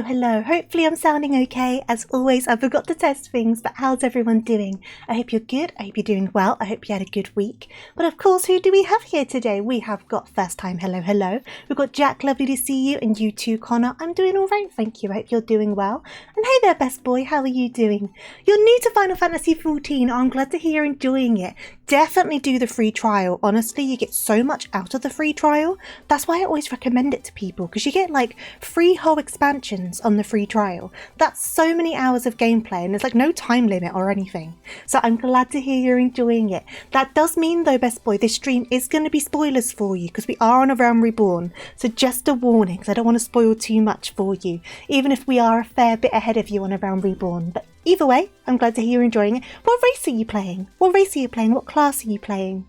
Hello. Hopefully I'm sounding okay. As always, I forgot to test things, but how's everyone doing? I hope you're good. I hope you're doing well. I hope you had a good week. But of course, who do we have here today? We have got first time hello. We've got Jack, lovely to see you, and you too, Connor. I'm doing all right, thank you. I hope you're doing well. And hey there, best boy, how are you doing? You're new to Final Fantasy XIV. I'm glad to hear you're enjoying it. Definitely do the free trial. Honestly, you get so much out of the free trial. That's why I always recommend it to people, because you get like 3 whole expansions on the free trial. That's so many hours of gameplay, and there's like no time limit or anything. So I'm glad to hear you're enjoying it. That does mean though, best boy, this stream is going to be spoilers for you, because we are on A Realm Reborn. So just a warning, because I don't want to spoil too much for you, even if we are a fair bit ahead of you on A Realm Reborn. But either way, I'm glad to hear you're enjoying it. What race are you playing? What class are you playing?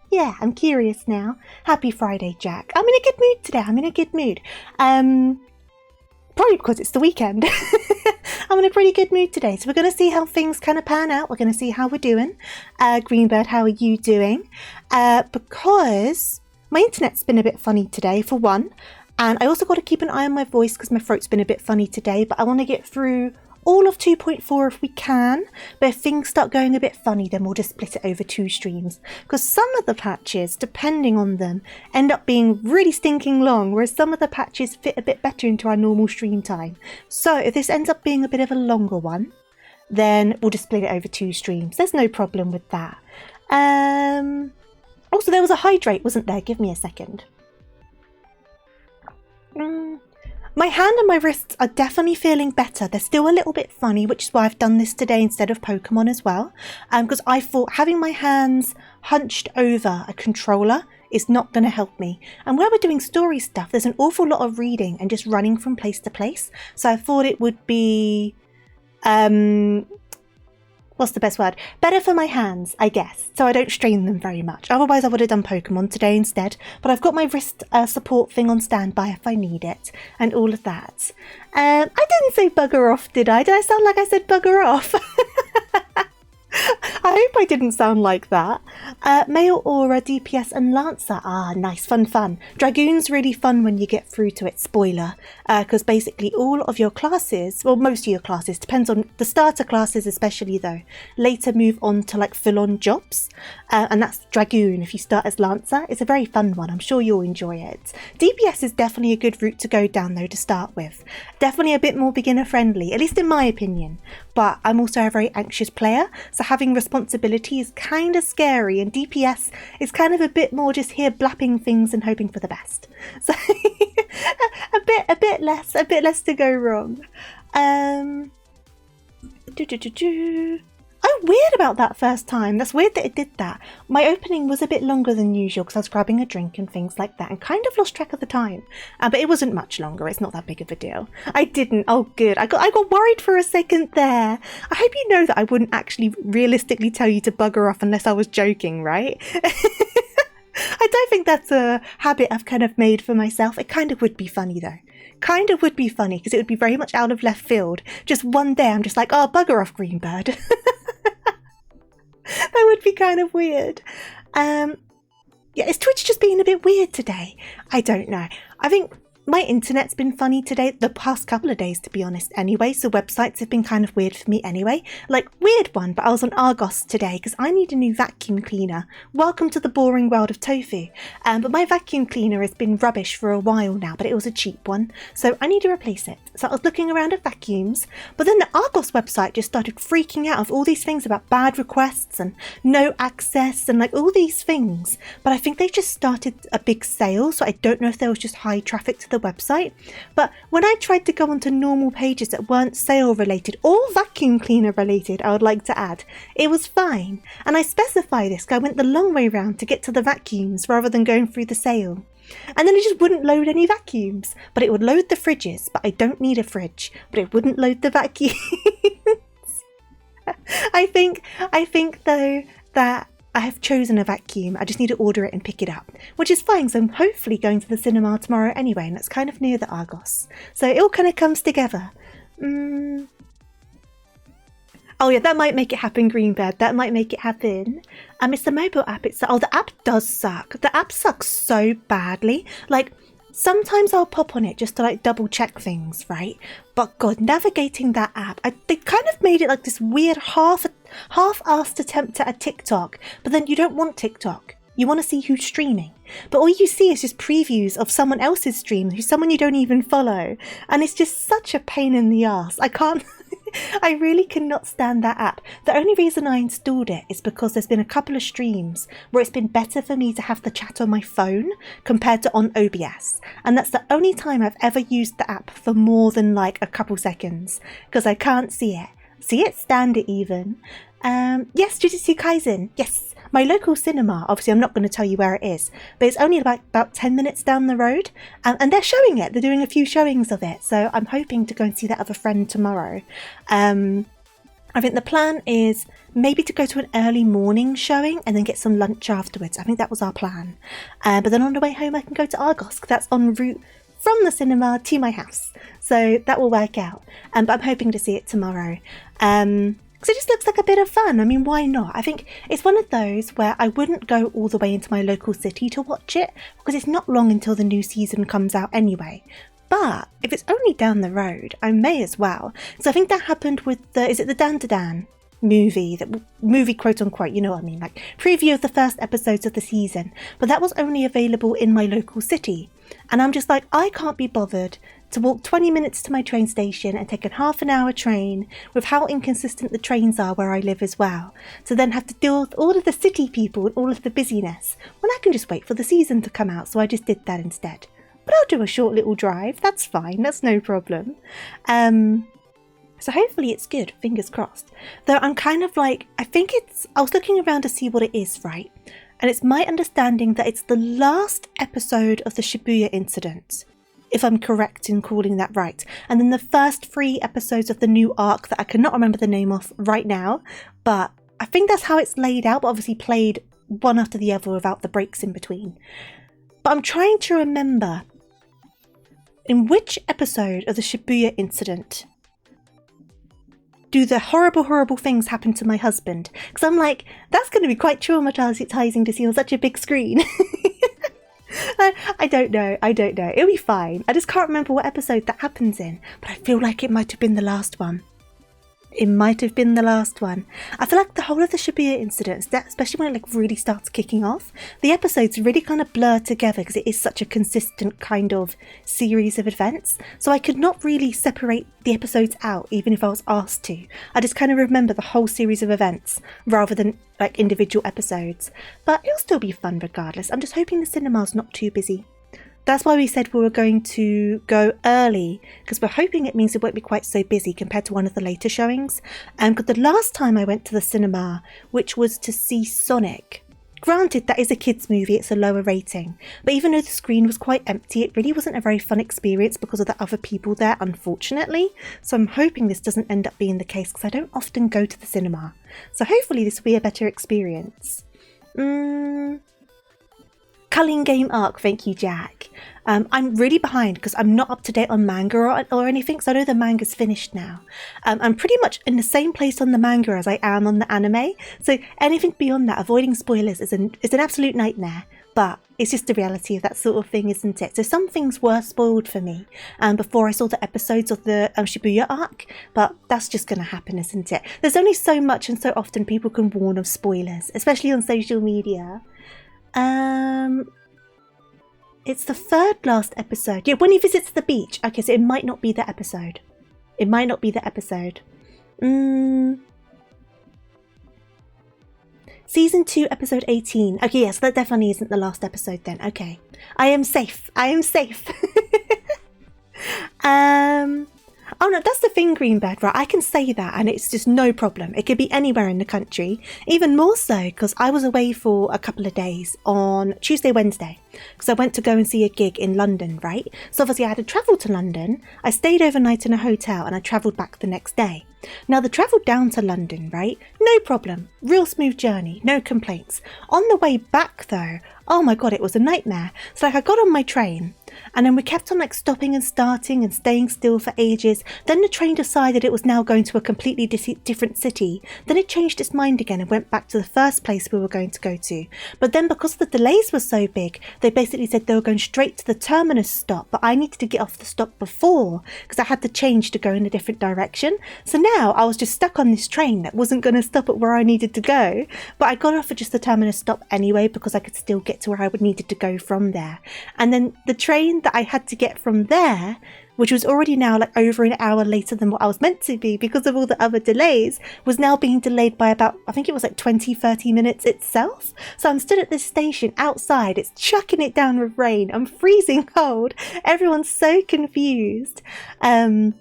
Yeah, I'm curious now. Happy Friday, Jack. I'm in a good mood today. Probably because it's the weekend. I'm in a pretty good mood today. So we're going to see how things kind of pan out. We're going to see how we're doing. Greenbird, how are you doing? Because my internet's been a bit funny today, for one. And I also got to keep an eye on my voice because my throat's been a bit funny today. But I want to get through all of 2.4 if we can, but if things start going a bit funny, then we'll just split it over 2 streams, because some of the patches, depending on them, end up being really stinking long, whereas some of the patches fit a bit better into our normal stream time. So if this ends up being a bit of a longer one, then we'll just split it over 2 streams. There's no problem with that. Also, there was a hydrate, wasn't there? Give me a second. My hand and my wrists are definitely feeling better. They're still a little bit funny, which is why I've done this today instead of Pokemon as well. Because I thought having my hands hunched over a controller is not going to help me. And where we're doing story stuff, there's an awful lot of reading and just running from place to place. So I thought it would be... what's the best word? Better for my hands, I guess, so I don't strain them very much. Otherwise I would have done Pokemon today instead, but I've got my wrist support thing on standby if I need it, and all of that. I didn't say bugger off, did I? Did I sound like I said bugger off? I hope I didn't sound like that. Male Aura, DPS and Lancer. Ah, nice, fun. Dragoon's really fun when you get through to it, spoiler. Because basically all of your classes, well, most of your classes, depends on the starter classes especially though, later move on to like full-on jobs. And that's Dragoon if you start as Lancer. It's a very fun one. I'm sure you'll enjoy it. DPS is definitely a good route to go down though to start with. Definitely a bit more beginner friendly, at least in my opinion. But I'm also a very anxious player, so having responsibility is kind of scary, and DPS is kind of a bit more just here blapping things and hoping for the best. So a bit less to go wrong. Oh, weird about that first time. That's weird that it did that. My opening was a bit longer than usual because I was grabbing a drink and things like that and kind of lost track of the time. But it wasn't much longer. It's not that big of a deal. I didn't. Oh, good. I got worried for a second there. I hope you know that I wouldn't actually realistically tell you to bugger off unless I was joking, right? I don't think that's a habit I've kind of made for myself. It kind of would be funny though. Kind of would be funny because it would be very much out of left field. Just one day I'm just like, oh, bugger off, Greenbird. That would be kind of weird. Yeah, is Twitch just being a bit weird today? I don't know. I think my internet's been funny today, the past couple of days to be honest anyway, so websites have been kind of weird for me anyway. Like, weird one, but I was on Argos today because I need a new vacuum cleaner. Welcome to the boring world of Tofu. But my vacuum cleaner has been rubbish for a while now, but it was a cheap one, so I need to replace it. So I was looking around at vacuums, but then the Argos website just started freaking out of all these things about bad requests and no access and like all these things. But I think they just started a big sale, so I don't know if there was just high traffic to the website. But when I tried to go onto normal pages that weren't sale related or vacuum cleaner related, I would like to add, it was fine. And I specify this because I went the long way round to get to the vacuums rather than going through the sale. And then it just wouldn't load any vacuums, but it would load the fridges, but I don't need a fridge, but it wouldn't load the vacuums. I think though that I have chosen a vacuum. I just need to order it and pick it up, which is fine. So I'm hopefully going to the cinema tomorrow anyway, and that's kind of near the Argos. So it all kind of comes together. Oh yeah, that might make it happen, Greenbird. That might make it happen. It's the mobile app. The app does suck. The app sucks so badly. Like, sometimes I'll pop on it just to like double check things, right? But God, navigating that app, they kind of made it like this weird half-assed attempt at a TikTok. But then you don't want TikTok. You want to see who's streaming. But all you see is just previews of someone else's stream, who's someone you don't even follow. And it's just such a pain in the ass. I really cannot stand that app. The only reason I installed it is because there's been a couple of streams where it's been better for me to have the chat on my phone compared to on OBS. And that's the only time I've ever used the app for more than like a couple seconds because I can't see it. See it? Stand it even. Yes, Jujutsu Kaisen. Yes. My local cinema, obviously I'm not going to tell you where it is, but it's only about 10 minutes down the road, and they're showing it. They're doing a few showings of it, so I'm hoping to go and see that other friend tomorrow. I think the plan is maybe to go to an early morning showing and then get some lunch afterwards. I think that was our plan. But then on the way home I can go to Argos, because that's en route from the cinema to my house. So that will work out. But I'm hoping to see it tomorrow. Because it just looks like a bit of fun. I mean, why not? I think it's one of those where I wouldn't go all the way into my local city to watch it, because it's not long until the new season comes out anyway. But if it's only down the road, I may as well. So I think that happened with is it the Dan to Dan movie quote unquote, you know what I mean, like preview of the first episodes of the season, but that was only available in my local city. And I'm just like, I can't be bothered to walk 20 minutes to my train station and take a half an hour train with how inconsistent the trains are where I live as well, to then have to deal with all of the city people and all of the busyness when I can just wait for the season to come out. So I just did that instead. But I'll do a short little drive, that's fine, that's no problem. So hopefully it's good, fingers crossed. Though I'm kind of like, I was looking around to see what it is, right? And it's my understanding that it's the last episode of the Shibuya incident, if I'm correct in calling that right. And then the first 3 episodes of the new arc that I cannot remember the name of right now, but I think that's how it's laid out, but obviously played one after the other without the breaks in between. But I'm trying to remember in which episode of the Shibuya incident do the horrible things happen to my husband? Because I'm like, that's going to be quite traumatizing to see on such a big screen. I don't know. It'll be fine. I just can't remember what episode that happens in, but I feel like it might have been the last one. I feel like the whole of the Shibuya incident, especially when it like really starts kicking off, the episodes really kind of blur together because it is such a consistent kind of series of events. So I could not really separate the episodes out, even if I was asked to. I just kind of remember the whole series of events rather than like individual episodes. But it'll still be fun regardless. I'm just hoping the cinema's not too busy. That's why we said we were going to go early, because we're hoping it means it won't be quite so busy compared to one of the later showings. Because the last time I went to the cinema, which was to see Sonic, granted that is a kids movie, it's a lower rating, but even though the screen was quite empty, it really wasn't a very fun experience because of the other people there, unfortunately. So I'm hoping this doesn't end up being the case, because I don't often go to the cinema. So hopefully this will be a better experience. Culling Game Arc, thank you, Jack. I'm really behind because I'm not up to date on manga or anything, so I know the manga's finished now. I'm pretty much in the same place on the manga as I am on the anime, so anything beyond that, avoiding spoilers is an absolute nightmare, but it's just the reality of that sort of thing, isn't it? So some things were spoiled for me before I saw the episodes of the Shibuya arc, but that's just going to happen, isn't it? There's only so much and so often people can warn of spoilers, especially on social media. It's the third last episode. Yeah, when he visits the beach. Okay, so it might not be the episode. Season 2, episode 18. Okay, yes, that definitely isn't the last episode then. Okay. I am safe. Oh no, that's the thing, Greenbird, right? I can say that and it's just no problem. It could be anywhere in the country. Even more so because I was away for a couple of days on Tuesday, Wednesday. Because I went to go and see a gig in London, right? So obviously I had to travel to London. I stayed overnight in a hotel and I travelled back the next day. Now the travel down to London, right? No problem. Real smooth journey. No complaints. On the way back though, oh my god, it was a nightmare. So like I got on my train and then we kept on like stopping and starting and staying still for ages. Then the train decided it was now going to a completely different city. Then it changed its mind again and went back to the first place we were going to go to. But then because the delays were so big, they basically said they were going straight to the terminus stop, but I needed to get off the stop before because I had to change to go in a different direction. So now I was just stuck on this train that wasn't going to stop at where I needed to go, but I got off at just the terminus stop anyway because I could still get to where I would needed to go from there. And then the train that I had to get from there, which was already now like over an hour later than what I was meant to be because of all the other delays, was now being delayed by about, I think it was like 20-30 minutes itself. So I'm stood at this station outside, it's chucking it down with rain, I'm freezing cold, everyone's so confused. It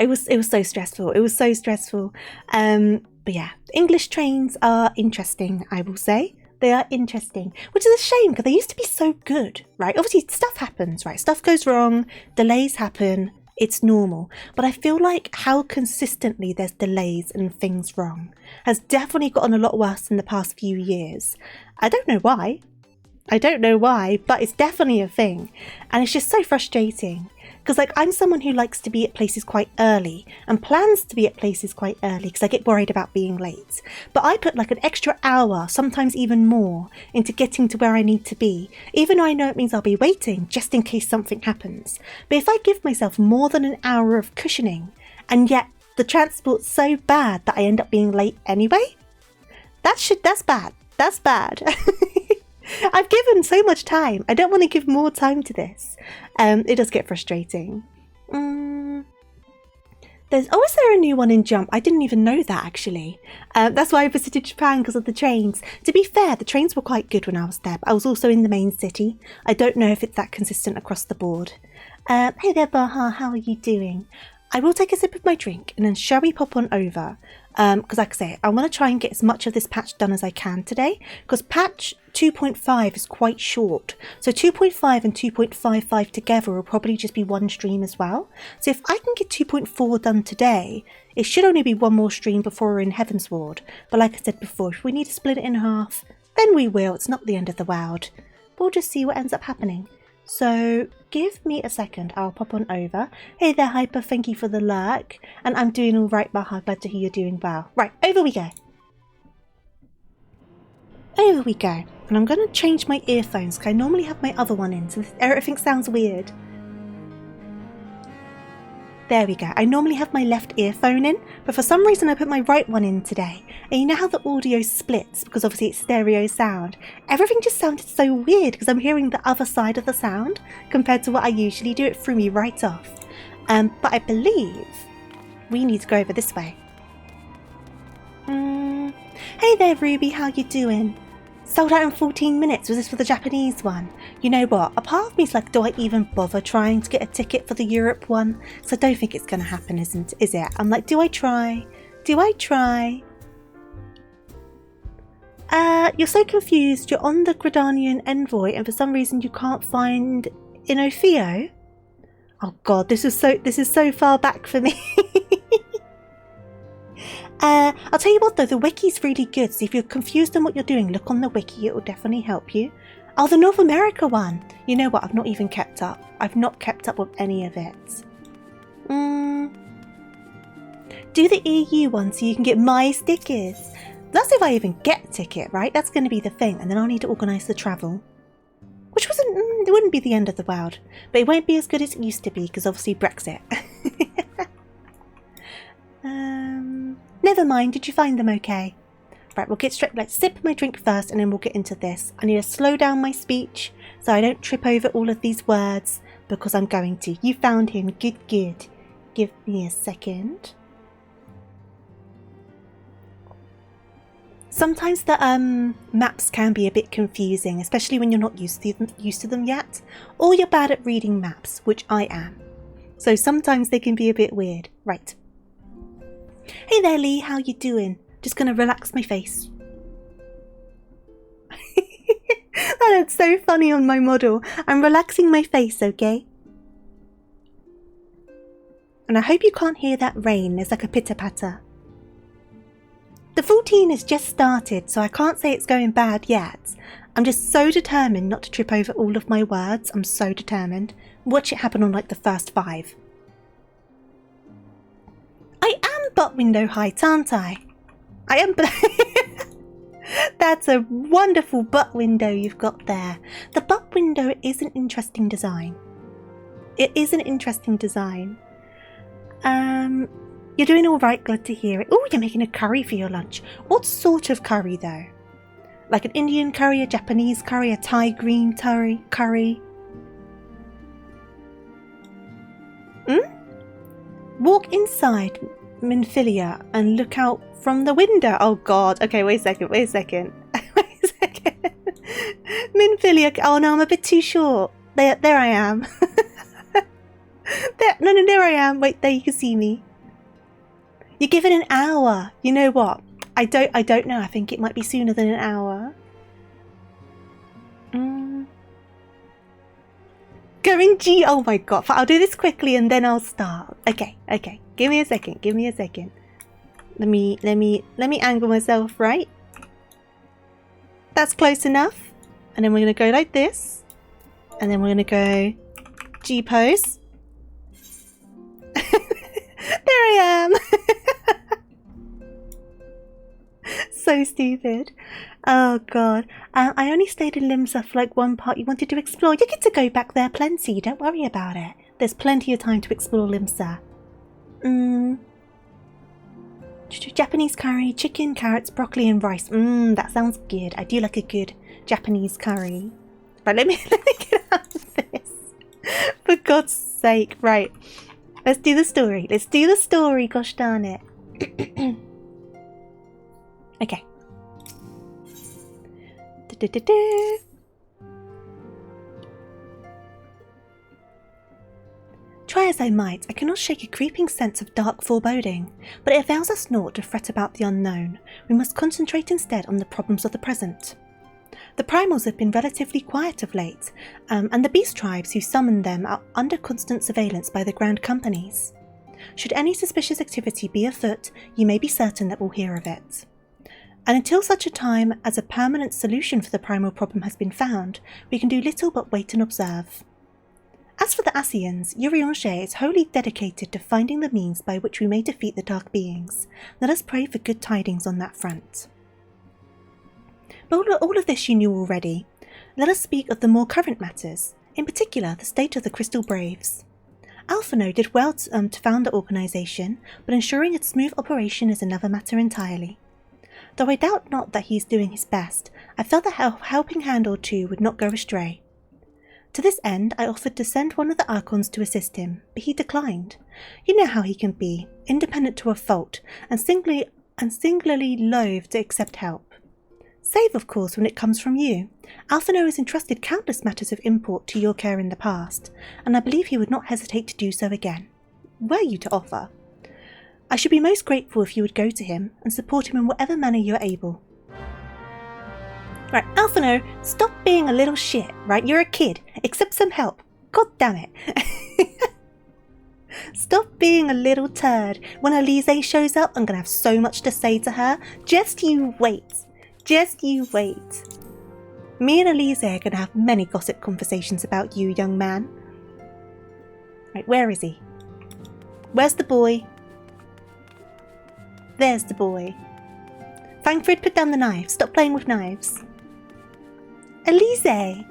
was so stressful. But yeah, English trains are interesting, I will say. They are interesting, which is a shame because they used to be so good, right? Obviously stuff happens, right? Stuff goes wrong, delays happen, it's normal. But I feel like how consistently there's delays and things wrong has definitely gotten a lot worse in the past few years. I don't know why, but it's definitely a thing. And it's just so frustrating. Because like I'm someone who likes to be at places quite early and plans to be at places quite early because I get worried about being late. But I put like an extra hour, sometimes even more, into getting to where I need to be, even though I know it means I'll be waiting just in case something happens. But if I give myself more than an hour of cushioning and yet the transport's so bad that I end up being late anyway, that's bad. I've given so much time. I don't want to give more time to this. It does get frustrating. Is there a new one in Jump? I didn't even know that actually. That's why I visited Japan, because of the trains. To be fair, the trains were quite good when I was there, but I was also in the main city. I don't know if it's that consistent across the board. Hey there, Baha, how are you doing? I will take a sip of my drink and then shall we pop on over? Because like I say, I want to try and get as much of this patch done as I can today, because patch 2.5 is quite short. So 2.5 and 2.55 together will probably just be one stream as well. So if I can get 2.4 done today, it should only be one more stream before we're in Heaven's Ward. But like I said before, if we need to split it in half, then we will. It's not the end of the world. We'll just see what ends up happening. So give me a second, I'll pop on over. Hey there, Hyper, thank you for the lurk. And I'm doing all right, Baha, glad to hear you're doing well. Right, over we go. Over we go. And I'm going to change my earphones because I normally have my other one in, so everything sounds weird. There we go. I normally have my left earphone in, but for some reason I put my right one in today. And you know how the audio splits, because obviously it's stereo sound? Everything just sounded so weird because I'm hearing the other side of the sound compared to what I usually do. It threw me right off. But I believe we need to go over this way. Hey there, Ruby, how you doing? Sold out in 14 minutes. Was this for the Japanese one? You know what? A part of me is like, do I even bother trying to get a ticket for the Europe one? So I don't think it's going to happen, is it? I'm like, do I try? Do I try? You're so confused. You're on the Gridanian envoy and for some reason you can't find Inofio? Oh god, this is so far back for me. I'll tell you what though, the wiki's really good, so if you're confused on what you're doing, look on the wiki, it will definitely help you. Oh, the North America one! You know what, I've not even kept up. I've not kept up with any of it. Do the EU one so you can get my stickers. That's if I even get a ticket, right? That's going to be the thing, and then I'll need to organise the travel. Which it wouldn't be the end of the world, but it won't be as good as it used to be, because obviously Brexit. Never mind, did you find them okay? Right, we'll get straight, let's sip my drink first and then we'll get into this. I need to slow down my speech so I don't trip over all of these words because I'm going to. You found him, good. Give me a second. Sometimes the maps can be a bit confusing, especially when you're not used to them yet, or you're bad at reading maps, which I am. So sometimes they can be a bit weird. Right. Hey there, Lee, how you doing? Just gonna relax my face. That looks so funny on my model. I'm relaxing my face, okay? And I hope you can't hear that rain. There's like a pitter-patter. The 14 has just started, so I can't say it's going bad yet. I'm just so determined not to trip over all of my words. I'm so determined. Watch it happen on like the first 5. I am butt window height, aren't I? I am. That's a wonderful butt window you've got there. The butt window is an interesting design. It is an interesting design. You're doing all right, glad to hear it. Oh, you're making a curry for your lunch. What sort of curry though? Like an Indian curry, a Japanese curry, a Thai green curry? Walk inside Minfilia and look out from the window. Oh god. Okay, wait a second. Wait a second. Minfilia. Oh no, I'm a bit too short. There I am. There I am. Wait, there you can see me. You're given an hour. You know what? I don't know. I think it might be sooner than an hour. Going G. Oh my god. I'll do this quickly and then I'll start. Okay. Give me a second. Let me angle myself right. That's close enough. And then we're gonna go like this. And then we're gonna go G pose. There I am. So stupid. Oh god. I only stayed in Limsa for like one part you wanted to explore. You get to go back there plenty. Don't worry about it. There's plenty of time to explore Limsa. Japanese curry, chicken, carrots, broccoli and rice. That sounds good. I do like a good Japanese curry. Right, let me get out of this. For God's sake. Right. Let's do the story. Let's do the story, gosh darn it. Okay. Try as I might, I cannot shake a creeping sense of dark foreboding, but it avails us naught to fret about the unknown. We must concentrate instead on the problems of the present. The primals have been relatively quiet of late, and the beast tribes who summon them are under constant surveillance by the grand companies. Should any suspicious activity be afoot, you may be certain that we'll hear of it. And until such a time as a permanent solution for the primal problem has been found, we can do little but wait and observe. As for the Ascians, Urianger is wholly dedicated to finding the means by which we may defeat the dark beings. Let us pray for good tidings on that front. But all of this you knew already. Let us speak of the more current matters, in particular the state of the Crystal Braves. Alphino did well to found the organisation, but ensuring its smooth operation is another matter entirely. Though I doubt not that he is doing his best, I felt that a helping hand or two would not go astray. To this end, I offered to send one of the Archons to assist him, but he declined. You know how he can be, independent to a fault, and singularly loath to accept help. Save, of course, when it comes from you. Alphino has entrusted countless matters of import to your care in the past, and I believe he would not hesitate to do so again, were you to offer. I should be most grateful if you would go to him and support him in whatever manner you are able. Right, Alphino, stop being a little shit, right? You're a kid. Accept some help. God damn it. Stop being a little turd. When Elise shows up, I'm going to have so much to say to her. Just you wait. Just you wait. Me and Elise are going to have many gossip conversations about you, young man. Right, where is he? Where's the boy? There's the boy. Thancred, put down the knife. Stop playing with knives. Elise!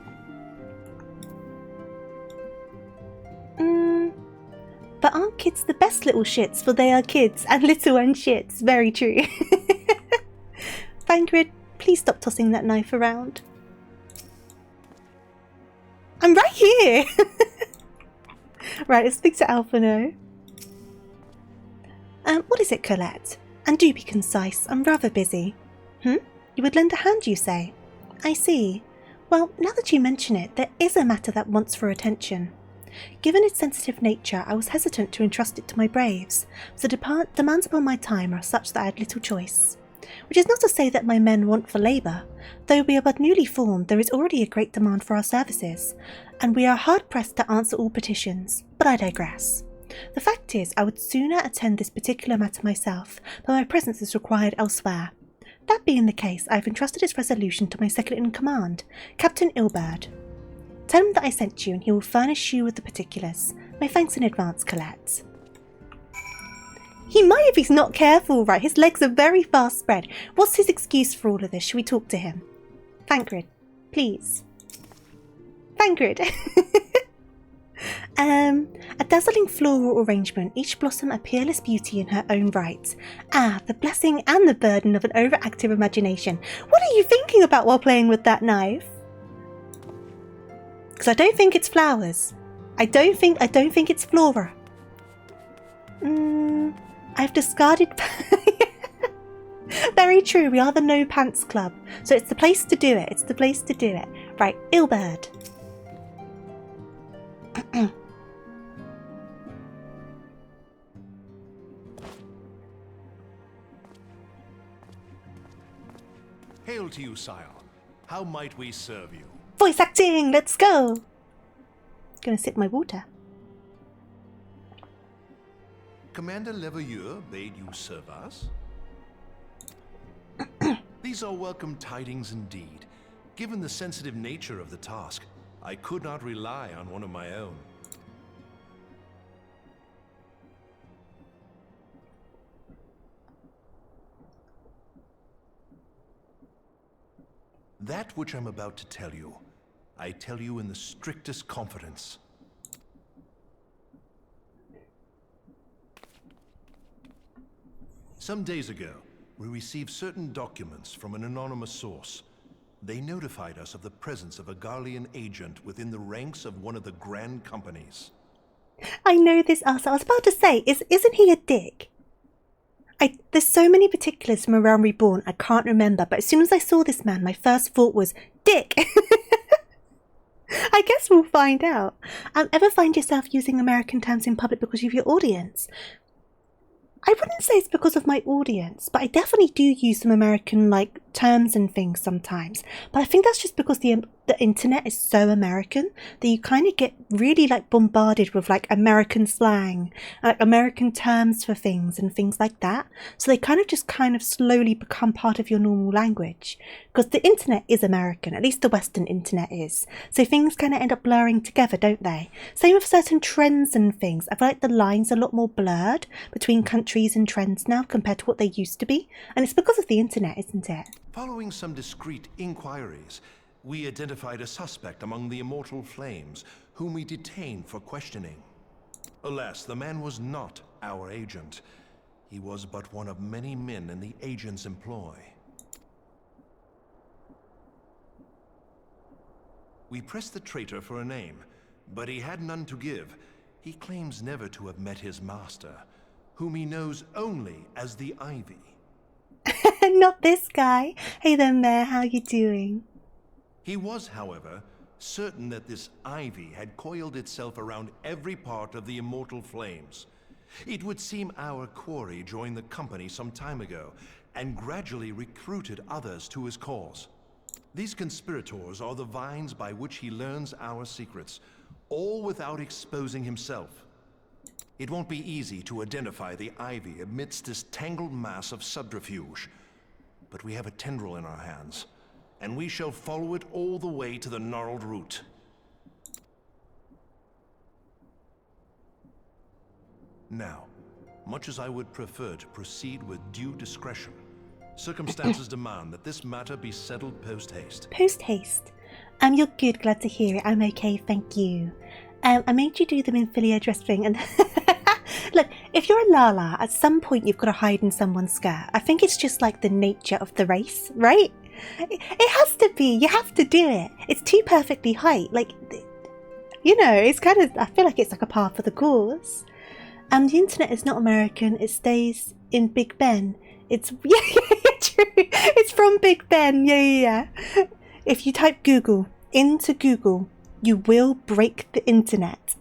But aren't kids the best little shits, for they are kids, and little and shits. Very true. Thancred, please stop tossing that knife around. I'm right here! Right, let's speak to Alphino. What is it, Colette? And do be concise, I'm rather busy. You would lend a hand, you say? I see. Well, now that you mention it, there is a matter that wants for attention. Given its sensitive nature, I was hesitant to entrust it to my braves, so the demands upon my time are such that I had little choice. Which is not to say that my men want for labour. Though we are but newly formed, there is already a great demand for our services, and we are hard-pressed to answer all petitions. But I digress. The fact is, I would sooner attend this particular matter myself, but my presence is required elsewhere. That being the case, I have entrusted its resolution to my second-in-command, Captain Ilberd. Tell him that I sent you, and he will furnish you with the particulars. My thanks in advance, Colette. He might if he's not careful, right? His legs are very fast spread. What's his excuse for all of this? Should we talk to him? Thancred, please. Thancred. A dazzling floral arrangement, each blossom a peerless beauty in her own right. Ah, the blessing and the burden of an overactive imagination. What are you thinking about while playing with that knife? Because I don't think it's flowers. I don't think it's flora. I've discarded... Very true, we are the No Pants Club. So it's the place to do it. It's the place to do it. Right, Ilberd. Hail to you, sire. How might we serve you? Voice acting, let's go. Gonna sip my water. Commander Leveilleur bade you serve us? These are welcome tidings indeed. Given the sensitive nature of the task, I could not rely on one of my own. That which I'm about to tell you, I tell you in the strictest confidence. Some days ago, we received certain documents from an anonymous source. They notified us of the presence of a Garlean agent within the ranks of one of the grand companies. I know this also. I was about to say, isn't he a dick? There's so many particulars from Realm Reborn I can't remember, but as soon as I saw this man, my first thought was, dick! I guess we'll find out. Ever find yourself using American terms in public because of your audience? I wouldn't say it's because of my audience, but I definitely do use some American, terms and things sometimes. But I think that's just because the internet is so American that you kind of get really like bombarded with like American slang, like American terms for things and things like that. So they kind of slowly become part of your normal language, because the internet is American, at least the Western internet is. So things kind of end up blurring together, don't they? Same with certain trends and things. I feel like the lines are a lot more blurred between countries and trends now compared to what they used to be. And it's because of the internet, isn't it? Following some discreet inquiries, we identified a suspect among the Immortal Flames, whom we detained for questioning. Alas, the man was not our agent. He was but one of many men in the agent's employ. We pressed the traitor for a name, but he had none to give. He claims never to have met his master, whom he knows only as the Ivy. Not this guy. Hey there, Mayor, how you doing? He was, however, certain that this Ivy had coiled itself around every part of the Immortal Flames. It would seem our quarry joined the company some time ago, and gradually recruited others to his cause. These conspirators are the vines by which he learns our secrets, all without exposing himself. It won't be easy to identify the Ivy amidst this tangled mass of subterfuge, but we have a tendril in our hands, and we shall follow it all the way to the gnarled root. Now, much as I would prefer to proceed with due discretion, circumstances demand that this matter be settled post-haste. Post-haste? You're good, glad to hear it. I'm okay, thank you. I made you do them in Philia dress thing, and look, if you're a Lala, at some point you've got to hide in someone's skirt. I think it's just like the nature of the race, right? It has to be. You have to do it. It's too perfectly height. Like, you know, it's kind of, I feel like it's like a par for the course. The internet is not American. It stays in Big Ben. It's, yeah, true. It's from Big Ben. Yeah. If you type Google into Google, you will break the internet.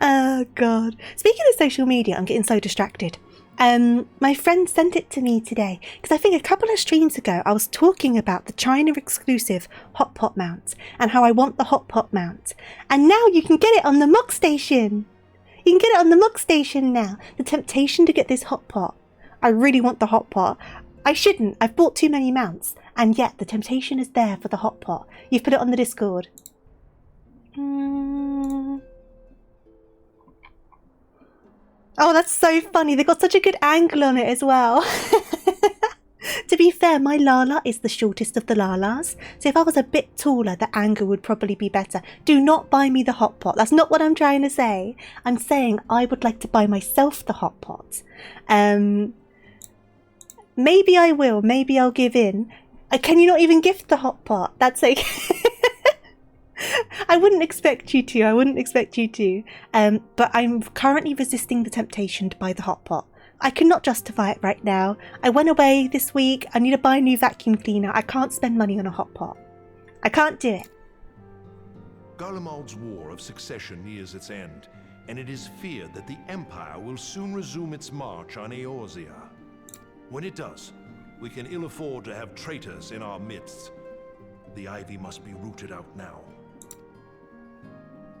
Oh, God. Speaking of social media, I'm getting so distracted. My friend sent it to me today because I think a couple of streams ago I was talking about the China exclusive hot pot mount and how I want the hot pot mount, and now you can get it on the Mug Station. You can get it on the Mug Station now. The temptation to get this hot pot. I really want the hot pot. I shouldn't. I've bought too many mounts, and yet the temptation is there for the hot pot. You've put it on the Discord. Oh, that's so funny. They got such a good angle on it as well. To be fair, my Lala is the shortest of the Lalas. So if I was a bit taller, the angle would probably be better. Do not buy me the hot pot. That's not what I'm trying to say. I'm saying I would like to buy myself the hot pot. Maybe I will. Maybe I'll give in. Can you not even gift the hot pot? That's okay. I wouldn't expect you to. But I'm currently resisting the temption to buy the hot pot. I cannot justify it right now. I went away this week. I need to buy a new vacuum cleaner. I can't spend money on a hot pot. I can't do it. Garlemald's War of Succession nears its end, and it is feared that the Empire will soon resume its march on Eorzea. When it does, we can ill afford to have traitors in our midst. The Ivy must be rooted out now.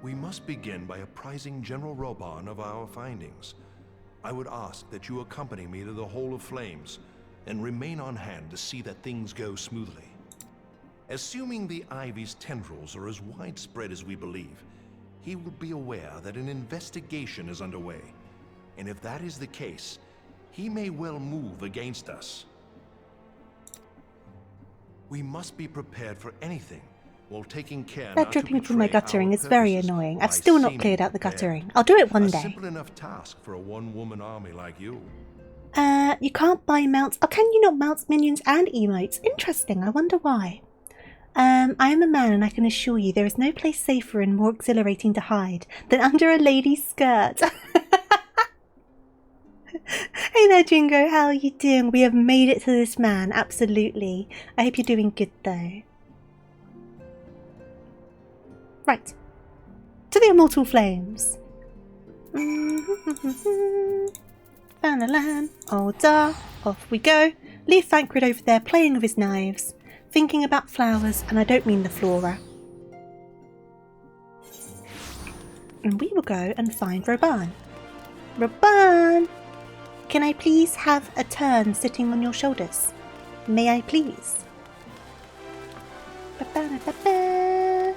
We must begin by apprising General Roban of our findings. I would ask that you accompany me to the Hall of Flames and remain on hand to see that things go smoothly. Assuming the Ivy's tendrils are as widespread as we believe, he will be aware that an investigation is underway, and if that is the case, he may well move against us. We must be prepared for anything, while taking care That dripping from my guttering is very annoying. I've still not cleared out the guttering. I'll do it one day. A simple enough task for a one-woman army like you. You can't buy mounts. Oh, can you not mount minions and emotes? Interesting. I wonder why. I am a man, and I can assure you there is no place safer and more exhilarating to hide than under a lady's skirt. Hey there, Jingo. How are you doing? We have made it to this man. Absolutely. I hope you're doing good, though. Right. To the Immortal Flames. Fanalan. Order. Off we go. Leave Thancred over there playing with his knives, thinking about flowers, and I don't mean the flora. And we will go and find Roban. Roban! Can I please have a turn sitting on your shoulders? May I please? Ba-ba-da-ba-ba.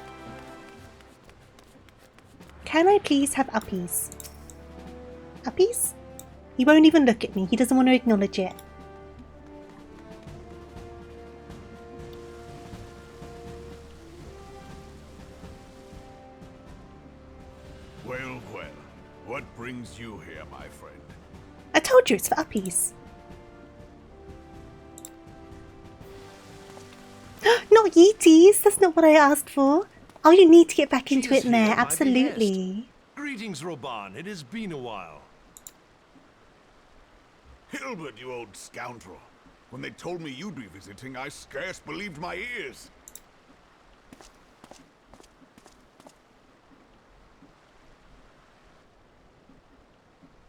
Can I please have uppies? Uppies? He won't even look at me. He doesn't want to acknowledge it. Well, well. What brings you here, my friend? I told you it's for uppies. Not yeeties. That's not what I asked for. Oh, you need to get back into it, Mayor. Absolutely. Greetings, Roban. It has been a while. Hilbert, you old scoundrel. When they told me you'd be visiting, I scarce believed my ears.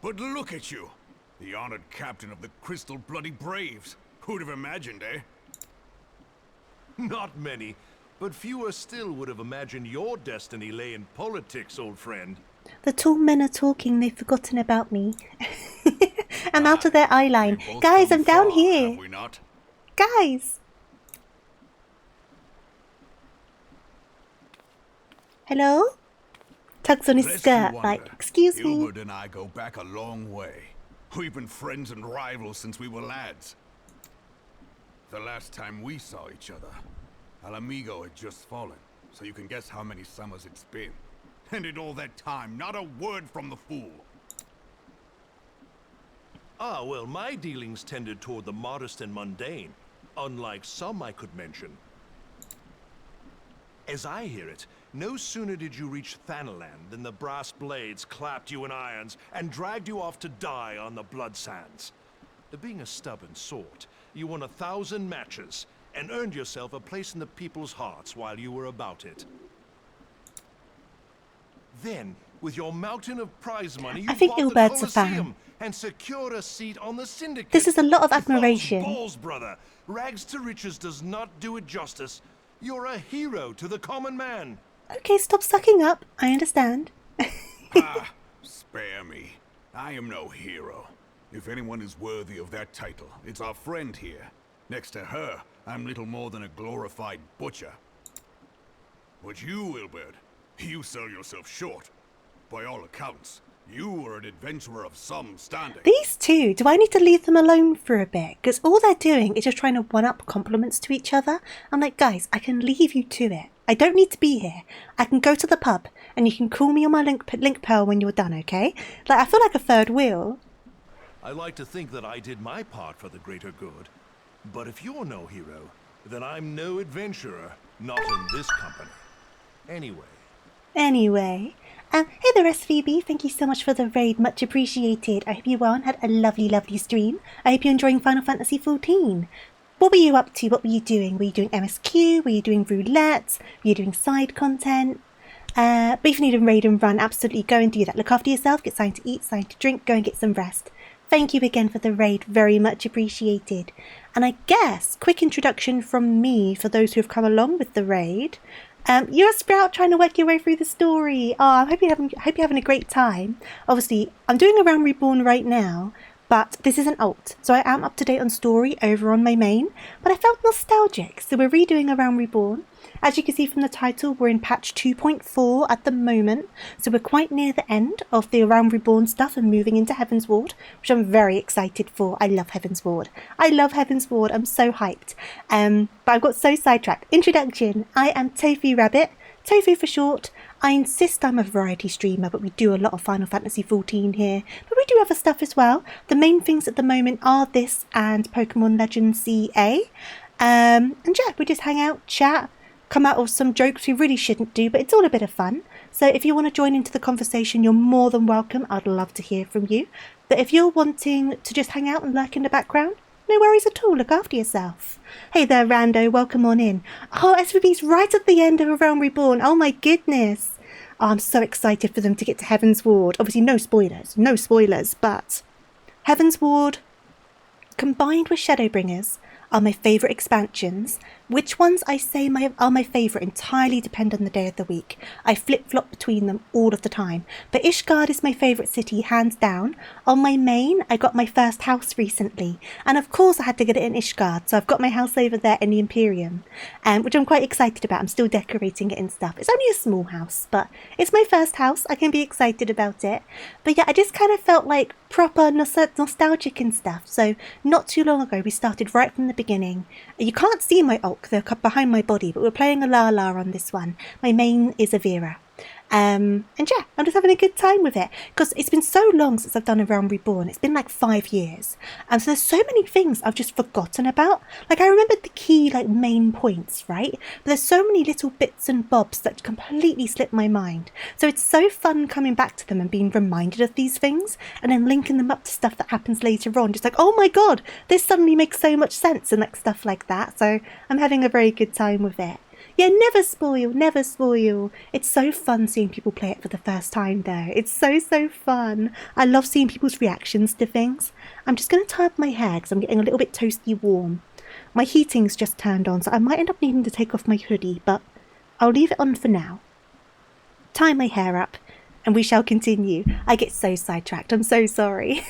But look at you! The honored captain of the Crystal Bloody Braves. Who'd have imagined, eh? Not many, but fewer still would have imagined your destiny lay in politics, old friend. The tall men are talking. They've forgotten about me. I'm out of their eye line. Guys, I'm down here. Have we not? Guys! Hello? Tugs on his Lest skirt, you like, wonder, excuse me. Hilbert and I go back a long way. We've been friends and rivals since we were lads. The last time we saw each other, Alamigo had just fallen, so you can guess how many summers it's been. And in all that time, not a word from the fool. Ah, well, my dealings tended toward the modest and mundane, unlike some I could mention. As I hear it, no sooner did you reach Thanalan than the brass blades clapped you in irons and dragged you off to die on the blood sands. Being a stubborn sort, you won 1,000 matches and earned yourself a place in the people's hearts while you were about it. Then, with your mountain of prize money, you I think bought the Ilbert's a fan. Colosseum and secured a seat on the syndicate. This is a lot of admiration. Balls, brother. Rags to riches does not do it justice. You're a hero to the common man. Okay, stop sucking up. I understand. Ah, spare me. I am no hero. If anyone is worthy of that title, it's our friend here. Next to her, I'm little more than a glorified butcher. But you, Wilbert, you sell yourself short. By all accounts, you are an adventurer of some standing. These two, do I need to leave them alone for a bit? Because all they're doing is just trying to one-up compliments to each other. I'm like, guys, I can leave you to it. I don't need to be here. I can go to the pub, and you can call me on my link pearl when you're done, okay? Like, I feel like a third wheel. I like to think that I did my part for the greater good. But if you're no hero, then I'm no adventurer, not in this company. Anyway. Hey there, SVB. Thank you so much for the raid. Much appreciated. I hope you well and had a lovely, lovely stream. I hope you're enjoying Final Fantasy XIV. What were you up to? What were you doing? Were you doing MSQ? Were you doing roulette? Were you doing side content? But if you need a raid and run, absolutely go and do that. Look after yourself, get something to eat, something to drink, go and get some rest. Thank you again for the raid, very much appreciated. And I guess, quick introduction from me for those who have come along with the raid. You're a sprout trying to work your way through the story. Oh, I hope you're having a great time. Obviously, I'm doing A Realm Reborn right now, but this is an alt, so I am up to date on story over on my main, but I felt nostalgic, so we're redoing A Realm Reborn. As you can see from the title, we're in patch 2.4 at the moment, so we're quite near the end of the A Realm Reborn stuff and moving into Heaven's Ward, which I'm very excited for. I love Heaven's Ward. I'm so hyped. But I've got so sidetracked. Introduction. I am TofuuRabbit, Tofu for short. I insist I'm a variety streamer, but we do a lot of Final Fantasy XIV here. But we do other stuff as well. The main things at the moment are this and Pokemon Legends CA. And yeah, we just hang out, chat, come out with some jokes we really shouldn't do, but it's all a bit of fun. So if you want to join into the conversation, you're more than welcome. I'd love to hear from you. But if you're wanting to just hang out and lurk in the background, no worries at all. Look after yourself. Hey there, Rando. Welcome on in. Oh, SVB's right at the end of A Realm Reborn. Oh my goodness. Oh, I'm so excited for them to get to Heaven's Ward. Obviously, no spoilers, but Heaven's Ward, combined with Shadowbringers, are my favourite expansions. Which ones I say are my favourite entirely depend on the day of the week. I flip-flop between them all of the time. But Ishgard is my favourite city, hands down. On my main, I got my first house recently. And of course I had to get it in Ishgard, so I've got my house over there in the Imperium, which I'm quite excited about. I'm still decorating it and stuff. It's only a small house, but it's my first house. I can be excited about it. But yeah, I just kind of felt like proper nostalgic and stuff. So not too long ago, we started right from the beginning. You can't see my Ulk, they're behind my body, but we're playing a Lala on this one. My main is a Vera. And yeah, I'm just having a good time with it because it's been so long since I've done a Realm Reborn. It's been like 5 years, and so there's so many things I've just forgotten about. Like I remembered the key like main points, right? But there's so many little bits and bobs that completely slip my mind. So it's so fun coming back to them and being reminded of these things, and then linking them up to stuff that happens later on. Just like, oh my god, this suddenly makes so much sense, and like stuff like that. So I'm having a very good time with it. Yeah, never spoil, never spoil. It's so fun seeing people play it for the first time though. It's so fun. I love seeing people's reactions to things. I'm just going to tie up my hair because I'm getting a little bit toasty warm. My heating's just turned on, so I might end up needing to take off my hoodie, but I'll leave it on for now. Tie my hair up, and we shall continue. I get so sidetracked, I'm so sorry.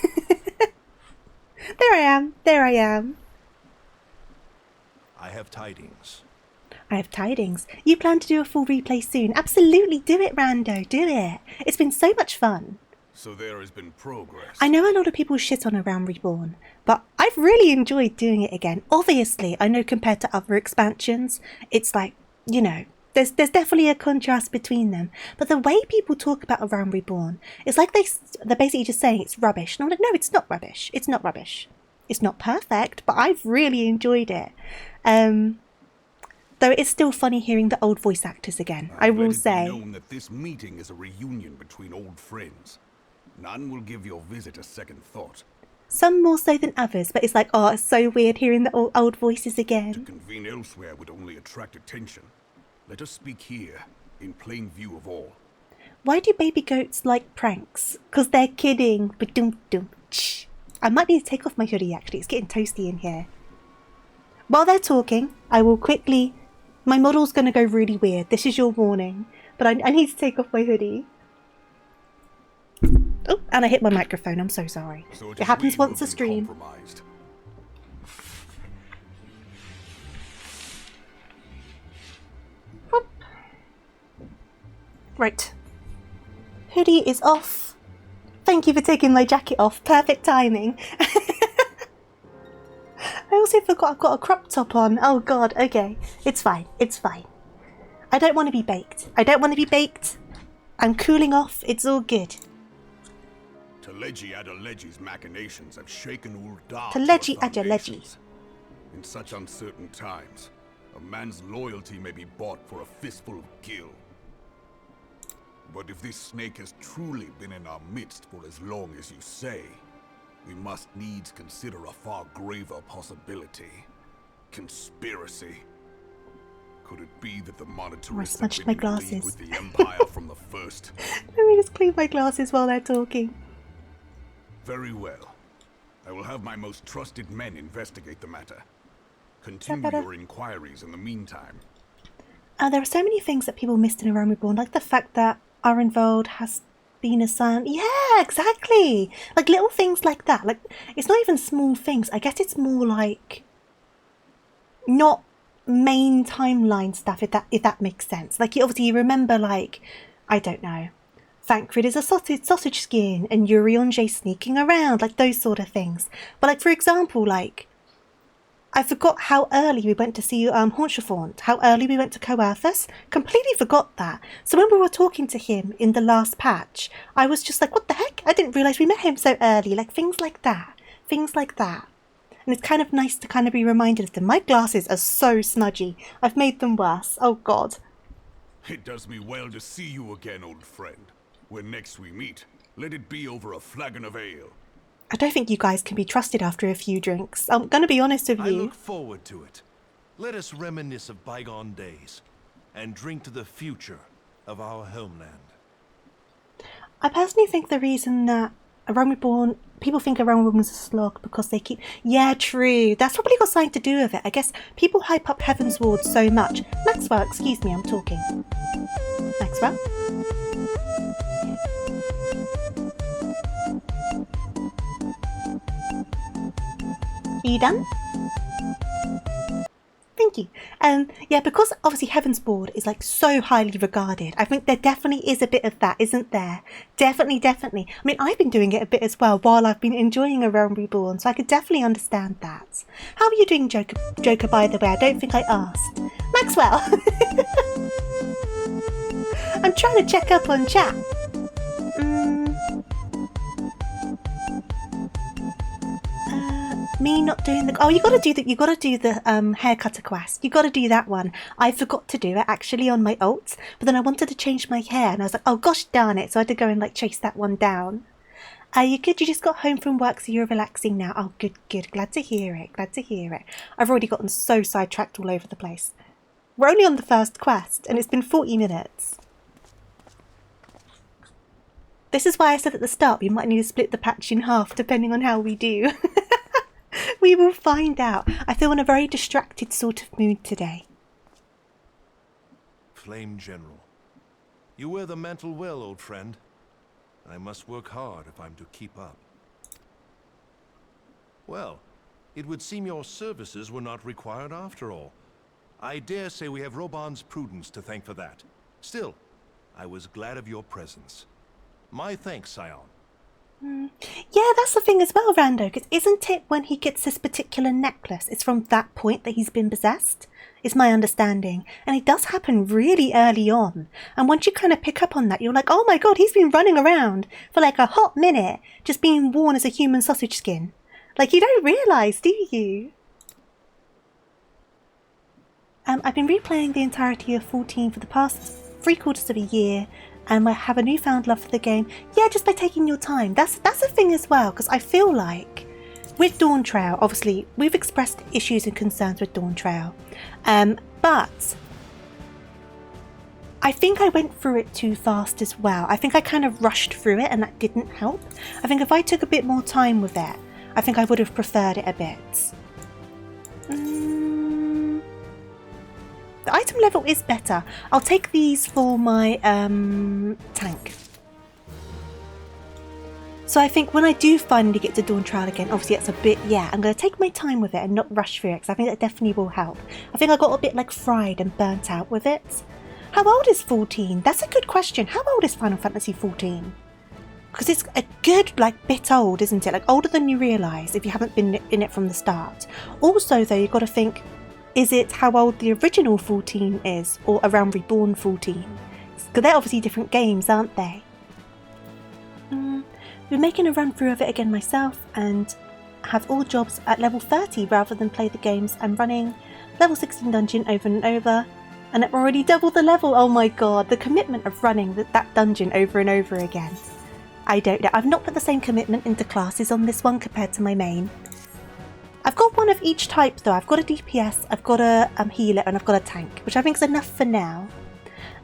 There I am. I have tidings. I have tidings. You plan to do a full replay soon. Absolutely, do it, Rando, do it. It's been so much fun. So there has been progress. I know a lot of people shit on A Realm Reborn, but I've really enjoyed doing it again. Obviously, I know compared to other expansions, it's like, you know, there's definitely a contrast between them. But the way people talk about A Realm Reborn, it's like they're basically just saying it's rubbish. And I'm like, no, it's not rubbish. It's not rubbish. It's not perfect, but I've really enjoyed it. Though it is still funny hearing the old voice actors again, I will say. Known that this meeting is a reunion between old friends. None will give your visit a second thought. Some more so than others, but it's like, oh, it's so weird hearing the old voices To again. convene elsewhere would only attract attention. Let us speak here, in plain view of all. Why do baby goats like pranks? 'Cause they're kidding. Ba-dum-dum. Shh. I might need to take off my hoodie actually, it's getting toasty in here. While they're talking, I will quickly... My model's going to go really weird. This is your warning. But I need to take off my hoodie. Oh, and I hit my microphone. I'm so sorry. So it happens once a stream. Whoop. Right. Hoodie is off. Thank you for taking my jacket off. Perfect timing. I also forgot I've got a crop top on. Oh god, okay. It's fine, it's fine. I don't want to be baked. I'm cooling off, it's all good. Teleji Adeleji's machinations have shaken Uldar. Teleji Adeleji. In such uncertain times, a man's loyalty may be bought for a fistful of gil. But if this snake has truly been in our midst for as long as you say, we must needs consider a far graver possibility. Conspiracy. Could it be that the monetarists have been in league with the Empire from the first? Let me just clean my glasses while they're talking. Very well. I will have my most trusted men investigate the matter. Continue your inquiries in the meantime. There are so many things that people missed in A Realm Reborn, like the fact that Arenvald has been assigned. Yeah, exactly. Like little things like that. Like it's not even small things. I guess it's more like not main timeline stuff. If that makes sense. Like obviously you remember, like I don't know, Thancred is a sausage skin, and Urionje sneaking around, like those sort of things. But like for example, like I forgot how early we went to see Haunchefort, how early we went to Coerthus. Completely forgot that. So when we were talking to him in the last patch, I was just like, what the heck? I didn't realise we met him so early. Like things like that. Things like that. And it's kind of nice to kind of be reminded of them. My glasses are so smudgy. I've made them worse. Oh God. It does me well to see you again, old friend. When next we meet, let it be over a flagon of ale. I don't think you guys can be trusted after a few drinks. I'm going to be honest with you. I look forward to it. Let us reminisce of bygone days and drink to the future of our homeland. I personally think the reason that A Realm Reborn people think a realm is a slog because they keep... Yeah, true. That's probably got something to do with it. I guess people hype up Heaven's Ward so much. Maxwell, excuse me, I'm talking. Maxwell? Are you done? Thank you. Yeah, because obviously Heaven's Ward is like so highly regarded, I think there definitely is a bit of that, isn't there? Definitely. I mean, I've been doing it a bit as well while I've been enjoying A Realm Reborn, so I could definitely understand that. How are you doing, Joker, by the way? I don't think I asked. Maxwell! I'm trying to check up on chat. Me not doing the... Oh, you gotta do the hair cutter quest. You gotta do that one. I forgot to do it actually on my ult, but then I wanted to change my hair and I was like, oh gosh darn it, so I had to go and like chase that one down. You good? You just got home from work, so you're relaxing now. Oh, good. Glad to hear it. I've already gotten so sidetracked all over the place. We're only on the first quest and it's been 40 minutes. This is why I said at the start we might need to split the patch in half depending on how we do. We will find out. I feel in a very distracted sort of mood today. Flame General, you wear the mantle well, old friend. I must work hard if I'm to keep up. Well, it would seem your services were not required after all. I dare say we have Roban's prudence to thank for that. Still, I was glad of your presence. My thanks, Scion. Yeah, that's the thing as well, Rando, because isn't it when he gets this particular necklace, it's from that point that he's been possessed? Is my understanding. And it does happen really early on. And once you kind of pick up on that, you're like, oh my god, he's been running around for like a hot minute, just being worn as a human sausage skin. Like, you don't realise, do you? I've been replaying the entirety of 14 for the past 3/4 of a year, and I have a newfound love for the game. Yeah, just by taking your time. That's a thing as well, because I feel like with Dawn Trail, obviously, we've expressed issues and concerns with Dawn Trail, but I think I went through it too fast as well. I think I kind of rushed through it and that didn't help. I think if I took a bit more time with it, I think I would have preferred it a bit. The item level is better. I'll take these for my tank. So I think when I do finally get to Dawn Trail again, obviously it's a bit, yeah, I'm going to take my time with it and not rush through it, because I think that definitely will help. I think I got a bit like fried and burnt out with it. How old is 14? That's a good question. How old is Final Fantasy 14? Because it's a good, like, bit old, isn't it? Like, older than you realise if you haven't been in it from the start. Also, though, you've got to think, is it how old the original 14 is, or A Realm Reborn 14? Because they're obviously different games, aren't they? Been making a run through of it again myself, and have all jobs at level 30 rather than play the games. I'm running level 16 dungeon over and over, and I've already doubled the level. Oh my god, the commitment of running that dungeon over and over again. I don't know. I've not put the same commitment into classes on this one compared to my main. I've got one of each type though. I've got a DPS, I've got a healer, and I've got a tank, which I think is enough for now.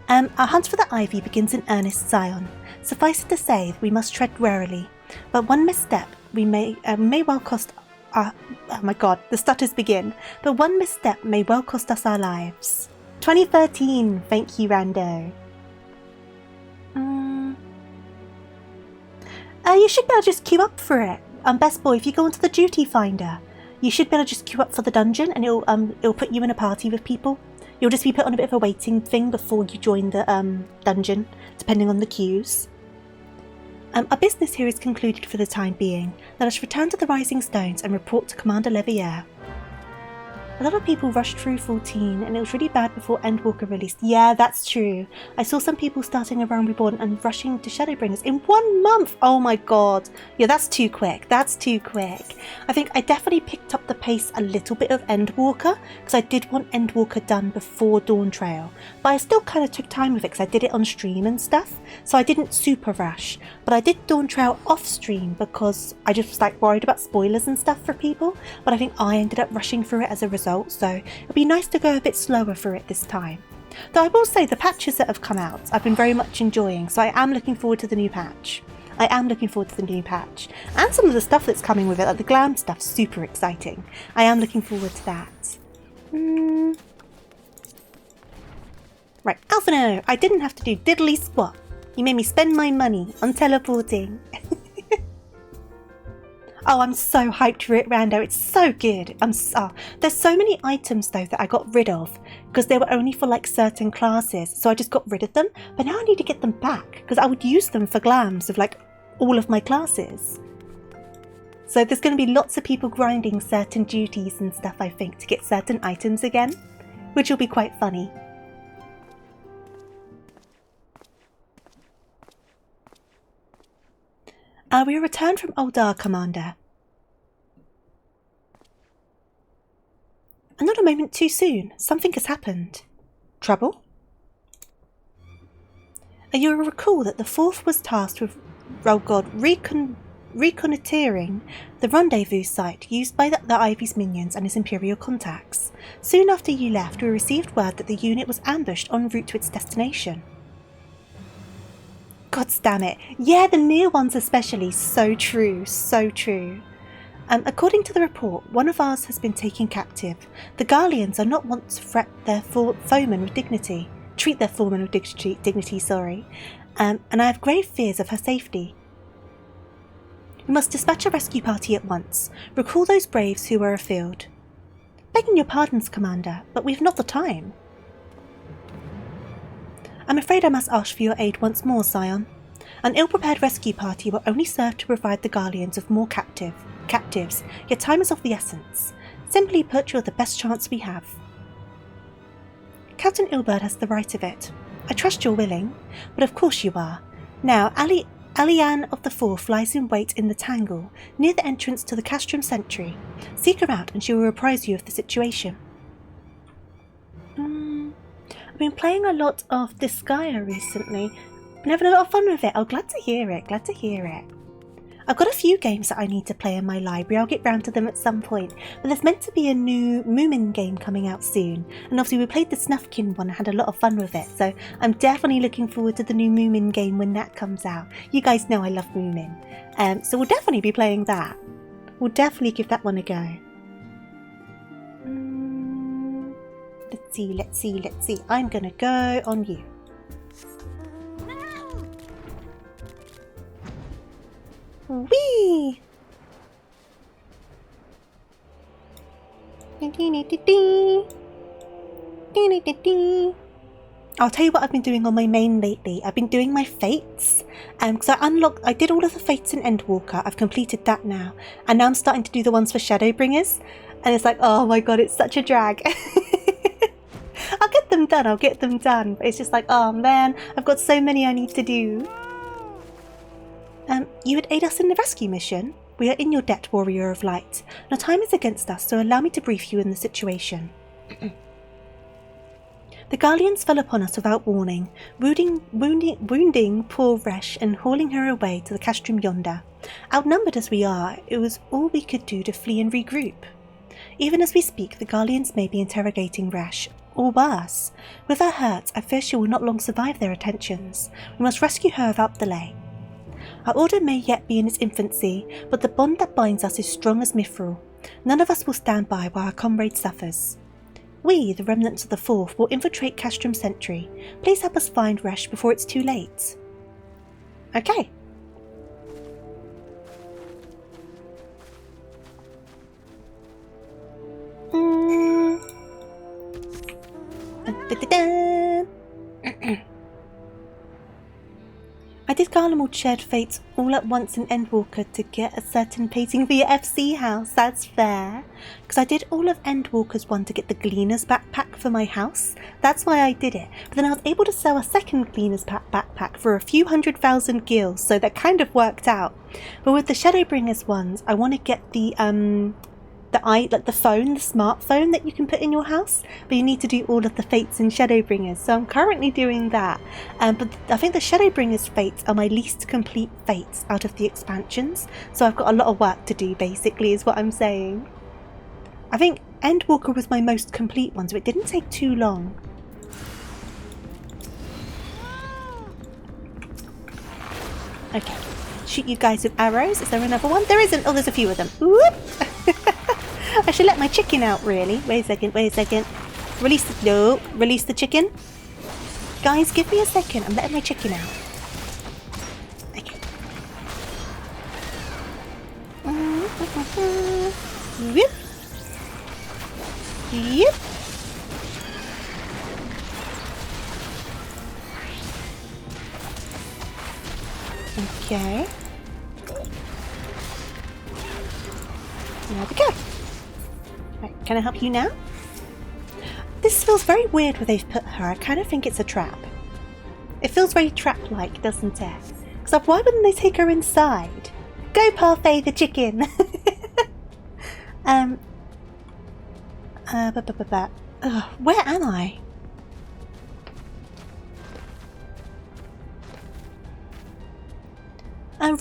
Our hunt for the Ivy begins in earnest, Scion. Suffice it to say that we must tread warily, but one misstep we may well cost our... Oh my god, the stutters begin. But one misstep may well cost us our lives. 2013, thank you, Rando. You should be able to just queue up for it. Best boy, if you go onto the duty finder, you should be able to just queue up for the dungeon, and it'll put you in a party with people. You'll just be put on a bit of a waiting thing before you join the dungeon, depending on the queues. Our business here is concluded for the time being. Let us return to the Rising Stones and report to Commander Levier. A lot of people rushed through 14, and it was really bad before Endwalker released. Yeah, that's true. I saw some people starting A Realm Reborn and rushing to Shadowbringers in 1 month. Oh my god. Yeah, that's too quick. That's too quick. I think I definitely picked up the pace a little bit of Endwalker, because I did want Endwalker done before Dawn Trail. But I still kind of took time with it because I did it on stream and stuff, so I didn't super rush. But I did Dawn Trail off stream because I just was like worried about spoilers and stuff for people. But I think I ended up rushing through it as a result. So it'll be nice to go a bit slower for it this time. Though I will say the patches that have come out I've been very much enjoying, so I am looking forward to the new patch. I am looking forward to the new patch. And some of the stuff that's coming with it, like the glam stuff, super exciting. I am looking forward to that. Right, Alphino, I didn't have to do diddly squat. You made me spend my money on teleporting. Oh, I'm so hyped for it, Rando. It's so good. There's so many items, though, that I got rid of because they were only for, like, certain classes. So I just got rid of them. But now I need to get them back because I would use them for glams of, like, all of my classes. So there's going to be lots of people grinding certain duties and stuff, I think, to get certain items again, which will be quite funny. We returned from Oldar, Commander. And not a moment too soon. Something has happened. Trouble? You will recall that the 4th was tasked with, reconnoitering the rendezvous site used by the Ivy's minions and his Imperial contacts. Soon after you left, we received word that the unit was ambushed en route to its destination. God damn it. Yeah, the near ones especially. So true. So true. According to the report, one of ours has been taken captive. The Garleans are not wont to treat their foemen with dignity. And I have grave fears of her safety. We must dispatch a rescue party at once. Recall those braves who were afield. Begging your pardons, Commander, but we've not the time. I'm afraid I must ask for your aid once more, Scion. An ill-prepared rescue party will only serve to provide the Garleans with more captives, yet time is of the essence. Simply put, you're the best chance we have. Captain Ilberd has the right of it. I trust you're willing, but of course you are. Now, Alianne of the 4th lies in wait in the Tangle, near the entrance to the Castrum Sentry. Seek her out and she will apprise you of the situation. I've been playing a lot of Disgaea recently. Been having a lot of fun with it. Oh, glad to hear it. Glad to hear it. I've got a few games that I need to play in my library. I'll get round to them at some point. But there's meant to be a new Moomin game coming out soon. And obviously we played the Snufkin one and had a lot of fun with it. So I'm definitely looking forward to the new Moomin game when that comes out. You guys know I love Moomin. So we'll definitely be playing that. We'll definitely give that one a go. Let's see. I'm gonna go on you. Whee! I'll tell you what I've been doing on my main lately. I've been doing my fates. Because I did all of the fates in Endwalker. I've completed that now. And now I'm starting to do the ones for Shadowbringers. And it's like, oh my god, it's such a drag. I'll get them done. But it's just like, oh man, I've got so many I need to do. You would aid us in the rescue mission? We are in your debt, Warrior of Light. Now time is against us, so allow me to brief you in the situation. The Garleans fell upon us without warning, wounding poor Resh and hauling her away to the castrum yonder. Outnumbered as we are, it was all we could do to flee and regroup. Even as we speak, the Garleans may be interrogating Resh, or worse. With her hurt, I fear she will not long survive their attentions. We must rescue her without delay. Our order may yet be in its infancy, but the bond that binds us is strong as mithril. None of us will stand by while our comrade suffers. We, the remnants of the 4th, will infiltrate Castrum Sentry. Please help us find Resh before it's too late. Okay. I did Garlemald shared fates all at once in Endwalker to get a certain painting for your FC house. That's fair. Because I did all of Endwalker's one to get the Gleaner's backpack for my house. That's why I did it. But then I was able to sell a second Gleaner's backpack for a few 100,000 gils, so that kind of worked out. But with the Shadowbringers ones, I want to get the phone, the smartphone that you can put in your house, but you need to do all of the fates in Shadowbringers, so I'm currently doing that. But I think the Shadowbringers fates are my least complete fates out of the expansions, so I've got a lot of work to do, basically, is what I'm saying. I think Endwalker was my most complete one, so it didn't take too long. Okay, shoot you guys with arrows. Is there another one? There isn't. Oh, there's a few of them. Whoop! I should let my chicken out, really. Wait a second, wait a second. Release the... No, release the chicken. Guys, give me a second. I'm letting my chicken out. Okay. Whoop. Yep. Okay. There we go. Right, can I help you now? This feels very weird where they've put her. I kind of think it's a trap. It feels very trap-like, doesn't it? Because why wouldn't they take her inside? Go Parfait the chicken! Where am I?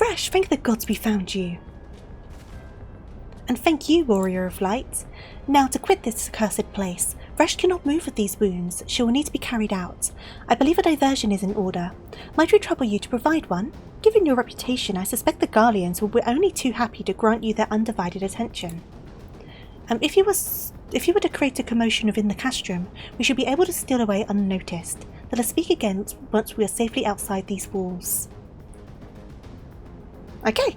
Rash, thank the gods we found you. And thank you, Warrior of Light. Now to quit this accursed place. Rash cannot move with these wounds. She will need to be carried out. I believe a diversion is in order. Might we trouble you to provide one? Given your reputation, I suspect the Garleans will be only too happy to grant you their undivided attention. If you were to create a commotion within the castrum, we should be able to steal away unnoticed. Let us speak again once we are safely outside these walls. Okay.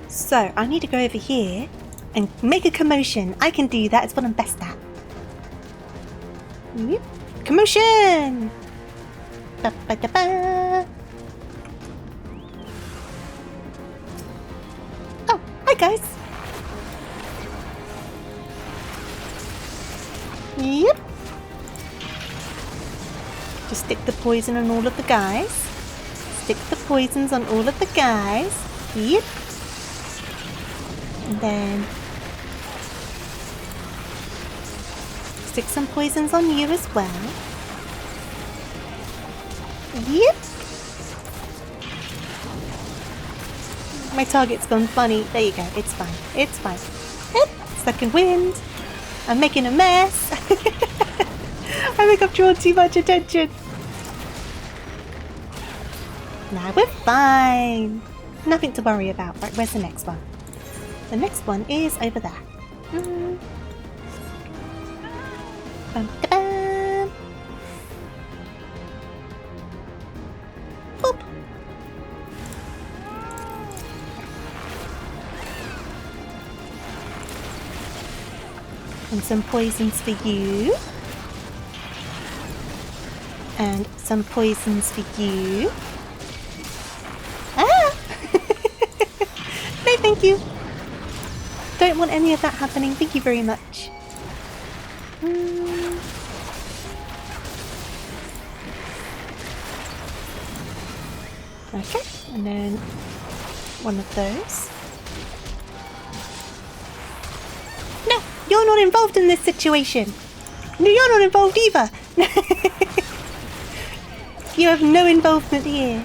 So, I need to go over here and make a commotion. I can do that. It's what I'm best at. Yep. Commotion! Ba -ba -da -ba. Oh, hi guys. Yep. Just stick the poison on all of the guys. Stick the poisons on all of the guys. Yep. And then stick some poisons on you as well. Yep. My target's gone funny. There you go. It's fine. It's fine. Yep. Second wind. I'm making a mess. I think I've drawn too much attention. Now we're fine. Nothing to worry about. Right, where's the next one? The next one is over there. Bum, da, bum. Boop. And some poisons for you. And some poisons for you. Ah! No, thank you. Don't want any of that happening. Thank you very much. Okay, and then one of those. No, you're not involved in this situation. No, you're not involved either. You have no involvement here.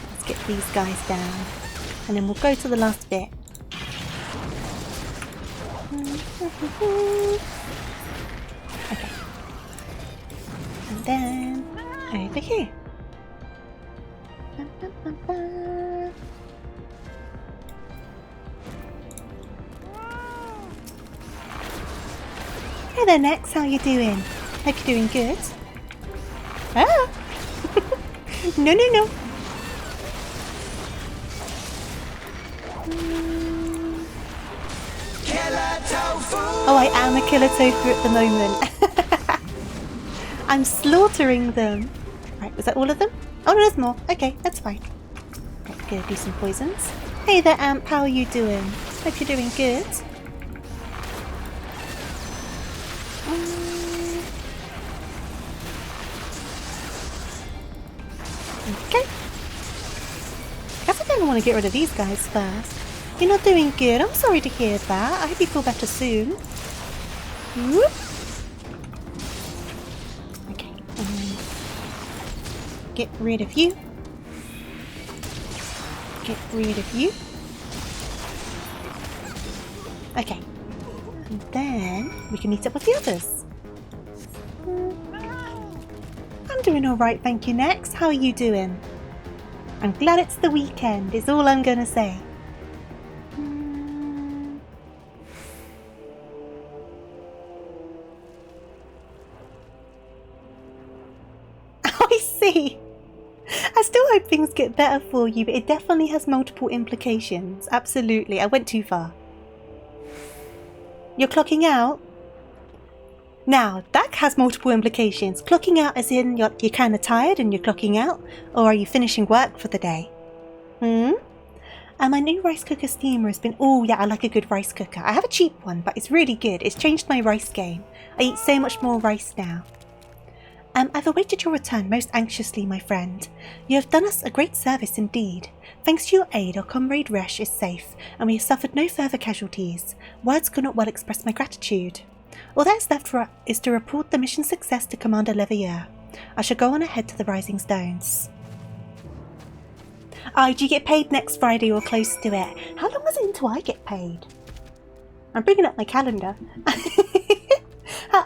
Let's get these guys down. And then we'll go to the last bit. Okay. And then over here. Hey there, Nex. How you doing? Hope you're doing good. Ah! No, no, no. Oh, I am a killer tofu at the moment. I'm slaughtering them. Right, was that all of them? Oh, no, there's more. Okay, that's fine. Right, gonna do some poisons. Hey there, Amp. How are you doing? Hope you're doing good. Okay. Guess I kind of want to get rid of these guys first. You're not doing good. I'm sorry to hear that. I hope you feel better soon. Whoop. Okay. Get rid of you. Get rid of you. Okay. And then we can meet up with the others. I'm doing alright, thank you, Next. How are you doing? I'm glad it's the weekend, is all I'm gonna say. I see. I still hope things get better for you, but it definitely has multiple implications. Absolutely. I went too far. You're clocking out? Now, that has multiple implications. Clocking out as in you're kind of tired and you're clocking out? Or are you finishing work for the day? And my new rice cooker steamer has been... Oh, yeah, I like a good rice cooker. I have a cheap one, but it's really good. It's changed my rice game. I eat so much more rice now. I've awaited your return most anxiously, my friend. You have done us a great service indeed. Thanks to your aid, our comrade Resh is safe, and we have suffered no further casualties. Words could not well express my gratitude. All that is left for is to report the mission success to Commander Leveilleur. I shall go on ahead to the Rising Stones. Do you get paid next Friday or close to it? How long is it until I get paid? I'm bringing up my calendar.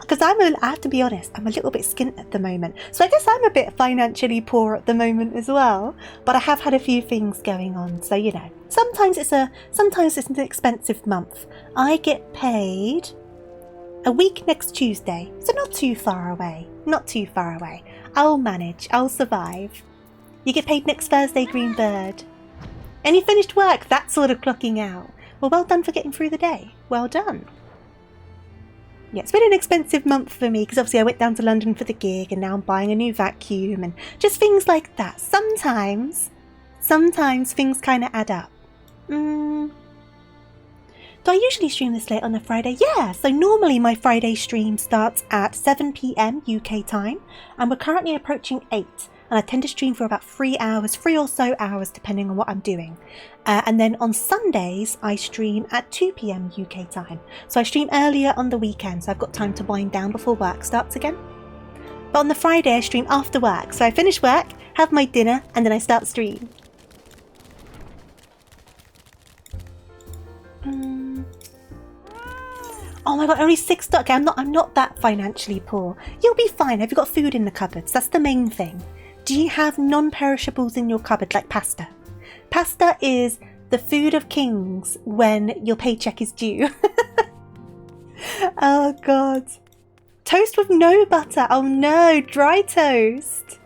Because I have to be honest, I'm a little bit skint at the moment. So I guess I'm a bit financially poor at the moment as well. But I have had a few things going on, so you know. Sometimes it's an expensive month. I get paid a week next Tuesday, so not too far away. Not too far away. I'll manage. I'll survive. You get paid next Thursday, Green Bird. And you finished work. That's sort of clocking out. Well done for getting through the day. Well done. Yeah, it's been an expensive month for me because obviously I went down to London for the gig and now I'm buying a new vacuum and just things like that. Sometimes things kind of add up. Do I usually stream this late on a Friday? Yeah, so normally my Friday stream starts at 7 PM UK time and we're currently approaching 8. And I tend to stream for about 3 or so hours, depending on what I'm doing. And then on Sundays, I stream at 2 PM UK time. So I stream earlier on the weekend, so I've got time to wind down before work starts again. But on the Friday, I stream after work. So I finish work, have my dinner, and then I start stream. Oh my god, only $6. Okay, I'm not that financially poor. You'll be fine. Have you got food in the cupboards? That's the main thing. Do you have non-perishables in your cupboard like pasta? Pasta is the food of kings when your paycheck is due. Oh god. Toast with no butter. Oh no, dry toast.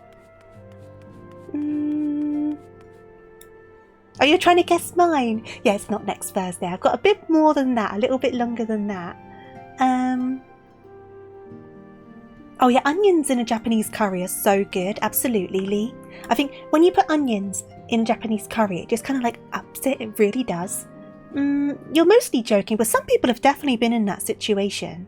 Are you trying to guess mine? Yeah, it's not next Thursday. I've got a bit more than that, a little bit longer than that. Oh yeah, onions in a Japanese curry are so good. Absolutely, Lee. I think when you put onions in a Japanese curry, it just kind of like ups it. It really does. You're mostly joking, but some people have definitely been in that situation.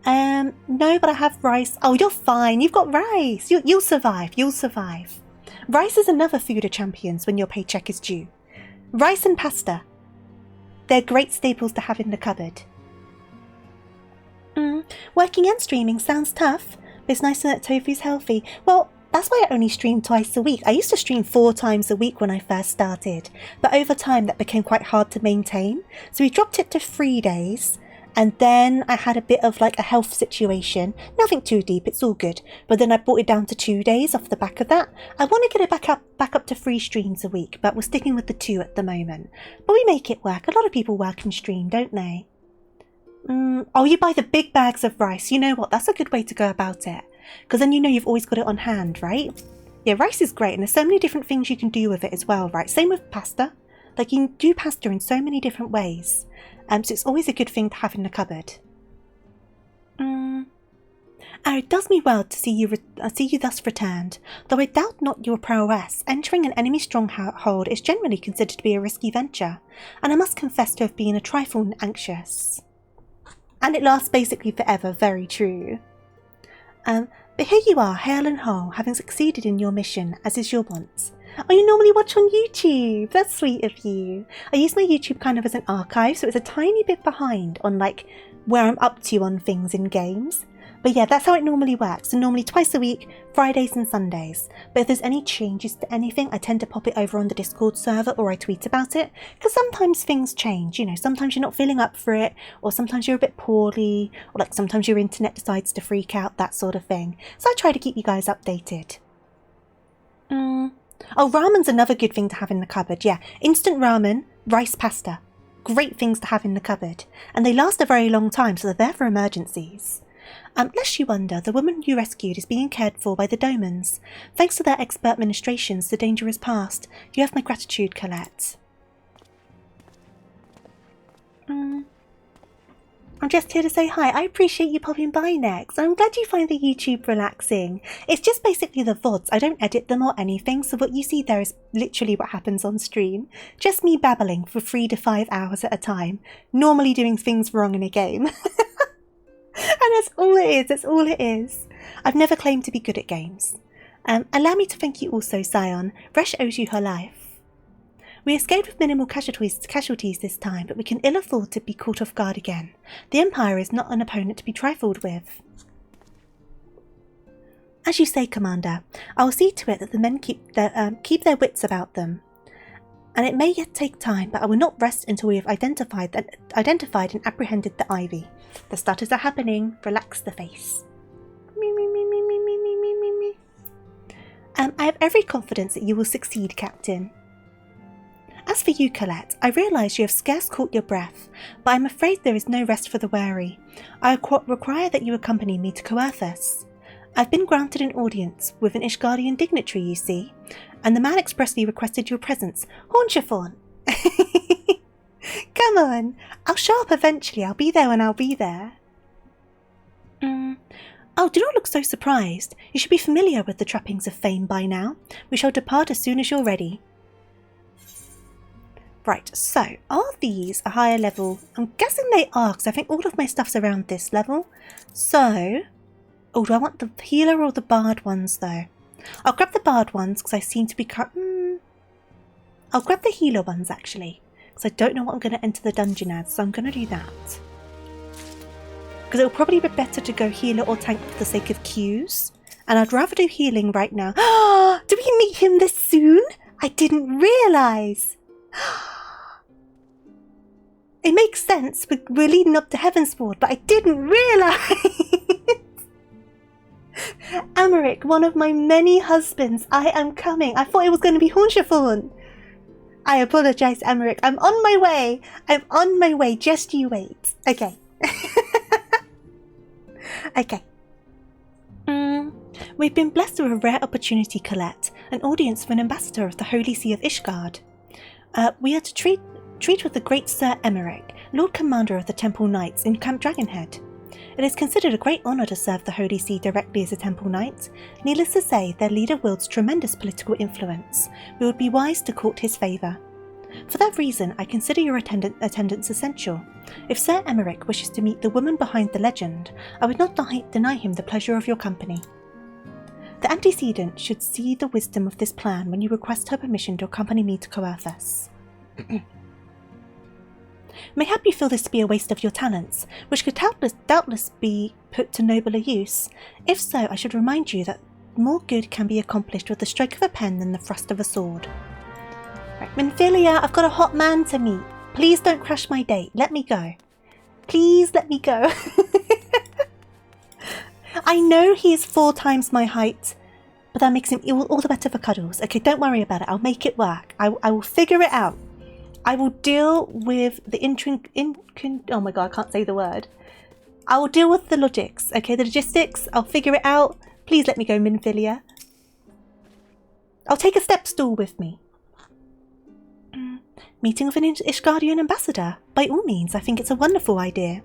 No, but I have rice. Oh, you're fine. You've got rice. You'll survive. You'll survive. Rice is another food of champions when your paycheck is due. Rice and pasta. They're great staples to have in the cupboard. Working and streaming sounds tough, but it's nice to know that Tofu's healthy. Well, that's why I only stream twice a week. I used to stream 4 times a week when I first started, but over time that became quite hard to maintain. So we dropped it to 3 days, and then I had a bit of like a health situation. Nothing too deep, it's all good. But then I brought it down to 2 days off the back of that. I want to get it back up to 3 streams a week, but we're sticking with the 2 at the moment. But we make it work. A lot of people work and stream, don't they? Oh, you buy the big bags of rice. You know what? That's a good way to go about it. Because then you know you've always got it on hand, right? Yeah, rice is great. And there's so many different things you can do with it as well, right? Same with pasta. Like you can do pasta in so many different ways. So it's always a good thing to have in the cupboard. It does me well to see you thus returned. Though I doubt not your prowess, entering an enemy stronghold is generally considered to be a risky venture. And I must confess to have been a trifle anxious. And it lasts basically forever, very true. But here you are, hale and whole, having succeeded in your mission, as is your wont. Oh, you normally watch on YouTube? That's sweet of you. I use my YouTube kind of as an archive, so it's a tiny bit behind on like where I'm up to on things in games. But yeah, that's how it normally works. So normally twice a week, Fridays and Sundays. But if there's any changes to anything, I tend to pop it over on the Discord server or I tweet about it. Because sometimes things change, you know, sometimes you're not feeling up for it, or sometimes you're a bit poorly, or like sometimes your internet decides to freak out, that sort of thing. So I try to keep you guys updated. Oh, ramen's another good thing to have in the cupboard, yeah. Instant ramen, rice pasta. Great things to have in the cupboard. And they last a very long time, so they're there for emergencies. Lest you wonder, the woman you rescued is being cared for by the Domans. Thanks to their expert ministrations, the danger is past. You have my gratitude, Colette. I'm just here to say hi. I appreciate you popping by next. I'm glad you find the YouTube relaxing. It's just basically the VODs. I don't edit them or anything, so what you see there is literally what happens on stream. Just me babbling for 3 to 5 hours at a time, normally doing things wrong in a game. And that's all it is, that's all it is. I've never claimed to be good at games. Allow me to thank you also, Scion. Resh owes you her life. We escaped with minimal casualties this time, but we can ill afford to be caught off guard again. The Empire is not an opponent to be trifled with. As you say, Commander, I will see to it that the men keep their wits about them. And it may yet take time, but I will not rest until we have identified and apprehended the Ivy. The stutters are happening. Relax the face. I have every confidence that you will succeed, Captain. As for you, Colette, I realise you have scarce caught your breath, but I am afraid there is no rest for the weary. I require that you accompany me to Coerthas. I've been granted an audience with an Ishgardian dignitary, you see, and the man expressly requested your presence. Hornchiffon! Come on, I'll show up eventually. I'll be there when I'll be there. Oh, do not look so surprised. You should be familiar with the trappings of fame by now. We shall depart as soon as you're ready. Right, so, are these a higher level? I'm guessing they are, because I think all of my stuff's around this level. So, oh, do I want the healer or the bard ones, though? I'll grab the bard ones, because I seem to be... I'll grab the healer ones, actually, because I don't know what I'm going to enter the dungeon as, so I'm going to do that. Because it'll probably be better to go healer or tank for the sake of queues. And I'd rather do healing right now. Do we meet him this soon? I didn't realise. It makes sense. We're leading up to Heavensward, but I didn't realise. Aymeric, one of my many husbands. I am coming. I thought it was going to be Hornchiffon. I apologise, Aymeric. I'm on my way. I'm on my way. Just you wait. Okay. Okay. We've been blessed with a rare opportunity, Colette, an audience with an ambassador of the Holy See of Ishgard. We are to treat with the great Sir Aymeric, Lord Commander of the Temple Knights in Camp Dragonhead. It is considered a great honour to serve the Holy See directly as a Temple Knight. Needless to say, their leader wields tremendous political influence. We would be wise to court his favour. For that reason, I consider your attendance essential. If Sir Aymeric wishes to meet the woman behind the legend, I would not deny him the pleasure of your company. The antecedent should see the wisdom of this plan when you request her permission to accompany me to Coerthas. Mayhap you feel this to be a waste of your talents, which could doubtless be put to nobler use. If so, I should remind you that more good can be accomplished with the stroke of a pen than the thrust of a sword. Right, Minfilia, I've got a hot man to meet. Please don't crash my date. Let me go. Please let me go. I know he is 4 times my height, but that makes him all the better for cuddles. Okay, don't worry about it. I'll make it work. I will figure it out. I will deal with the oh my god, I can't say the word. I will deal with the logics, okay? The logistics, I'll figure it out. Please let me go, Minfilia. I'll take a step stool with me. Meeting with an Ishgardian ambassador? By all means, I think it's a wonderful idea.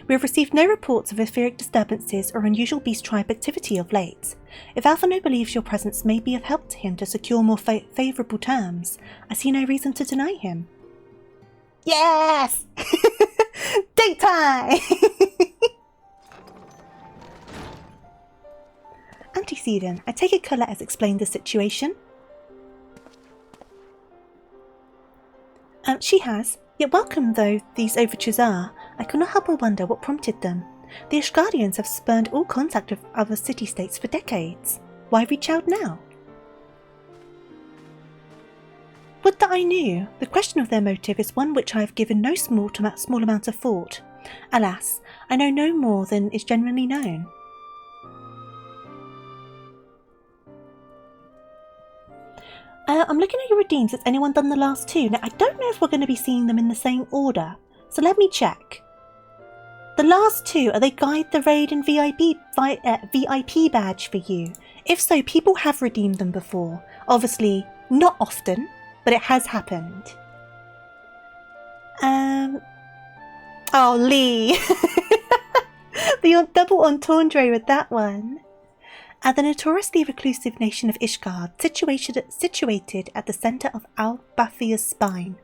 We have received no reports of etheric disturbances or unusual beast tribe activity of late. If Alphino believes your presence may be of help to him to secure more favourable terms, I see no reason to deny him. Yes! Date time! Antecedent, I take it Colette has explained the situation. She has, yet welcome though these overtures are, I cannot help but wonder what prompted them. The Ishgardians have spurned all contact with other city-states for decades. Why reach out now? Would that I knew. The question of their motive is one which I have given no small amount of thought. Alas, I know no more than is generally known. I'm looking at your redeems. Has anyone done the last two? Now, I don't know if we're going to be seeing them in the same order, so let me check. The last two, are they Guide the Raid and VIP badge for you? If so, people have redeemed them before. Obviously, not often, but it has happened. Oh, Lee! The double entendre with that one. The notoriously reclusive nation of Ishgard, situated at the centre of Al-Bathia's spine.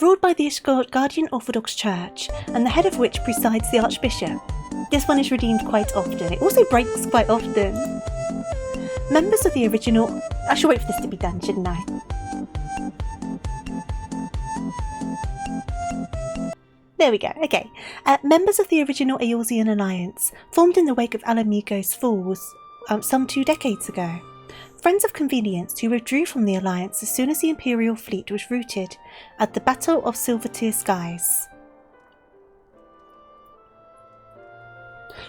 Ruled by the Ishgardian Orthodox Church, and the head of which presides the Archbishop. This one is redeemed quite often. It also breaks quite often. Members of the original... I should wait for this to be done, shouldn't I? There we go, okay. Members of the original Eorzean Alliance, formed in the wake of Alamigo's fall some 2 decades ago. Friends of convenience who withdrew from the Alliance as soon as the Imperial fleet was routed at the Battle of Silvertear Skies.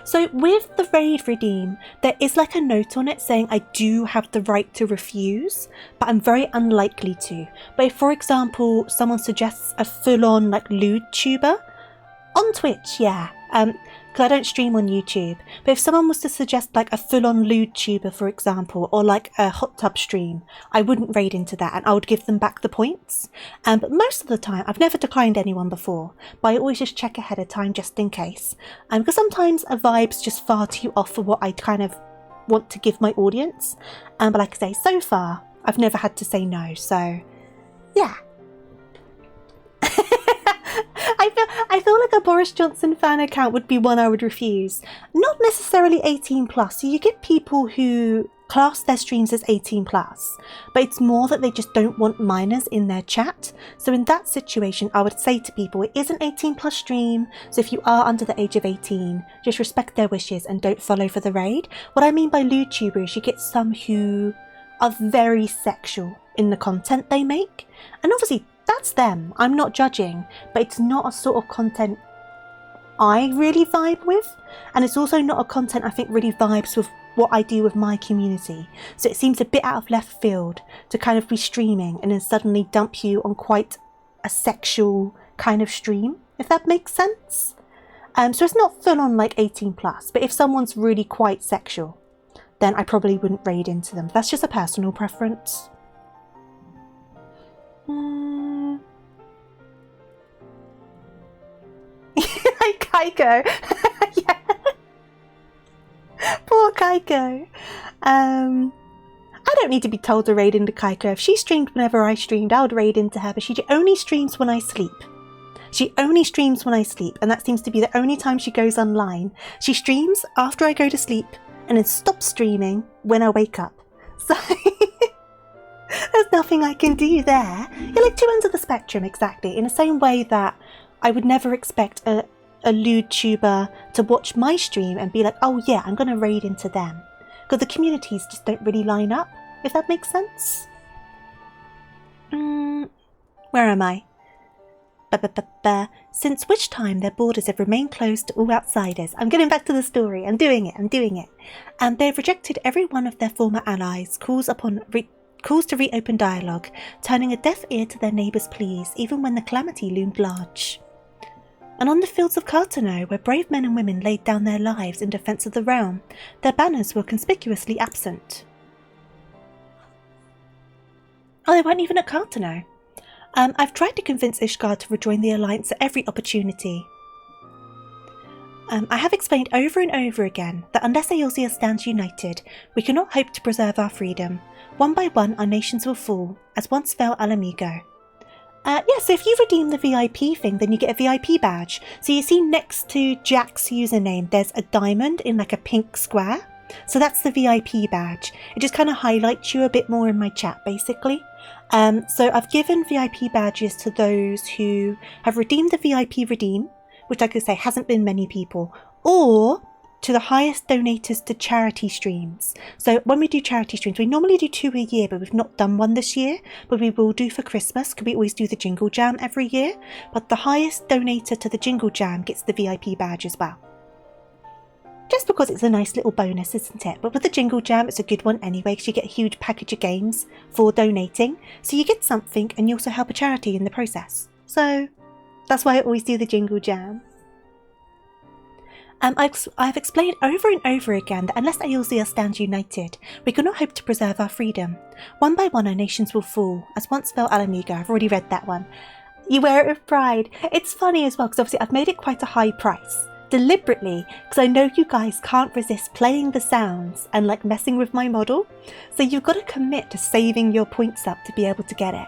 So with the raid redeem, there is like a note on it saying I do have the right to refuse, but I'm very unlikely to. But if, for example, someone suggests a full-on like lewd tuber on Twitch, yeah, because I don't stream on YouTube, but if someone was to suggest like a full-on lewd tuber, for example, or like a hot tub stream, I wouldn't raid into that and I would give them back the points. But most of the time, I've never declined anyone before, but I always just check ahead of time just in case. Because sometimes a vibe's just far too off for what I kind of want to give my audience. But like I say, so far, I've never had to say no, so yeah. I feel like a Boris Johnson fan account would be one I would refuse. Not necessarily 18 plus. So you get people who class their streams as 18 plus, but it's more that they just don't want minors in their chat. So in that situation, I would say to people, it is an 18 plus stream. So if you are under the age of 18, just respect their wishes and don't follow for the raid. What I mean by lewd tubers, you get some who are very sexual in the content they make. And obviously, that's them. I'm not judging, but it's not a sort of content I really vibe with, and it's also not a content I think really vibes with what I do with my community. So it seems a bit out of left field to kind of be streaming and then suddenly dump you on quite a sexual kind of stream, if that makes sense. So it's not full on like 18 plus, but if someone's really quite sexual, then I probably wouldn't raid into them. That's just a personal preference. Kaiko. Yeah. Poor Kaiko. I don't need to be told to raid into Kaiko. If she streamed whenever I streamed, I would raid into her, but she only streams when I sleep. She only streams when I sleep, and that seems to be the only time she goes online. She streams after I go to sleep, and then stops streaming when I wake up. So there's nothing I can do there. You're like two ends of the spectrum, exactly. In the same way that I would never expect a lewd tuber to watch my stream and be like, oh yeah, I'm going to raid into them. Because the communities just don't really line up, if that makes sense. Where am I? Since which time their borders have remained closed to all outsiders. I'm getting back to the story. I'm doing it. And they've rejected every one of their former allies, calls to reopen dialogue, turning a deaf ear to their neighbours' pleas, even when the calamity loomed large. And on the fields of Cartano, where brave men and women laid down their lives in defence of the realm, their banners were conspicuously absent. Oh, they weren't even at Cartano. I've tried to convince Ishgard to rejoin the Alliance at every opportunity. I have explained over and over again that unless Eorzea stands united, we cannot hope to preserve our freedom. One by one, our nations will fall, as once fell Alamigo. So if you redeem the VIP thing, then you get a VIP badge. So you see next to Jack's username, there's a diamond in like a pink square. So that's the VIP badge. It just kind of highlights you a bit more in my chat, basically. So I've given VIP badges to those who have redeemed the VIP redeem, which like I say hasn't been many people, or to the highest donators to charity streams. So when we do charity streams, we normally do 2 a year, but we've not done one this year, but we will do for Christmas, because we always do the Jingle Jam every year. But the highest donator to the Jingle Jam gets the VIP badge as well. Just because it's a nice little bonus, isn't it? But with the Jingle Jam, it's a good one anyway, because you get a huge package of games for donating. So you get something, and you also help a charity in the process. So that's why I always do the Jingle Jam. I've explained over and over again that unless Eorzea stands united, we cannot hope to preserve our freedom. One by one our nations will fall, as once fell Alamiga. I've already read that one. You wear it with pride. It's funny as well, because obviously I've made it quite a high price. Deliberately, because I know you guys can't resist playing the sounds and like messing with my model. So you've got to commit to saving your points up to be able to get it.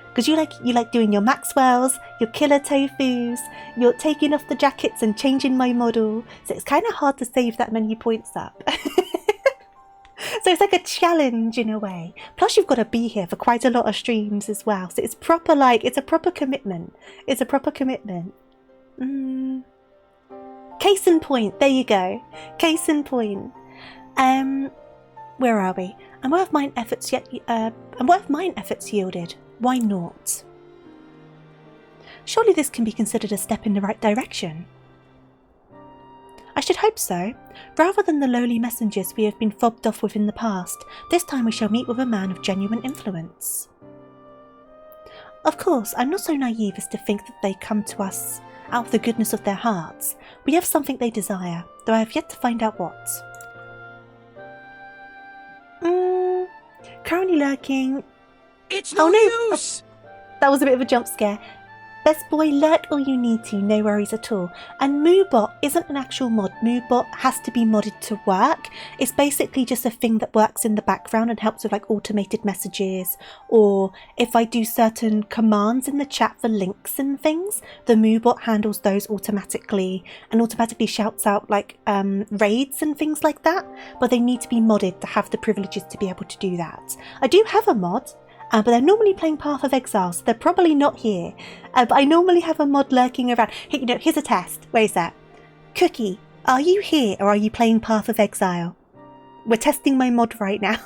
Because you like doing your Maxwells, your killer Tofus, you're taking off the jackets and changing my model. So it's kind of hard to save that many points up. So it's like a challenge in a way. Plus you've got to be here for quite a lot of streams as well. So it's proper, like, it's a proper commitment. It's a proper commitment. Case in point, there you go. Case in point. Where are we? And what have mine efforts yielded? Why not? Surely this can be considered a step in the right direction. I should hope so. Rather than the lowly messengers we have been fobbed off with in the past, this time we shall meet with a man of genuine influence. Of course, I'm not so naive as to think that they come to us out of the goodness of their hearts. We have something they desire, though I have yet to find out what. Currently lurking... It's no use! That was a bit of a jump scare. Best boy, lurk all you need to, no worries at all. And Moobot isn't an actual mod. Moobot has to be modded to work. It's basically just a thing that works in the background and helps with like automated messages, or if I do certain commands in the chat for links and things, the Moobot handles those automatically and automatically shouts out like raids and things like that, but they need to be modded to have the privileges to be able to do that. I do have a mod, but they're normally playing Path of Exile, so they're probably not here. But I normally have a mod lurking around. Hey, here's a test. Where is that? Cookie, are you here or are you playing Path of Exile? We're testing my mod right now.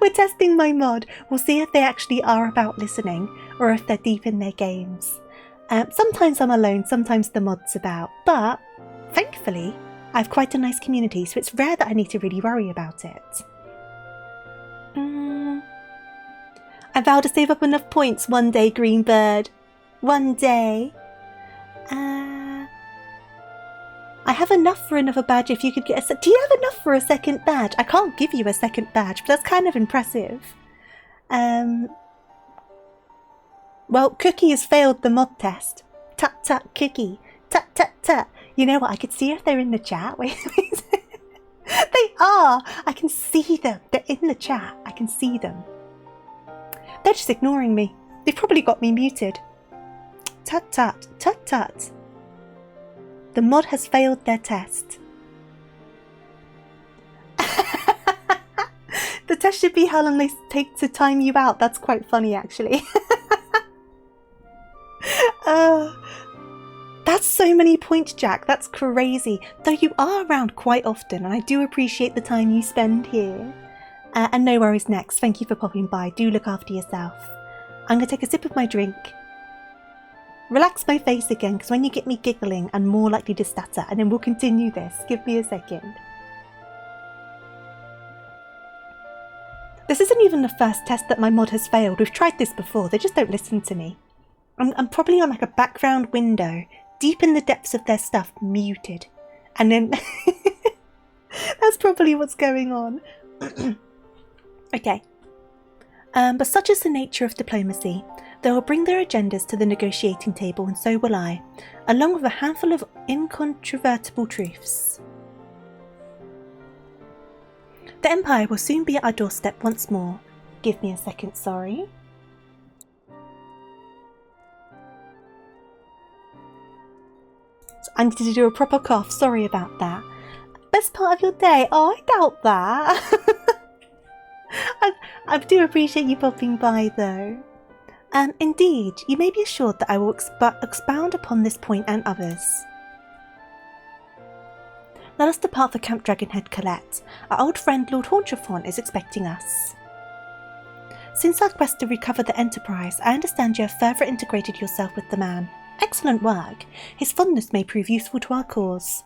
We're testing my mod. We'll see if they actually are about listening or if they're deep in their games. Sometimes I'm alone, sometimes the mod's about. But thankfully, I have quite a nice community, so it's rare that I need to really worry about it. I vow to save up enough points one day, Green Bird. One day. I have enough for another badge if you could get a... Do you have enough for a second badge? I can't give you a second badge, but that's kind of impressive. Well, Cookie has failed the mod test. Tut tut, Cookie. Tut tut tut. You know what? I could see if they're in the chat. Wait. They are. I can see them. They're in the chat. I can see them. They're just ignoring me. They've probably got me muted. Tut tut, tut tut. The mod has failed their test. The test should be how long they take to time you out. That's quite funny, actually. That's so many points, Jack. That's crazy. Though you are around quite often, and I do appreciate the time you spend here. And no worries next. Thank you for popping by. Do look after yourself. I'm going to take a sip of my drink. Relax my face again, because when you get me giggling, I'm more likely to stutter. And then we'll continue this. Give me a second. This isn't even the first test that my mod has failed. We've tried this before. They just don't listen to me. I'm probably on like a background window, deep in the depths of their stuff, muted. And then... That's probably what's going on. Okay. But such is the nature of diplomacy. They will bring their agendas to the negotiating table, and so will I, along with a handful of incontrovertible truths. The Empire will soon be at our doorstep once more. Give me a second, sorry. I need to do a proper cough, sorry about that. Best part of your day? Oh, I doubt that. I do appreciate you popping by though. Indeed, you may be assured that I will expound upon this point and others. Let us depart for Camp Dragonhead, Colette. Our old friend Lord Hauntrethorn is expecting us. Since our quest to recover the Enterprise, I understand you have further integrated yourself with the man. Excellent work. His fondness may prove useful to our cause.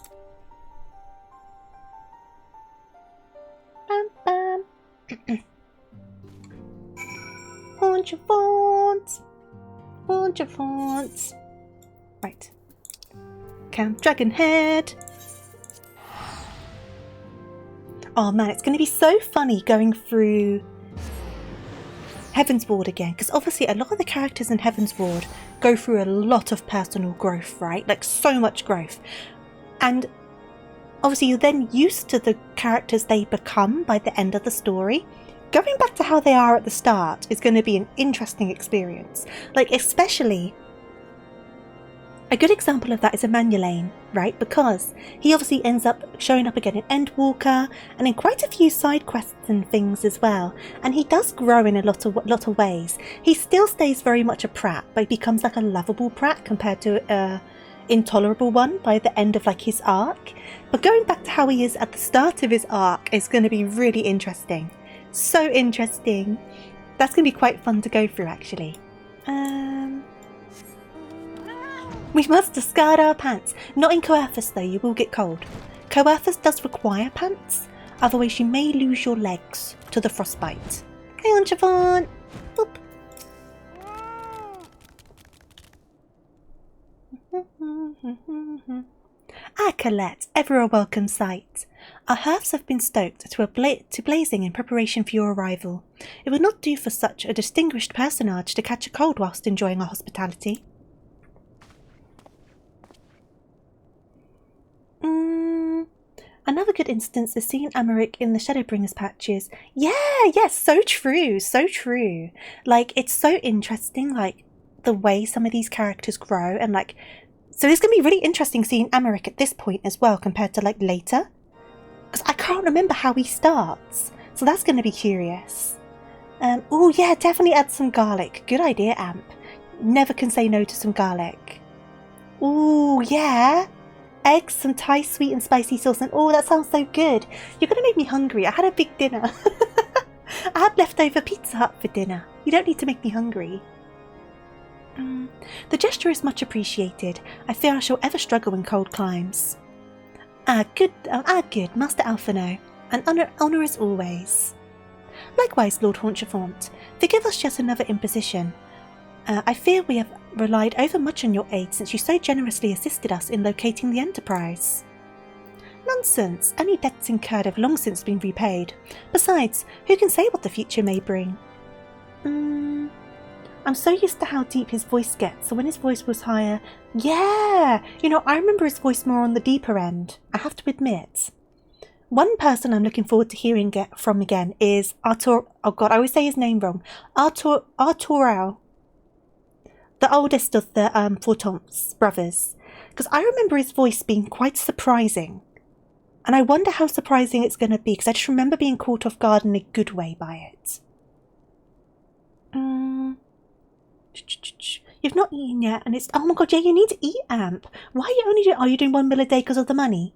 Bam bam. Hauntrethorn. Right. Camp Dragonhead. Oh man, it's going to be so funny going through Heaven's Ward again, because obviously a lot of the characters in Heaven's Ward go through a lot of personal growth, right? Like so much growth. And obviously you're then used to the characters they become by the end of the story. Going back to how they are at the start is going to be an interesting experience. Like especially, a good example of that is Emmanuel, right? Because he obviously ends up showing up again in Endwalker and in quite a few side quests and things as well. And he does grow in a lot of ways. He still stays very much a prat, but he becomes like a lovable prat compared to a intolerable one by the end of like his arc. But going back to how he is at the start of his arc is going to be really interesting. So interesting. That's going to be quite fun to go through actually. We must discard our pants. Not in Coerthas though, you will get cold. Coerthas does require pants, otherwise you may lose your legs to the frostbite. Hey Hauntrethorn! Boop. Ah, Colette, ever a welcome sight. Our hearths have been stoked to blazing in preparation for your arrival. It would not do for such a distinguished personage to catch a cold whilst enjoying our hospitality. Another good instance is seeing Aymeric in the Shadowbringers patches. Yes, so true, so true. Like, it's so interesting, like, the way some of these characters grow, and like, so it's going to be really interesting seeing Aymeric at this point as well, compared to like later. Because I can't remember how he starts, so that's going to be curious. Oh yeah, definitely add some garlic. Good idea, Amp. Never can say no to some garlic. Oh yeah. Eggs, some Thai sweet and spicy sauce, and oh, that sounds so good. You're going to make me hungry. I had a big dinner. I had leftover Pizza Hut for dinner. You don't need to make me hungry. The gesture is much appreciated. I fear I shall ever struggle in cold climes. Good, Master Alphino. An honour as always. Likewise, Lord Hauntrethorn. Forgive us yet another imposition. I fear we have relied overmuch on your aid since you so generously assisted us in locating the Enterprise. Nonsense! Any debts incurred have long since been repaid. Besides, who can say what the future may bring? I'm so used to how deep his voice gets, so when his voice was higher... Yeah! You know, I remember his voice more on the deeper end, I have to admit. One person I'm looking forward to hearing from again is Artur... Oh god, I always say his name wrong. Arturao. The oldest of the Fortomps brothers. Because I remember his voice being quite surprising. And I wonder how surprising it's going to be, because I just remember being caught off guard in a good way by it. You've not eaten yet, and it's... Oh my god, yeah, you need to eat, Amp. Why are you only doing... Are you doing 1 meal a day because of the money?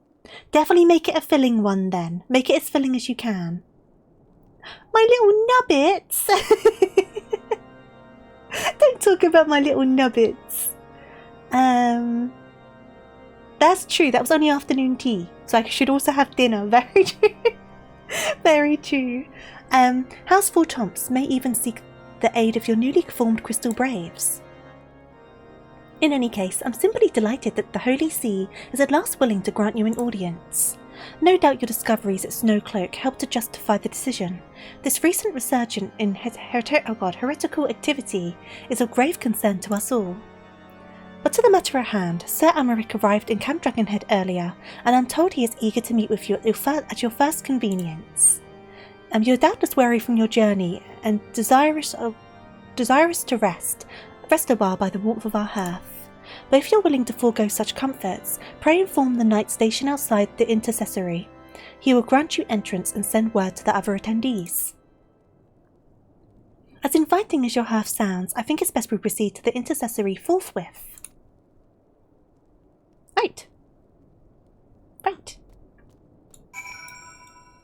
Definitely make it a filling one, then. Make it as filling as you can. My little nubbits! Don't talk about my little nubbits. That's true, that was only afternoon tea, so I should also have dinner. Very true. Very true. House Fortomps may even seek the aid of your newly formed Crystal Braves. In any case, I'm simply delighted that the Holy See is at last willing to grant you an audience. No doubt your discoveries at Snowcloak helped to justify the decision. This recent resurgence in heretical activity is of grave concern to us all. But to the matter at hand, Sir Aymeric arrived in Camp Dragonhead earlier, and I'm told he is eager to meet with you at your first convenience. You're doubtless weary from your journey and desirous to rest a while by the warmth of our hearth. But if you're willing to forego such comforts, pray inform the knight stationed outside the intercessory. He will grant you entrance and send word to the other attendees. As inviting as your half sounds, I think it's best we proceed to the intercessory forthwith. Right. Right.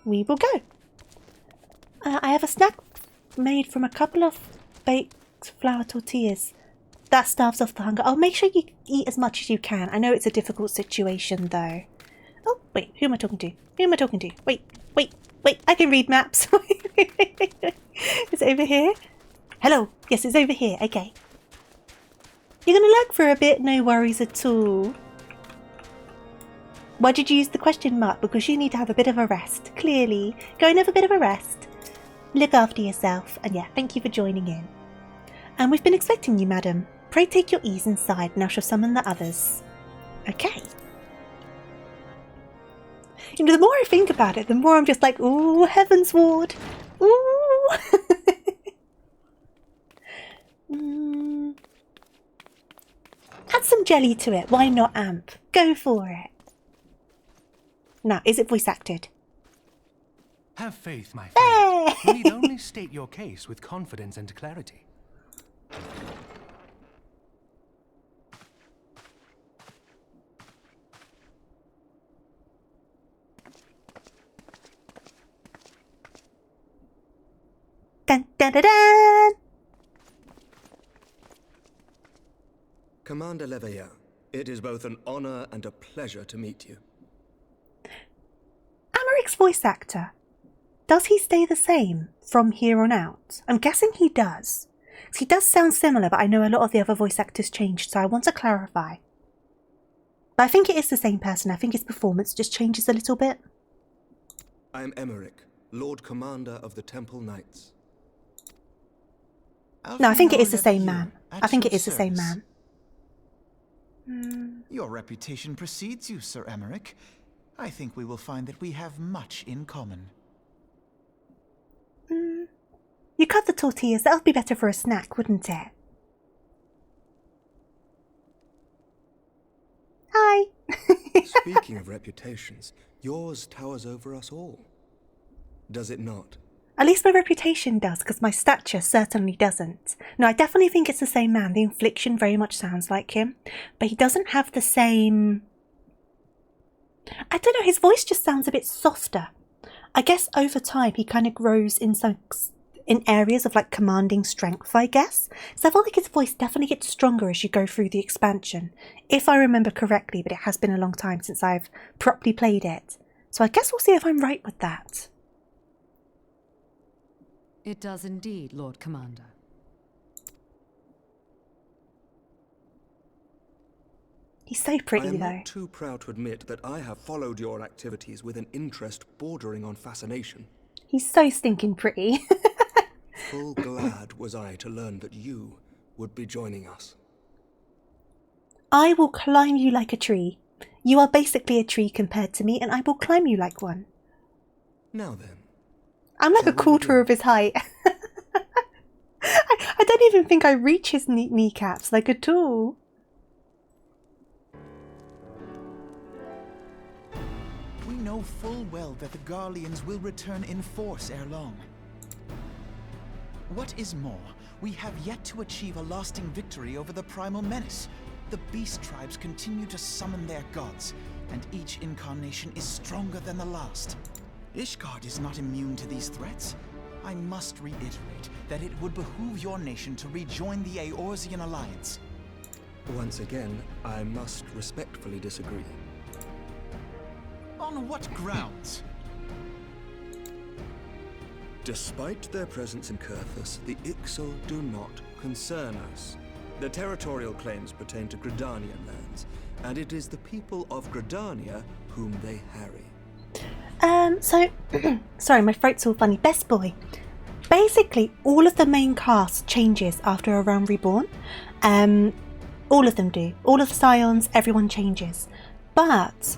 We will go. I have a snack made from a couple of baked flour tortillas. That starves off the hunger. Oh, make sure you eat as much as you can. I know it's a difficult situation, though. Oh, wait, who am I talking to? Who am I talking to? Wait, I can read maps. Is it over here? Hello. Yes, it's over here. Okay. You're going to lag for a bit. No worries at all. Why did you use the question mark? Because you need to have a bit of a rest. Clearly. Go and have a bit of a rest. Look after yourself. And yeah, thank you for joining in. And we've been expecting you, madam. Pray take your ease inside and I shall summon the others. Okay. You know, the more I think about it, the more I'm just like, ooh, Heaven's Ward. Ooh. Add some jelly to it. Why not, Amp? Go for it. Now, is it voice acted? Have faith, my friend. You need only state your case with confidence and clarity. Dun, dun, dun, dun. Commander Leveilleur, it is both an honor and a pleasure to meet you. Aymeric voice actor. Does he stay the same from here on out? I'm guessing he does. He does sound similar, but I know a lot of the other voice actors changed, so I want to clarify. But I think it is the same person. I think his performance just changes a little bit. I am Aymeric, Lord Commander of the Temple Knights. No, I think it is the same man. I think it is the same man. Your reputation precedes you, Sir Aymeric. I think we will find that we have much in common. You cut the tortillas. That would be better for a snack, wouldn't it? Hi. Speaking of reputations, yours towers over us all. Does it not? At least my reputation does, because my stature certainly doesn't. No, I definitely think it's the same man. The infliction very much sounds like him. But he doesn't have the same... I don't know, his voice just sounds a bit softer. I guess over time he kind of grows in areas of like commanding strength, I guess. So I feel like his voice definitely gets stronger as you go through the expansion. If I remember correctly, but it has been a long time since I've properly played it. So I guess we'll see if I'm right with that. It does indeed, Lord Commander. He's so pretty, I am though. not too proud to admit that I have followed your activities with an interest bordering on fascination. He's so stinking pretty. Full glad was I to learn that you would be joining us. I will climb you like a tree. You are basically a tree compared to me, and I will climb you like one. Now then. I'm like a quarter of his height. I don't even think I reach his kneecaps, like at all. We know full well that the Garleans will return in force ere long. What is more, we have yet to achieve a lasting victory over the primal menace. The beast tribes continue to summon their gods, and each incarnation is stronger than the last. Ishgard is not immune to these threats. I must reiterate that it would behoove your nation to rejoin the Eorzean alliance. Once again, I must respectfully disagree. On what grounds? Despite their presence in Kurthus, the Ixal do not concern us. Their territorial claims pertain to Gridanian lands, and it is the people of Gridania whom they harry. Sorry, my throat's all funny. Best boy. Basically, all of the main cast changes after A Realm Reborn. All of them do. All of the Scions, everyone changes. But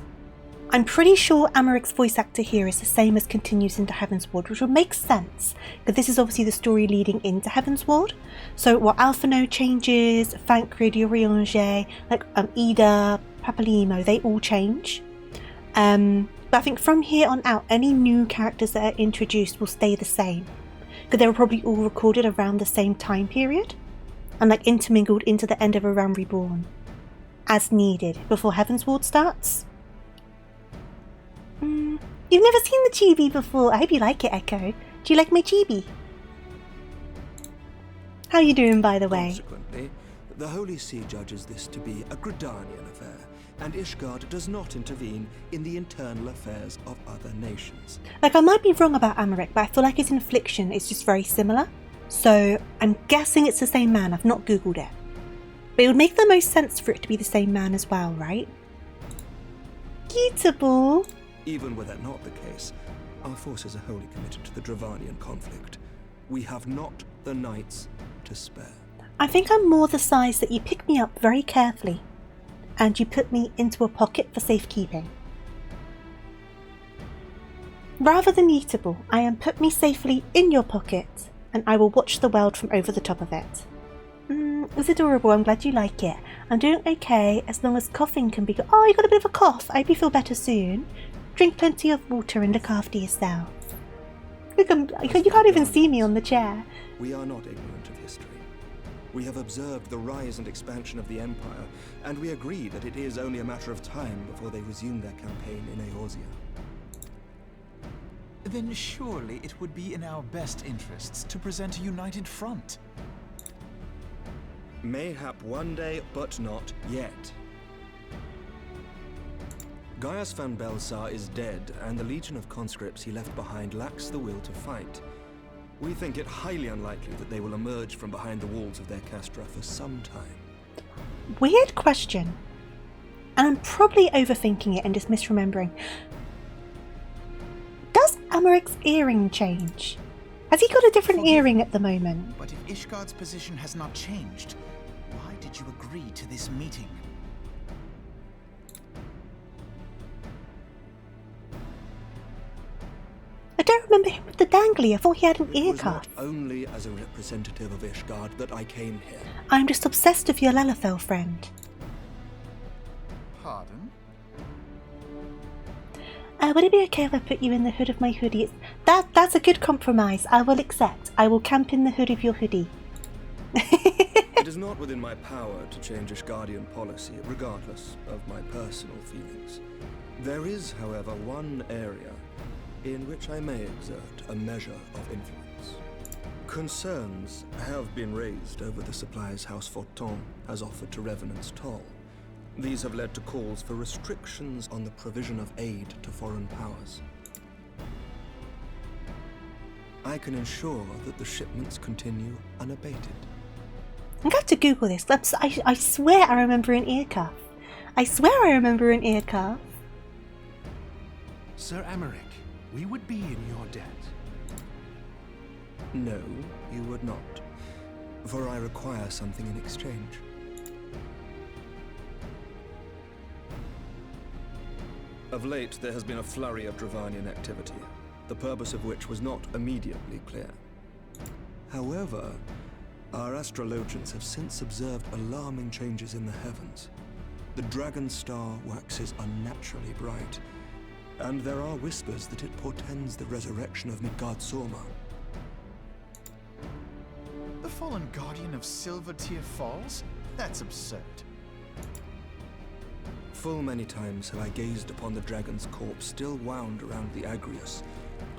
I'm pretty sure Aymeric's voice actor here is the same as continues into Heaven's Ward, which would make sense, because this is obviously the story leading into Heaven's Ward. So what Alphino changes, Thancred, Urianger, like Ida, Papalimo, they all change. But I think from here on out, any new characters that are introduced will stay the same. Because because they were probably all recorded around the same time period and like intermingled into the end of A Realm Reborn as needed before Heaven's Ward starts. You've never seen the chibi before. I hope you like it, Echo. Do you like my chibi? How are you doing, by the way? Consequently, the Holy See judges this to be a Gridanian affair, and Ishgard does not intervene in the internal affairs of other nations. Like, I might be wrong about Aymeric, but I feel like his infliction is just very similar. So, I'm guessing it's the same man. I've not googled it. But it would make the most sense for it to be the same man as well, right? Beautiful! Even were that not the case, our forces are wholly committed to the Dravanian conflict. We have not the knights to spare. I think I'm more the size that you pick me up very carefully and you put me into a pocket for safekeeping. Rather than eatable, I am put me safely in your pocket and I will watch the world from over the top of it. It's adorable. I'm glad you like it. I'm doing okay as long as coughing can be good. Oh, you got a bit of a cough. I hope you feel better soon. Drink plenty of water and look after yourself. Look, you can't even see me on the chair. We are not ignorant of history. We have observed the rise and expansion of the Empire, and we agree that it is only a matter of time before they resume their campaign in Eorzea. Then surely it would be in our best interests to present a united front. Mayhap one day, but not yet. Gaius van Belsar is dead, and the legion of conscripts he left behind lacks the will to fight. We think it highly unlikely that they will emerge from behind the walls of their castra for some time. Weird question. And I'm probably overthinking it and just misremembering. Does Aymeric's earring change? Has he got a different earring at the moment? But if Ishgard's position has not changed, why did you agree to this meeting? I don't remember him with the dangly. I thought he had an ear It was cuff. not only as a representative of Ishgard that I came here. I'm just obsessed with your Lalafell friend. Pardon? Would it be okay if I put you in the hood of my hoodie? That's a good compromise. I will accept. I will camp in the hood of your hoodie. It is not within my power to change Ishgardian policy, regardless of my personal feelings. There is, however, one area in which I may exert a measure of influence. Concerns have been raised over the supplies House Forton has offered to Revenant's Toll. These have led to calls for restrictions on the provision of aid to foreign powers. I can ensure that the shipments continue unabated. I'm going to have to Google this. I swear I remember an ear cuff. I swear I remember an ear cuff. Sir Aymeric, we would be in your debt. No, you would not. For I require something in exchange. Of late, there has been a flurry of Dravanian activity, the purpose of which was not immediately clear. However, our astrologians have since observed alarming changes in the heavens. The dragon star waxes unnaturally bright, and there are whispers that it portends the resurrection of Midgard-Sorma. The fallen guardian of Silvertear Falls? That's absurd. Full many times have I gazed upon the dragon's corpse still wound around the Agrius,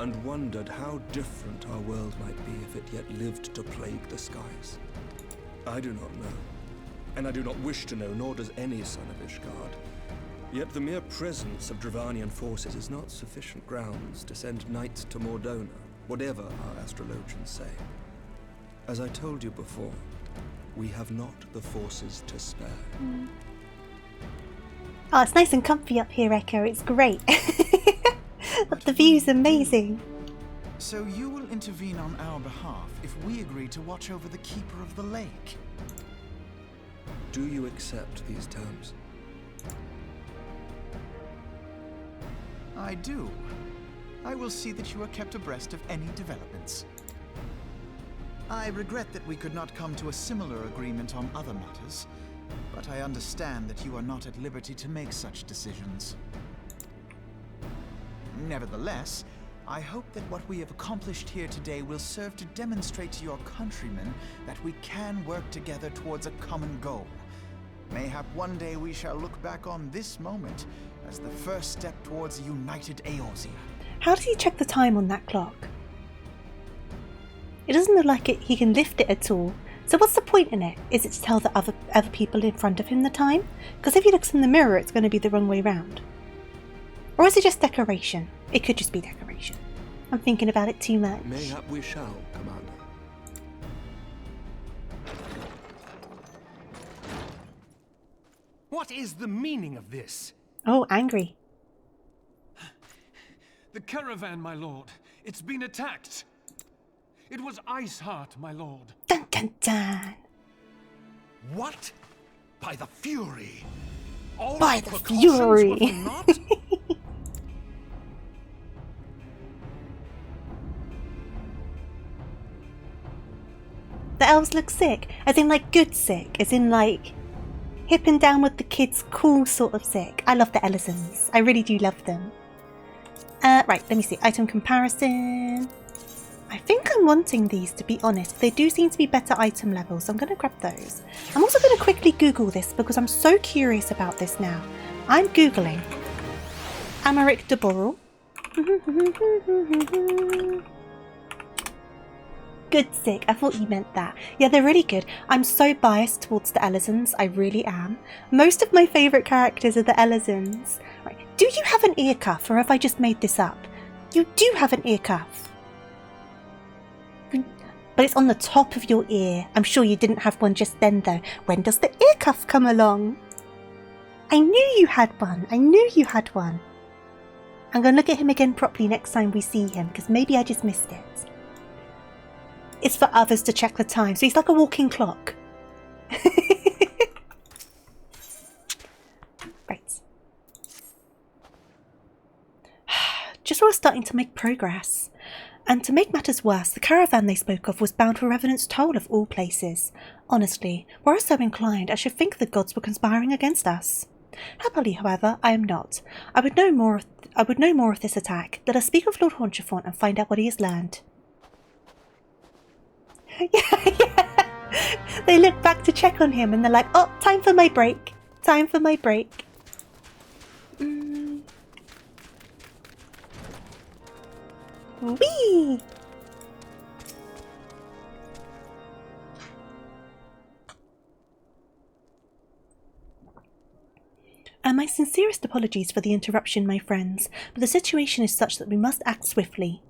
and wondered how different our world might be if it yet lived to plague the skies. I do not know, and I do not wish to know, nor does any son of Ishgard. Yet the mere presence of Dravanian forces is not sufficient grounds to send knights to Mordona, whatever our astrologians say. As I told you before, we have not the forces to spare. Oh, it's nice and comfy up here, Echo. It's great. The view's amazing. So you will intervene on our behalf if we agree to watch over the Keeper of the Lake? Do you accept these terms? I do. I will see that you are kept abreast of any developments. I regret that we could not come to a similar agreement on other matters, but I understand that you are not at liberty to make such decisions. Nevertheless, I hope that what we have accomplished here today will serve to demonstrate to your countrymen that we can work together towards a common goal. Mayhap one day we shall look back on this moment as the first step towards a united Eorzea. How does he check the time on that clock? It doesn't look like he can lift it at all. So what's the point in it? Is it to tell the other people in front of him the time? Because if he looks in the mirror, it's going to be the wrong way round. Or is it just decoration? It could just be decoration. I'm thinking about it too much. Mayhap we shall, Commander. What is the meaning of this? Oh, angry. The caravan, my lord. It's been attacked. It was Iceheart, my lord. Dun dun dun. What? By the Fury? All By the precautions were Fury. for naught? The elves look sick. As in like good sick. As in like hip and down with the kids cool sort of sick. I love the Ellisons. I really do love them. Right, let me see. Item comparison. I think I'm wanting these, to be honest. They do seem to be better item levels, so I'm going to grab those. I'm also going to quickly Google this because I'm so curious about this now. I'm Googling Aymeric de Borrel. Good sick. I thought you meant that. Yeah, they're really good. I'm so biased towards the Ellisons. I really am. Most of my favourite characters are the Ellisons. Right. Do you have an ear cuff, or have I just made this up? You do have an ear cuff. But it's on the top of your ear. I'm sure you didn't have one just then, though. When does the ear cuff come along? I knew you had one. I knew you had one. I'm going to look at him again properly next time we see him, because maybe I just missed it. It's for others to check the time, so he's like a walking clock. Right. Just as we're starting to make progress. And to make matters worse, the caravan they spoke of was bound for Revenant's Toll of all places. Honestly, were I so inclined, I should think the gods were conspiring against us. Happily, however, I am not. I would know more of this attack. Let us speak with Lord Haunchefort and find out what he has learned. Yeah. They look back to check on him and they're like, oh, time for my break. Time for my break. Whee! And my sincerest apologies for the interruption, my friends, but the situation is such that we must act swiftly.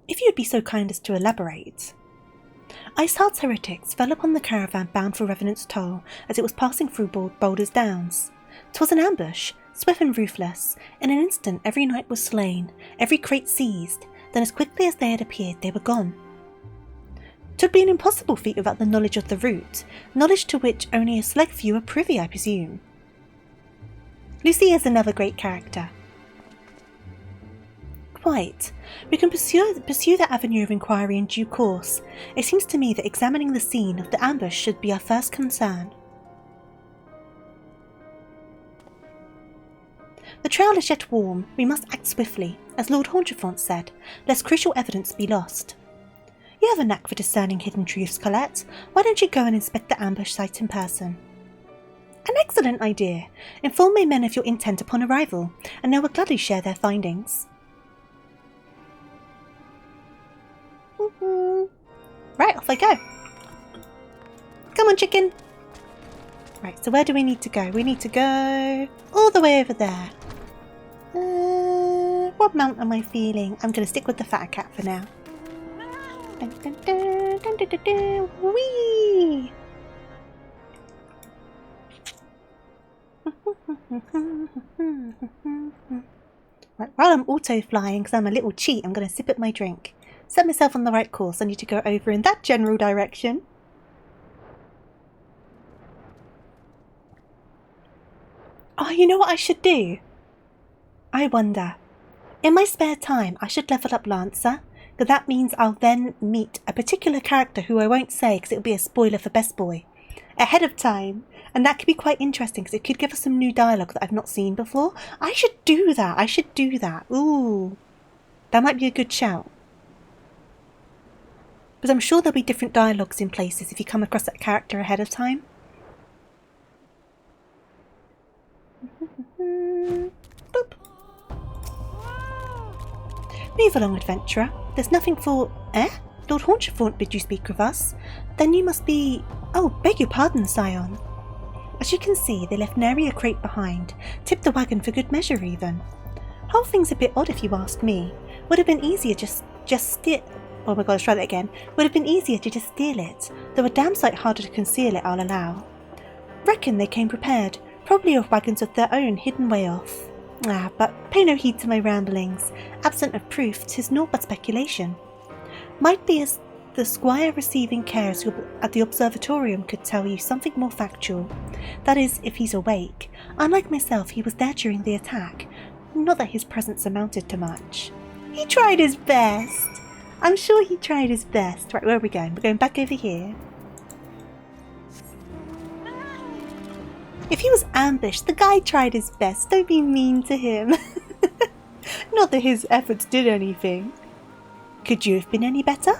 If you would be so kind as to elaborate. Iceheart's heretics fell upon the caravan bound for Revenant's Toll as it was passing through Boulder's Downs. 'Twas an ambush, swift and ruthless. In an instant every knight was slain, every crate seized, then as quickly as they had appeared they were gone. 'Twould be an impossible feat without the knowledge of the route, knowledge to which only a select few are privy, I presume. Lucy is another great character. Quite. We can pursue that avenue of inquiry in due course. It seems to me that examining the scene of the ambush should be our first concern. The trail is yet warm. We must act swiftly, as Lord Haunchefort said, lest crucial evidence be lost. You have a knack for discerning hidden truths, Colette. Why don't you go and inspect the ambush site in person? An excellent idea. Inform my men of your intent upon arrival, and they will gladly share their findings. Right, off I go. Come on, chicken. Right, so where do we need to go? We need to go all the way over there. What mount am I feeling? I'm going to stick with the fatter cat for now. Dun, dun, dun, dun, dun, dun, dun. Whee! Right, while I'm auto-flying, because I'm a little cheat, I'm going to sip at my drink. Set myself on the right course. I need to go over in that general direction. Oh, you know what I should do? I wonder. In my spare time, I should level up Lancer, because that means I'll then meet a particular character who I won't say because it'll be a spoiler for Best Boy, ahead of time. And that could be quite interesting because it could give us some new dialogue that I've not seen before. I should do that. I should do that. Ooh. That might be a good shout. Because I'm sure there'll be different dialogues in places if you come across that character ahead of time. Boop. Move along, adventurer. There's nothing for... Lord Haunchefort bid you speak with us? Then you must be... Oh, beg your pardon, Scion. As you can see, they left nary a crate behind, tipped the wagon for good measure even. Whole thing's a bit odd if you ask me. Would have been easier just steal... Oh my god, let's try that again. Would have been easier to just steal it, though a damn sight harder to conceal it, I'll allow. Reckon they came prepared, probably off wagons of their own, hidden way off. But pay no heed to my ramblings. Absent of proof, 'tis naught but speculation. Might be as the squire receiving cares at the observatorium could tell you something more factual. That is, if he's awake. Unlike myself, he was there during the attack. Not that his presence amounted to much. He tried his best. I'm sure he tried his best. Right, where are we going? We're going back over here. If he was ambushed, the guy tried his best. Don't be mean to him. Not that his efforts did anything. Could you have been any better?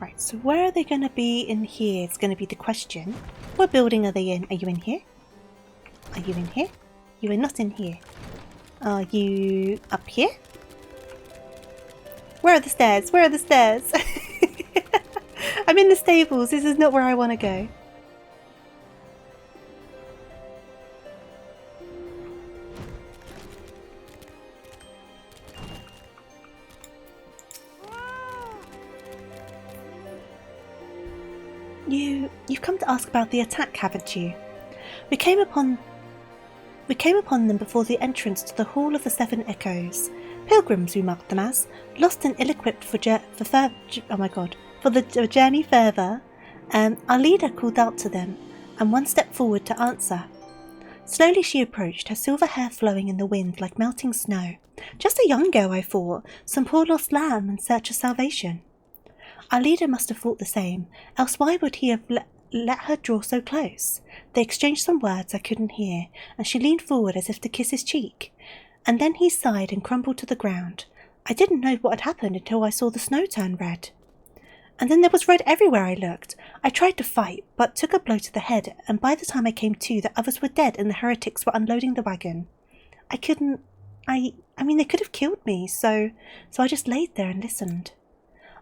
Right, so where are they going to be in here? It's going to be the question. What building are they in? Are you in here? Are you in here? You are not in here. Are you up here? Where are the stairs? Where are the stairs? I'm in the stables. This is not where I want to go. You've come to ask about the attack, haven't you? We came upon them before the entrance to the Hall of the Seven Echoes. Pilgrims, we marked them as, lost and ill-equipped for the journey further. Our leader called out to them, and one stepped forward to answer. Slowly she approached, her silver hair flowing in the wind like melting snow. Just a young girl, I thought, some poor lost lamb in search of salvation. Our leader must have thought the same, else why would he have let her draw so close? They exchanged some words I couldn't hear, and she leaned forward as if to kiss his cheek. And then he sighed and crumpled to the ground. I didn't know what had happened until I saw the snow turn red. And then there was red everywhere I looked. I tried to fight, but took a blow to the head, and by the time I came to, the others were dead and the heretics were unloading the wagon. I mean, they could have killed me, so I just laid there and listened.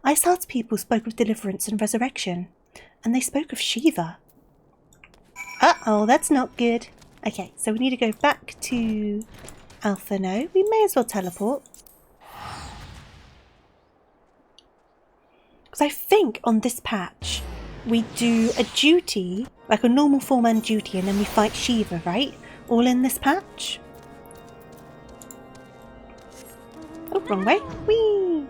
Iceheart's people spoke of deliverance and resurrection, and they spoke of Shiva. Uh-oh, that's not good. Okay, so we need to go back to Alphino. We may as well teleport. Because I think on this patch, we do a duty, like a normal 4-man duty, and then we fight Shiva, right? All in this patch. Oh, wrong way. Whee!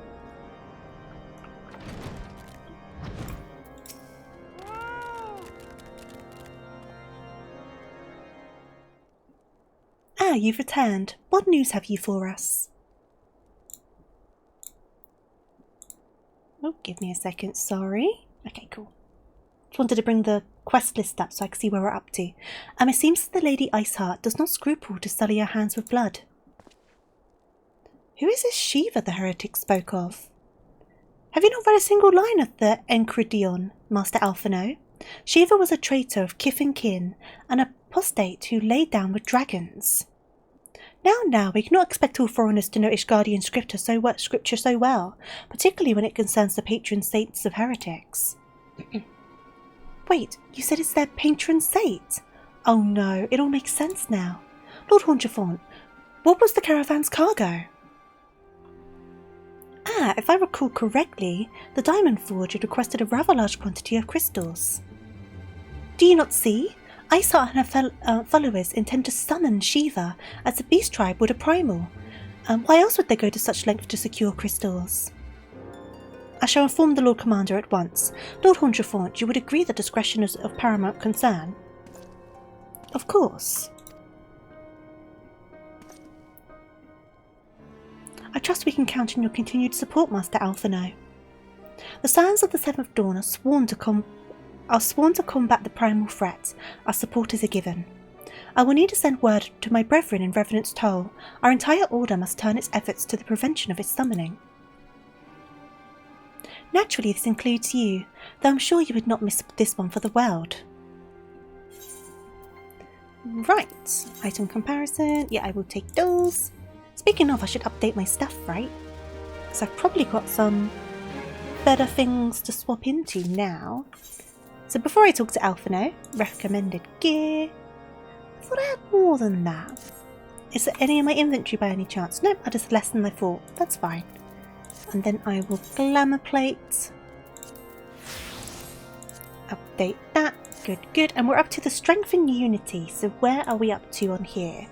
Ah, you've returned. What news have you for us? Oh, give me a second, sorry. Okay, cool. Just wanted to bring the quest list up so I can see where we're up to. It seems that the Lady Iceheart does not scruple to sully her hands with blood. Who is this Shiva the heretic spoke of? Have you not read a single line of the Enchiridion, Master Alphino? Shiva was a traitor of kith and kin, an apostate who laid down with dragons. Now, we cannot expect all foreigners to know Ishgardian scripture so well, particularly when it concerns the patron saints of heretics. Wait, you said it's their patron saint? Oh no, it all makes sense now. Lord Haunchefort, what was the caravan's cargo? Ah, if I recall correctly, the Diamond Forge had requested a rather large quantity of crystals. Do you not see? Iceheart and her followers intend to summon Shiva, as the Beast Tribe would a primal. Why else would they go to such length to secure crystals? I shall inform the Lord Commander at once. Lord Haunchefort, you would agree that discretion is of paramount concern? Of course. I trust we can count on your continued support, Master Alphino. The Scions of the Seventh Dawn are sworn to combat the primal threat. Our support is a given. I will need to send word to my brethren in Revenant's Toll. Our entire order must turn its efforts to the prevention of its summoning. Naturally, this includes you, though I'm sure you would not miss this one for the world. Right, item comparison. Yeah, I will take those. Speaking of, I should update my stuff, right? Because I've probably got some better things to swap into now. So before I talk to Alphino, recommended gear. I thought I had more than that. Is there any in my inventory by any chance? Nope, that is less than I thought. That's fine. And then I will glamour plate. Update that. Good, good. And we're up to the strength and unity. So where are we up to on here?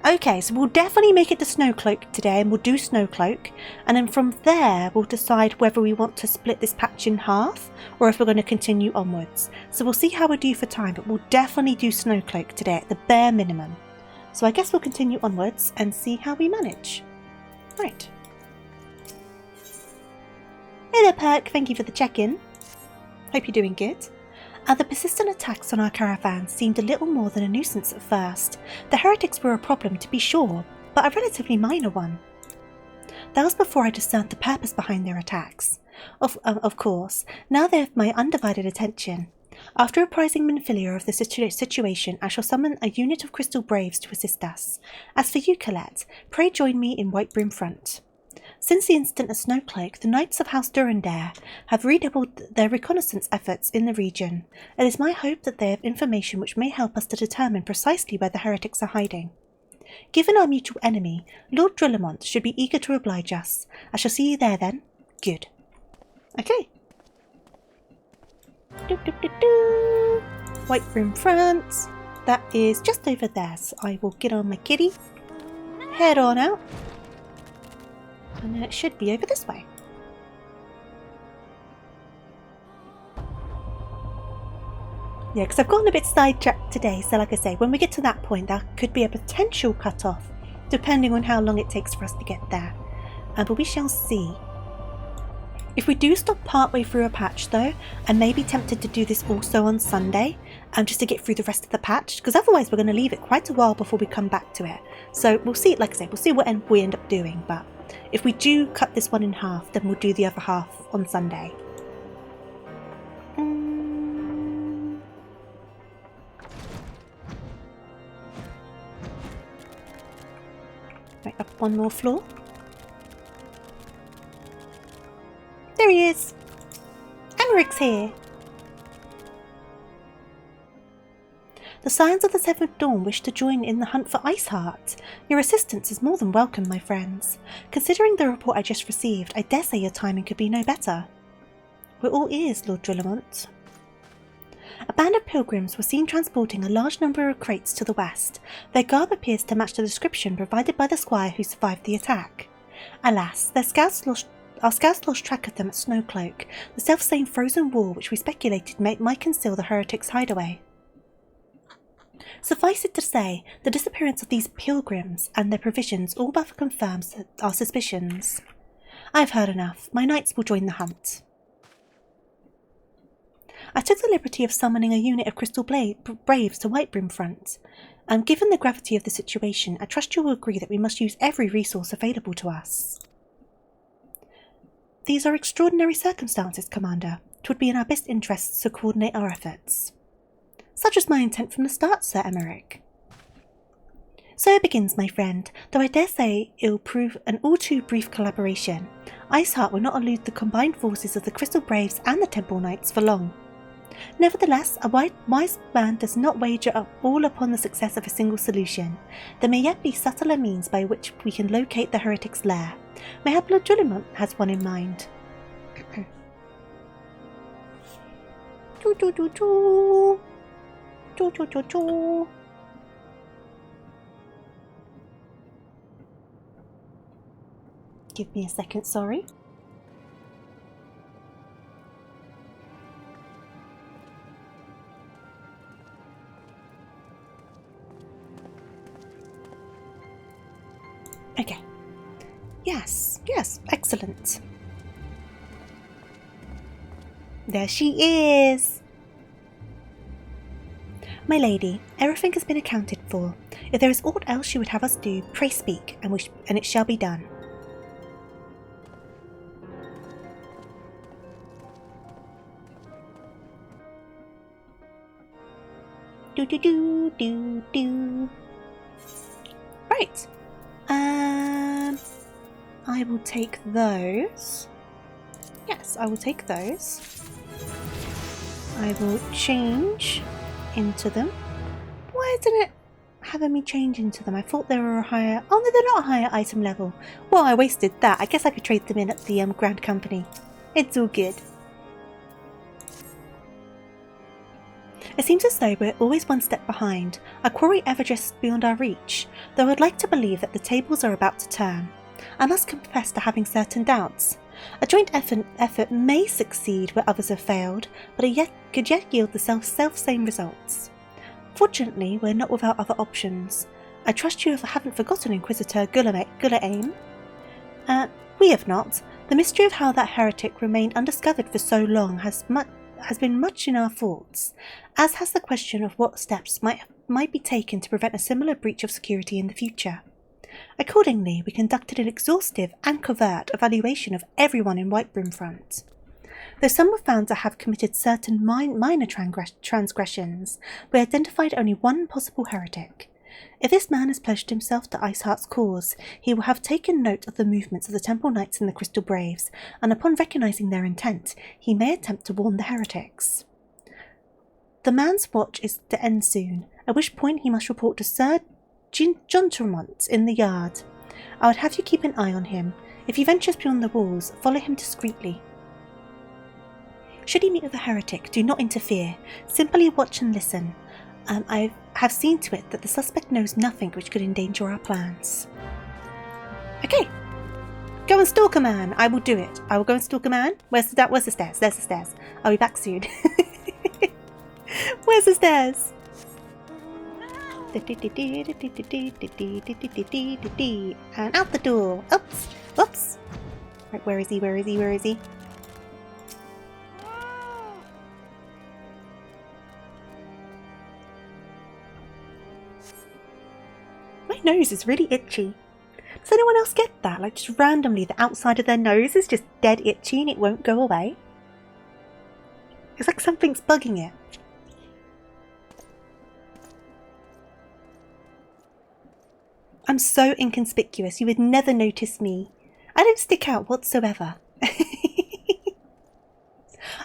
Okay, so we'll definitely make it to Snowcloak today, and we'll do Snowcloak. And then from there, we'll decide whether we want to split this patch in half, or if we're going to continue onwards. So we'll see how we do for time, but we'll definitely do Snowcloak today at the bare minimum. So I guess we'll continue onwards and see how we manage. Right. Hey there, Perk. Thank you for the check-in. Hope you're doing good. The persistent attacks on our caravan seemed a little more than a nuisance at first. The heretics were a problem, to be sure, but a relatively minor one. That was before I discerned the purpose behind their attacks. Of course, now they have my undivided attention. After apprising Minfilia of the situation, I shall summon a unit of Crystal Braves to assist us. As for you, Colette, pray join me in Whitebrim Front. Since the incident at Snowcloak, the Knights of House Durandare have redoubled their reconnaissance efforts in the region. It is my hope that they have information which may help us to determine precisely where the heretics are hiding. Given our mutual enemy, Lord Drillamont should be eager to oblige us. I shall see you there then. Good. Okay. Whitebrim Front. That is just over there, so I will get on my kitty. Head on out. And then it should be over this way. Yeah, because I've gotten a bit sidetracked today, so like I say, when we get to that point, there could be a potential cut-off, depending on how long it takes for us to get there. But we shall see. If we do stop partway through a patch though, I may be tempted to do this also on Sunday, just to get through the rest of the patch, because otherwise we're going to leave it quite a while before we come back to it. So we'll see, like I say, we'll see what we end up doing, but if we do cut this one in half, then we'll do the other half on Sunday. Right, up one more floor. There he is! Aymeric's here! The Scions of the Seventh Dawn wish to join in the hunt for Iceheart. Your assistance is more than welcome, my friends. Considering the report I just received, I dare say your timing could be no better. We're all ears, Lord Drillamont. A band of pilgrims were seen transporting a large number of crates to the west. Their garb appears to match the description provided by the squire who survived the attack. Alas, our scouts lost track of them at Snowcloak, the self-same frozen wall which we speculated might conceal the heretics' hideaway. Suffice it to say, the disappearance of these pilgrims and their provisions all but confirms our suspicions. I have heard enough. My knights will join the hunt. I took the liberty of summoning a unit of Crystal Braves to Whitebrim Front. Given the gravity of the situation, I trust you will agree that we must use every resource available to us. These are extraordinary circumstances, Commander. 'Twould be in our best interests to coordinate our efforts. Such was my intent from the start, Sir Aymeric. So it begins, my friend, though I dare say it'll prove an all too brief collaboration. Iceheart will not elude the combined forces of the Crystal Braves and the Temple Knights for long. Nevertheless, a wise man does not wager all upon the success of a single solution. There may yet be subtler means by which we can locate the heretic's lair. Mayhap Lord Drillamont has one in mind. Give me a second, sorry. Okay. Yes, yes, excellent. There she is! My lady, everything has been accounted for. If there is aught else you would have us do, pray speak, and it shall be done. Do do do do do. Right. I will take those. Yes, I will take those. I will change into them. Why isn't it having me change into them? I thought they were a higher... Oh no, they're not a higher item level. Well, I wasted that. I guess I could trade them in at the Grand Company. It's all good. It seems as though we're always one step behind, a quarry ever just beyond our reach, though I'd like to believe that the tables are about to turn. I must confess to having certain doubts. A joint effort may succeed where others have failed, but it could yet yield the self-same results. Fortunately, we're not without other options. I trust you haven't forgotten Inquisitor Gulaim. We have not. The mystery of how that heretic remained undiscovered for so long has been much in our thoughts, as has the question of what steps might be taken to prevent a similar breach of security in the future. Accordingly, we conducted an exhaustive and covert evaluation of everyone in Whitebroom Front. Though some were found to have committed certain minor transgressions, we identified only one possible heretic. If this man has pledged himself to Iceheart's cause, he will have taken note of the movements of the Temple Knights and the Crystal Braves, and upon recognising their intent, he may attempt to warn the heretics. The man's watch is to end soon, at which point he must report to Sir John Tremont in the yard. I would have you keep an eye on him. If he ventures beyond the walls, follow him discreetly. Should he meet with a heretic, do not interfere. Simply watch and listen. I have seen to it that the suspect knows nothing which could endanger our plans. Okay. Go and stalk a man. I will do it. I will go and stalk a man. Where's the stairs? There's the stairs. I'll be back soon. Where's the stairs? And out the door. Oops. Oops. Right, where is he? Where is he? Where is he? My nose is really itchy. Does anyone else get that? Like, just randomly the outside of their nose is just dead itchy and it won't go away? It's like something's bugging it. I'm so inconspicuous, you would never notice me. I don't stick out whatsoever. Oh,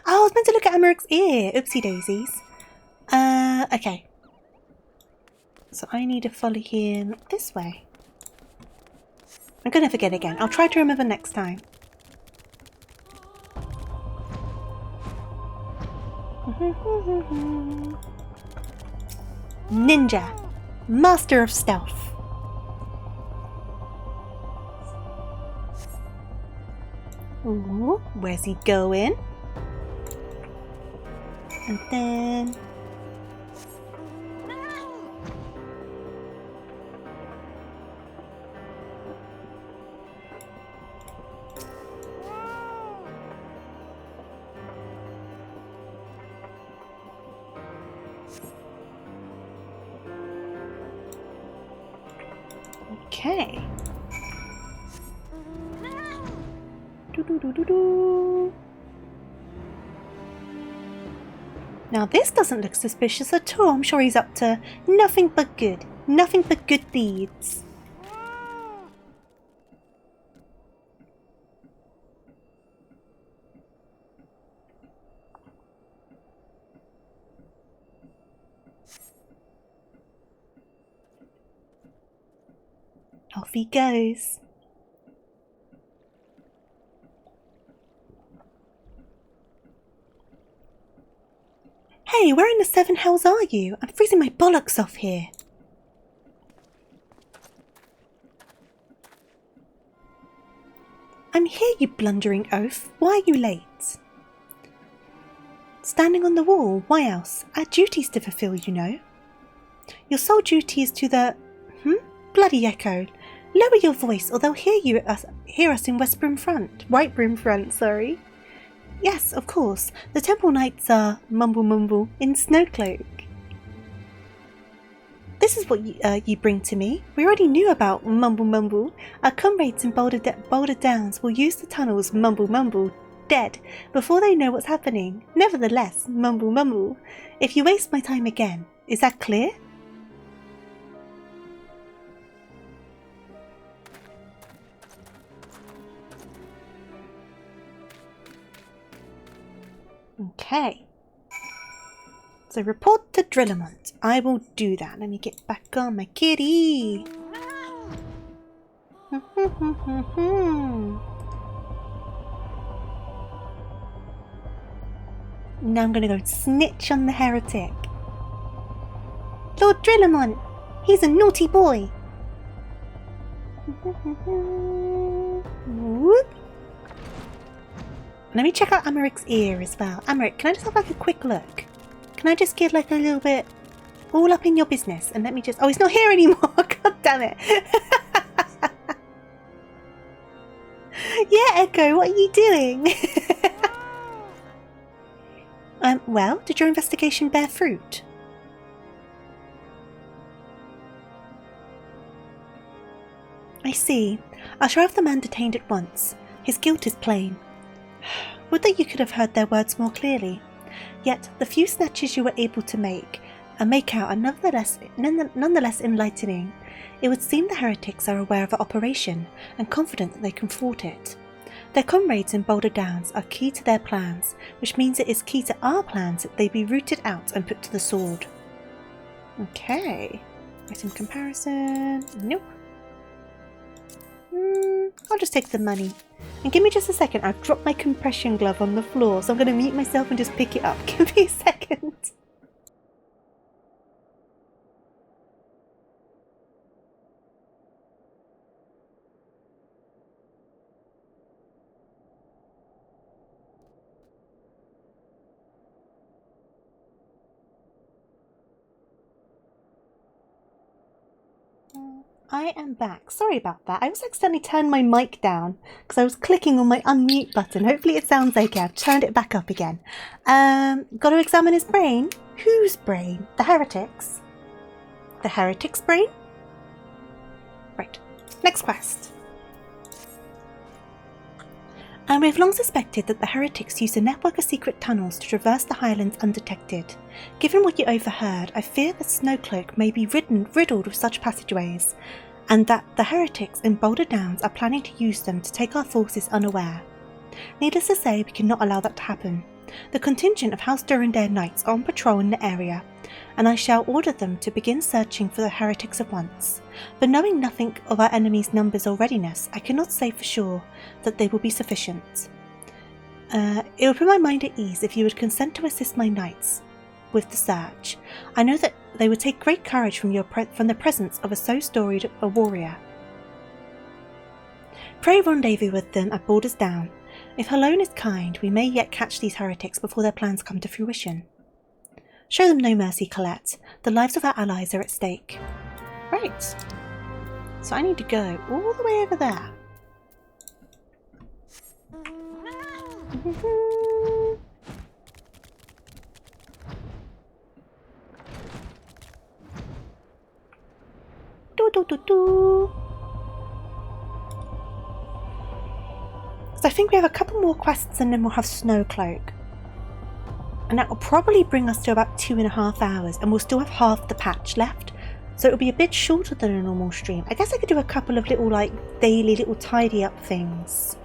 I was meant to look at Aymeric's ear. Oopsie daisies. Okay. So I need to follow him this way. I'm going to forget again. I'll try to remember next time. Ninja. Master of stealth. Ooh, where's he going? And then... Okay. Now this doesn't look suspicious at all. I'm sure he's up to nothing but good. Nothing but good deeds. Off he goes. Hey, where in the seven hells are you? I'm freezing my bollocks off here. I'm here, you blundering oaf. Why are you late? Standing on the wall, why else? Our duties to fulfill, you know. Your sole duty is to the... Bloody echo. Lower your voice, or they'll hear us in White Broom Front, sorry. Yes, of course. The Temple Knights are mumble in Snowcloak. This is what you bring to me. We already knew about mumble. Our comrades in Boulder Downs will use the tunnels mumble dead before they know what's happening. Nevertheless, mumble. If you waste my time again, is that clear? Okay. So report to Drillamont. I will do that. Let me get back on my kitty. Now I'm gonna go snitch on the heretic. Lord Drillamont! He's a naughty boy! Whoop. Let me check out Aymeric's ear as well. Aymeric, can I just have like a quick look? Can I just get like a little bit all up in your business and let me just... Oh, he's not here anymore! God damn it! Yeah, Echo, what are you doing? Well, did your investigation bear fruit? I see. I shall have the man detained at once. His guilt is plain. Would that you could have heard their words more clearly. Yet the few snatches you were able to make out are nonetheless enlightening. It would seem the heretics are aware of our operation and confident that they can thwart it. Their comrades in Boulder Downs are key to their plans, which means it is key to our plans that they be rooted out and put to the sword. Okay. Item comparison. Nope. I'll just take the money. And give me just a second. I've dropped my compression glove on the floor, so I'm going to mute myself and just pick it up. Give me a second. I am back. Sorry about that. I was accidentally turned my mic down because I was clicking on my unmute button. Hopefully it sounds okay. I've turned it back up again. Got to examine his brain. Whose brain? The heretic's? The heretic's brain? Right. Next quest. We've long suspected that the heretics use a network of secret tunnels to traverse the Highlands undetected. Given what you overheard, I fear that Snowcloak may be riddled with such passageways, and that the heretics in Boulder Downs are planning to use them to take our forces unaware. Needless to say, we cannot allow that to happen. The contingent of House Durandare Knights are on patrol in the area, and I shall order them to begin searching for the heretics at once. But knowing nothing of our enemy's numbers or readiness, I cannot say for sure that they will be sufficient. It would put my mind at ease if you would consent to assist my knights with the search. I know that they would take great courage from the presence of so storied a warrior. Pray rendezvous with them at Borders Down. If Halone is kind, we may yet catch these heretics before their plans come to fruition. Show them no mercy, Colette. The lives of our allies are at stake. Right. So I need to go all the way over there. So I think we have a couple more quests and then we'll have Snowcloak. And that will probably bring us to about 2.5 hours, and we'll still have half the patch left. So it'll be a bit shorter than a normal stream. I guess I could do a couple of little daily little tidy up things.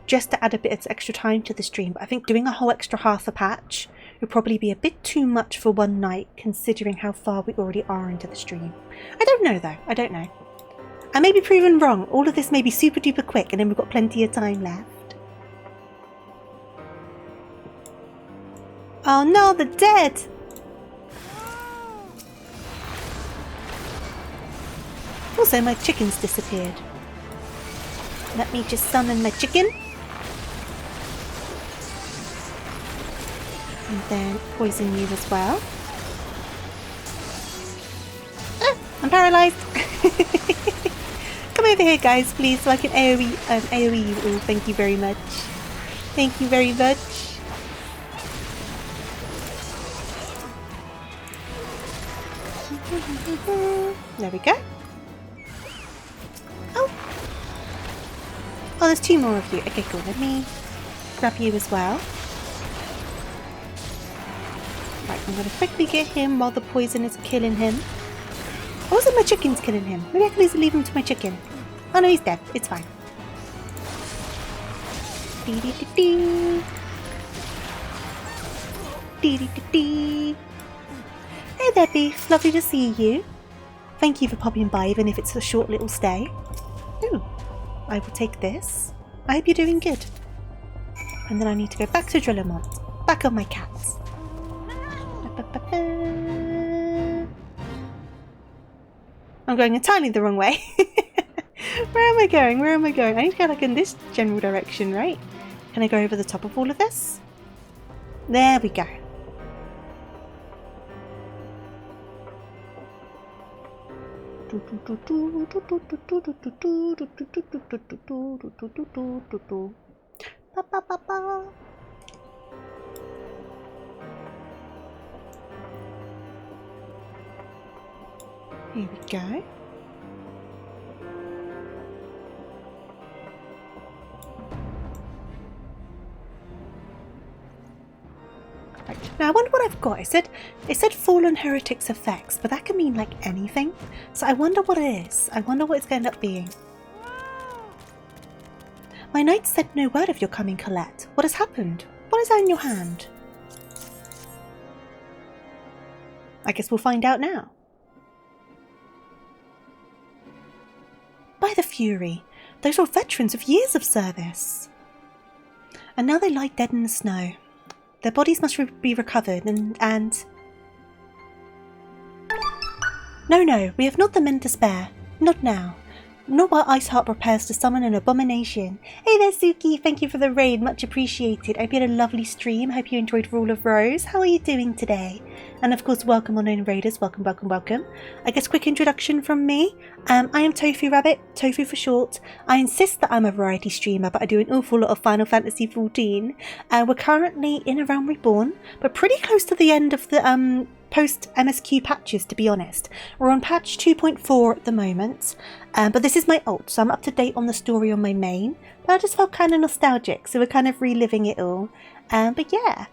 Just to add a bit of extra time to the stream. But I think doing a whole extra half a patch would probably be a bit too much for one night, considering how far we already are into the stream. I don't know though, I don't know. I may be proven wrong. All of this may be super duper quick and then we've got plenty of time left. Oh no, they're dead! Also, my chicken's disappeared. Let me just summon my chicken. And then poison you as well. Ah, I'm paralysed! over here, guys, please, so I can AoE you all. Thank you very much. Thank you very much. There we go. Oh, there's 2 more of you. Okay, cool. Let me grab you as well. Right, I'm going to quickly get him while the poison is killing him. Or was it my chicken's killing him? Maybe I can easily leave him to my chicken. Oh no, he's dead. It's fine. Dee dee dee dee. Dee dee dee dee. Hey there, Beef. Lovely to see you. Thank you for popping by, even if it's a short little stay. Ooh, I will take this. I hope you're doing good. And then I need to go back to Drillamont. Back on my cats. I'm going entirely the wrong way. Where am I going? Where am I going? I need to go like in this general direction, right? Can I go over the top of all of this? There we go. Here we go. Right. Now I wonder what I've got. It said fallen heretics effects, but that can mean like anything. So I wonder what it is. I wonder what it's going to end up being. My knight said no word of your coming, Colette. What has happened? What is that in your hand? I guess we'll find out now. By the Fury, those were veterans of years of service. And now they lie dead in the snow. Their bodies must be recovered and... No, we have not the men to spare. Not now. Not while Iceheart prepares to summon an abomination. Hey there, Suki. Thank you for the raid. Much appreciated. I hope you had a lovely stream. Hope you enjoyed Rule of Rose. How are you doing today? And of course, welcome unknown raiders. Welcome, welcome, welcome. I guess quick introduction from me. I am TofuuRabbit, Tofu for short. I insist that I'm a variety streamer, but I do an awful lot of Final Fantasy XIV. We're currently in A Realm Reborn, but pretty close to the end of the post-MSQ patches, to be honest. We're on patch 2.4 at the moment, but this is my ult, so I'm up to date on the story on my main, but I just felt kind of nostalgic, so we're kind of reliving it all. But yeah,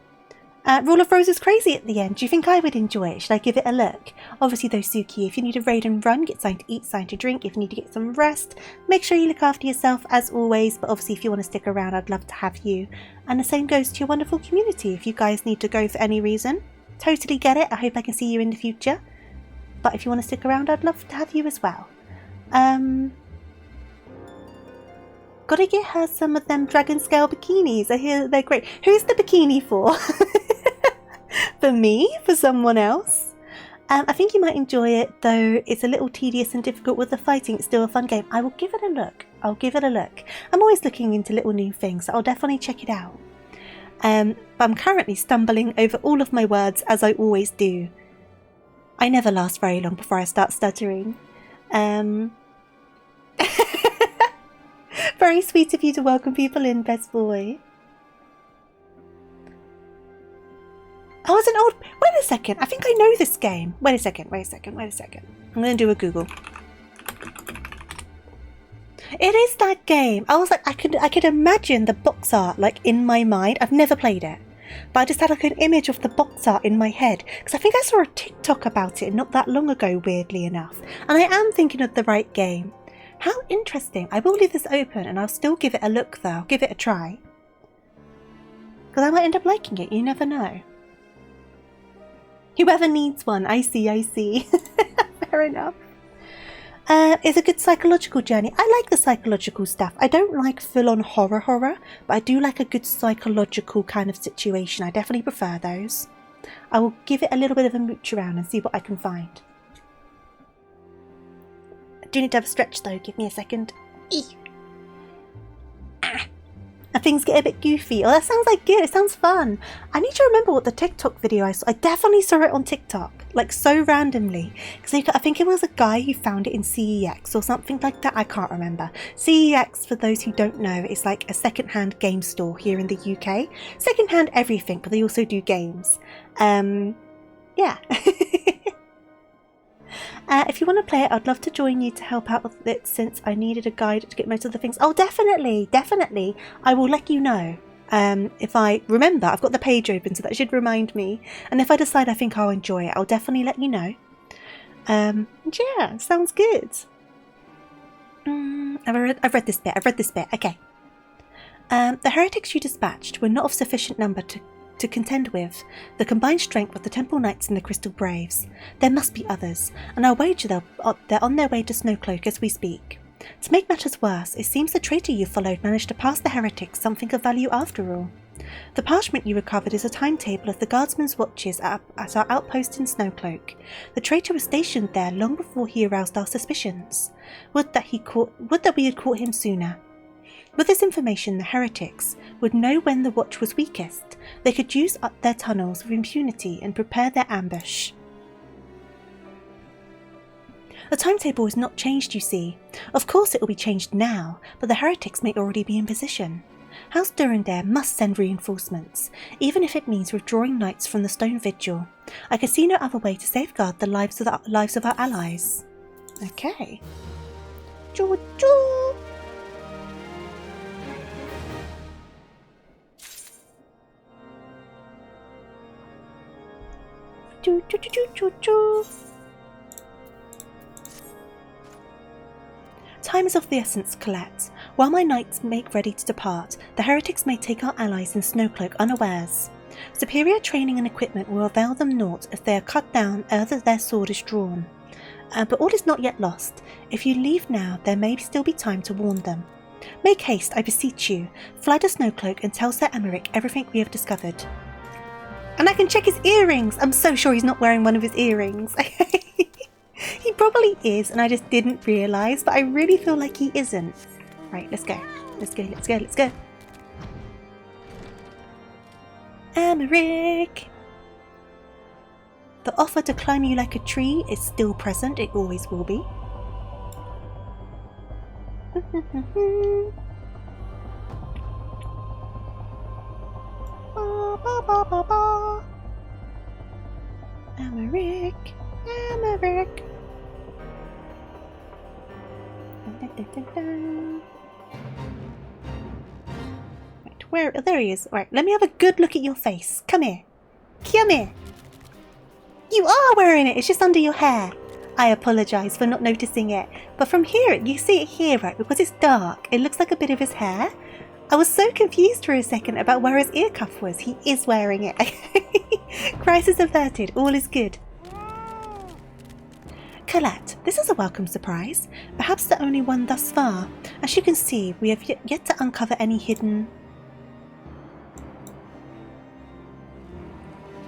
Rule of Rose is crazy at the end. Do you think I would enjoy it? Should I give it a look? Obviously though, Suki, if you need a raid and run, get something to eat, something to drink. If you need to get some rest, make sure you look after yourself as always, but obviously if you want to stick around, I'd love to have you. And the same goes to your wonderful community. If you guys need to go for any reason, totally get it. I hope I can see you in the future. But if you want to stick around, I'd love to have you as well. Gotta get her some of them dragon scale bikinis. I hear they're great. Who's the bikini for? For me? For someone else? I think you might enjoy it, though it's a little tedious and difficult with the fighting. It's still a fun game. I will give it a look. I'll give it a look. I'm always looking into little new things, so I'll definitely check it out. But I'm currently stumbling over all of my words, as I always do. I never last very long before I start stuttering. Very sweet of you to welcome people in, best boy. Oh, it's an old... Wait a second, I think I know this game. Wait a second. I'm going to do a Google. It is that game. I was like, I could imagine the box art like in my mind. I've never played it, but I just had like an image of the box art in my head because I think I saw a TikTok about it not that long ago, weirdly enough. And I am thinking of the right game. How interesting. I will leave this open and I'll still give it a look though. I'll give it a try. Because I might end up liking it. You never know. Whoever needs one. I see. Fair enough. It's a good psychological journey. I like the psychological stuff. I don't like full-on horror, but I do like a good psychological kind of situation. I definitely prefer those. I will give it a little bit of a mooch around and see what I can find. I do need to have a stretch though. Give me a second. And things get a bit goofy. Oh, that sounds like good. It sounds fun. I need to remember what the TikTok video I saw. I definitely saw it on TikTok. like so randomly. Because I think it was a guy who found it in CEX or something like that. I can't remember. CEX, for those who don't know, is like a second-hand game store here in the UK. Second-hand everything, but they also do games. Yeah. If you want to play it, I'd love to join you to help out with it since I needed a guide to get most of the things. Oh, definitely, definitely. I will let you know. If I remember, I've got the page open, so that should remind me. And if I decide I think I'll enjoy it, I'll definitely let you know. Yeah, sounds good. I've read this bit. Okay. The heretics you dispatched were not of sufficient number to contend with the combined strength of the Temple Knights and the Crystal Braves. There must be others, and I'll wager they're on their way to Snowcloak as we speak. To make matters worse, it seems the traitor you followed managed to pass the heretics something of value after all. The parchment you recovered is a timetable of the guardsmen's watches at our outpost in Snowcloak. The traitor was stationed there long before he aroused our suspicions. Would that we had caught him sooner. With this information, the heretics would know when the watch was weakest. They could use up their tunnels with impunity and prepare their ambush. The timetable is not changed, you see. Of course it will be changed now, but the heretics may already be in position. House Durandare must send reinforcements, even if it means withdrawing knights from the Stone Vigil. I can see no other way to safeguard the lives of our allies. Okay. Choo-choo! Choo-choo-choo-choo-choo! Time is of the essence, Colette. While my knights make ready to depart, the heretics may take our allies in Snowcloak unawares. Superior training and equipment will avail them naught if they are cut down ere their sword is drawn. But all is not yet lost. If you leave now, there may still be time to warn them. Make haste, I beseech you. Fly to Snowcloak and tell Sir Aymeric everything we have discovered. And I can check his earrings! I'm so sure he's not wearing one of his earrings. He probably is, and I just didn't realise, but I really feel like he isn't. Right, let's go. Let's go. Aymeric! The offer to climb you like a tree is still present. It always will be. Aymeric! Aymeric! Right, where? Oh, there he is. Right, let me have a good look at your face. Come here. Come here. You are wearing it. It's just under your hair. I apologise for not noticing it. But from here, you see it here, right? Because it's dark. It looks like a bit of his hair. I was so confused for a second about where his ear cuff was. He is wearing it. Crisis averted. All is good. Colette, this is a welcome surprise. Perhaps the only one thus far. As you can see, we have yet to uncover any hidden...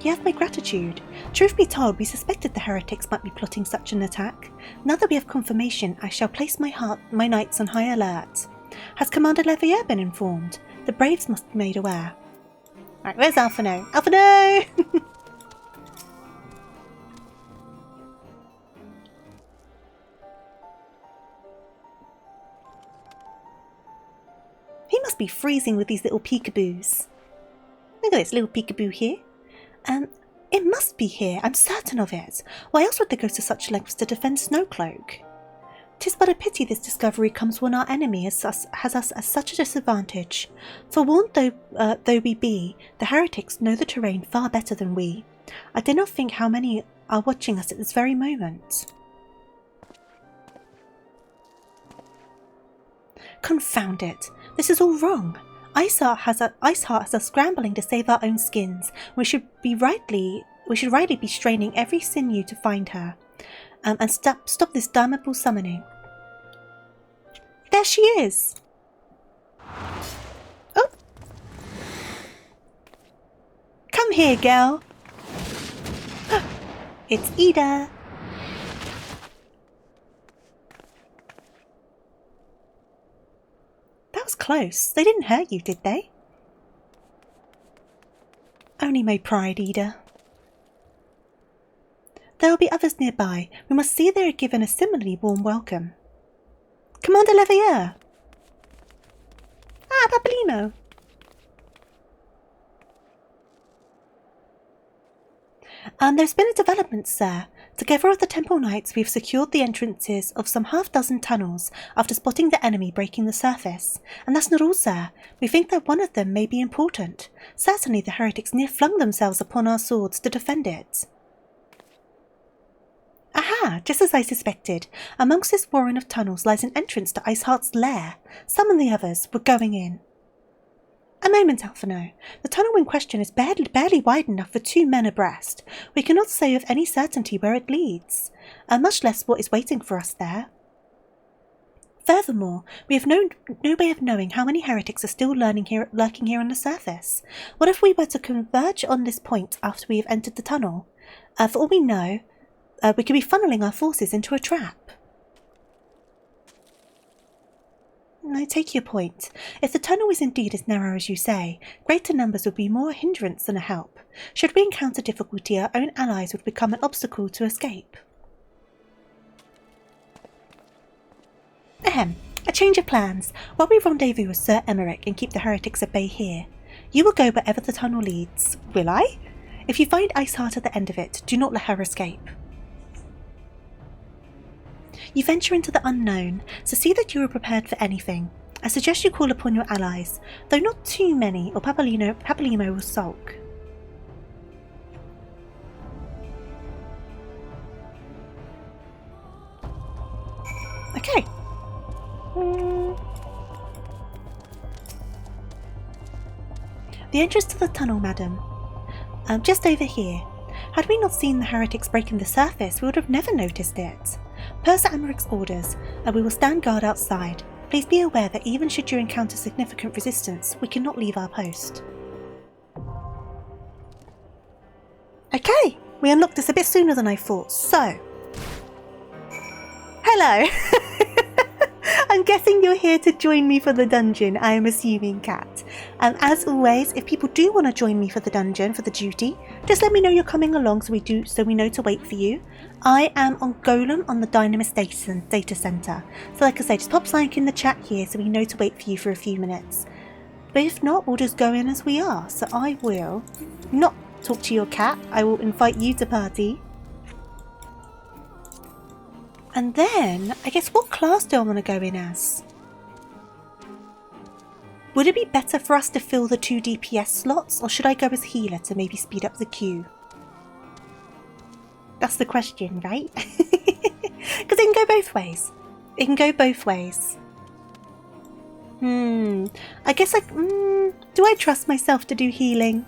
You have my gratitude. Truth be told, we suspected the heretics might be plotting such an attack. Now that we have confirmation, I shall place my knights on high alert. Has Commander Levier been informed? The Braves must be made aware. Right, where's Alphino? Alphino! He must be freezing with these little peekaboos. Look at this little peekaboo here. It must be here, I'm certain of it. Why else would they go to such lengths to defend Snowcloak? 'Tis but a pity this discovery comes when our enemy has us at such a disadvantage. Forewarned though we be, the heretics know the terrain far better than we. I do not think how many are watching us at this very moment. Confound it! This is all wrong. Iceheart has us scrambling to save our own skins. We should rightly be straining every sinew to find her, and stop this damnable summoning. There she is. Oh, come here, girl. It's Ida. That was close. They didn't hurt you, did they? Only my pride, Ida. nearby, we must see they are given a similarly warm welcome. Commander Leveilleur! Ah, Papolino! There's been a development, sir. Together with the Temple Knights, we've secured the entrances of some half-dozen tunnels after spotting the enemy breaking the surface. And that's not all, sir. We think that one of them may be important. Certainly the heretics near flung themselves upon our swords to defend it. Aha! Just as I suspected. Amongst this warren of tunnels lies an entrance to Iceheart's lair. Some and the others were going in. A moment, Alphino. The tunnel in question is barely wide enough for 2 men abreast. We cannot say with any certainty where it leads, much less what is waiting for us there. Furthermore, we have no way of knowing how many heretics are still lurking here on the surface. What if we were to converge on this point after we have entered the tunnel? For all we know, we could be funneling our forces into a trap. I take your point. If the tunnel is indeed as narrow as you say, greater numbers would be more a hindrance than a help. Should we encounter difficulty, our own allies would become an obstacle to escape. Ahem. A change of plans. While we rendezvous with Sir Aymeric and keep the heretics at bay here, you will go wherever the tunnel leads. Will I? If you find Iceheart at the end of it, do not let her escape. You venture into the unknown, so see that you are prepared for anything. I suggest you call upon your allies, though not too many, or Papolino will sulk. Okay. The entrance to the tunnel, madam. Just over here. Had we not seen the heretics breaking the surface, we would have never noticed it. Per Sir Aymeric's orders, we will stand guard outside. Please be aware that even should you encounter significant resistance, we cannot leave our post. Okay, we unlocked this a bit sooner than I thought, so... Hello! I'm guessing you're here to join me for the dungeon, I am assuming, Cat. As always, if people do want to join me for the dungeon, for the duty, just let me know you're coming along so we know to wait for you. I am on Golem on the Dynamis data center. So like I say, just pop something in the chat here so we know to wait for you for a few minutes. But if not, we'll just go in as we are. So I will not talk to your cat. I will invite you to party. And then, I guess, what class do I want to go in as? Would it be better for us to fill the 2 DPS slots, or should I go as healer to maybe speed up the queue? That's the question, right? Because it can go both ways. It can go both ways. I guess do I trust myself to do healing?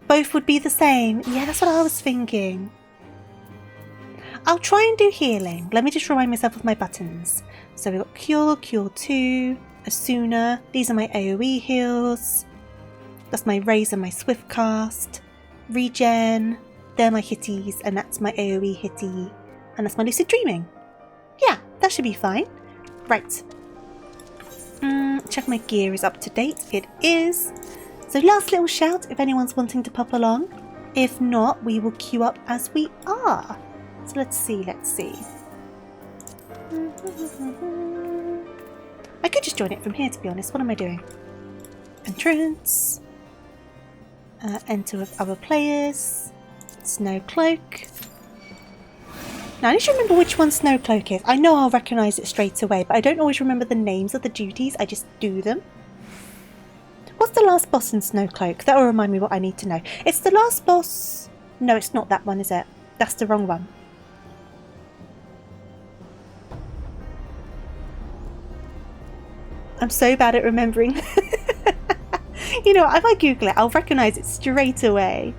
Both would be the same. Yeah, that's what I was thinking. I'll try and do healing. Let me just remind myself of my buttons. So we've got Cure, Cure 2, Asuna. These are my AoE heals. That's my Raise and my Swift Cast. Regen. They're my hitties, and that's my AoE hitty. And that's my Lucid Dreaming. Yeah, that should be fine. Right. Check my gear is up to date. It is. So last little shout if anyone's wanting to pop along. If not, we will queue up as we are. So let's see. I could just join it from here, to be honest. What am I doing? Entrance. Enter with other players. Snowcloak. Now I need to remember which one Snowcloak is. I know I'll recognise it straight away, but I don't always remember the names of the duties. I just do them. What's the last boss in Snowcloak? That will remind me what I need to know. It's the last boss... No, it's not that one, is it? That's the wrong one. I'm so bad at remembering. You know, if I Google it, I'll recognise it straight away.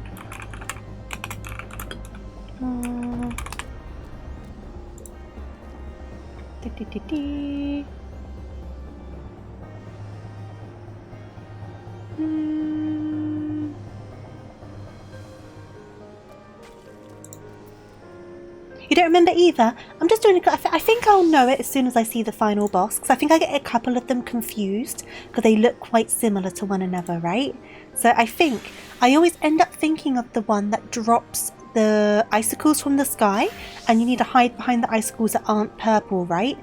You don't remember either? I'm just doing I think I'll know it as soon as I see the final boss, because I think I get a couple of them confused because they look quite similar to one another, right? So I think I always end up thinking of the one that drops the icicles from the sky, and you need to hide behind the icicles that aren't purple, right?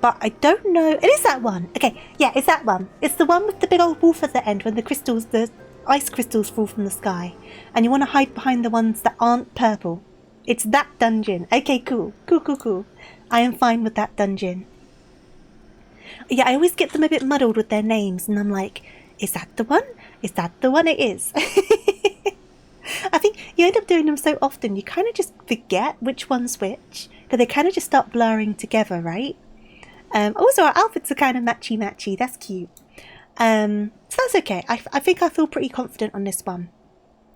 But I don't know. It is that one. Okay, yeah, it's that one. It's the one with the big old wolf at the end when the ice crystals fall from the sky. And you want to hide behind the ones that aren't purple. It's that dungeon. Okay, cool. Cool. I am fine with that dungeon. Yeah, I always get them a bit muddled with their names, and I'm like, is that the one? Is that the one? It is. I think you end up doing them so often, you kind of just forget which one's which, because they kind of just start blurring together, right? Also, our outfits are kind of matchy-matchy. That's cute. So that's okay. I think I feel pretty confident on this one.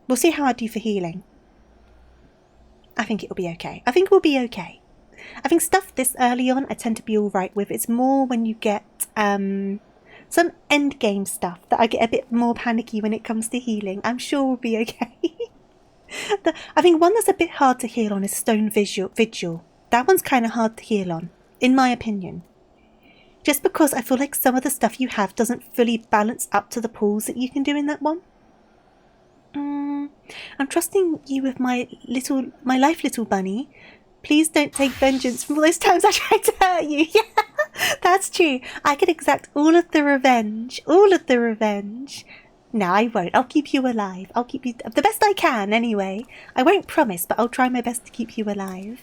We'll see how I do for healing. I think it'll be okay. I think we'll be okay. I think stuff this early on I tend to be alright with. It's more when you get some endgame stuff that I get a bit more panicky when it comes to healing. I'm sure we'll be okay. I think one that's a bit hard to heal on is Stone Vigil. That one's kind of hard to heal on, in my opinion. Just because I feel like some of the stuff you have doesn't fully balance up to the pulls that you can do in that one. I'm trusting you with my life, little bunny. Please don't take vengeance from all those times I tried to hurt you. Yeah, that's true. I can exact all of the revenge. No, I won't. I'll keep you alive. I'll keep you the best I can anyway. I won't promise, but I'll try my best to keep you alive.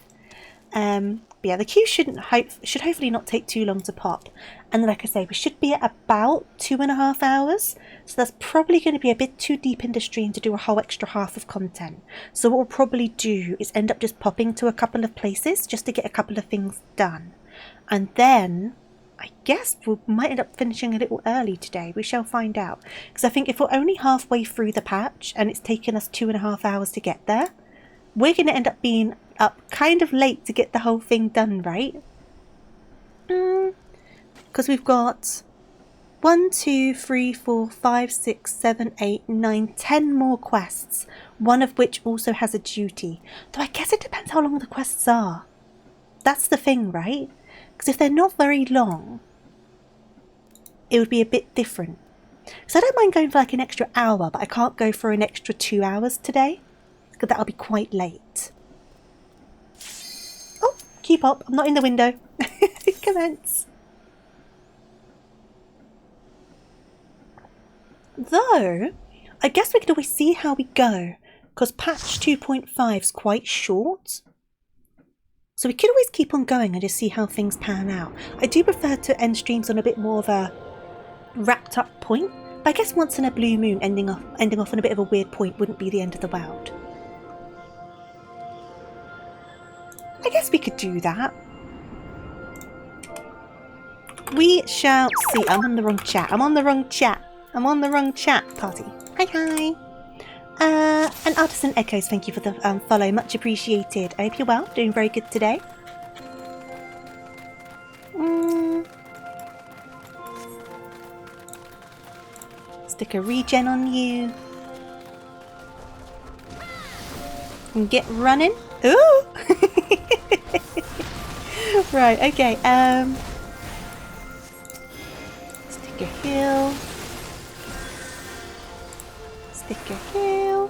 But yeah, the queue should hopefully not take too long to pop. And like I say, we should be at about 2.5 hours. So that's probably going to be a bit too deep in the stream to do a whole extra half of content. So what we'll probably do is end up just popping to a couple of places just to get a couple of things done. And then I guess we might end up finishing a little early today. We shall find out. Because I think if we're only halfway through the patch and it's taken us 2.5 hours to get there, we're going to end up being up kind of late to get the whole thing done, right? Because we've got 1, 2, 3, 4, 5, 6, 7, 8, 9, 10 more quests. One of which also has a duty. Though I guess it depends how long the quests are. That's the thing, right? Because if they're not very long, it would be a bit different. So I don't mind going for like an extra hour, but I can't go for an extra 2 hours today. Because that'll be quite late. Oh, keep up. I'm not in the window. Commence. Though, I guess we could always see how we go. Because patch 2.5 is quite short. So we could always keep on going and just see how things pan out. I do prefer to end streams on a bit more of a wrapped up point. But I guess once in a blue moon ending off on a bit of a weird point wouldn't be the end of the world. I guess we could do that. We shall see. I'm on the wrong chat. I'm on the wrong chat party. Hi. And Artisan Echoes, thank you for the follow. Much appreciated. I hope you're well. Doing very good today. Stick a regen on you. And get running. Ooh! Right, okay, stick a heal.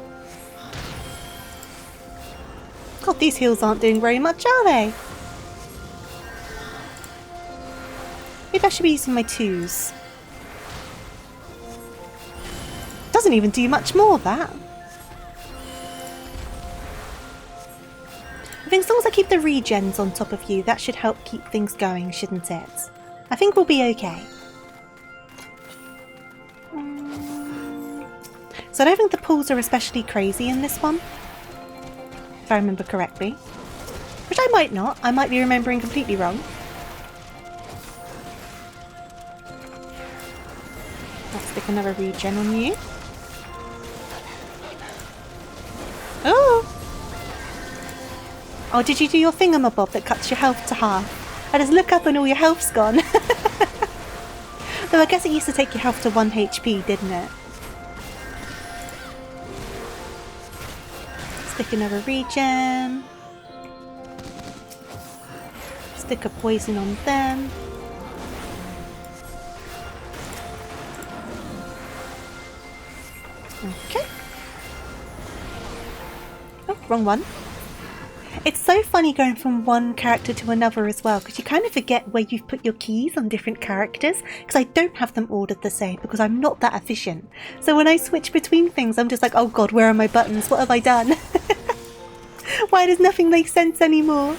God, these heals aren't doing very much, are they? Maybe I should be using my 2s. Doesn't even do much more, that. I think as long as I keep the regens on top of you, that should help keep things going, shouldn't it? I think we'll be okay. So I don't think the pools are especially crazy in this one, if I remember correctly. Which I might not. I might be remembering completely wrong. Let's stick another regen on you. Oh! Oh, did you do your thingamabob that cuts your health to half? I just look up and all your health's gone. Though I guess it used to take your health to 1 HP, didn't it? Stick another regen. Stick a poison on them. Okay. Oh, wrong one. It's so funny going from one character to another as well, because you kind of forget where you've put your keys on different characters, because I don't have them ordered the same, because I'm not that efficient. So when I switch between things, I'm just like, oh god, where are my buttons? What have I done? Why does nothing make sense anymore?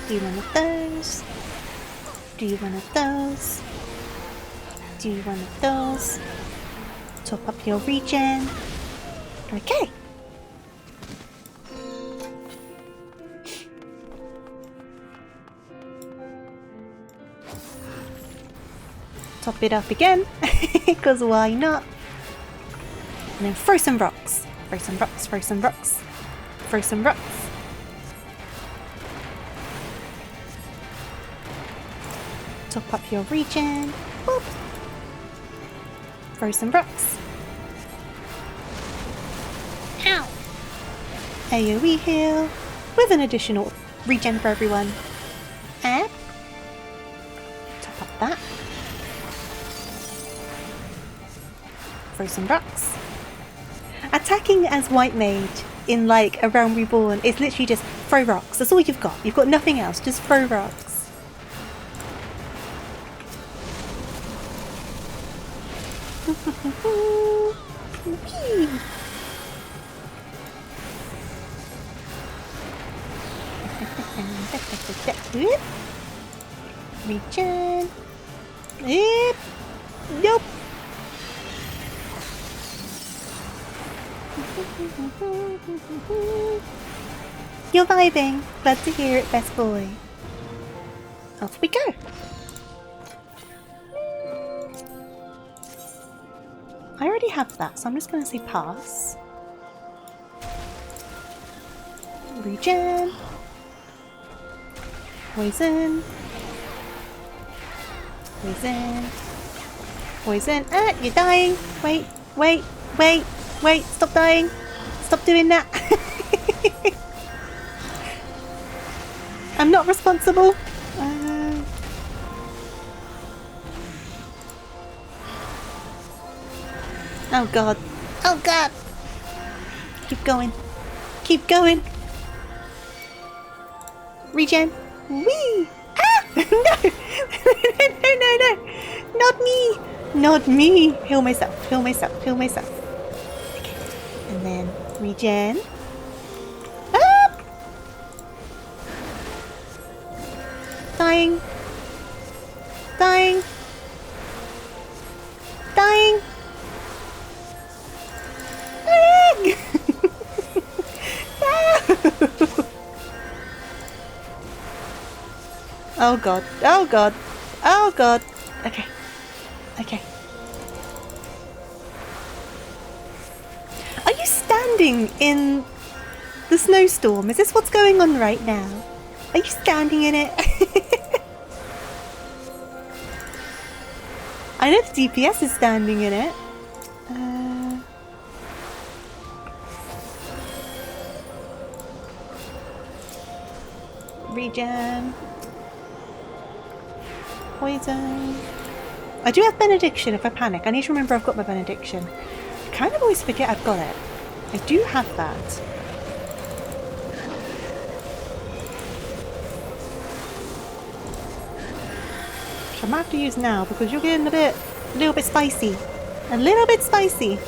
Do one of those. Do one of those. Do one of those. Top up your regen. Okay. Top it up again, because why not? And then throw some rocks. Throw some rocks, throw some rocks. Throw some rocks. Top up your regen. Boop. Throw some rocks. Ow! AoE heal with an additional regen for everyone. And top up that. Throw some rocks. Attacking as White Mage in like a Realm Reborn is literally just throw rocks. That's all you've got. You've got nothing else. Just throw rocks. Regen. Nope. You're vibing. Glad to hear it, best boy. Off we go. I already have that, so I'm just going to say pass. Regen. Poison. Poison. Poison. Ah, you're dying. Wait, wait, wait, wait. Stop dying. Stop doing that. I'm not responsible. Oh god. Oh god. Keep going. Keep going. Regen. Whee! Ah! No! No. Not me. Not me. Heal myself. Heal myself. Heal myself. Okay. And then regen. Ah! Dying. Dying. Dying. Oh god, oh god, oh god. Okay, okay. Are you standing in the snowstorm? Is this what's going on right now? Are you standing in it? I know the DPS is standing in it. Regen. Poison. I do have Benediction if I panic. I need to remember I've got my Benediction. I kind of always forget I've got it. I do have that. Which I might have to use now because you're getting a little bit spicy. A little bit spicy.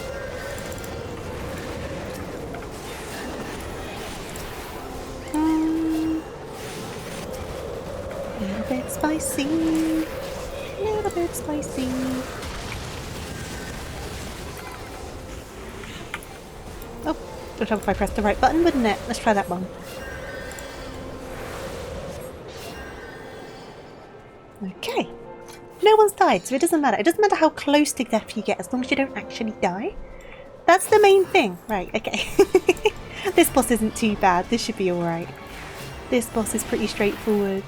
Spicy, a little bit spicy. Oh, would help if I pressed the right button, wouldn't it? Let's try that one. Okay. No one's died, so it doesn't matter. It doesn't matter how close to death you get as long as you don't actually die. That's the main thing. Right, okay. This boss isn't too bad. This should be alright. This boss is pretty straightforward.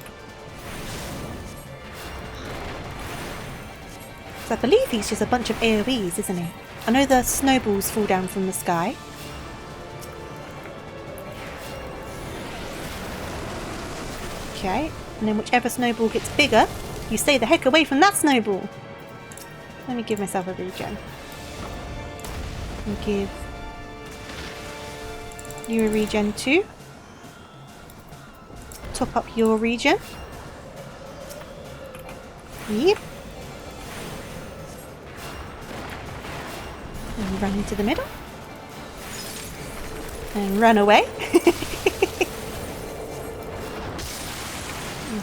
I believe he's just a bunch of AoEs, isn't he? I know the snowballs fall down from the sky. Okay, and then whichever snowball gets bigger, You stay the heck away from that snowball. Let me give myself a regen. And give you a regen too. Top up your regen. Yep. And run into the middle. And run away.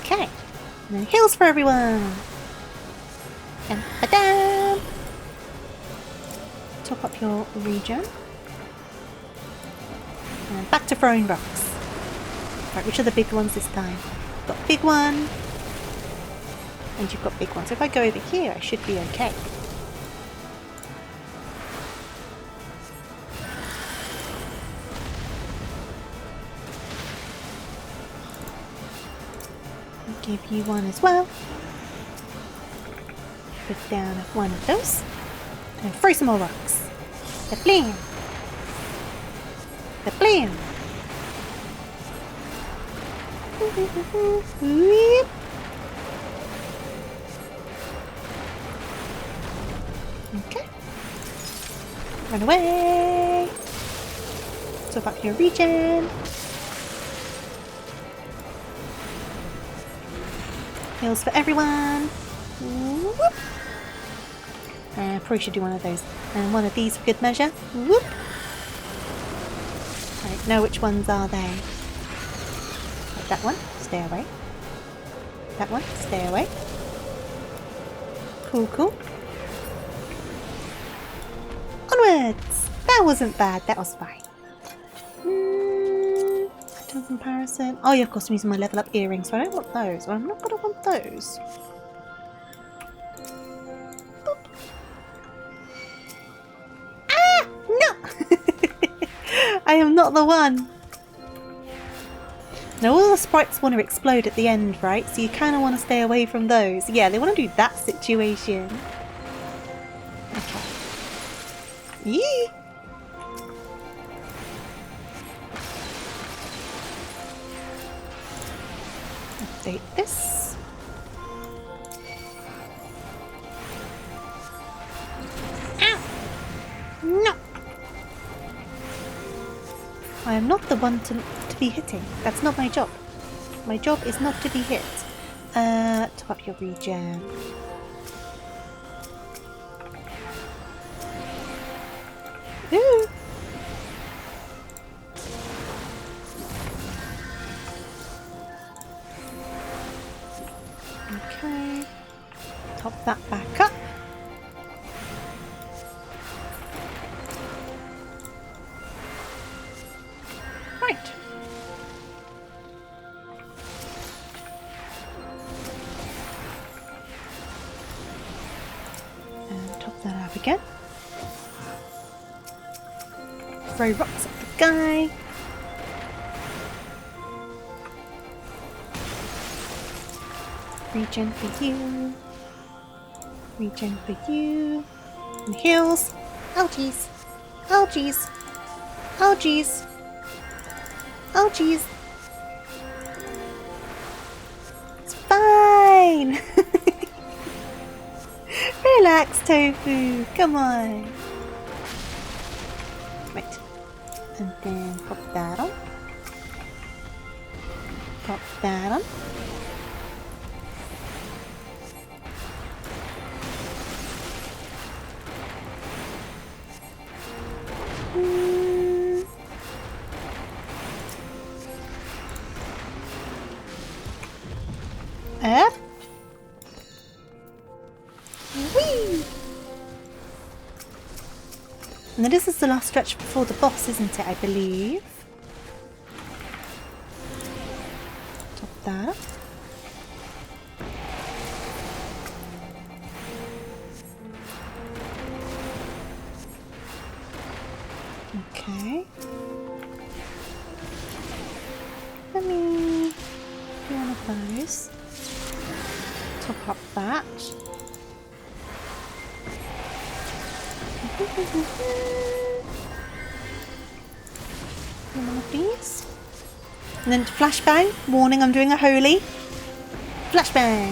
Okay. And then heals for everyone. And ba-dam! Top up your regen. And back to throwing rocks. Right, which are the big ones this time? You've got big one. And you've got big ones. So if I go over here, I should be okay. I'll give you one as well. Put down one of those. And throw some more rocks. The blam! The blam! Whoop. Okay. Run away! Top up your regen. Heals for everyone. Whoop. Probably should do one of those. And one of these for good measure. Whoop. Right, know which ones are they. Like that one, stay away. That one, stay away. Cool, cool. Onwards! That wasn't bad, that was fine. To comparison. Oh yeah, of course I'm using my level up earrings, so I don't want those. Well, I'm not gonna want those. Boop. Ah! No! I am not the one! Now all the sprites want to explode at the end, right? So you kind of want to stay away from those. Yeah, they want to do that situation. Okay. Yee! Update this. Ow! No! I am not the one to be hitting. That's not my job. My job is not to be hit. Top up your regen. Ooh. Okay. Top that back up. Right. And top that up again. Throw rocks at the guy. Regen for you. Regen for you. And heals. Oh jeez. Oh jeez. Oh jeez. Oh jeez. It's fine. Relax, Tofu. Come on. Right. And then pop that on. Pop that on. Up. Whee! And then this is the last stretch before the boss, isn't it, I believe? Top that up. Okay. Let me do one of those. Top up that. One of these. And then flashbang. Warning, I'm doing a holy. Flashbang.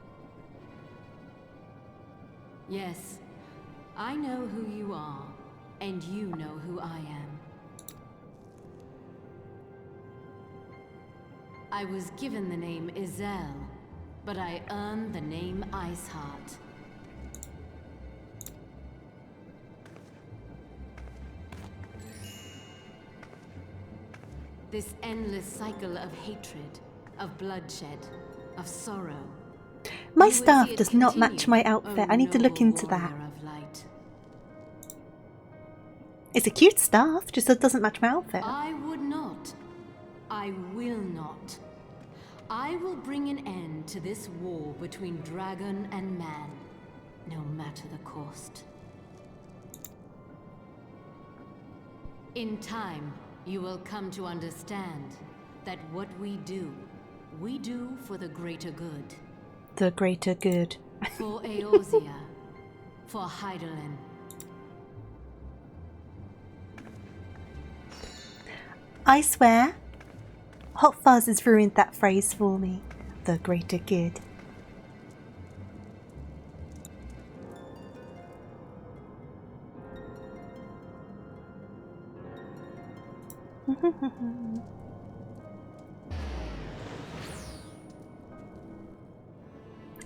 Yes, I know who you are, and you know who I am. I was given the name Izel, but I earned the name Iceheart. This endless cycle of hatred, of bloodshed, of sorrow. My staff does not match my outfit. I need to look into that. It's a cute staff, just it doesn't match my outfit. I would not. I will not. I will bring an end to this war between dragon and man, no matter the cost. In time, you will come to understand that what we do for the greater good. The greater good. For Eorzea, for Hydaelyn. I swear, Hot Fuzz has ruined that phrase for me. The greater good.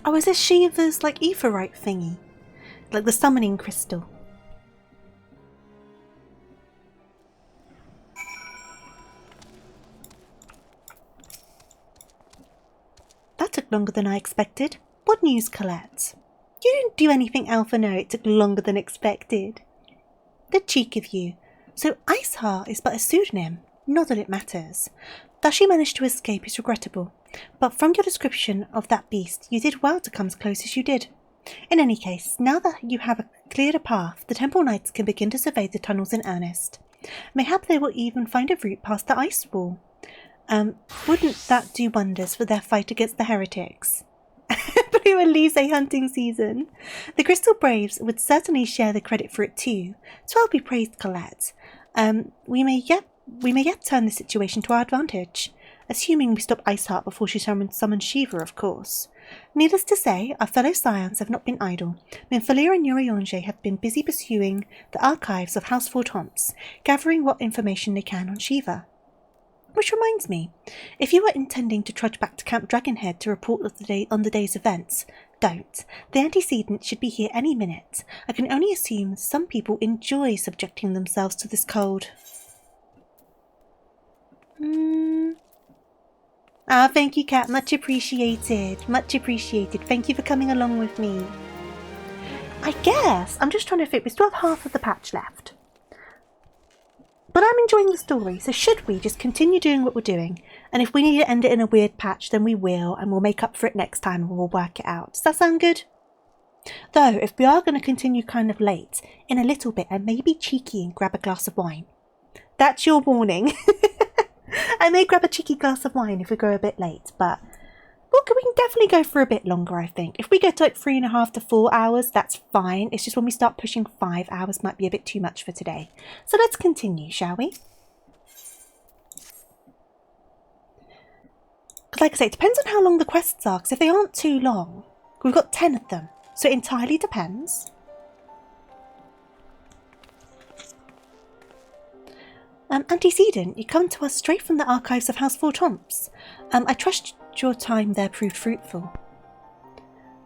Oh, is this Shiva's like aetheryte thingy? Like the summoning crystal. That took longer than I expected. What news, Colette? You didn't do anything, Alpha. No, it took longer than expected. The cheek of you. So Iceheart is but a pseudonym. Not that it matters. That she managed to escape is regrettable, but from your description of that beast, you did well to come as close as you did. In any case, now that you have cleared a path, the Temple Knights can begin to survey the tunnels in earnest. Mayhap they will even find a route past the ice wall. Wouldn't that do wonders for their fight against the heretics? Blue Elise hunting season. The Crystal Braves would certainly share the credit for it too. So I'll be praised, Colette. We may yet turn the situation to our advantage, assuming we stop Iceheart before she summons Shiva, of course. Needless to say, our fellow scions have not been idle. Minfalir and Urianger have been busy pursuing the archives of House Fortomps, gathering what information they can on Shiva. Which reminds me, if you were intending to trudge back to Camp Dragonhead to report on the day's events, don't. The antecedent should be here any minute. I can only assume some people enjoy subjecting themselves to this cold. Ah, thank you, Kat. Much appreciated. Much appreciated. Thank you for coming along with me. I guess I'm just trying to think. We still have half of the patch left. But I'm enjoying the story, so should we just continue doing what we're doing? And if we need to end it in a weird patch, then we will, and we'll make up for it next time and we'll work it out. Does that sound good? Though, if we are going to continue kind of late, in a little bit, I may be cheeky and grab a glass of wine. That's your warning. I may grab a cheeky glass of wine if we go a bit late, but we can definitely go for a bit longer, I think. If we go to like 3.5 to 4 hours, that's fine. It's just when we start pushing 5 hours might be a bit too much for today. So let's continue, shall we? Because like I say, it depends on how long the quests are, because if they aren't too long, we've got 10 of them. So it entirely depends. Antecedent, you come to us straight from the archives of House Fortomps. I trust your time there proved fruitful.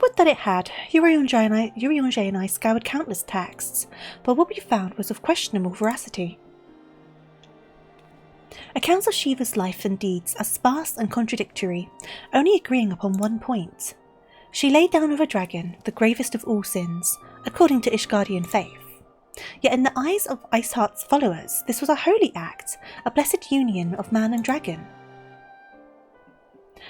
Would that it had. Urianger and I scoured countless texts, but what we found was of questionable veracity. Accounts of Shiva's life and deeds are sparse and contradictory, only agreeing upon one point. She lay down with a dragon, the gravest of all sins, according to Ishgardian faith. Yet in the eyes of Iceheart's followers, this was a holy act, a blessed union of man and dragon.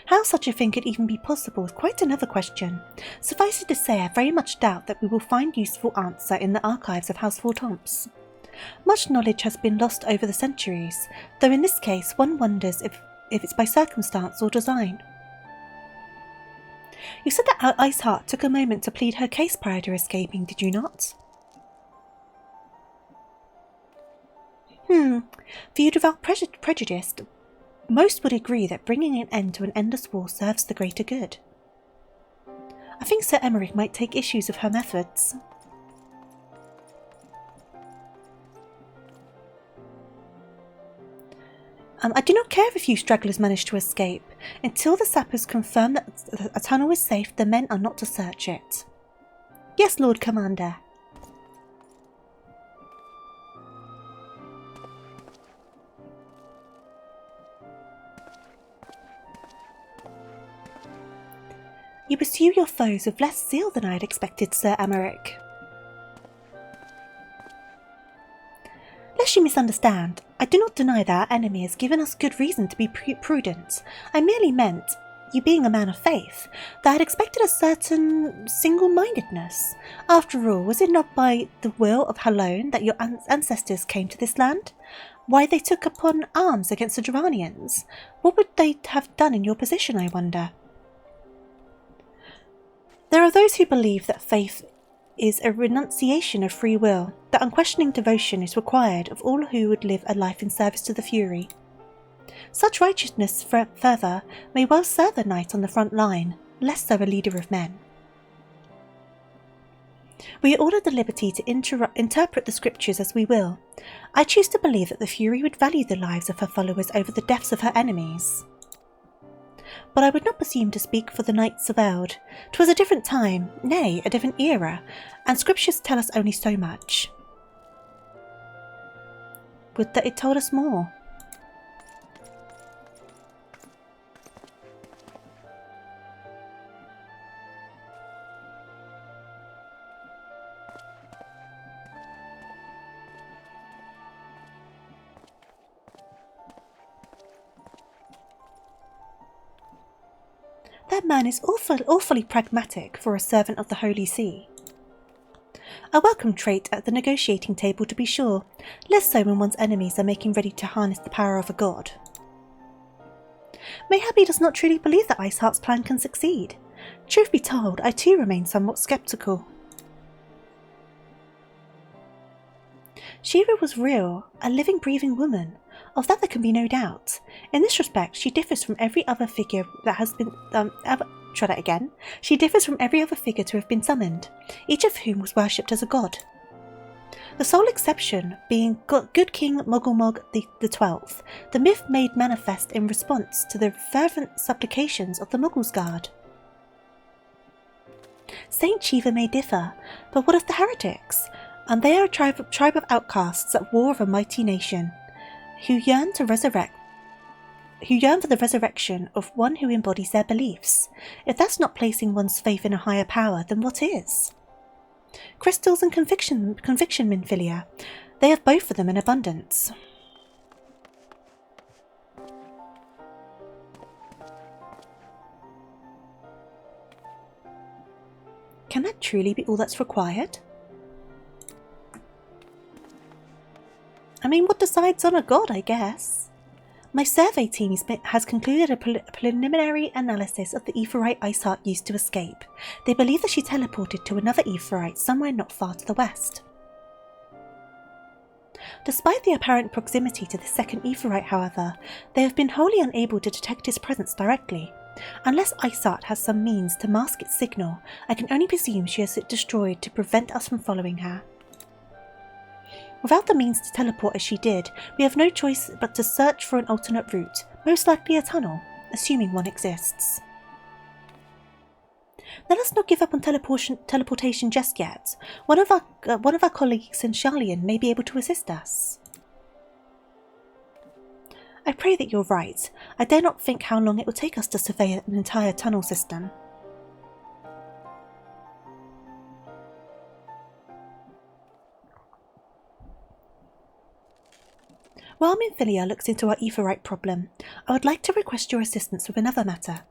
How such a thing could even be possible is quite another question. Suffice it to say, I very much doubt that we will find useful answer in the archives of House Fortomps. Much knowledge has been lost over the centuries, though in this case one wonders if it's by circumstance or design. You said that Iceheart took a moment to plead her case prior to escaping, did you not? Viewed without prejudice, most would agree that bringing an end to an endless war serves the greater good. I think Sir Aymeric might take issues with her methods. I do not care if you stragglers manage to escape. Until the sappers confirm that a tunnel is safe, the men are not to search it. Yes, Lord Commander. You pursue your foes with less zeal than I had expected, Sir Aymeric. Lest you misunderstand, I do not deny that our enemy has given us good reason to be prudent. I merely meant, you being a man of faith, that I had expected a certain single-mindedness. After all, was it not by the will of Halone that your ancestors came to this land? Why they took upon arms against the Duranians? What would they have done in your position, I wonder? There are those who believe that faith is a renunciation of free will, that unquestioning devotion is required of all who would live a life in service to the Fury. Such righteousness, further, may well serve a knight on the front line, less so a leader of men. We are all at the liberty to interpret the scriptures as we will. I choose to believe that the Fury would value the lives of her followers over the deaths of her enemies. But I would not presume to speak for the Knights of Eld. 'Twas a different time, nay, a different era, and scriptures tell us only so much. Would that it told us more. That man is awfully pragmatic for a servant of the Holy See. A welcome trait at the negotiating table, to be sure, less so when one's enemies are making ready to harness the power of a god. Mayhap he does not truly believe that Iceheart's plan can succeed. Truth be told, I too remain somewhat sceptical. Shira was real, a living, breathing woman. Of that there can be no doubt. In this respect, she differs from every other figure that has been She differs from every other figure to have been summoned, each of whom was worshipped as a god. The sole exception being good King Mogulmog the 12th, the myth made manifest in response to the fervent supplications of the Muggles Guard. Saint Shiva may differ, but what of the heretics? And they are a tribe of outcasts at war of a mighty nation, who yearn for the resurrection of one who embodies their beliefs. If that's not placing one's faith in a higher power, then what is? Crystals and conviction Minfilia. They have both of them in abundance. Can that truly be all that's required? I mean, what decides on a god, I guess? My survey team has concluded a preliminary analysis of the Aetheryte Iceheart used to escape. They believe that she teleported to another Aetheryte somewhere not far to the west. Despite the apparent proximity to the second Aetheryte, however, they have been wholly unable to detect his presence directly. Unless Iceheart has some means to mask its signal, I can only presume she has it destroyed to prevent us from following her. Without the means to teleport as she did, we have no choice but to search for an alternate route, most likely a tunnel, assuming one exists. Let us not give up on teleportation just yet. One of our colleagues in Sharlayan may be able to assist us. I pray that you're right. I dare not think how long it will take us to survey an entire tunnel system. While Minfilia looks into our Aetheryte problem, I would like to request your assistance with another matter.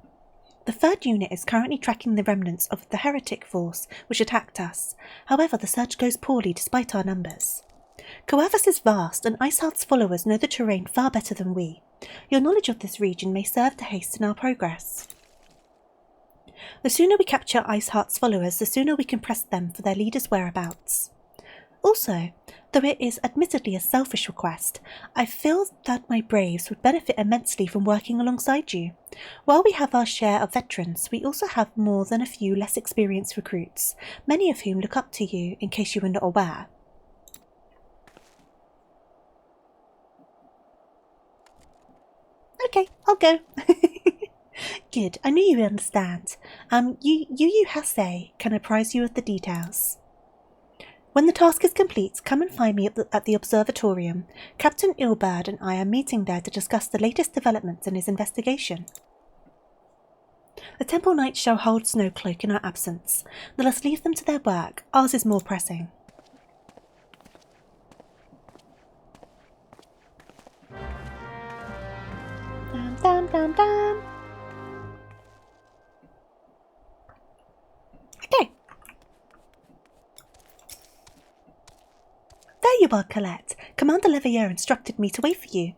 The third unit is currently tracking the remnants of the heretic force which attacked us. However, the search goes poorly despite our numbers. Coerthas is vast, and Iceheart's followers know the terrain far better than we. Your knowledge of this region may serve to hasten our progress. The sooner we capture Iceheart's followers, the sooner we can press them for their leader's whereabouts. Also, though it is admittedly a selfish request, I feel that my braves would benefit immensely from working alongside you. While we have our share of veterans, we also have more than a few less experienced recruits, many of whom look up to you, in case you were not aware. Okay, I'll go. Good, I knew you would understand. You Hase can apprise you of the details. When the task is complete, come and find me at the observatorium. Captain Ilbird and I are meeting there to discuss the latest developments in his investigation. The Temple Knights shall hold Snowcloak in our absence. Let us leave them to their work. Ours is more pressing. Dum, dum, dum. Okay. There you are, Colette. Commander Levier instructed me to wait for you.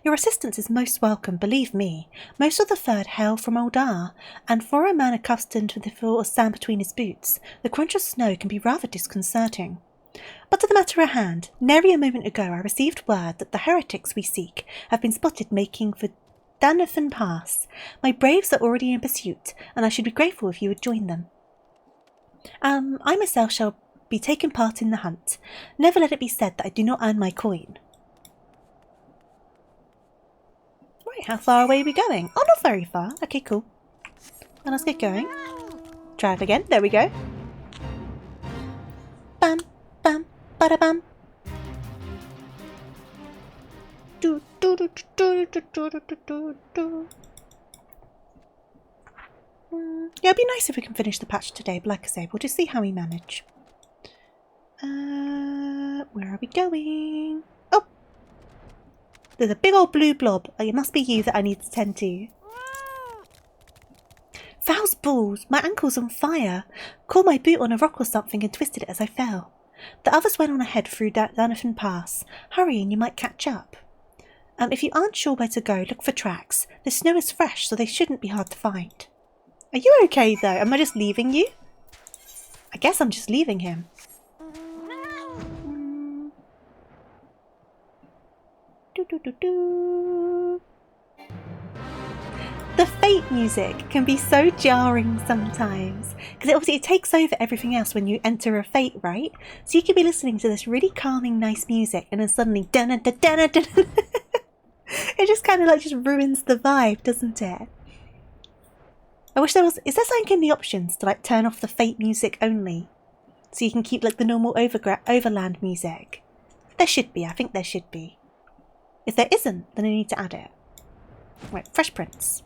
Your assistance is most welcome, believe me. Most of the Third hail from Oldar, and for a man accustomed to the feel of sand between his boots, the crunch of snow can be rather disconcerting. But to the matter at hand, nary a moment ago I received word that the heretics we seek have been spotted making for Danathan Pass. My braves are already in pursuit, and I should be grateful if you would join them. I myself shall be taking part in the hunt. Never let it be said that I do not earn my coin. Right, how far away are we going? Oh, not very far. Okay, cool. Well, let's get going. Drive again. There we go. Bam, bam, bada bam. Do, do, do, do, do, do, do, do, do. Yeah, it'd be nice if we can finish the patch today, but like I say, we'll just see how we manage. Where are we going? Oh! There's a big old blue blob. Oh, it must be you that I need to tend to. Fowl's balls! My ankle's on fire! Caught my boot on a rock or something and twisted it as I fell. The others went on ahead through Danathan Pass. Hurry and you might catch up. If you aren't sure where to go, look for tracks. The snow is fresh, so they shouldn't be hard to find. Are you okay, though? Am I just leaving you? I guess I'm just leaving him. The Fate music can be so jarring sometimes, because obviously it takes over everything else when you enter a Fate, right? So you could be listening to this really calming, nice music, and then suddenly it just kind of like just ruins the vibe, doesn't it? I wish there was... Is there something in the options to like turn off the Fate music only? So you can keep like the normal overland music? There should be, I think there should be. If there isn't, then I need to add it. Right, Fresh Prince.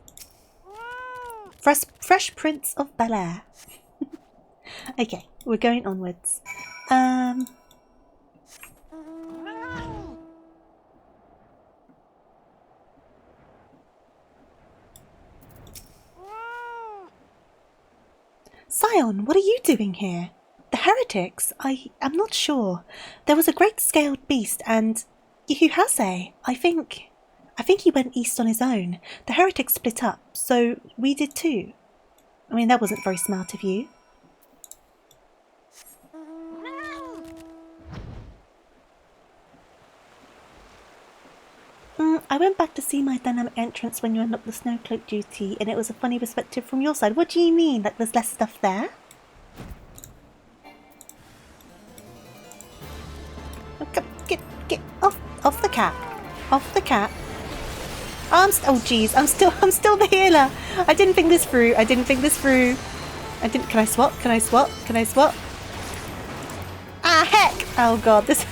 Fresh Prince of Bel-Air. Okay, we're going onwards. Scion, what are you doing here? The heretics? I am not sure. There was a great scaled beast and... Hase, I think he went east on his own. The heretics split up, so we did too. I mean, that wasn't very smart of you. I went back to see my dynamic entrance when you unlocked the Snowcloak duty, and it was a funny perspective from your side. What do you mean? Like there's less stuff there? Oh, come, get off the cat. Off the cat. Oh jeez, I'm still the healer. I didn't think this through. Can I swap? Ah, heck! Oh god, this...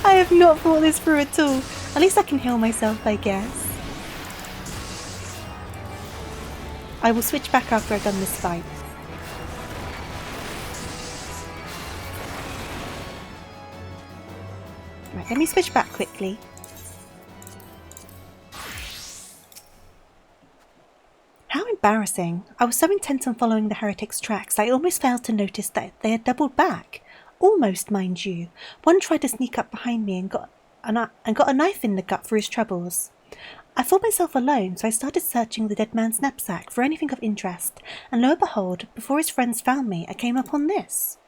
I have not thought this through at all. At least I can heal myself, I guess. I will switch back after I've done this fight. Right, let me switch back quickly. How embarrassing. I was so intent on following the heretics' tracks, I almost failed to notice that they had doubled back. Almost, mind you. One tried to sneak up behind me and got a knife in the gut for his troubles. I thought myself alone, so I started searching the dead man's knapsack for anything of interest, and lo and behold, before his friends found me, I came upon this.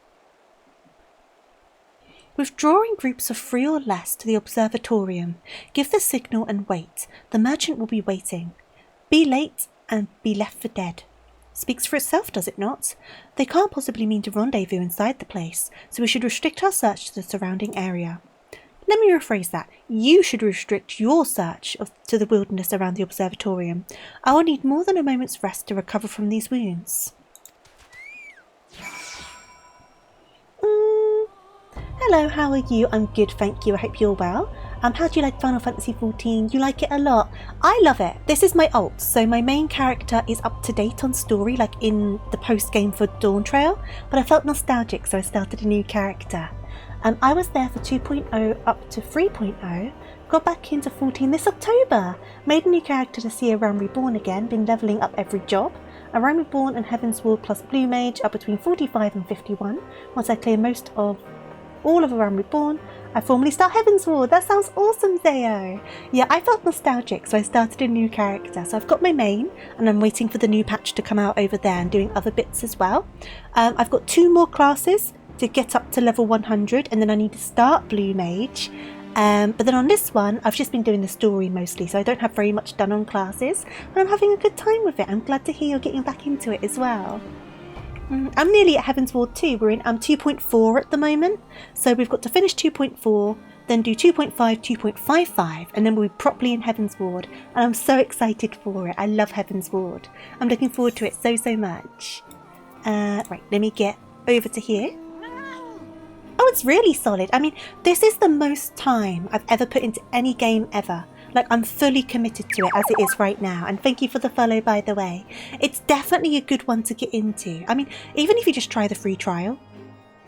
Withdraw in groups of 3 or less to the observatorium. Give the signal and wait. The merchant will be waiting. Be late and be left for dead. Speaks for itself, does it not? They can't possibly mean to rendezvous inside the place, so we should restrict our search to the surrounding area. Let me rephrase that. You should restrict your search to the wilderness around the observatorium. I will need more than a moment's rest to recover from these wounds. Hello, how are you? I'm good, thank you. I hope you're well. How do you like Final Fantasy XIV? You like it a lot? I love it. This is my ult, so my main character is up to date on story, like in the post-game for Dawn Trail, but I felt nostalgic, so I started a new character. I was there for 2.0 up to 3.0, got back into 14 this October, made a new character to see A Realm Reborn again, been levelling up every job. A Realm Reborn and Heaven's Ward plus Blue Mage are between 45 and 51. Once I clear all of A Realm Reborn, I formally start Heaven's Ward. That sounds awesome, Zeo! Yeah, I felt nostalgic, so I started a new character. So I've got my main, and I'm waiting for the new patch to come out over there and doing other bits as well. I've got 2 more classes to get up to level 100, and then I need to start Blue Mage. But then on this one, I've just been doing the story mostly, so I don't have very much done on classes, and I'm having a good time with it. I'm glad to hear you're getting back into it as well. I'm nearly at Heaven's Ward 2. We're in 2.4 at the moment, so we've got to finish 2.4, then do 2.5, 2.55, and then we'll be properly in Heaven's Ward, and I'm so excited for it. I love Heaven's Ward. I'm looking forward to it so much. Right, let me get over to here. Oh, it's really solid. I mean, this is the most time I've ever put into any game ever. Like, I'm fully committed to it as it is right now. And thank you for the follow, by the way. It's definitely a good one to get into. I mean, even if you just try the free trial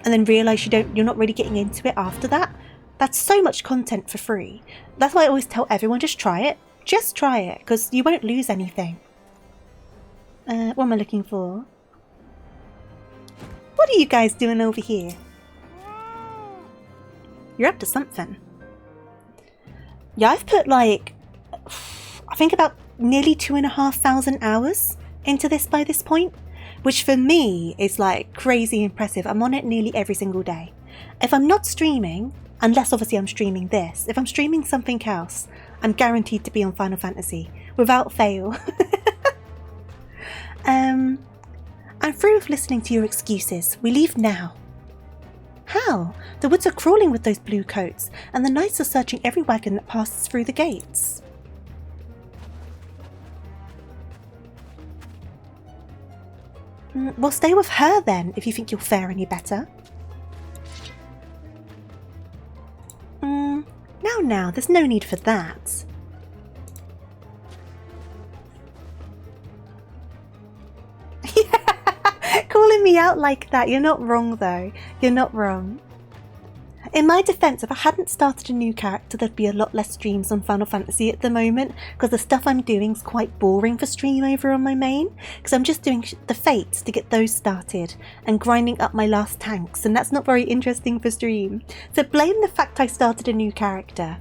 and then realise you're not really getting into it after that, that's so much content for free. That's why I always tell everyone, just try it. Just try it, because you won't lose anything. What am I looking for? What are you guys doing over here? You're up to something. Yeah, I've put like, I think about nearly 2,500 hours into this by this point, which for me is like crazy impressive. I'm on it nearly every single day. If I'm not streaming, unless obviously I'm streaming this, if I'm streaming something else, I'm guaranteed to be on Final Fantasy without fail. I'm through with listening to your excuses. We leave now. How? The woods are crawling with those blue coats, and the knights are searching every wagon that passes through the gates. Well, stay with her then, if you think you'll fare any better. Now, there's no need for that. Calling me out like that, you're not wrong though. You're not wrong. In my defense, if I hadn't started a new character, there'd be a lot less streams on Final Fantasy at the moment, because the stuff I'm doing is quite boring for stream over on my main, because I'm just doing the fates to get those started and grinding up my last tanks, and that's not very interesting for stream. So blame the fact I started a new character.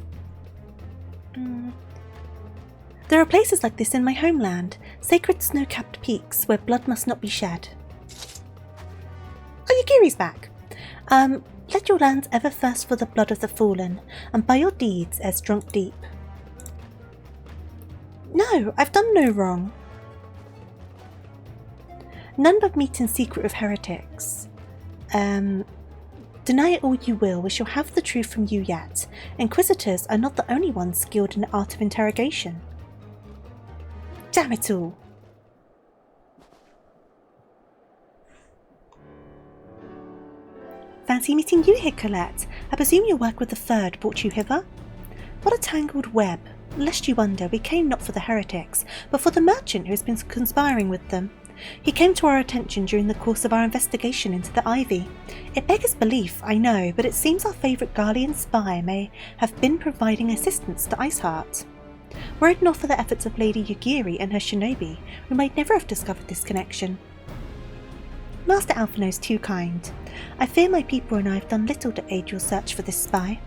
There are places like this in my homeland, sacred snow-capped peaks where blood must not be shed. Oh, Yagiri's back. Let your lands ever thirst for the blood of the fallen, and by your deeds as drunk deep. No, I've done no wrong. None but meet in secret with heretics. Deny it all you will, we shall have the truth from you yet. Inquisitors are not the only ones skilled in the art of interrogation. Damn it all. Fancy meeting you here, Colette. I presume your work with the Third brought you hither? What a tangled web. Lest you wonder, we came not for the heretics, but for the merchant who has been conspiring with them. He came to our attention during the course of our investigation into the Ivy. It beggars belief, I know, but it seems our favourite Garlean spy may have been providing assistance to Iceheart. Were it not for the efforts of Lady Yugiri and her shinobi, we might never have discovered this connection. Master Alphino is too kind. I fear my people and I have done little to aid your search for this spy.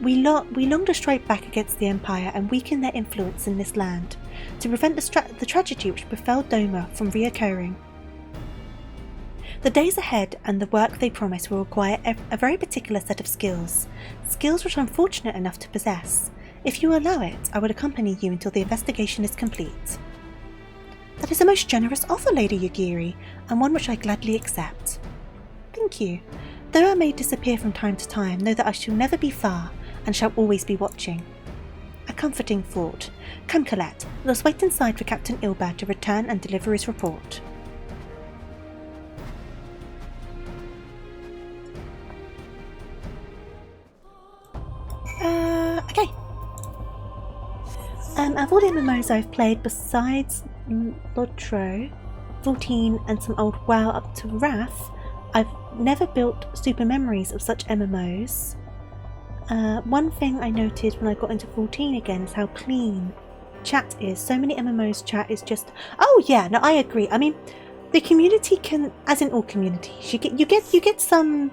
We long to strike back against the Empire and weaken their influence in this land, to prevent the tragedy which befell Doma from reoccurring. The days ahead and the work they promise will require a very particular set of skills. Skills which I'm fortunate enough to possess. If you allow it, I would accompany you until the investigation is complete. That is a most generous offer, Lady Yagiri, and one which I gladly accept. Thank you. Though I may disappear from time to time, know that I shall never be far, and shall always be watching. A comforting thought. Come, Colette, let us wait inside for Captain Ilbert to return and deliver his report. Okay. Of all the MMOs I've played besides Lotro, 14 and some old WoW up to Wrath, I've never built super memories of such MMOs. One thing I noted when I got into 14 again is how clean chat is. So many MMOs chat is just... Oh yeah, no, I agree. I mean, the community can, as in all communities, you get some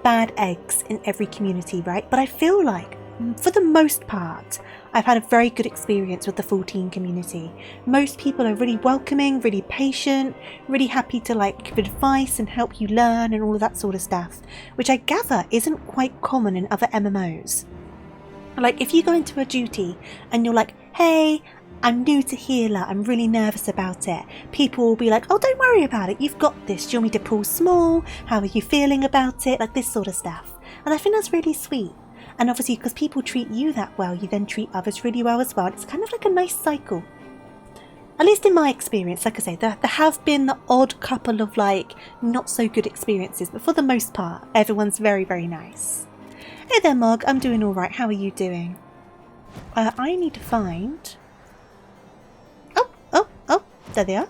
bad eggs in every community, right? But I feel like, for the most part, I've had a very good experience with the 14 community. Most people are really welcoming, really patient, really happy to like give advice and help you learn and all of that sort of stuff, which I gather isn't quite common in other MMOs. Like if you go into a duty and you're like, hey, I'm new to healer, I'm really nervous about it. People will be like, oh, don't worry about it, you've got this. Do you want me to pull small? How are you feeling about it? Like this sort of stuff. And I think that's really sweet. And obviously because people treat you that well, you then treat others really well as well. It's kind of like a nice cycle. At least in my experience, like I say, there have been the odd couple of like not so good experiences, but for the most part, everyone's very, very nice. Hey there, Mog, I'm doing alright, how are you doing? I need to find... Oh, there they are.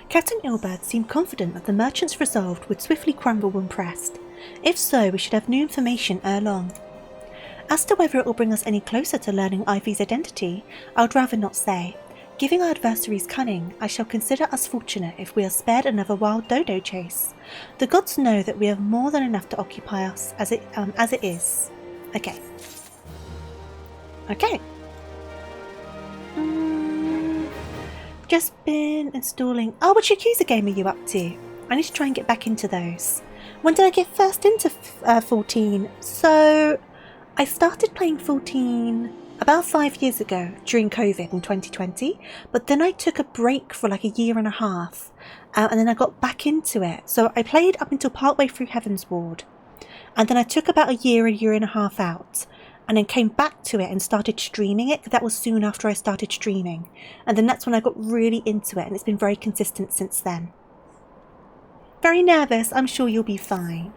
Captain Ilbert seemed confident that the merchant's resolve would swiftly crumble when pressed. If so, we should have new information ere long. As to whether it will bring us any closer to learning Ivy's identity, I would rather not say. Giving our adversaries cunning, I shall consider us fortunate if we are spared another wild dodo chase. The gods know that we have more than enough to occupy us as it is. Okay. Just been installing... Oh, which Yakuza game are you up to? I need to try and get back into those. When did I get first into 14? So, I started playing 14 about 5 years ago during COVID in 2020, but then I took a break for like a year and a half, and then I got back into it. So I played up until partway through Heaven's Ward, and then I took about a year and a half out, and then came back to it and started streaming it. That was soon after I started streaming, and then that's when I got really into it, and it's been very consistent since then. Very nervous, I'm sure you'll be fine.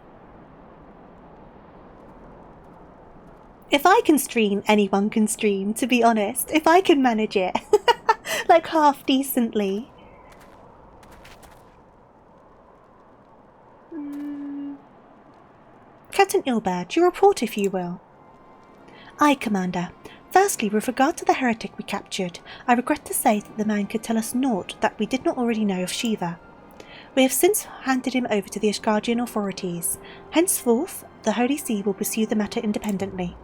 If I can stream, anyone can stream, to be honest. If I can manage it. Like half decently. Captain Ilbert, your report if you will. Aye, Commander. Firstly, with regard to the heretic we captured, I regret to say that the man could tell us naught that we did not already know of Shiva. We have since handed him over to the Asgardian authorities. Henceforth, the Holy See will pursue the matter independently.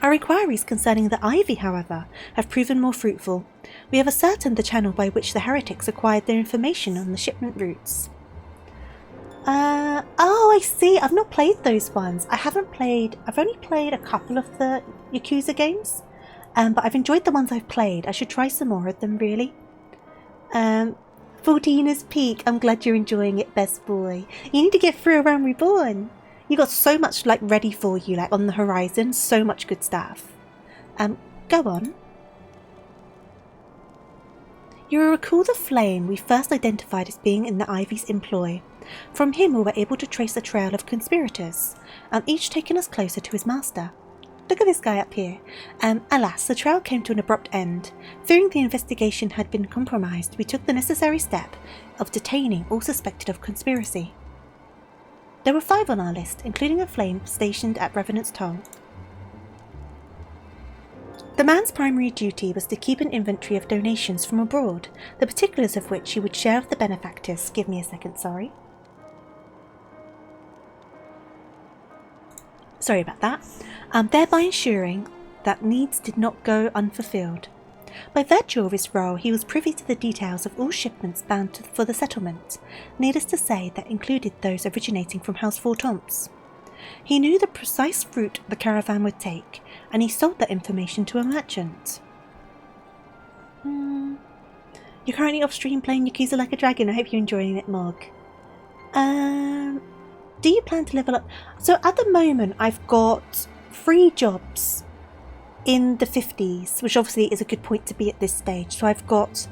Our inquiries concerning the Ivy, however, have proven more fruitful. We have ascertained the channel by which the heretics acquired their information on the shipment routes. Oh, I see. I've not played those ones. I've only played a couple of the Yakuza games, but I've enjoyed the ones I've played. I should try some more of them, really. 14 is peak. I'm glad you're enjoying it, best boy. You need to get through Realm Reborn. You got so much like ready for you, like on the horizon. So much good stuff. Go on. You will recall the flame we first identified as being in the Ivy's employ. From him we were able to trace a trail of conspirators, each taking us closer to his master. Look at this guy up here. Alas, the trail came to an abrupt end. Fearing the investigation had been compromised, we took the necessary step of detaining all suspected of conspiracy. There were 5 on our list, including a flame stationed at Revenant's Toll. The man's primary duty was to keep an inventory of donations from abroad, the particulars of which he would share with the benefactors. Give me a second, sorry. Sorry about that. Thereby ensuring that needs did not go unfulfilled. By virtue of his role, he was privy to the details of all shipments bound for the settlement, needless to say that included those originating from House Fortomps. He knew the precise route the caravan would take, and he sold that information to a merchant. You're currently off stream playing Yakuza Like a Dragon. I hope you're enjoying it, Mog. Do you plan to level up? So at the moment, I've got 3 jobs in the 50s, which obviously is a good point to be at this stage. So I've got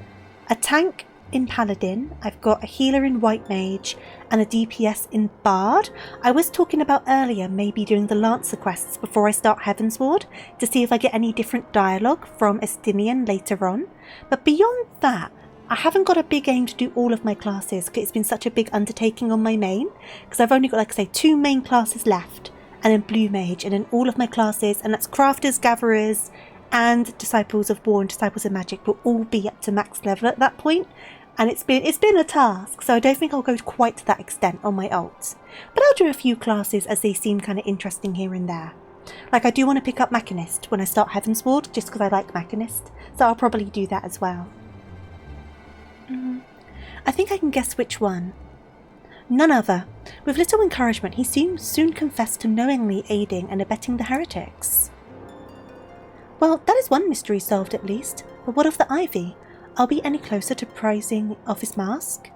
a tank in Paladin, I've got a healer in White Mage, and a DPS in Bard. I was talking about earlier maybe doing the Lancer quests before I start Heavensward to see if I get any different dialogue from Estinien later on. But beyond that, I haven't got a big aim to do all of my classes because it's been such a big undertaking on my main, because I've only got, like I say, 2 main classes left, and then Blue Mage, and then all of my classes, and that's Crafters, Gatherers, and Disciples of War and Disciples of Magic will all be up to max level at that point. And it's been a task, so I don't think I'll go quite to that extent on my alts. But I'll do a few classes as they seem kind of interesting here and there. Like I do want to pick up Machinist when I start Heavensward, just because I like Machinist, so I'll probably do that as well. I think I can guess which one. None other. With little encouragement, he soon confessed to knowingly aiding and abetting the heretics. Well, that is one mystery solved at least, but what of the Ivy? Are we any closer to prizing off his mask?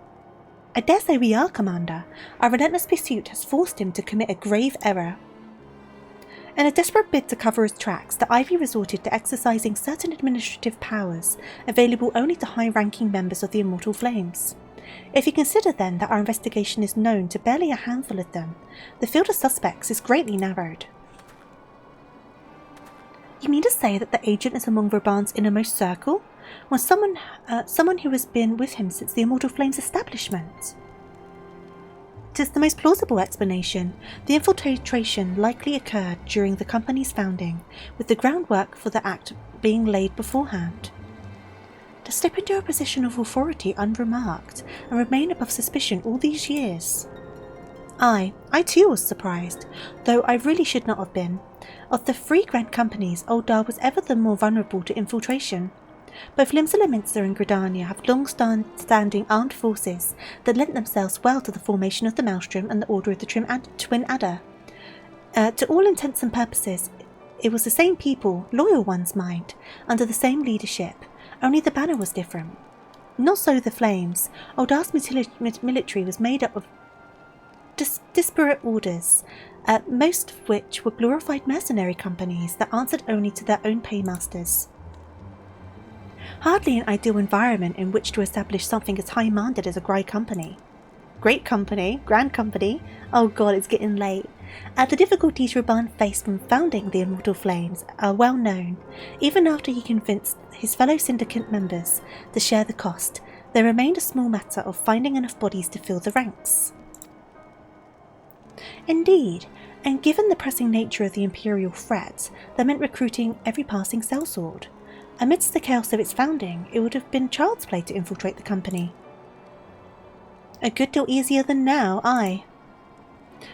I dare say we are, Commander. Our relentless pursuit has forced him to commit a grave error. In a desperate bid to cover his tracks, the Ivy resorted to exercising certain administrative powers available only to high-ranking members of the Immortal Flames. If you consider then that our investigation is known to barely a handful of them, the field of suspects is greatly narrowed. You mean to say that the agent is among Raban's innermost circle? Was someone who has been with him since the Immortal Flames establishment? 'Tis the most plausible explanation. The infiltration likely occurred during the company's founding, with the groundwork for the act being laid beforehand. To slip into a position of authority unremarked and remain above suspicion all these years. I too was surprised, though I really should not have been. Of the 3 grand companies, Oldar was ever the more vulnerable to infiltration. Both Limsa and Gridania have long-standing armed forces that lent themselves well to the formation of the Maelstrom and the Order of the Twin Adder. To all intents and purposes, it was the same people, loyal ones mind, under the same leadership, only the banner was different. Not so the Flames. Oldar's military was made up of disparate orders, most of which were glorified mercenary companies that answered only to their own paymasters. Hardly an ideal environment in which to establish something as high-minded as a great company. Great company? Grand company? Oh god, it's getting late. The difficulties Raban faced from founding the Immortal Flames are well known. Even after he convinced his fellow syndicate members to share the cost, there remained a small matter of finding enough bodies to fill the ranks. Indeed, and given the pressing nature of the Imperial threat, that meant recruiting every passing sellsword. Amidst the chaos of its founding, it would have been child's play to infiltrate the company. A good deal easier than now, aye.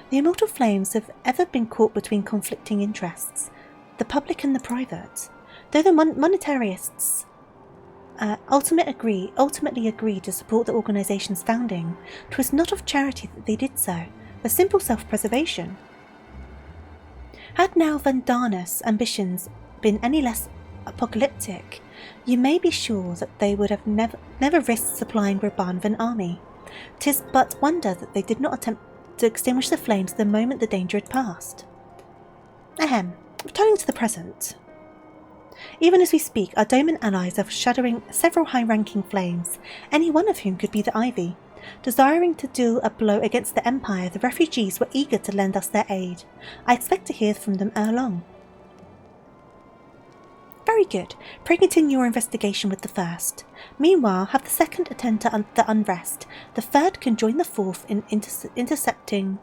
The Immortal Flames have ever been caught between conflicting interests, the public and the private. Though the monetarists ultimately agreed to support the organisation's founding, 'twas not of charity that they did so, but simple self-preservation. Had now Vandana's ambitions been any less apocalyptic, you may be sure that they would have never risked supplying Raban with an army. 'Tis but wonder that they did not attempt to extinguish the flames the moment the danger had passed. Returning to the present. Even as we speak, our Doman allies are shadowing several high-ranking flames, any one of whom could be the Ivy. Desiring to deal a blow against the Empire, the refugees were eager to lend us their aid. I expect to hear from them ere long. Very good. Pray continue your investigation with the first. Meanwhile, have the second attend to the unrest. The third can join the fourth in inspecting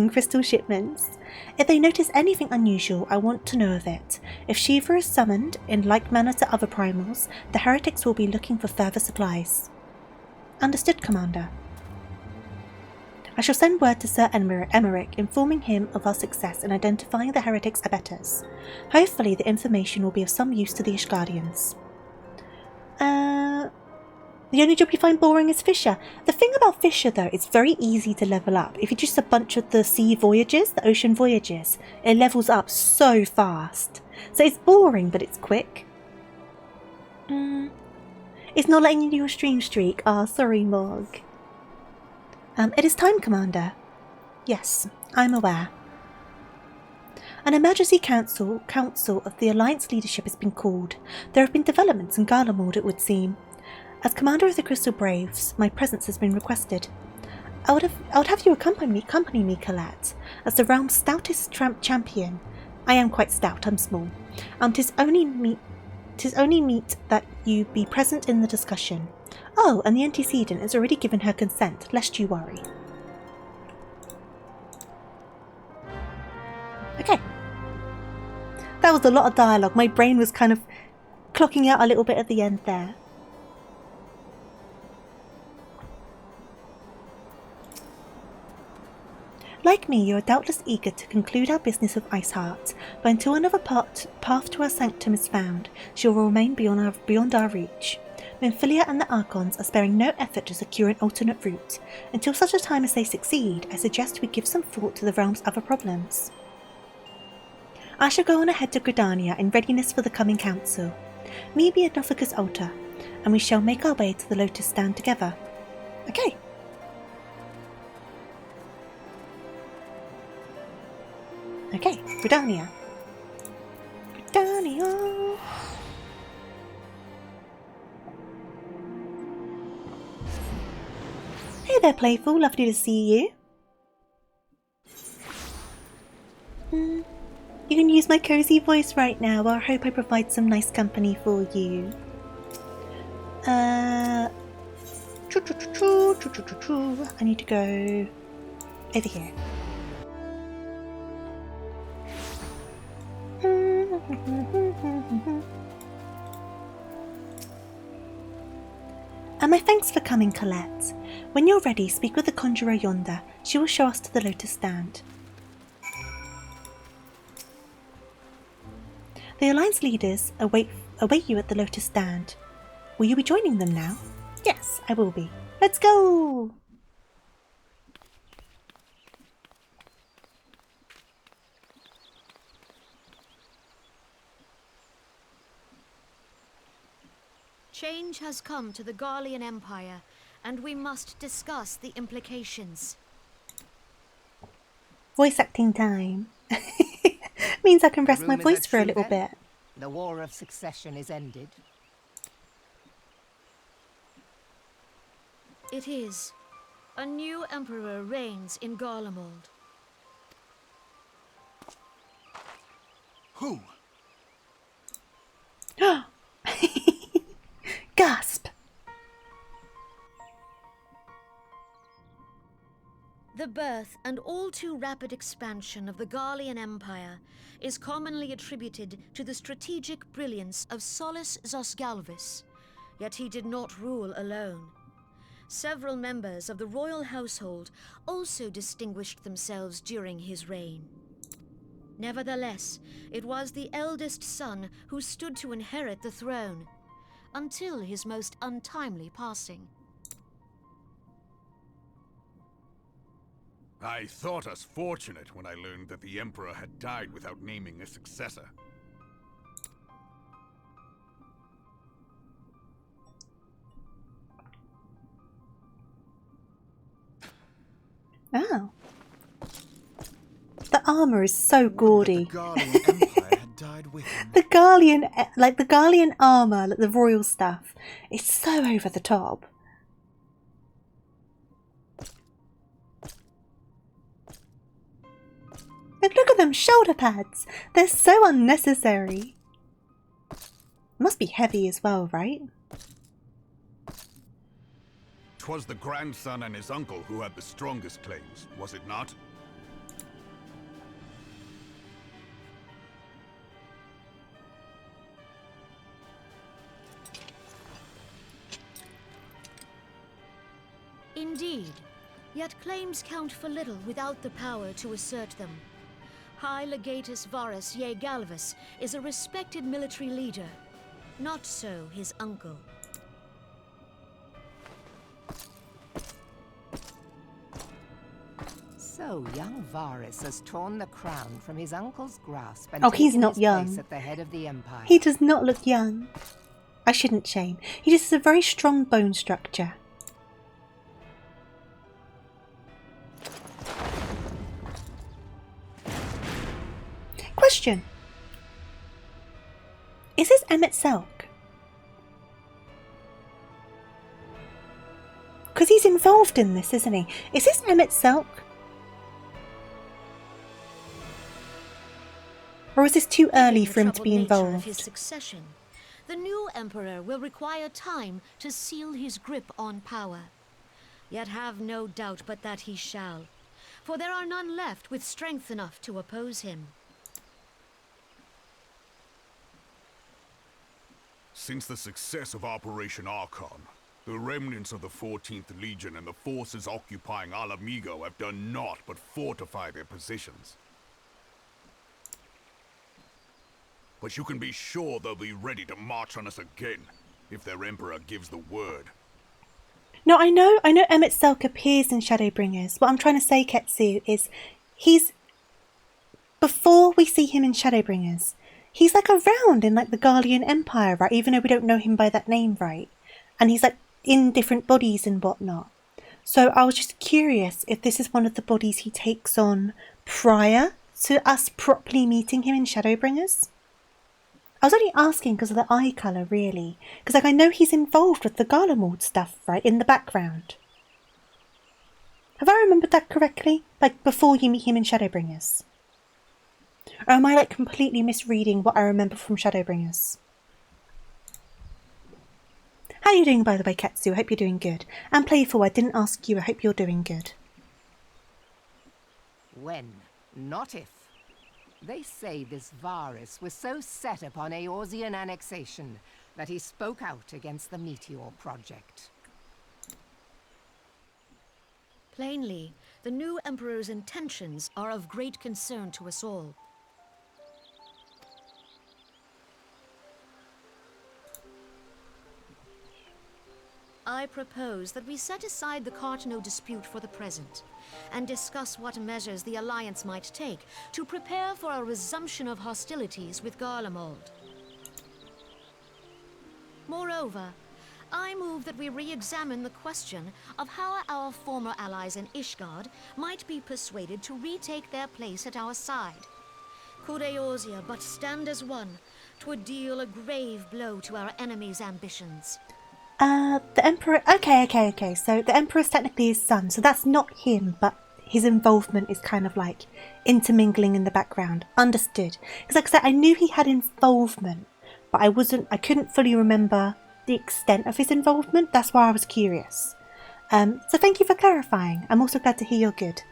crystal shipments. If they notice anything unusual, I want to know of it. If Shiva is summoned, in like manner to other primals, the heretics will be looking for further supplies. Understood, Commander. I shall send word to Sir Aymeric, informing him of our success in identifying the heretics' abettors. Hopefully the information will be of some use to the Ishgardians. The only job you find boring is Fisher. The thing about Fisher, though, it's very easy to level up. If you just a bunch of the sea voyages, the ocean voyages, it levels up so fast. So it's boring, but it's quick. It's not letting you do your stream streak. Ah, sorry, Morg. It is time, Commander. Yes, I'm aware. An emergency council of the Alliance leadership has been called. There have been developments in Garlemald, it would seem. As Commander of the Crystal Braves, my presence has been requested. I would have you accompany me, Colette, as the realm's stoutest champion. I am quite stout, I'm small. 'Tis only meet that you be present in the discussion. Oh, and the antecedent has already given her consent, lest you worry. Okay. That was a lot of dialogue. My brain was kind of clocking out a little bit at the end there. Like me, you are doubtless eager to conclude our business of Iceheart, but until another path to our sanctum is found, she will remain beyond our reach. Minfilia and the Archons are sparing no effort to secure an alternate route. Until such a time as they succeed, I suggest we give some thought to the realm's other problems. I shall go on ahead to Gridania in readiness for the coming council. Me be at Nothica's altar, and we shall make our way to the Lotus Stand together. Okay. Okay, Gridania. Gridania. Hey there, Playful. Lovely to see you. You can use my cozy voice right now. I hope I provide some nice company for you. I need to go over here. And my thanks for coming, Colette. When you're ready, speak with the conjurer yonder. She will show us to the Lotus Stand. The Alliance leaders await you at the Lotus Stand. Will you be joining them now? Yes, I will be. Let's go! Change has come to the Garlean Empire, and we must discuss the implications. Voice acting time. Means I can rest my voice for a little bit. The War of Succession is ended. It is. A new emperor reigns in Garlemald. Who? Gasp! The birth and all too rapid expansion of the Garlean Empire is commonly attributed to the strategic brilliance of Solus Zosgalvis, yet he did not rule alone. Several members of the royal household also distinguished themselves during his reign. Nevertheless, it was the eldest son who stood to inherit the throne, until his most untimely passing. I thought us fortunate when I learned that the Emperor had died without naming a successor. Oh. The armour is so gaudy. The Garlean Empire had died with him. The Garlean armour, like the royal stuff, is so over the top. Look at them shoulder pads. They're so unnecessary. Must be heavy as well, right? 'Twas the grandson and his uncle who had the strongest claims, was it not? Indeed, Yet claims count for little without the power to assert them. High Legatus Varus Ye Galvus is a respected military leader. Not so his uncle. So young Varus has torn the crown from his uncle's grasp and Oh, he's taken not his young. place at the head of the empire. He does not look young. I shouldn't shame. He just has a very strong bone structure. Question. Is this Emmett Selk? Because he's involved in this, isn't he? Is this Emmett Selk? Or is this too early for him to be involved? Of his succession, the new emperor will require time to seal his grip on power. Yet have no doubt but that he shall, for there are none left with strength enough to oppose him. Since the success of Operation Archon, the remnants of the 14th Legion and the forces occupying Alamigo have done naught but fortify their positions. But you can be sure they'll be ready to march on us again, if their Emperor gives the word. No, I know Emmett Selk appears in Shadowbringers. What I'm trying to say, Ketsu, is before we see him in Shadowbringers, he's like around in like the Garlean Empire, right? Even though we don't know him by that name, right? And he's like in different bodies and whatnot. So I was just curious if this is one of the bodies he takes on prior to us properly meeting him in Shadowbringers. I was only asking because of the eye colour, really. Because like I know he's involved with the Garlemald stuff, right, in the background. Have I remembered that correctly? Like before you meet him in Shadowbringers? Or am I like completely misreading what I remember from Shadowbringers? How are you doing, by the way, Ketsu? I hope you're doing good. And Playful, I didn't ask you. I hope you're doing good. When, not if. They say this Varus was so set upon Eorzean annexation that he spoke out against the Meteor Project. Plainly, the new Emperor's intentions are of great concern to us all. I propose that we set aside the Cartano dispute for the present, and discuss what measures the Alliance might take to prepare for a resumption of hostilities with Garlemald. Moreover, I move that we re-examine the question of how our former allies in Ishgard might be persuaded to retake their place at our side. Could Eorzea but stand as one, 'twould deal a grave blow to our enemies' ambitions. The Emperor... Okay. So the Emperor is technically his son, so that's not him, but his involvement is kind of like intermingling in the background. Understood. Because like I said, I knew he had involvement, but I couldn't fully remember the extent of his involvement. That's why I was curious. So thank you for clarifying. I'm also glad to hear you're good.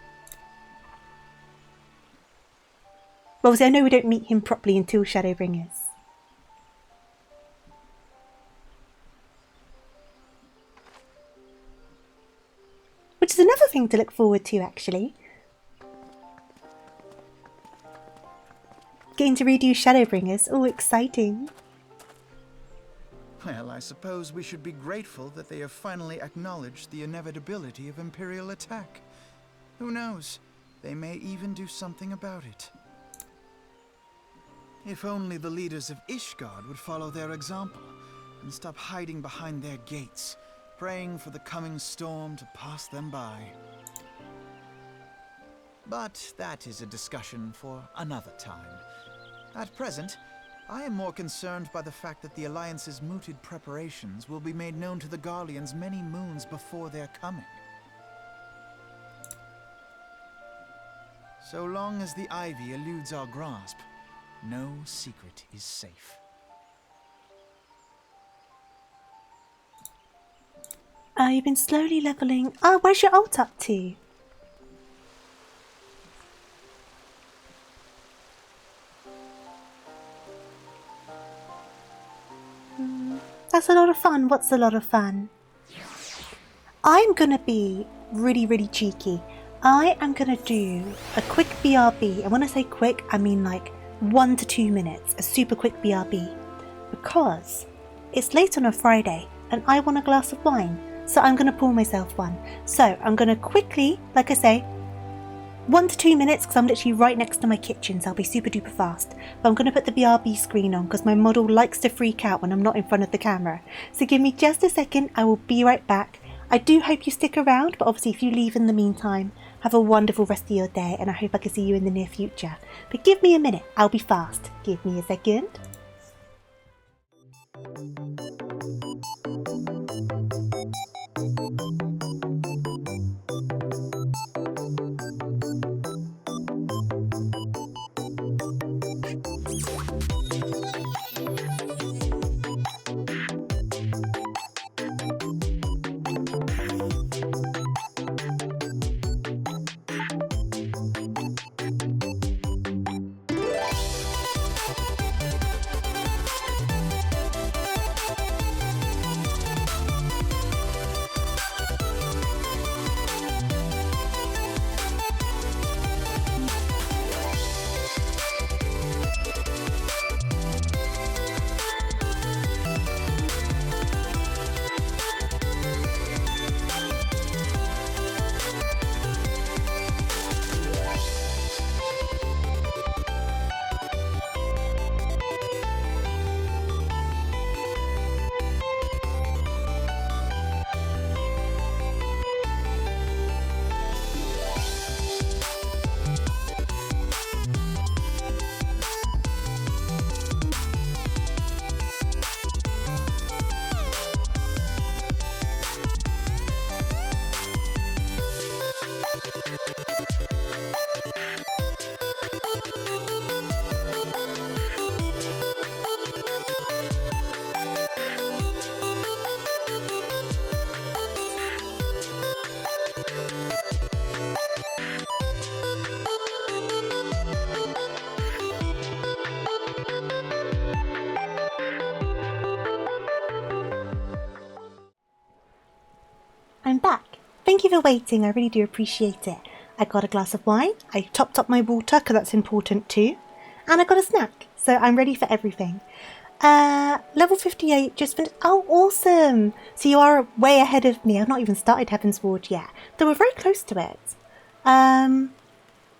Well, obviously I know we don't meet him properly until Shadowbringers. Which is another thing to look forward to, actually. Getting to redo Shadowbringers. Oh, exciting. Well, I suppose we should be grateful that they have finally acknowledged the inevitability of Imperial attack. Who knows? They may even do something about it. If only the leaders of Ishgard would follow their example and stop hiding behind their gates, praying for the coming storm to pass them by. But that is a discussion for another time. At present, I am more concerned by the fact that the Alliance's mooted preparations will be made known to the Garleans many moons before their coming. So long as the Ivy eludes our grasp, no secret is safe. You've been slowly levelling... Oh, where's your ult up to? That's a lot of fun. What's a lot of fun? I'm gonna be really, really cheeky. I am going to do a quick BRB, and when I say quick, I mean like 1 to 2 minutes, a super quick BRB, because it's late on a Friday and I want a glass of wine, so I'm going to pour myself one. So I'm going to quickly, like I say, 1 to 2 minutes, because I'm literally right next to my kitchen, so I'll be super duper fast. But I'm going to put the BRB screen on because my model likes to freak out when I'm not in front of the camera. So give me just a second, I will be right back. I do hope you stick around, but obviously if you leave in the meantime, have a wonderful rest of your day, and I hope I can see you in the near future. But give me a minute, I'll be fast. Give me a second. I'm back. Thank you for waiting, I really do appreciate it. I got a glass of wine, I topped up my water because that's important too, and I got a snack, so I'm ready for everything. Level 58 just finished. Oh, awesome! So you are way ahead of me. I've not even started Heaven's Ward yet, though we're very close to it.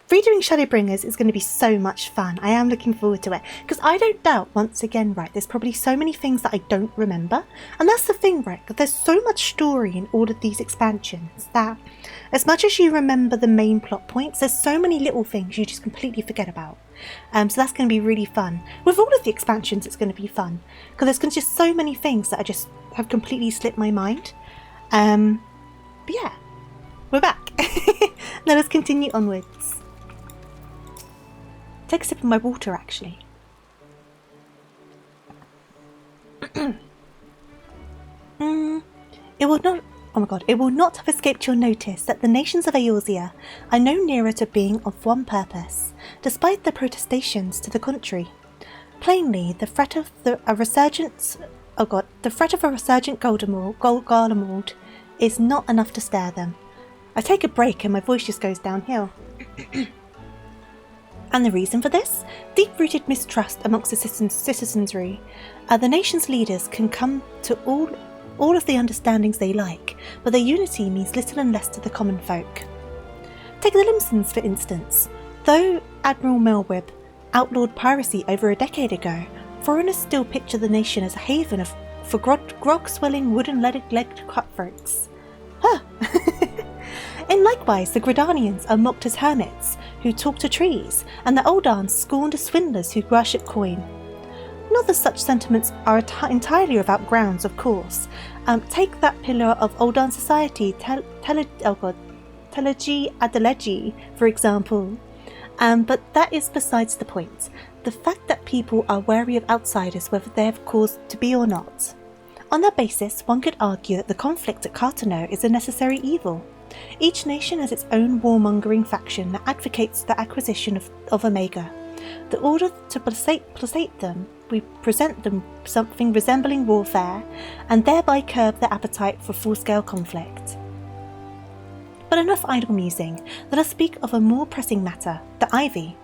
Redoing Shadowbringers is going to be so much fun. I am looking forward to it, because I don't doubt, once again, right, there's probably so many things that I don't remember, and that's the thing, right, because there's so much story in all of these expansions that as much as you remember the main plot points, there's so many little things you just completely forget about. So that's going to be really fun. With all of the expansions, it's going to be fun, because there's just so many things that I just have completely slipped my mind. But yeah, we're back. Let us continue onwards. Take a sip of my water, actually. It will not. Oh my god! It will not have escaped your notice that the nations of Eorzea are no nearer to being of one purpose, despite the protestations to the contrary. Plainly, the threat of a resurgent Garlemald is not enough to stare them. I take a break and my voice just goes downhill. And the reason for this? Deep-rooted mistrust amongst the citizenry. The nation's leaders can come to all of the understandings they like, but their unity means little and less to the common folk. Take the Limsons, for instance. Though Admiral Melweb outlawed piracy over a decade ago, foreigners still picture the nation as a haven for grog-swelling wooden-legged cutthroats. Huh! And likewise, the Gridanians are mocked as hermits who talk to trees, and the Oldans scorned as swindlers who worship coin. Not that such sentiments are entirely without grounds, of course. Take that pillar of Oldan society, Teleji Adeleji, for example. But that is besides the point. The fact that people are wary of outsiders, whether they have cause to be or not. On that basis, one could argue that the conflict at Cartano is a necessary evil. Each nation has its own warmongering faction that advocates the acquisition of Omega. The order to placate them, we present them something resembling warfare, and thereby curb their appetite for full-scale conflict. But enough idle musing. Let us speak of a more pressing matter, the Ivy.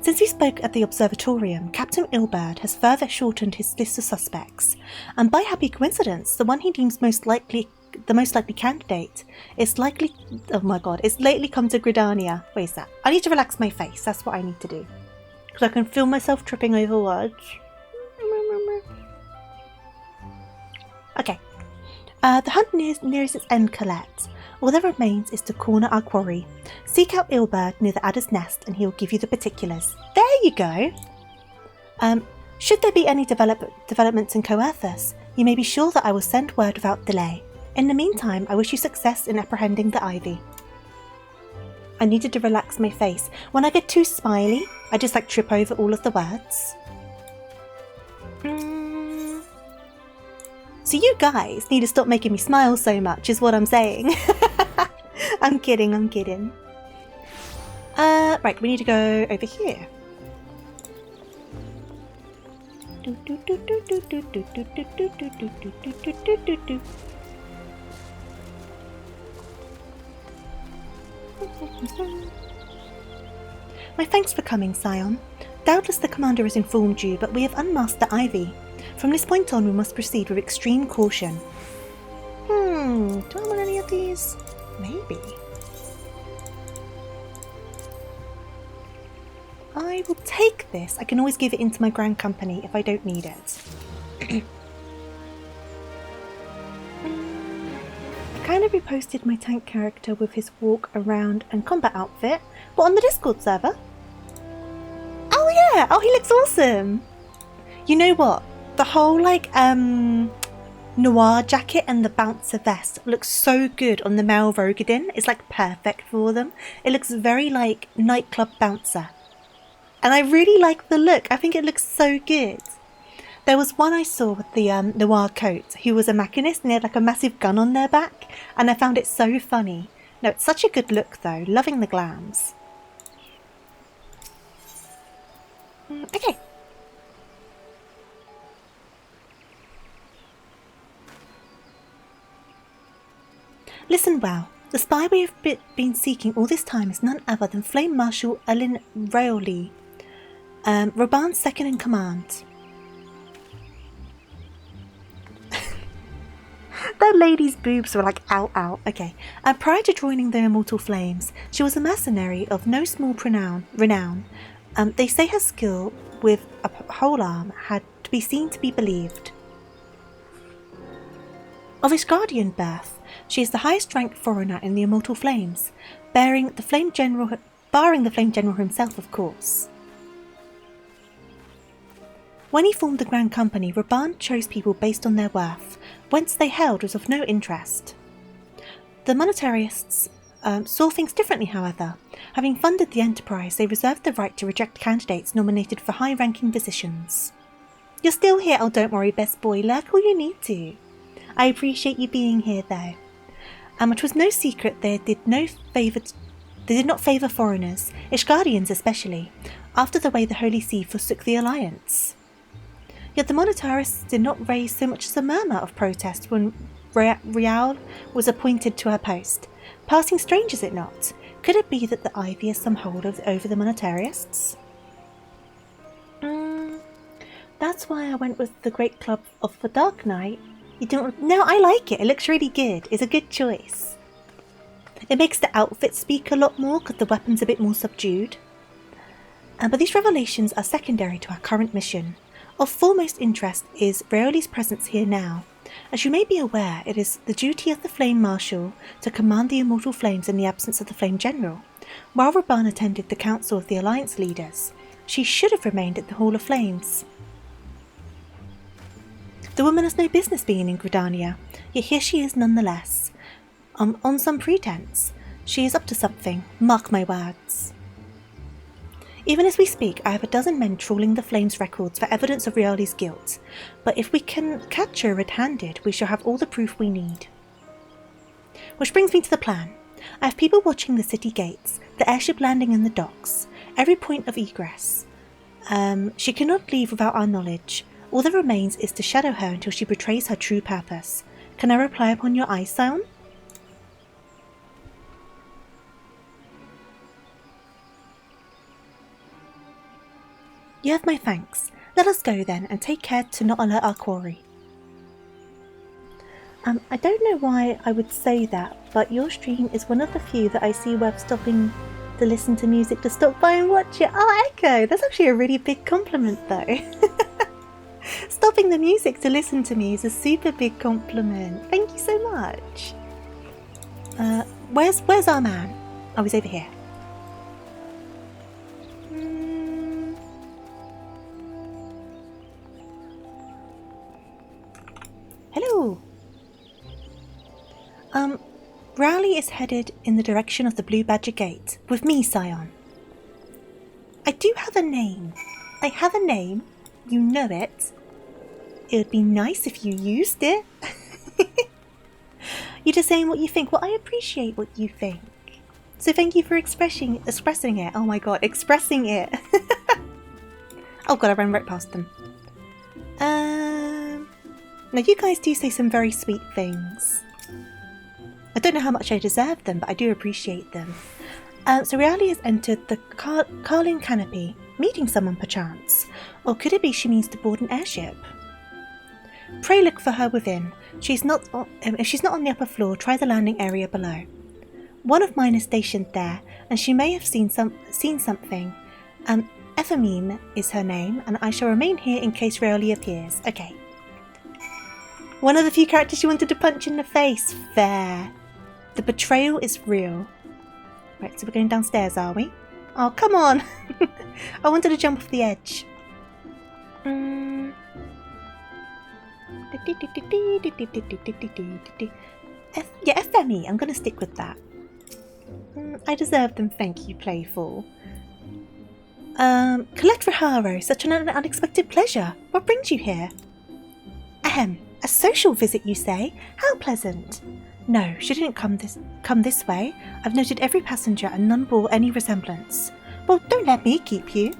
Since we spoke at the observatorium, Captain Ilberd has further shortened his list of suspects, and by happy coincidence, the one he deems the most likely candidate is lately come to Gridania. Wait, is that? I need to relax my face. That's what I need to do, because I can feel myself tripping over words. Okay. The hunt nears its end, Colette. All that remains is to corner our quarry. Seek out Ilberd near the Adder's Nest and he'll give you the particulars. There you go! Should there be any developments in Coerthus, you may be sure that I will send word without delay. In the meantime, I wish you success in apprehending the Ivy. I needed to relax my face. When I get too smiley, I just trip over all of the words. So you guys need to stop making me smile so much, is what I'm saying. I'm kidding. Right, we need to go over here. My thanks for coming, Scion. Doubtless the commander has informed you, but we have unmasked the Ivy. From this point on, we must proceed with extreme caution. Do I want any of these? Maybe. I will take this. I can always give it into my Grand Company if I don't need it. I kind of reposted my tank character with his walk around and combat outfit, but on the Discord server. Oh yeah! Oh, he looks awesome! You know what? The whole noir jacket and the bouncer vest looks so good on the male Rogadin. It's perfect for them. It looks very nightclub bouncer. And I really like the look. I think it looks so good. There was one I saw with the noir coat who was a machinist and they had a massive gun on their back. And I found it so funny. No, it's such a good look though. Loving the glams. Okay. Listen well. The spy we have been seeking all this time is none other than Flame Marshal Elin Raoli, Roban's second in command. That lady's boobs were out. Okay. Prior to joining the Immortal Flames, she was a mercenary of no small renown. They say her skill with a whole arm had to be seen to be believed. Of Ishgardian birth, she is the highest ranked foreigner in the Immortal Flames, barring the Flame General himself, of course. When he formed the Grand Company, Roban chose people based on their worth, whence they held was of no interest. The monetarists saw things differently, however. Having funded the enterprise, they reserved the right to reject candidates nominated for high-ranking positions. You're still here, oh don't worry, best boy, lurk all you need to. I appreciate you being here, though. It was no secret they did not favour foreigners, Ishgardians especially, after the way the Holy See forsook the Alliance. Yet the monetarists did not raise so much as a murmur of protest when Rial was appointed to her post. Passing strange, is it not? Could it be that the Ivy has some hold over the monetarists? That's why I went with the Great Club of the Dark Knight. You don't? No, I like it. It looks really good. It's a good choice. It makes the outfit speak a lot more because the weapon's a bit more subdued. But these revelations are secondary to our current mission. Of foremost interest is Raoli's presence here now. As you may be aware, it is the duty of the Flame Marshal to command the Immortal Flames in the absence of the Flame General. While Roban attended the Council of the Alliance Leaders, she should have remained at the Hall of Flames. The woman has no business being in Gridania, yet here she is nonetheless. On some pretense. She is up to something, mark my words. Even as we speak, I have a dozen men trawling the Flames' records for evidence of Riali's guilt, but if we can catch her red-handed, we shall have all the proof we need. Which brings me to the plan. I have people watching the city gates, the airship landing in the docks, every point of egress. She cannot leave without our knowledge. All that remains is to shadow her until she betrays her true purpose. Can I reply upon your eyes, Scion? You have my thanks. Let us go then, and take care to not alert our quarry. I don't know why I would say that, but your stream is one of the few that I see worth stopping to listen to music to stop by and watch it. Oh, Echo! That's actually a really big compliment, though. Stopping the music to listen to me is a super big compliment. Thank you so much. Where's our man? Oh, he's over here. Hello. Rowley is headed in the direction of the Blue Badger Gate, with me, Scion. I do have a name. I have a name. You know it. It would be nice if you used it. You're just saying what you think. Well, I appreciate what you think. So thank you for expressing it. Oh my god, expressing it. Oh god, I ran right past them. Now you guys do say some very sweet things. I don't know how much I deserve them, but I do appreciate them. So Reali has entered the Carlin Canopy, meeting someone perchance. Or could it be she means to board an airship? Pray look for her within. If she's not on the upper floor, try the landing area below. One of mine is stationed there, and she may have seen something. Ephamine is her name, and I shall remain here in case Reali appears. Okay. One of the few characters you wanted to punch in the face. Fair. The betrayal is real. Right, so we're going downstairs, are we? Oh, come on! I wanted to jump off the edge. Yeah, FME. I'm going to stick with that. I deserve them, thank you, Playful. Colette Riharo, such an unexpected pleasure. What brings you here? Ahem, a social visit, you say? How pleasant. No, she didn't come this way. I've noted every passenger and none bore any resemblance. Well, don't let me keep you.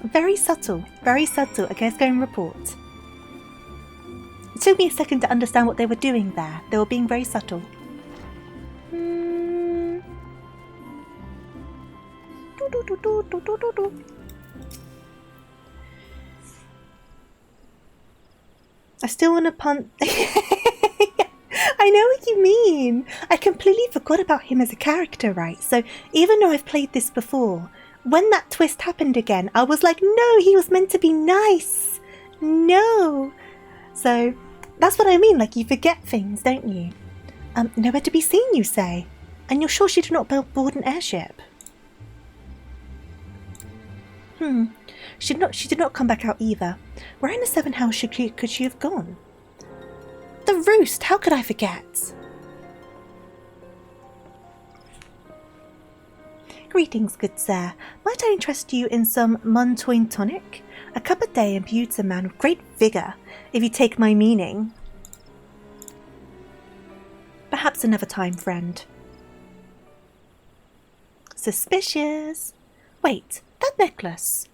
Very subtle, very subtle. Okay, let's go and report. It took me a second to understand what they were doing there. They were being very subtle. I still want to punt. I know what you mean. I completely forgot about him as a character, right? So even though I've played this before, when that twist happened again, I was like, no, he was meant to be nice. No. So that's what I mean. Like, you forget things, don't you? Nowhere to be seen, you say. And you're sure she did not board an airship? She did not come back out either. Where in the seven house could she have gone? The Roost! How could I forget? Greetings, good sir. Might I interest you in some Muntoin tonic? A cup a day imbues a man with great vigour, if you take my meaning. Perhaps another time, friend. Suspicious. Wait, that necklace.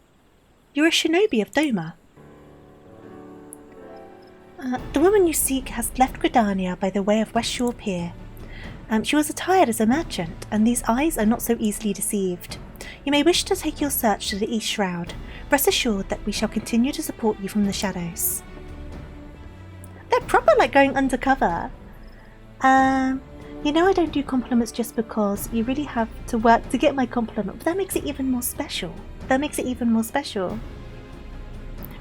You're a shinobi of Doma. The woman you seek has left Gridania by the way of West Shore Pier. She was attired as a merchant, and these eyes are not so easily deceived. You may wish to take your search to the East Shroud. Rest assured that we shall continue to support you from the shadows. They're proper like going undercover. You know I don't do compliments just because you really have to work to get my compliment, but that makes it even more special.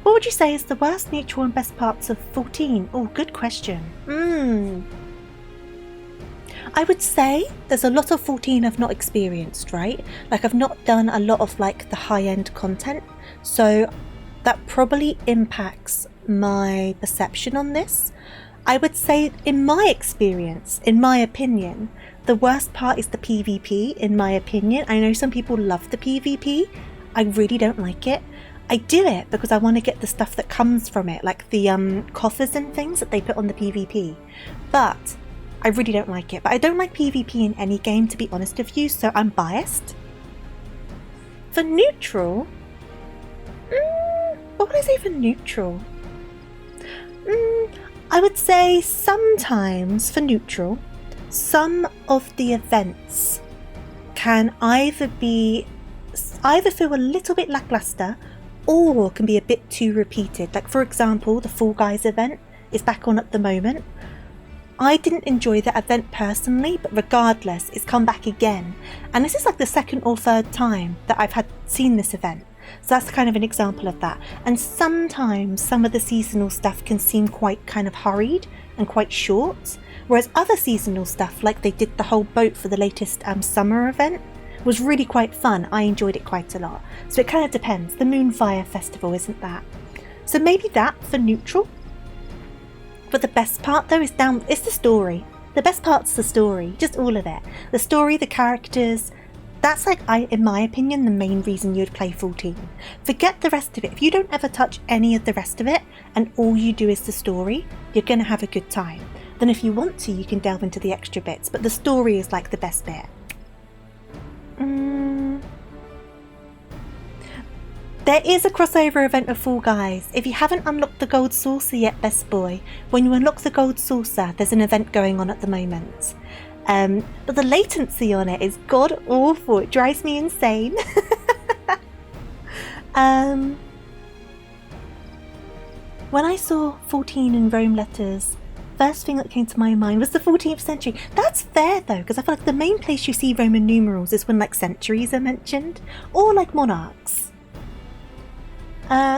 What would you say is the worst, neutral and best parts of 14? Oh, good question. I would say there's a lot of 14 I've not experienced, right? Like, I've not done a lot of like the high-end content, so that probably impacts my perception on this. I would say, in my experience, in my opinion, the worst part is the PvP, in my opinion. I know some people love the PvP. I really don't like it. I do it because I want to get the stuff that comes from it, like the coffers and things that they put on the PvP. But I really don't like it. But I don't like PvP in any game, to be honest with you, so I'm biased. For neutral? What would I say for neutral? I would say sometimes for neutral, some of the events can either feel a little bit lackluster, or can be a bit too repeated. Like, for example, the Fall Guys event is back on at the moment. I didn't enjoy that event personally, but regardless, it's come back again. And this is like the second or third time that I've seen this event. So that's kind of an example of that. And sometimes some of the seasonal stuff can seem quite kind of hurried and quite short. Whereas other seasonal stuff, like they did the whole boat for the latest summer event, was really quite fun. I enjoyed it quite a lot. So it kind of depends. The Moonfire Festival isn't that. So maybe that for neutral. But the best part though is it's the story. The best part's the story, just all of it. The story, the characters, that's like, in my opinion, the main reason you'd play 14. Forget the rest of it. If you don't ever touch any of the rest of it and all you do is the story, you're going to have a good time. Then if you want to, you can delve into the extra bits, but the story is like the best bit. There is a crossover event of Fall Guys. If you haven't unlocked the gold saucer yet, best boy, when you unlock the gold saucer, there's an event going on at the moment. But the latency on it is god awful. It drives me insane. When I saw 14 in Rome letters, first thing that came to my mind was the 14th century. That's fair though, because I feel like the main place you see Roman numerals is when like centuries are mentioned, or like monarchs.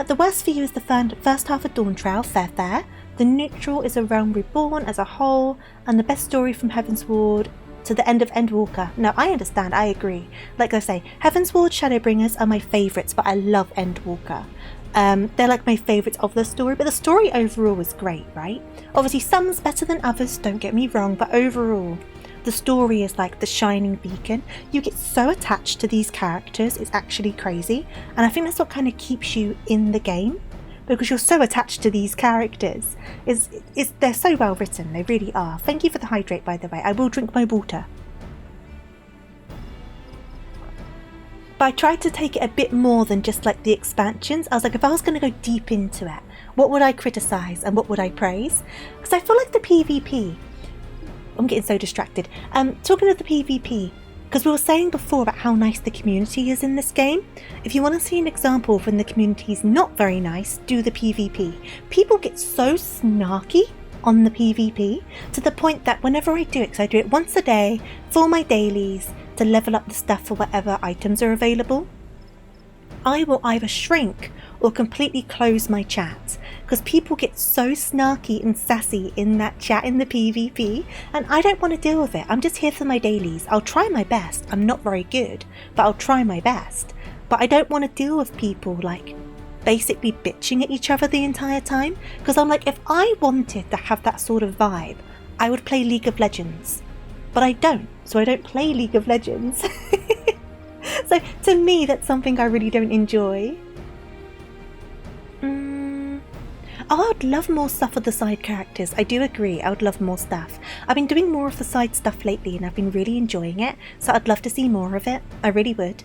The worst for you is the first half of Dawntrail, fair. The neutral is a realm reborn as a whole, and the best story from Heavensward to the end of Endwalker. No, I understand, I agree. Like I say, Heavensward Shadowbringers are my favourites, but I love Endwalker. They're like my favourites of the story, but the story overall is great, right? Obviously some's better than others, don't get me wrong, but overall, the story is like the shining beacon. You get so attached to these characters, it's actually crazy. And I think that's what kind of keeps you in the game, because you're so attached to these characters. They're so well written, they really are. Thank you for the hydrate, by the way. I will drink my water. But I tried to take it a bit more than just like the expansions. I was like, if I was going to go deep into it, what would I criticise and what would I praise? Because I feel like the PvP, I'm getting so distracted. Talking of the PvP, because we were saying before about how nice the community is in this game. If you want to see an example of when the community is not very nice, do the PvP. People get so snarky on the PvP to the point that whenever I do it, because I do it once a day for my dailies to level up the stuff for whatever items are available, I will either shrink or completely close my chat, because people get so snarky and sassy in that chat in the PvP, and I don't want to deal with it. I'm just here for my dailies. I'll try my best. I'm not very good, but I'll try my best. But I don't want to deal with people like basically bitching at each other the entire time, because I'm like, if I wanted to have that sort of vibe, I would play League of Legends, but I don't, so I don't play League of Legends. So to me, that's something I really don't enjoy. Oh, I'd love more stuff with the side characters. I do agree, I would love more stuff. I've been doing more of the side stuff lately and I've been really enjoying it, so I'd love to see more of it. I really would.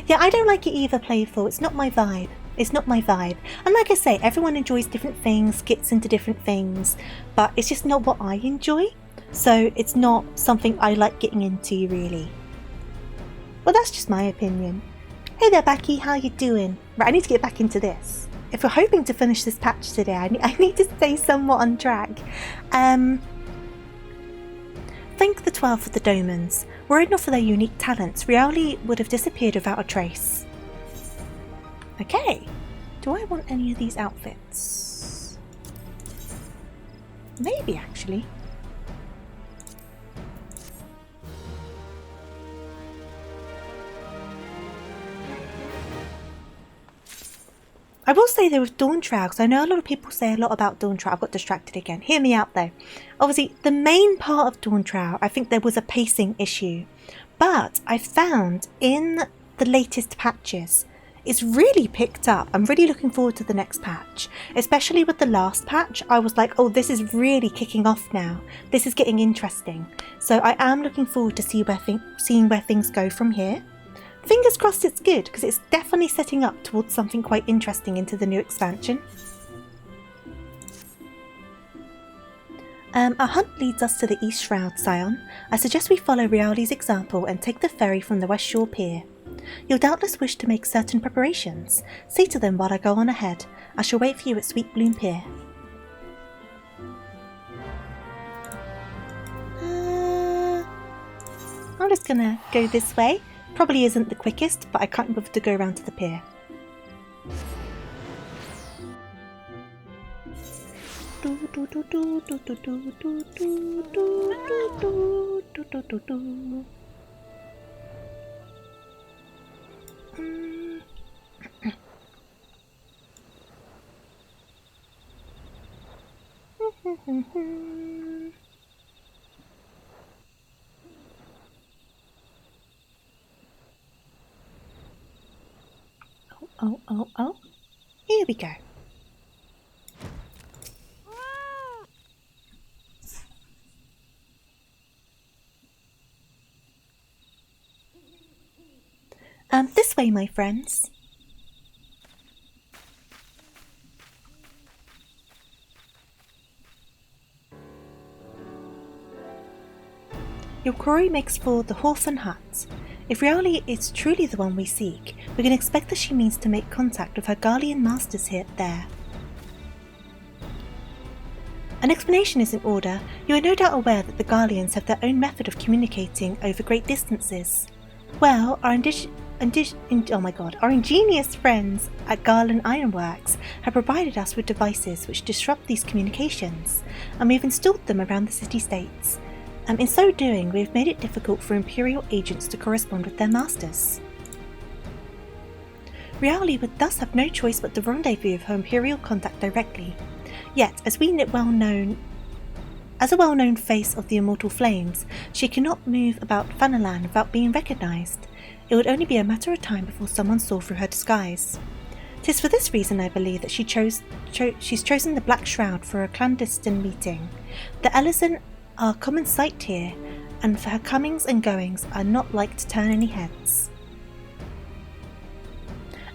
Yeah, I don't like it either, Playful. It's not my vibe. It's not my vibe. And like I say, everyone enjoys different things, gets into different things, but it's just not what I enjoy. So it's not something I like getting into, really. Well, that's just my opinion. Hey there, Becky, how you doing? Right, I need to get back into this. If we're hoping to finish this patch today, I need to stay somewhat on track. Thank the 12 for the Domans. Were it not for their unique talents, reality would have disappeared without a trace. Okay, do I want any of these outfits? Maybe, actually. I will say though with Dawntrail, because I know a lot of people say a lot about Dawntrail. I got distracted again. Hear me out though. Obviously, the main part of Dawntrail, I think there was a pacing issue. But I found in the latest patches, it's really picked up. I'm really looking forward to the next patch. Especially with the last patch, I was like, oh, this is really kicking off now. This is getting interesting. So I am looking forward to seeing where things go from here. Fingers crossed it's good, because it's definitely setting up towards something quite interesting into the new expansion. Our hunt leads us to the East Shroud, Scion. I suggest we follow Riali's example and take the ferry from the West Shore Pier. You'll doubtless wish to make certain preparations. See to them while I go on ahead. I shall wait for you at Sweet Bloom Pier. I'm just gonna go this way. Probably isn't the quickest, but I can't bother to go around to the pier. Oh. Here we go. This way, my friends. Your quarry makes for the Hawthorne Hut. If Rioli is truly the one we seek, we can expect that she means to make contact with her Garlean masters there. An explanation is in order. You are no doubt aware that the Garleans have their own method of communicating over great distances. Well, our ingenious friends at Garland Ironworks have provided us with devices which disrupt these communications, and we've installed them around the city-states. In so doing, we have made it difficult for Imperial agents to correspond with their masters. Rioli would thus have no choice but to rendezvous with her Imperial contact directly. Yet, as a well-known face of the Immortal Flames, she cannot move about Fanalan without being recognised. It would only be a matter of time before someone saw through her disguise. 'Tis for this reason, I believe, that she's chosen the Black Shroud for a clandestine meeting. The Ellison are common sight here, and for her comings and goings are not like to turn any heads.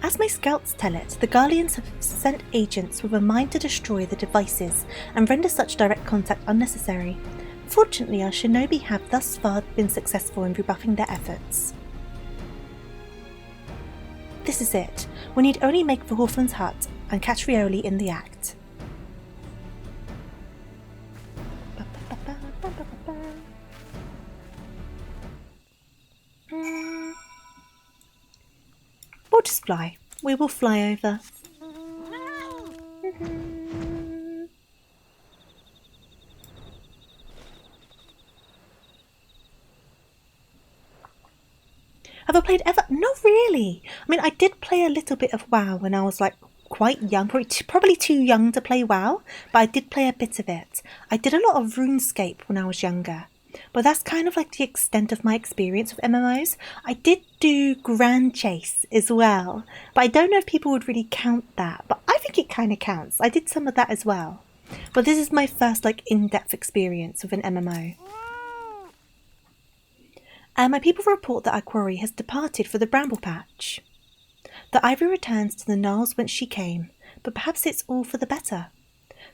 As my scouts tell it, the Garleans have sent agents with a mind to destroy the devices and render such direct contact unnecessary. Fortunately, our shinobi have thus far been successful in rebuffing their efforts. This is it. We need only make for Hawthorne's hut and catch Rioli in the act. We'll just fly. We will fly over. Have I played ever? Not really. I mean, I did play a little bit of WoW when I was like quite young, probably too young to play WoW, but I did play a bit of it. I did a lot of RuneScape when I was younger, but that's kind of like the extent of my experience with MMOs. I did do Grand Chase as well, but I don't know if people would really count that, but I think it kind of counts. I did some of that as well, but this is my first like in-depth experience with an MMO. My people report that our quarry has departed for the Bramble Patch. The Ivory returns to the Gnarls whence she came, but perhaps it's all for the better.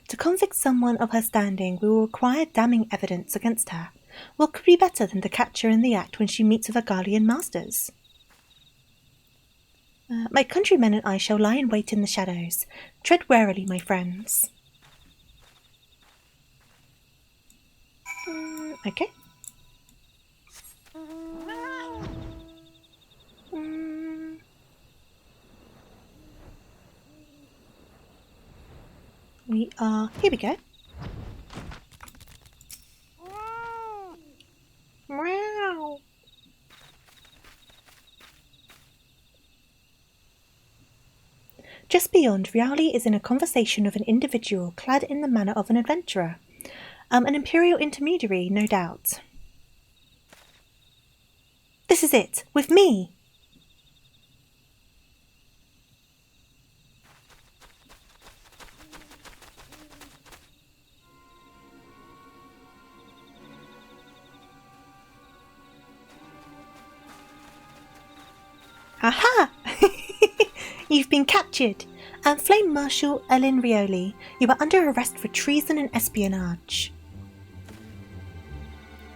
To convict someone of her standing, we will require damning evidence against her. What could be better than to catch her in the act when she meets with her Garlean masters? My countrymen and I shall lie in wait in the shadows. Tread warily, my friends. Okay. We are... Here we go. Meow. Just beyond, Rioli is in a conversation with an individual clad in the manner of an adventurer. An Imperial intermediary, no doubt. This is it, with me! Aha! You've been captured. Flame Marshal Ellen Rioli, you are under arrest for treason and espionage.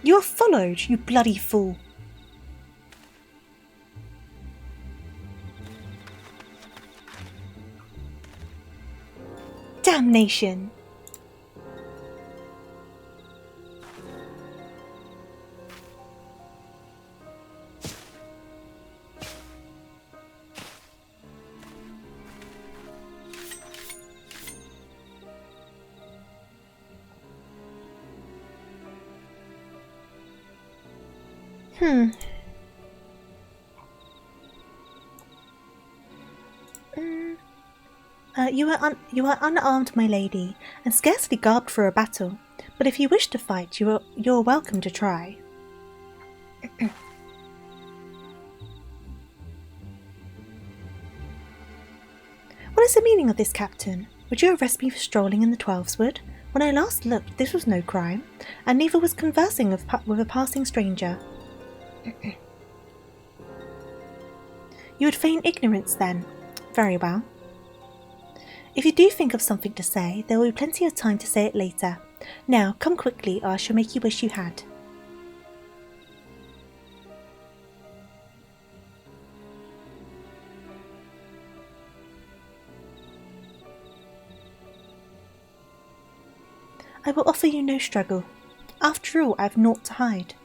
You are followed, you bloody fool. Damnation! You are unarmed, my lady, and scarcely garbed for a battle. But if you wish to fight, you're welcome to try. What is the meaning of this, Captain? Would you arrest me for strolling in the Twelveswood? When I last looked, this was no crime, and neither was conversing with a passing stranger. You would feign ignorance, then? Very well. If you do think of something to say, there will be plenty of time to say it later. Now, come quickly, or I shall make you wish you had. I will offer you no struggle. After all, I have naught to hide.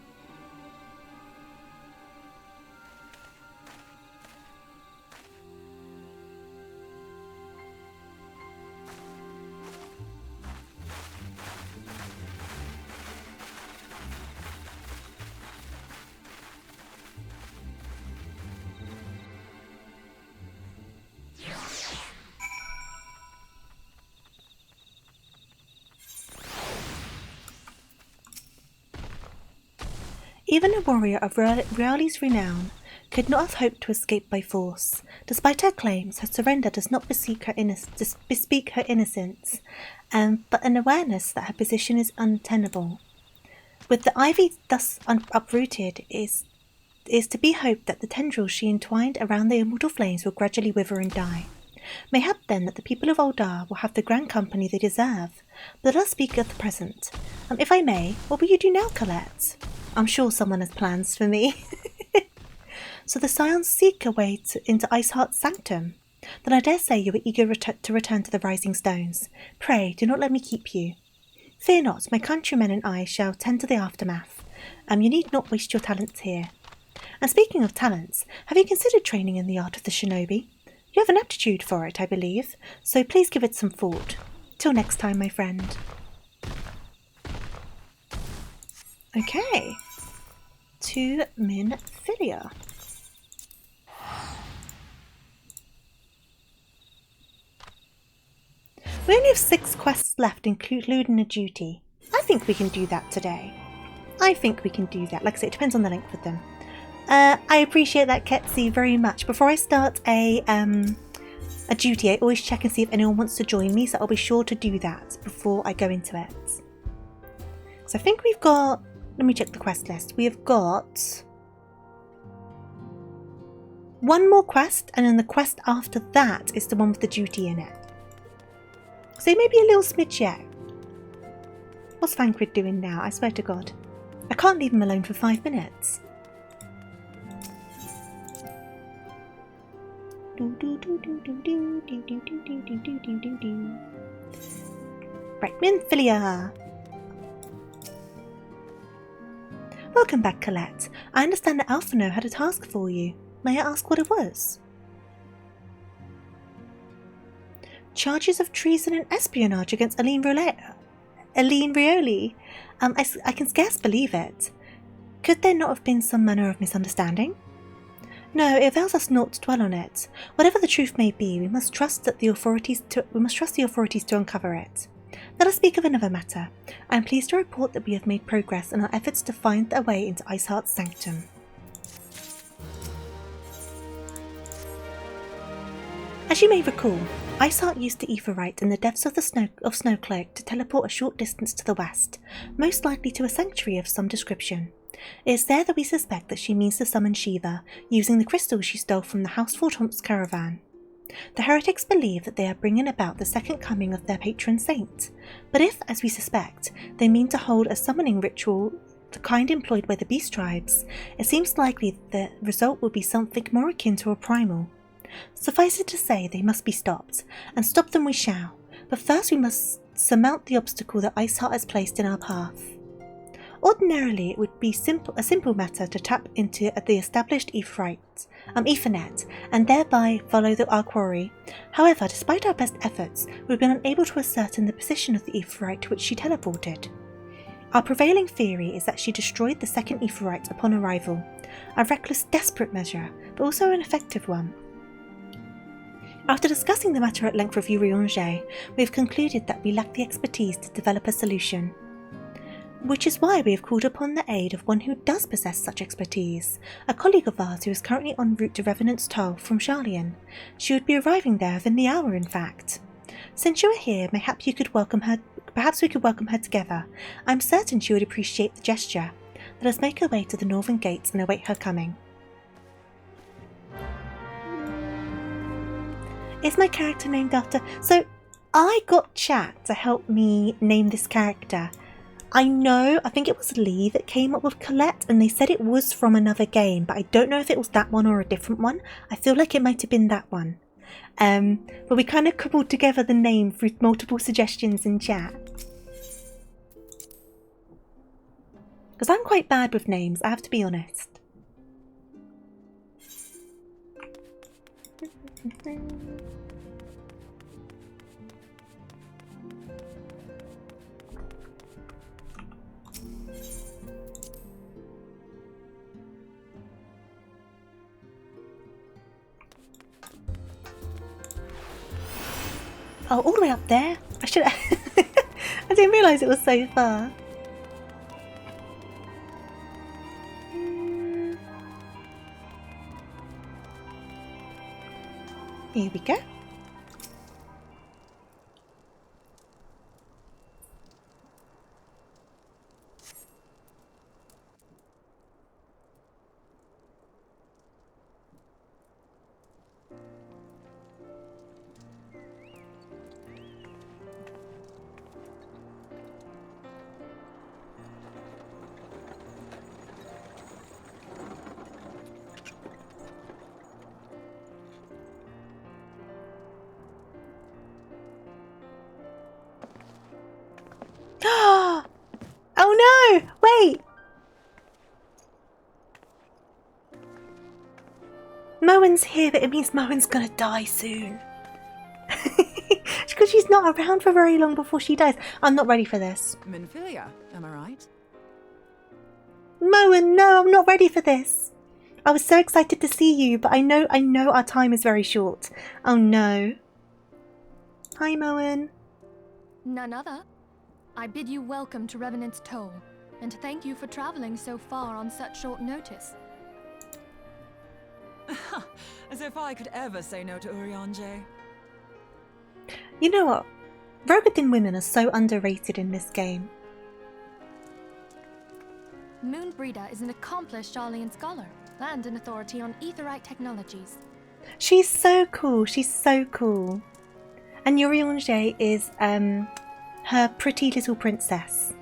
Even a warrior of Riali's renown could not have hoped to escape by force. Despite her claims, her surrender does not bespeak her innocence, but an awareness that her position is untenable. With the ivy thus uprooted, it is to be hoped that the tendrils she entwined around the immortal flames will gradually wither and die. Mayhap then that the people of Uldar will have the grand company they deserve. But let us speak of the present. If I may, what will you do now, Colette? I'm sure someone has plans for me. So the Scions seek a way into Iceheart's sanctum. Then I dare say you are eager to return to the Rising Stones. Pray, do not let me keep you. Fear not, my countrymen and I shall tend to the aftermath. You need not waste your talents here. And speaking of talents, have you considered training in the art of the shinobi? You have an aptitude for it, I believe, so please give it some thought. Till next time, my friend. Okay. To Minfilia. We only have 6 quests left, including a duty. I think we can do that today. Like I say, it depends on the length of them. I appreciate that, Ketsi, very much. Before I start a duty, I always check and see if anyone wants to join me, so I'll be sure to do that before I go into it. So I think we've got... Let me check the quest list. We have got... 1 more quest, and then the quest after that is the one with the duty in it. So maybe a little smidge yet. What's Thancred doing now? I swear to God. I can't leave him alone for 5 minutes. Right, Minfilia. Welcome back, Colette. I understand that Alphino had a task for you. May I ask what it was? Charges of treason and espionage against Aline Rioli. I can scarce believe it. Could there not have been some manner of misunderstanding? No, it avails us not to dwell on it. Whatever the truth may be, we must trust the authorities to uncover it. Let us speak of another matter. I am pleased to report that we have made progress in our efforts to find a way into Iceheart's sanctum. As you may recall, Iceheart used the Aetheryte in the depths of the Snowcloak to teleport a short distance to the west, most likely to a sanctuary of some description. It is there that we suspect that she means to summon Shiva, using the crystals she stole from the House Fortomp's caravan. The heretics believe that they are bringing about the second coming of their patron saint, but if, as we suspect, they mean to hold a summoning ritual the kind employed by the beast tribes, it seems likely that the result will be something more akin to a primal. Suffice it to say, they must be stopped, and stop them we shall. but first we must surmount the obstacle that Iceheart has placed in our path. Ordinarily, it would be a simple matter to tap into the established Ethernet, and thereby follow our quarry. However, despite our best efforts, we've been unable to ascertain the position of the Aetherite to which she teleported. Our prevailing theory is that she destroyed the second Aetherite upon arrival, a reckless, desperate measure, but also an effective one. After discussing the matter at length with Urianger, we have concluded that we lack the expertise to develop a solution. Which is why we have called upon the aid of one who does possess such expertise, a colleague of ours who is currently en route to Revenant's Toll from Charlian. She would be arriving there within the hour, in fact. Since you are here, perhaps we could welcome her together. I'm certain she would appreciate the gesture. Let us make our way to the northern gates and await her coming. Is my character named after... So, I got chat to help me name this character. I think it was Lee that came up with Colette, and they said it was from another game, but I don't know if it was that one or a different one. I feel like it might have been that one. But we kind of cobbled together the name through multiple suggestions in chat. Because I'm quite bad with names, I have to be honest. Oh, all the way up there? I should have... I didn't realise it was so far. Here we go. Oh no! Wait! Moen's here, but it means Moen's gonna die soon. Because she's not around for very long before she dies. I'm not ready for this. Minfilia, am I right? Moen, no, I'm not ready for this. I was so excited to see you, but I know our time is very short. Oh no. Hi, Moen. None other. I bid you welcome to Revenant's Toll, and thank you for traveling so far on such short notice. As if I could ever say no to Urianger. You know what? Rogadin women are so underrated in this game. Moonbreeder is an accomplished Charlian scholar and an authority on Aetherite technologies. She's so cool. She's so cool. And Urianger is her pretty little princess.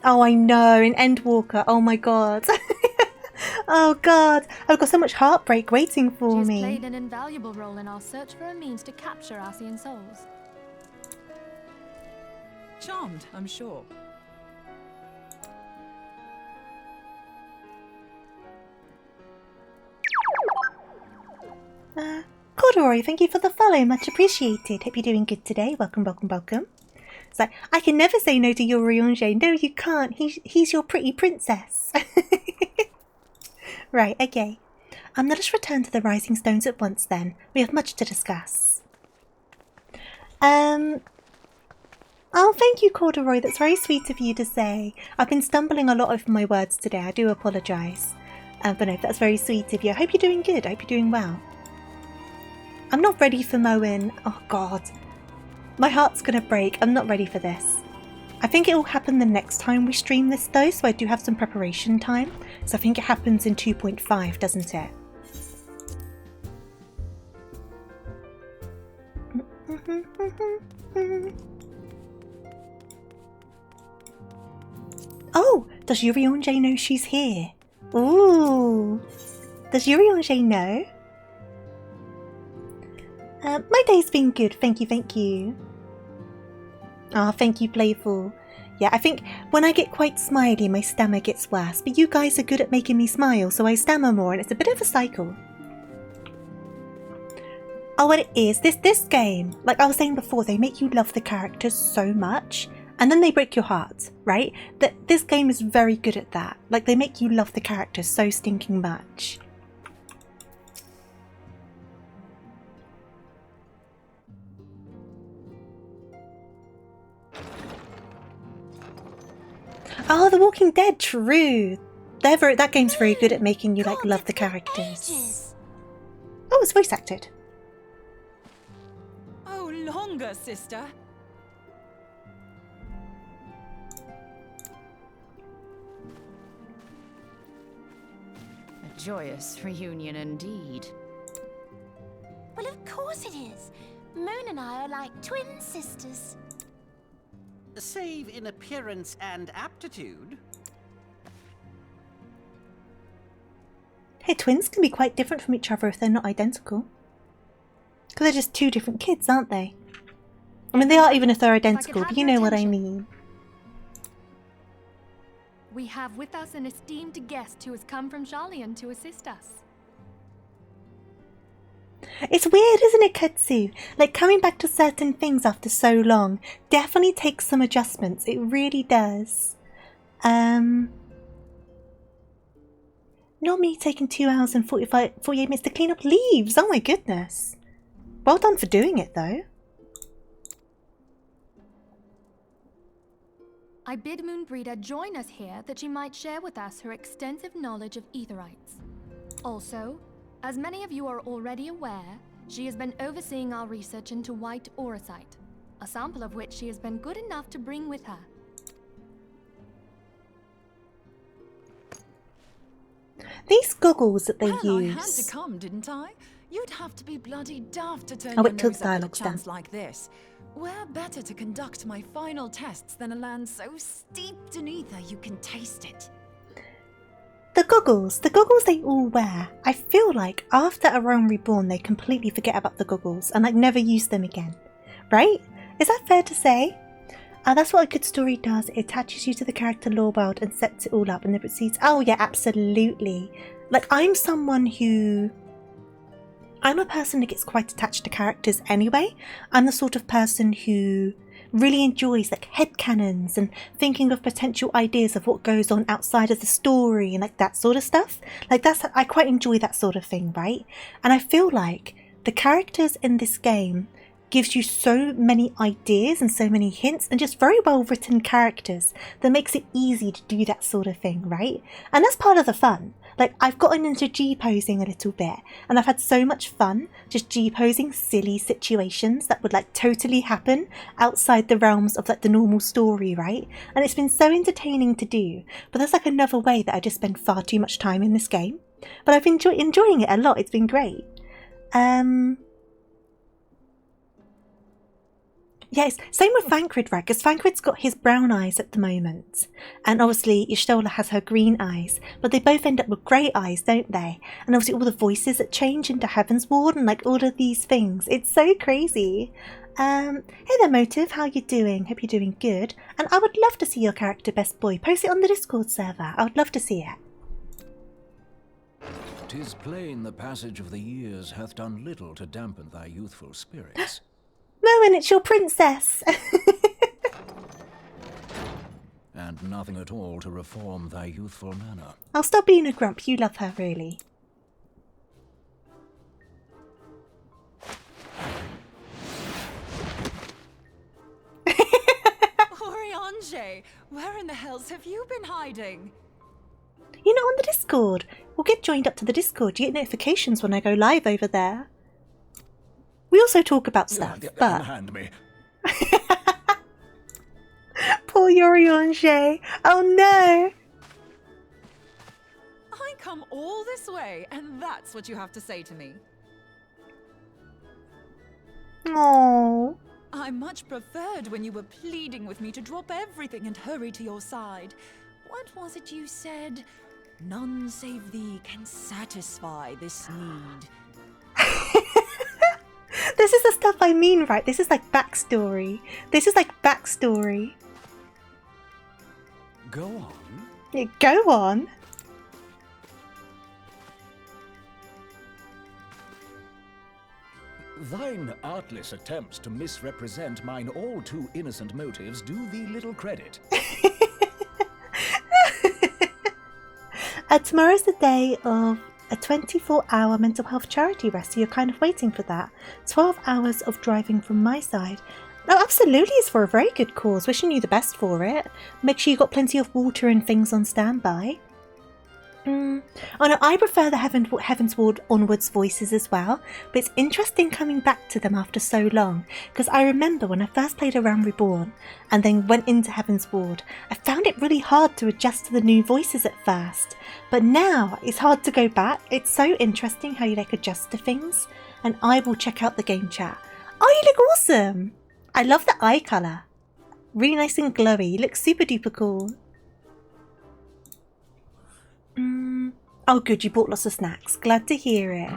Oh, I know, in Endwalker. Oh my god. Oh god, I've got so much heartbreak waiting for me. She's played an invaluable role in our search for a means to capture Ascian souls. Charmed, I'm sure. Corduroy, thank you for the follow, much appreciated. Hope you're doing good today. Welcome, welcome, welcome. So, I can never say no to your Urianger. No, you can't. He's your pretty princess. Right, okay. Let us return to the Rising Stones at once then. We have much to discuss. Oh, thank you, Corduroy. That's very sweet of you to say. I've been stumbling a lot over my words today. I do apologise. But no, that's very sweet of you. I hope you're doing good. I hope you're doing well. I'm not ready for Moen. Oh, God. My heart's going to break. I'm not ready for this. I think it will happen the next time we stream this, though, so I do have some preparation time. So I think it happens in 2.5, doesn't it? Oh, does Urianger know she's here? Ooh. Does Urianger know? My day's been good, thank you, thank you. Ah, thank you, Playful. Yeah, I think when I get quite smiley, my stammer gets worse, but you guys are good at making me smile, so I stammer more, and it's a bit of a cycle. Oh, what it is, this game, like I was saying before, they make you love the characters so much, and then they break your heart, right? This game is very good at that. Like, they make you love the characters so stinking much. Oh, The Walking Dead, true. That game's very good at making you like love the characters. Oh, it's voice acted. Oh, longer, sister. A joyous reunion indeed. Well, of course it is. Moon and I are like twin sisters. Save in appearance and aptitude. Hey, twins can be quite different from each other if they're not identical. Because they're just two different kids, aren't they? I mean, they are even if they're identical, but you know what I mean. We have with us an esteemed guest who has come from Sharlayan to assist us. It's weird, isn't it, Ketsu? Like, coming back to certain things after so long definitely takes some adjustments. It really does. Not me taking 2 hours and 48 minutes to clean up leaves. Oh my goodness. Well done for doing it, though. I bid Moonbreeder join us here that she might share with us her extensive knowledge of Aetherites. Also, as many of you are already aware, she has been overseeing our research into white auracite, a sample of which she has been good enough to bring with her. These goggles that they well, use. I had to come, didn't I? You'd have to be bloody daft to turn Oh, your wait till nose the up at a dialogue's done. chance like this. Where better to conduct my final tests than a land so steeped in ether you can taste it? The goggles they all wear, I feel like after A Realm Reborn they completely forget about the goggles and like never use them again, right? Is that fair to say? That's what a good story does. It attaches you to the character lore world and sets it all up and then proceeds. Oh yeah, absolutely. Like I'm a person that gets quite attached to characters anyway. I'm the sort of person who really enjoys like headcanons and thinking of potential ideas of what goes on outside of the story and like that sort of stuff. Like I quite enjoy that sort of thing, right? And I feel like the characters in this game gives you so many ideas and so many hints and just very well written characters that makes it easy to do that sort of thing, right? And that's part of the fun. Like I've gotten into G-posing a little bit and I've had so much fun just G-posing silly situations that would like totally happen outside the realms of like the normal story, right? And it's been so entertaining to do, but that's like another way that I just spend far too much time in this game. But I've been enjoying it a lot, it's been great. Yes, same with Thancred, right? Because Thancred's got his brown eyes at the moment. And obviously Y'shtola has her green eyes. But they both end up with grey eyes, don't they? And obviously all the voices that change into Heaven's Ward and like all of these things. It's so crazy. Hey there, Motive. How you doing? Hope you're doing good. And I would love to see your character, Best Boy. Post it on the Discord server. I would love to see it. 'Tis plain the passage of the years hath done little to dampen thy youthful spirits. Moen, it's your princess! And nothing at all to reform thy youthful manner. I'll stop being a grump, you love her, really. Oriange, where in the hells have you been hiding? You're not on the Discord. We'll get joined up to the Discord. You get notifications when I go live over there. We also talk about stuff, but... Hand me. Poor Oriange. Oh no! I come all this way, and that's what you have to say to me. Aww. I much preferred when you were pleading with me to drop everything and hurry to your side. What was it you said? None save thee can satisfy this need. this is the stuff I mean, right? This is like backstory. This is like backstory. Go on. Yeah, go on. Thine artless attempts to misrepresent mine all too innocent motives do thee little credit. Tomorrow's the day of a 24-hour mental health charity rest, so you're kind of waiting for that. 12 hours of driving from my side. Oh, absolutely, it's for a very good cause. Wishing you the best for it. Make sure you got plenty of water and things on standby. Oh no, I prefer the Heavensward Onwards voices as well, but it's interesting coming back to them after so long, because I remember when I first played A Realm Reborn and then went into Heavensward, I found it really hard to adjust to the new voices at first, but now it's hard to go back. It's so interesting how you like adjust to things, and I will check out the game chat. Oh, you look awesome! I love the eye colour. Really nice and glowy. You look super duper cool. Oh good, you bought lots of snacks. Glad to hear it.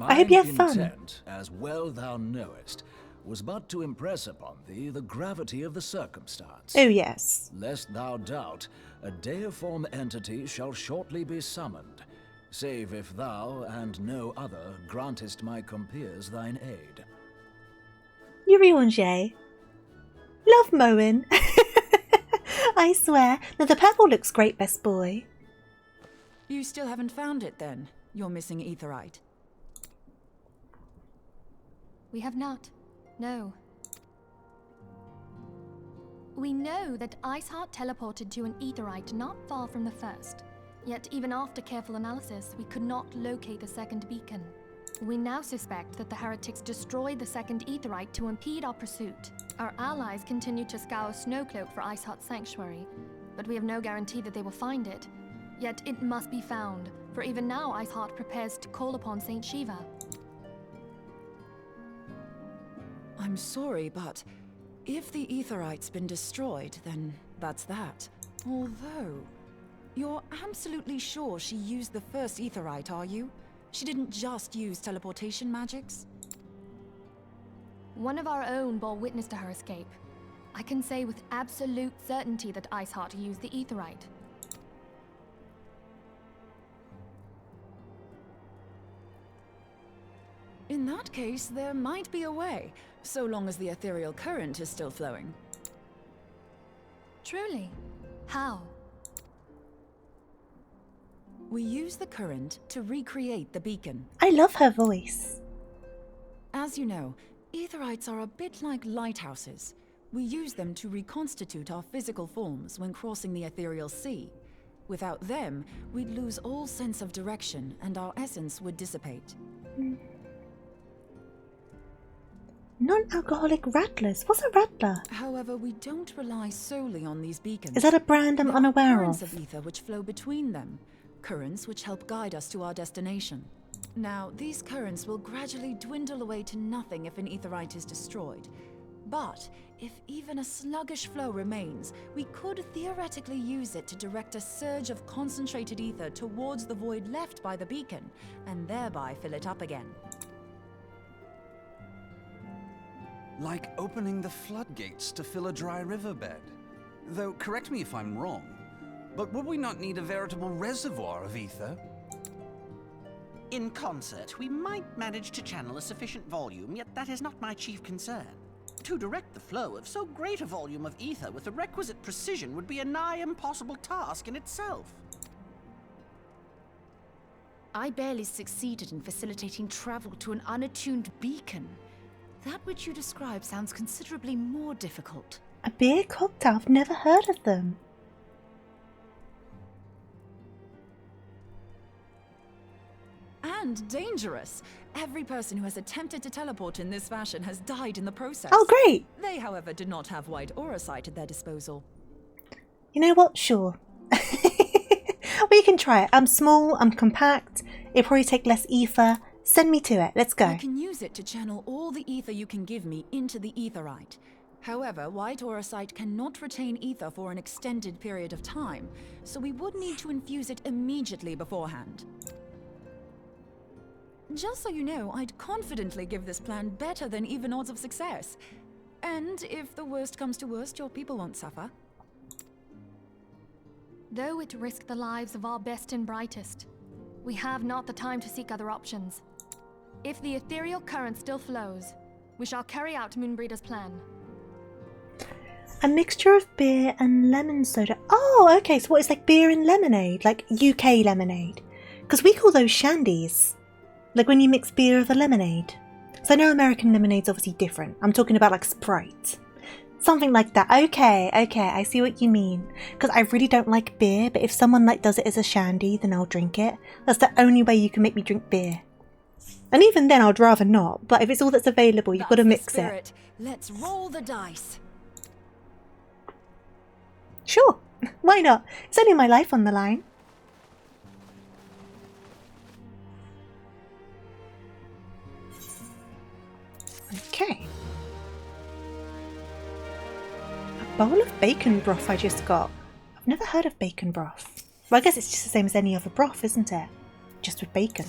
I hope you have fun. Intent, as well thou knowest, was but to impress upon thee the gravity of the circumstance. Oh yes. Lest thou doubt, a deiform entity shall shortly be summoned, save if thou and no other grantest my compeers thine aid. Yuri Love Moen. I swear. Now the purple looks great, best boy. You still haven't found it then? You're missing Aetherite. We have not. No. We know that Iceheart teleported to an Aetherite not far from the first. Yet even after careful analysis, we could not locate the second beacon. We now suspect that the heretics destroyed the second Aetherite to impede our pursuit. Our allies continue to scour Snowcloak for Iceheart's sanctuary, but we have no guarantee that they will find it. Yet it must be found, for even now Iceheart prepares to call upon Saint Shiva. I'm sorry, but if the Aetherite's been destroyed, then that's that. Although, you're absolutely sure she used the first Aetherite, are you? She didn't just use teleportation magics? One of our own bore witness to her escape. I can say with absolute certainty that Iceheart used the Aetherite. In that case, there might be a way, so long as the ethereal current is still flowing. Truly? How? We use the current to recreate the beacon. I love her voice. As you know, Aetherites are a bit like lighthouses. We use them to reconstitute our physical forms when crossing the ethereal sea. Without them, we'd lose all sense of direction and our essence would dissipate. Non-alcoholic rattlers. What's a rattler? However, we don't rely solely on these beacons. Is that a brand I'm unaware currents of? of ether which flow between them. Currents which help guide us to our destination. Now, these currents will gradually dwindle away to nothing if an Aetherite is destroyed. But if even a sluggish flow remains, we could theoretically use it to direct a surge of concentrated ether towards the void left by the beacon, and thereby fill it up again. Like opening the floodgates to fill a dry riverbed. Though, correct me if I'm wrong, but would we not need a veritable reservoir of ether? In concert, we might manage to channel a sufficient volume, yet that is not my chief concern. To direct the flow of so great a volume of ether with the requisite precision would be a nigh impossible task in itself. I barely succeeded in facilitating travel to an unattuned beacon. That which you describe sounds considerably more difficult. A beer cocktail? I've never heard of them. And dangerous. Every person who has attempted to teleport in this fashion has died in the process. Oh, great! They, however, did not have white aura sight at their disposal. You know what? Sure. We can try it. I'm small, I'm compact, it'll probably take less ether. Send me to it. Let's go. I can use it to channel all the ether you can give me into the Aetherite. However, white aura sight cannot retain ether for an extended period of time, so we would need to infuse it immediately beforehand. just so you know, I'd confidently give this plan better than even odds of success. And if the worst comes to worst, your people won't suffer. Though it risked the lives of our best and brightest, we have not the time to seek other options. If the ethereal current still flows, we shall carry out Moonbreeder's plan. A mixture of beer and lemon soda. Oh, okay, so what, it's like beer and lemonade, like UK lemonade. Because we call those shandies. Like when you mix beer with a lemonade. So I know American lemonade's obviously different. I'm talking about like Sprite. Something like that. Okay, I see what you mean. Because I really don't like beer, but if someone like does it as a shandy, then I'll drink it. That's the only way you can make me drink beer. And even then I'd rather not, but if it's all that's available, you've got to mix it. Let's roll the dice. Sure, why not? It's only my life on the line. Okay. A bowl of bacon broth I just got. I've never heard of bacon broth. Well, I guess it's just the same as any other broth, isn't it? Just with bacon.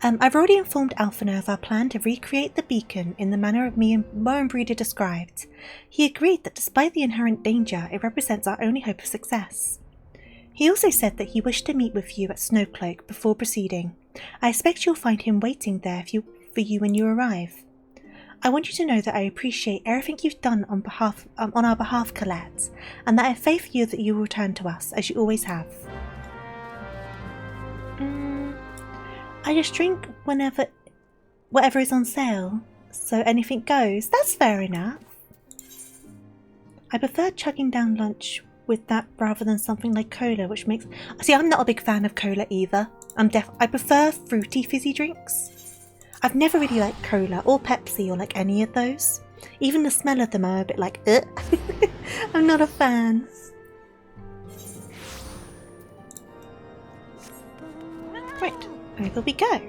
I've already informed Alphinaud of our plan to recreate the beacon in the manner of me and Moenbreeder described. He agreed that despite the inherent danger, it represents our only hope of success. He also said that he wished to meet with you at Snowcloak before proceeding. I expect you'll find him waiting there for you when you arrive. I want you to know that I appreciate everything you've done on our behalf, Colette, and that I have faith in you that you will return to us, as you always have. I just drink whatever is on sale, so anything goes. That's fair enough. I prefer chugging down lunch with that rather than something like cola, which makes... See, I'm not a big fan of cola either. I prefer fruity fizzy drinks. I've never really liked cola or Pepsi or like any of those. Even the smell of them, I'm a bit like, ugh. I'm not a fan. Right. Over we go.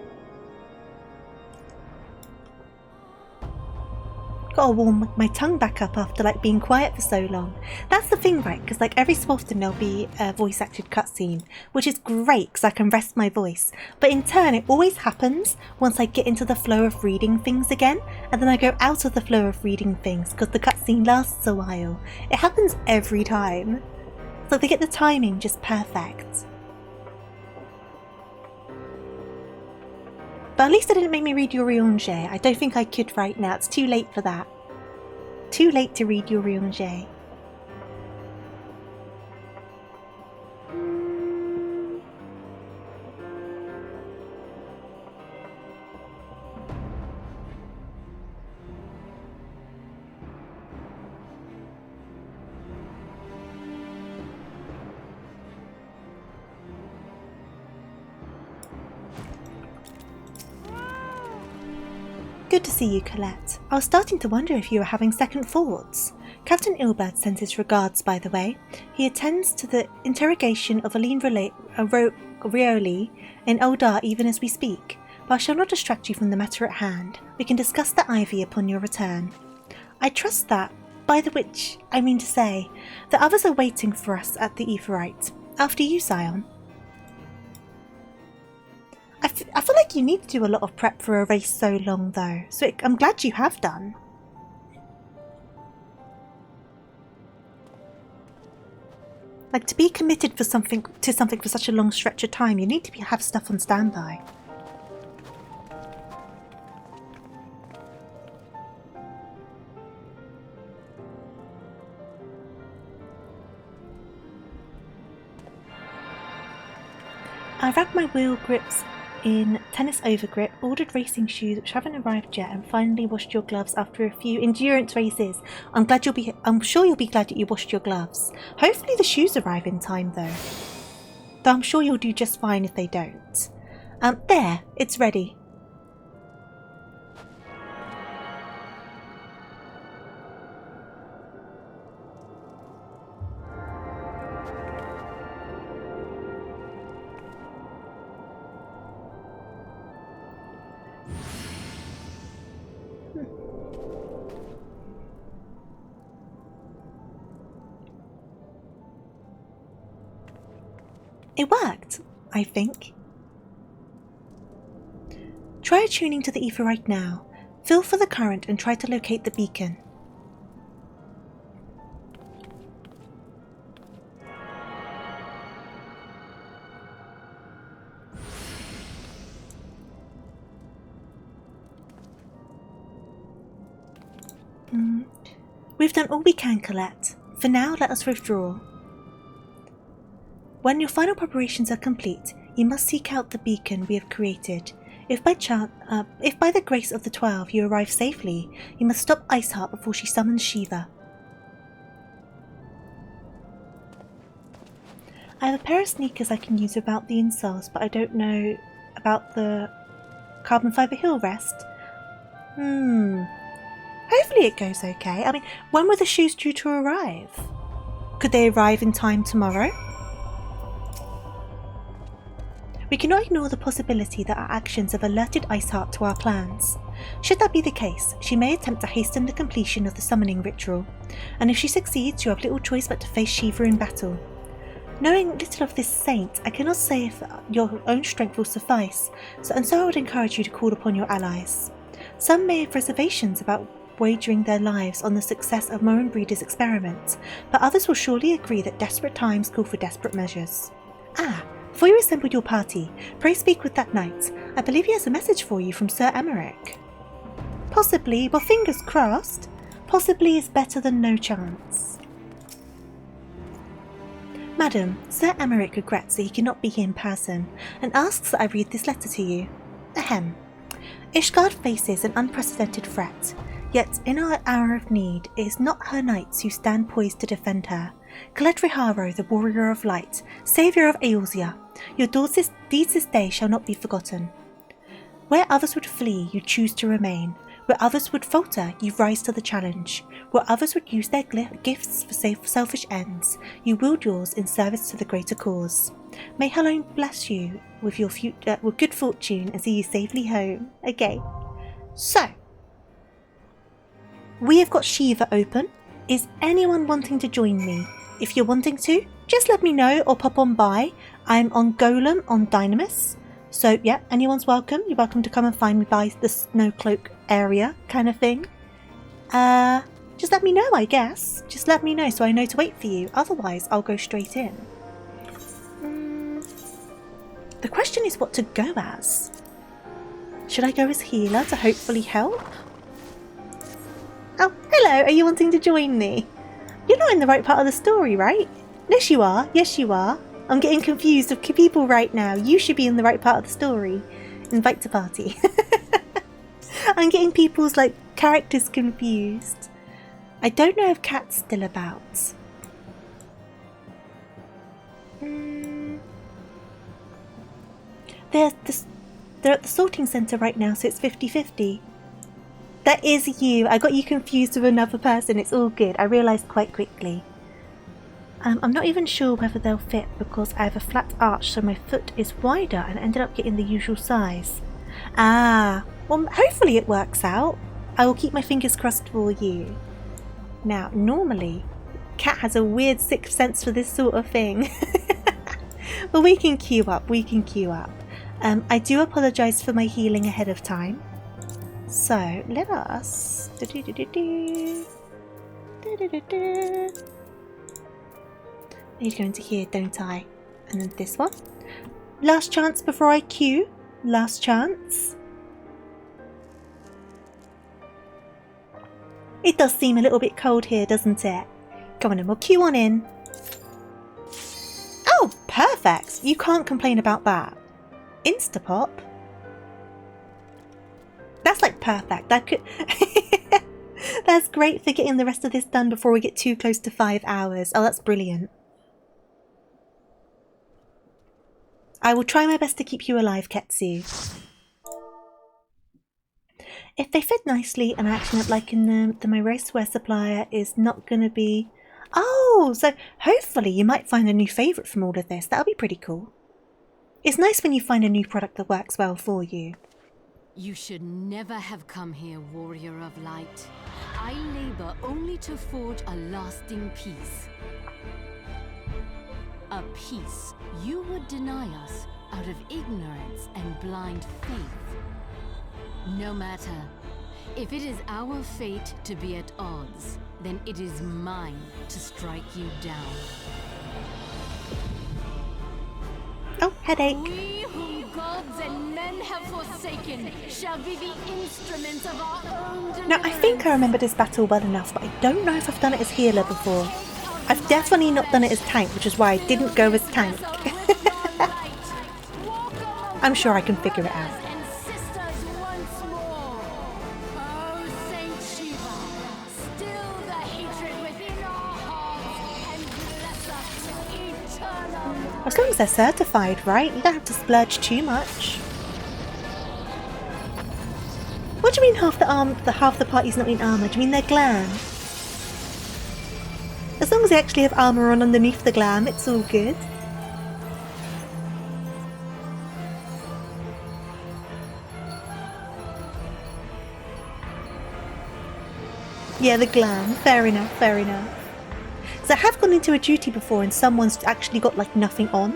Gotta warm my tongue back up after like being quiet for so long. That's the thing, right? Because like every so often there'll be a voice acted cutscene, which is great because I can rest my voice. But in turn, it always happens once I get into the flow of reading things again, and then I go out of the flow of reading things because the cutscene lasts a while. It happens every time. So they get the timing just perfect. But at least it didn't make me read Urianger. I don't think I could right now. It's too late for that. Too late to read Urianger. Good to see you, Colette. I was starting to wonder if you were having second thoughts. Captain Ilbert sends his regards, by the way. He attends to the interrogation of Aline Rioli in Eldar even as we speak, but I shall not distract you from the matter at hand. We can discuss the Ivy upon your return. I trust that, by the which I mean to say, the others are waiting for us at the Aetheryte. After you, Scion. I feel like you need to do a lot of prep for a race so long though, so I'm glad you have done. Like, to be committed to something for such a long stretch of time, you need to have stuff on standby. I wrapped my wheel grips in tennis overgrip, ordered racing shoes which haven't arrived yet, and finally washed your gloves after a few endurance races. I'm sure you'll be glad that you washed your gloves. Hopefully the shoes arrive in time though. Though I'm sure you'll do just fine if they don't. There, it's ready. It worked, I think. Try attuning to the aetherite now. Feel for the current and try to locate the beacon. We've done all we can, Colette. For now, let us withdraw. When your final preparations are complete, you must seek out the beacon we have created. If by the grace of the 12 you arrive safely, you must stop Iceheart before she summons Shiva. I have a pair of sneakers I can use without the insoles, but I don't know about the carbon fibre heel rest. Hopefully it goes okay. I mean, when were the shoes due to arrive? Could they arrive in time tomorrow? We cannot ignore the possibility that our actions have alerted Iceheart to our plans. Should that be the case, she may attempt to hasten the completion of the summoning ritual, and if she succeeds, you have little choice but to face Shiva in battle. Knowing little of this saint, I cannot say if your own strength will suffice, so I would encourage you to call upon your allies. Some may have reservations about wagering their lives on the success of Morin Breeder's experiment, but others will surely agree that desperate times call for desperate measures. Before you assemble your party, pray speak with that knight. I believe he has a message for you from Sir Aymeric. Possibly, well, fingers crossed. Possibly is better than no chance. Madam, Sir Aymeric regrets that he cannot be here in person, and asks that I read this letter to you. Ahem. Ishgard faces an unprecedented threat, yet in our hour of need, it is not her knights who stand poised to defend her. Colette Riharo, the warrior of light, saviour of Eorzea, your deeds this day shall not be forgotten. Where others would flee, you choose to remain. Where others would falter, you rise to the challenge. Where others would use their gifts for selfish ends, you wield yours in service to the greater cause. May Helene bless you with your with good fortune and see you safely home. Okay, so we have got Shiva open. Is anyone wanting to join me? If you're wanting to, just let me know or pop on by. I'm on Golem on Dynamis. So yeah, anyone's welcome. You're welcome to come and find me by the Snowcloak area kind of thing. Just let me know, I guess. Just let me know so I know to wait for you. Otherwise, I'll go straight in. The question is what to go as. Should I go as healer to hopefully help? Oh, hello, are you wanting to join me? You're not in the right part of the story, right? Yes, you are. Yes, you are. I'm getting confused with people right now. You should be in the right part of the story. Invite to party. I'm getting people's, characters confused. I don't know if Kat's still about. They're at the sorting centre right now, so it's 50-50. That is you. I got you confused with another person. It's all good. I realised quite quickly. I'm not even sure whether they'll fit because I have a flat arch, so my foot is wider and ended up getting the usual size. Well, hopefully it works out. I will keep my fingers crossed for you. Now, normally, Kat has a weird sixth sense for this sort of thing. But we can queue up. We can queue up. I do apologise for my healing ahead of time. So, let us... I need to go into here, don't I? And then this one. Last chance before I queue. Last chance. It does seem a little bit cold here, doesn't it? Come on then, we'll queue on in. Oh, perfect! You can't complain about that. Instapop. That's perfect. That could... That's great for getting the rest of this done before we get too close to 5 hours. Oh, that's brilliant. I will try my best to keep you alive, Ketsu. If they fit nicely and I actually end up liking them, then my racewear supplier is not going to be... Oh, so hopefully you might find a new favourite from all of this. That'll be pretty cool. It's nice when you find a new product that works well for you. You should never have come here, warrior of light. I labor only to forge a lasting peace. A peace you would deny us out of ignorance and blind faith. No matter. If it is our fate to be at odds, then it is mine to strike you down. Oh, headache. We whom gods and men have forsaken shall be the instruments of our own deliverance. Now, I think I remember this battle well enough, but I don't know if I've done it as healer before. I've definitely not done it as tank, which is why I didn't go as tank. I'm sure I can figure it out. As long as they're certified, right? You don't have to splurge too much. What do you mean half the party's not in armour? Do you mean they're glam? As long as they actually have armour on underneath the glam, it's all good. Yeah, the glam. Fair enough, fair enough. So I have gone into a duty before and someone's actually got like nothing on,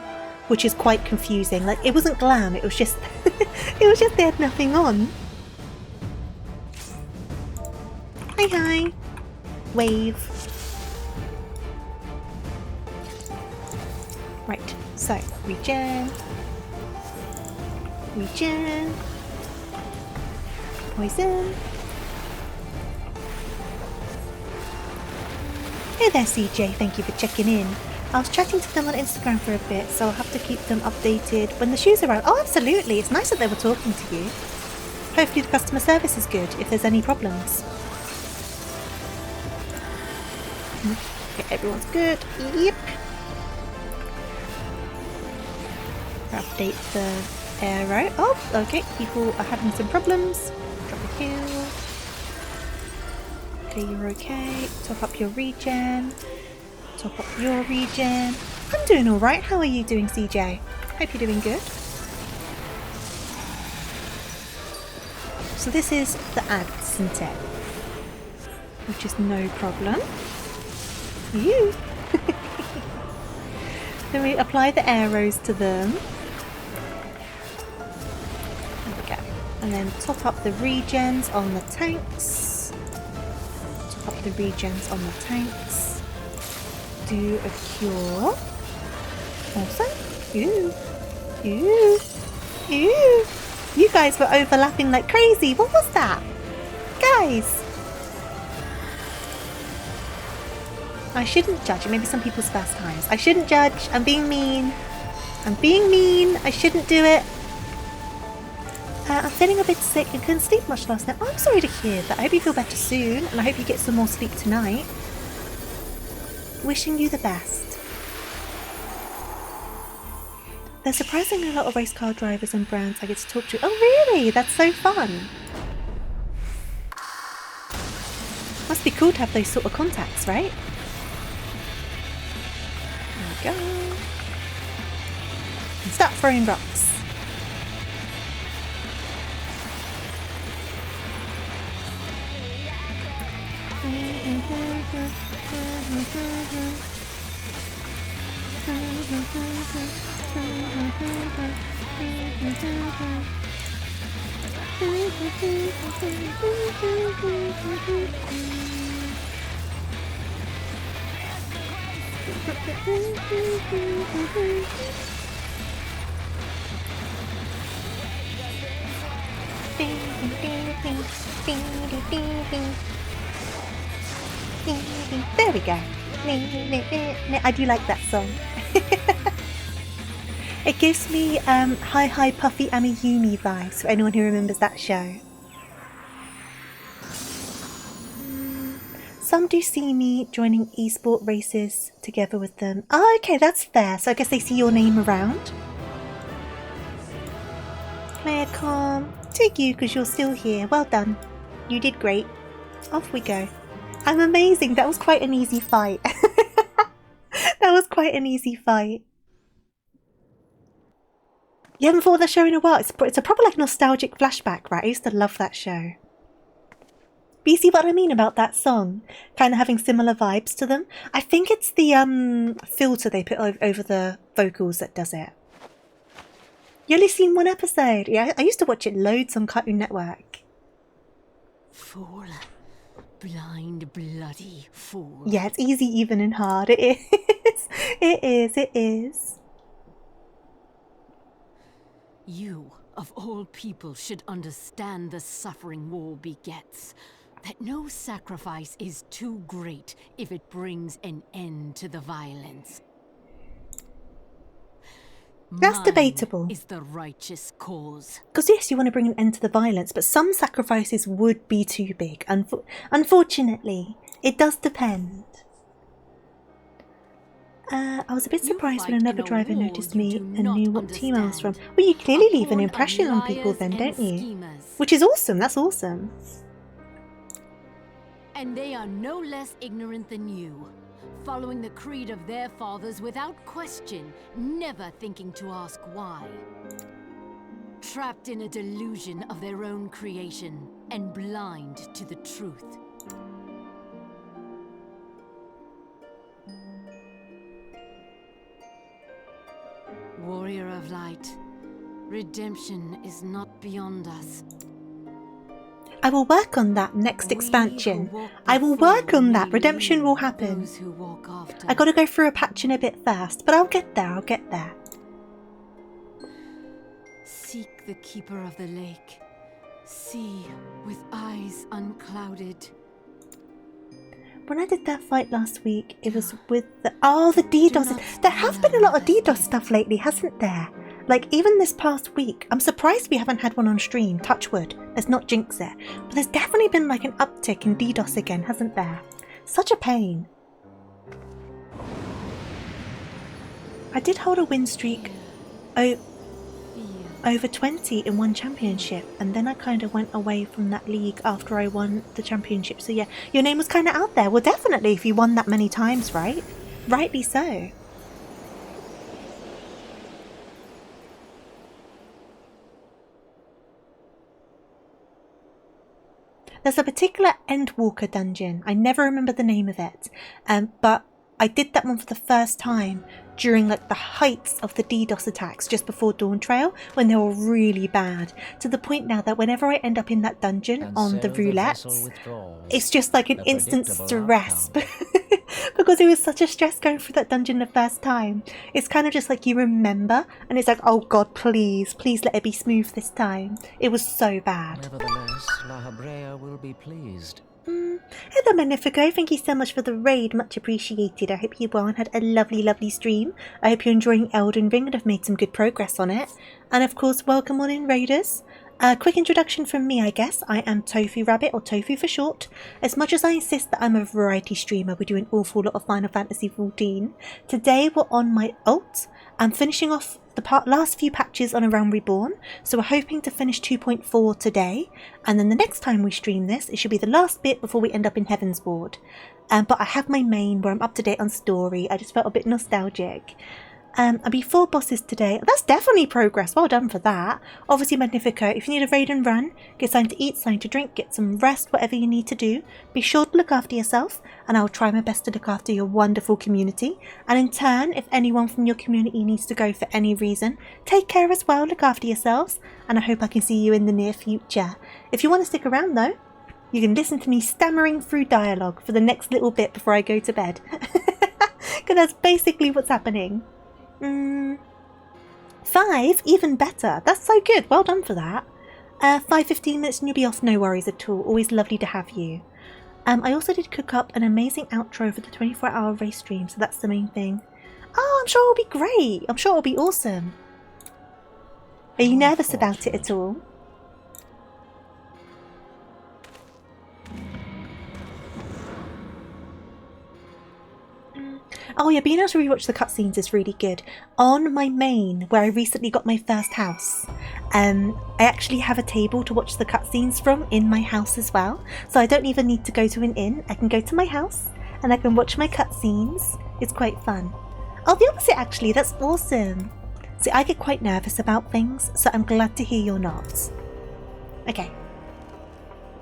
which is quite confusing. Like it wasn't glam, it was just it was just they had nothing on. Hi hi. Wave. Right, so regen. Regen. Poison. Hey there CJ, thank you for checking in. I was chatting to them on Instagram for a bit, so I'll have to keep them updated when the shoes arrive. Oh absolutely, it's nice that they were talking to you. Hopefully the customer service is good if there's any problems. Okay, everyone's good. Yep. Update the arrow. Oh, okay, people are having some problems. Drop a heal. Okay, you're okay. Top up your regen. Top up your regen. I'm doing alright. How are you doing, CJ? Hope you're doing good. So this is the ads, isn't it? Which is no problem. You. Then we apply the arrows to them. There we go. And then top up the regens on the tanks. Up the regens on the tanks. Do a cure. Awesome. Ooh. Ooh. Ooh. You guys were overlapping like crazy. What was that? Guys. I shouldn't judge. It may be some people's first times. I shouldn't judge. I'm being mean. I'm being mean. I shouldn't do it. I'm feeling a bit sick and couldn't sleep much last night. Oh, I'm sorry to hear that. I hope you feel better soon and I hope you get some more sleep tonight. Wishing you the best. There's surprisingly a lot of race car drivers and brands I get to talk to. Oh really? That's so fun. Must be cool to have those sort of contacts, right? There we go. And start throwing rocks. There we go. I do like that song. It gives me Hi Hi Puffy Amiyumi vibes for anyone who remembers that show. Some do see me joining esport races together with them. Oh, okay, that's fair. So I guess they see your name around. Player calm. Take you because you're still here. Well done. You did great. Off we go. I'm amazing. That was quite an easy fight. That was quite an easy fight. You haven't thought of that show in a while. It's a proper like nostalgic flashback, right? I used to love that show. But you see what I mean about that song? Kind of having similar vibes to them. I think it's the filter they put over the vocals that does it. You only seen one episode. Yeah, I used to watch it loads on Cartoon Network. Fool. Blind, bloody fool. Yeah, it's easy, even, and hard. It is. It is. It is. You, of all people, should understand the suffering war begets. That no sacrifice is too great if it brings an end to the violence. That's Mine debatable. Is the righteous cause. Because yes, you want to bring an end to the violence, but some sacrifices would be too big. Unfortunately, it does depend. I was a bit surprised when another driver noticed me and knew what team I was from. Well, you clearly leave an impression on people then, don't you? Which is awesome, that's awesome. And they are no less ignorant than you, following the creed of their fathers without question, never thinking to ask why. Trapped in a delusion of their own creation, and blind to the truth. Warrior of Light, redemption is not beyond us. I will work on that next expansion. I will work on that. Redemption will happen. I gotta go through a patch in a bit first, but I'll get there, I'll get there. Seek the Keeper of the Lake. See with eyes unclouded. When I did that fight last week, it was with the... Oh, the DDoS. There have been a lot of DDoS stuff lately, hasn't there? Like, even this past week, I'm surprised we haven't had one on stream, touch wood. Let's not jinx it. But there's definitely been like an uptick in DDoS again, hasn't there? Such a pain. I did hold a win streak over 20 in one championship, and then I kind of went away from that league after I won the championship. So yeah, your name was kind of out there. Well, definitely if you won that many times, right? Rightly so. There's a particular Endwalker dungeon. I never remember the name of it, but I did that one for the first time during like the heights of the DDoS attacks just before Dawn Trail, when they were really bad, to the point now that whenever I end up in that dungeon on the roulette, it's just like an instant stress because it was such a stress going through that dungeon the first time. It's kind of just like you remember and it's like, oh god, please let it be smooth this time. It was so bad. Nevertheless, La Habrea will be pleased. Hello Magnifico, thank you so much for the raid, much appreciated. I hope you well and had a lovely stream. I hope you're enjoying Elden Ring and have made some good progress on it. And of course, welcome on in raiders. A quick introduction from me, I guess. I am TofuuRabbit, or Tofu for short. As much as I insist that I'm a variety streamer, we do an awful lot of Final Fantasy XIV. Today we're on my ult. I'm finishing off the last few patches on A Realm Reborn, so we're hoping to finish 2.4 today, and then the next time we stream this, it should be the last bit before we end up in Heaven's Ward. But I have my main where I'm up to date on story. I just felt a bit nostalgic. I'll be 4 bosses today. That's definitely progress. Well done for that. Obviously, Magnifico, if you need a raid and run, get something to eat, something to drink, get some rest, whatever you need to do. Be sure to look after yourself, and I'll try my best to look after your wonderful community. And in turn, if anyone from your community needs to go for any reason, take care as well, look after yourselves, and I hope I can see you in the near future. If you want to stick around though, you can listen to me stammering through dialogue for the next little bit before I go to bed. Because that's basically what's happening. 5? Even better. That's so good. Well done for that. 5-15 minutes and you'll be off. No worries at all. Always lovely to have you. I also did cook up an amazing outro for the 24-hour race stream, so that's the main thing. Oh, I'm sure it'll be great. I'm sure it'll be awesome. Are you nervous about it at all? Oh yeah, being able to rewatch the cutscenes is really good. On my main, where I recently got my first house, I actually have a table to watch the cutscenes from in my house as well. So I don't even need to go to an inn. I can go to my house and I can watch my cutscenes. It's quite fun. Oh, the opposite actually, that's awesome. See, I get quite nervous about things, so I'm glad to hear you're not. Okay.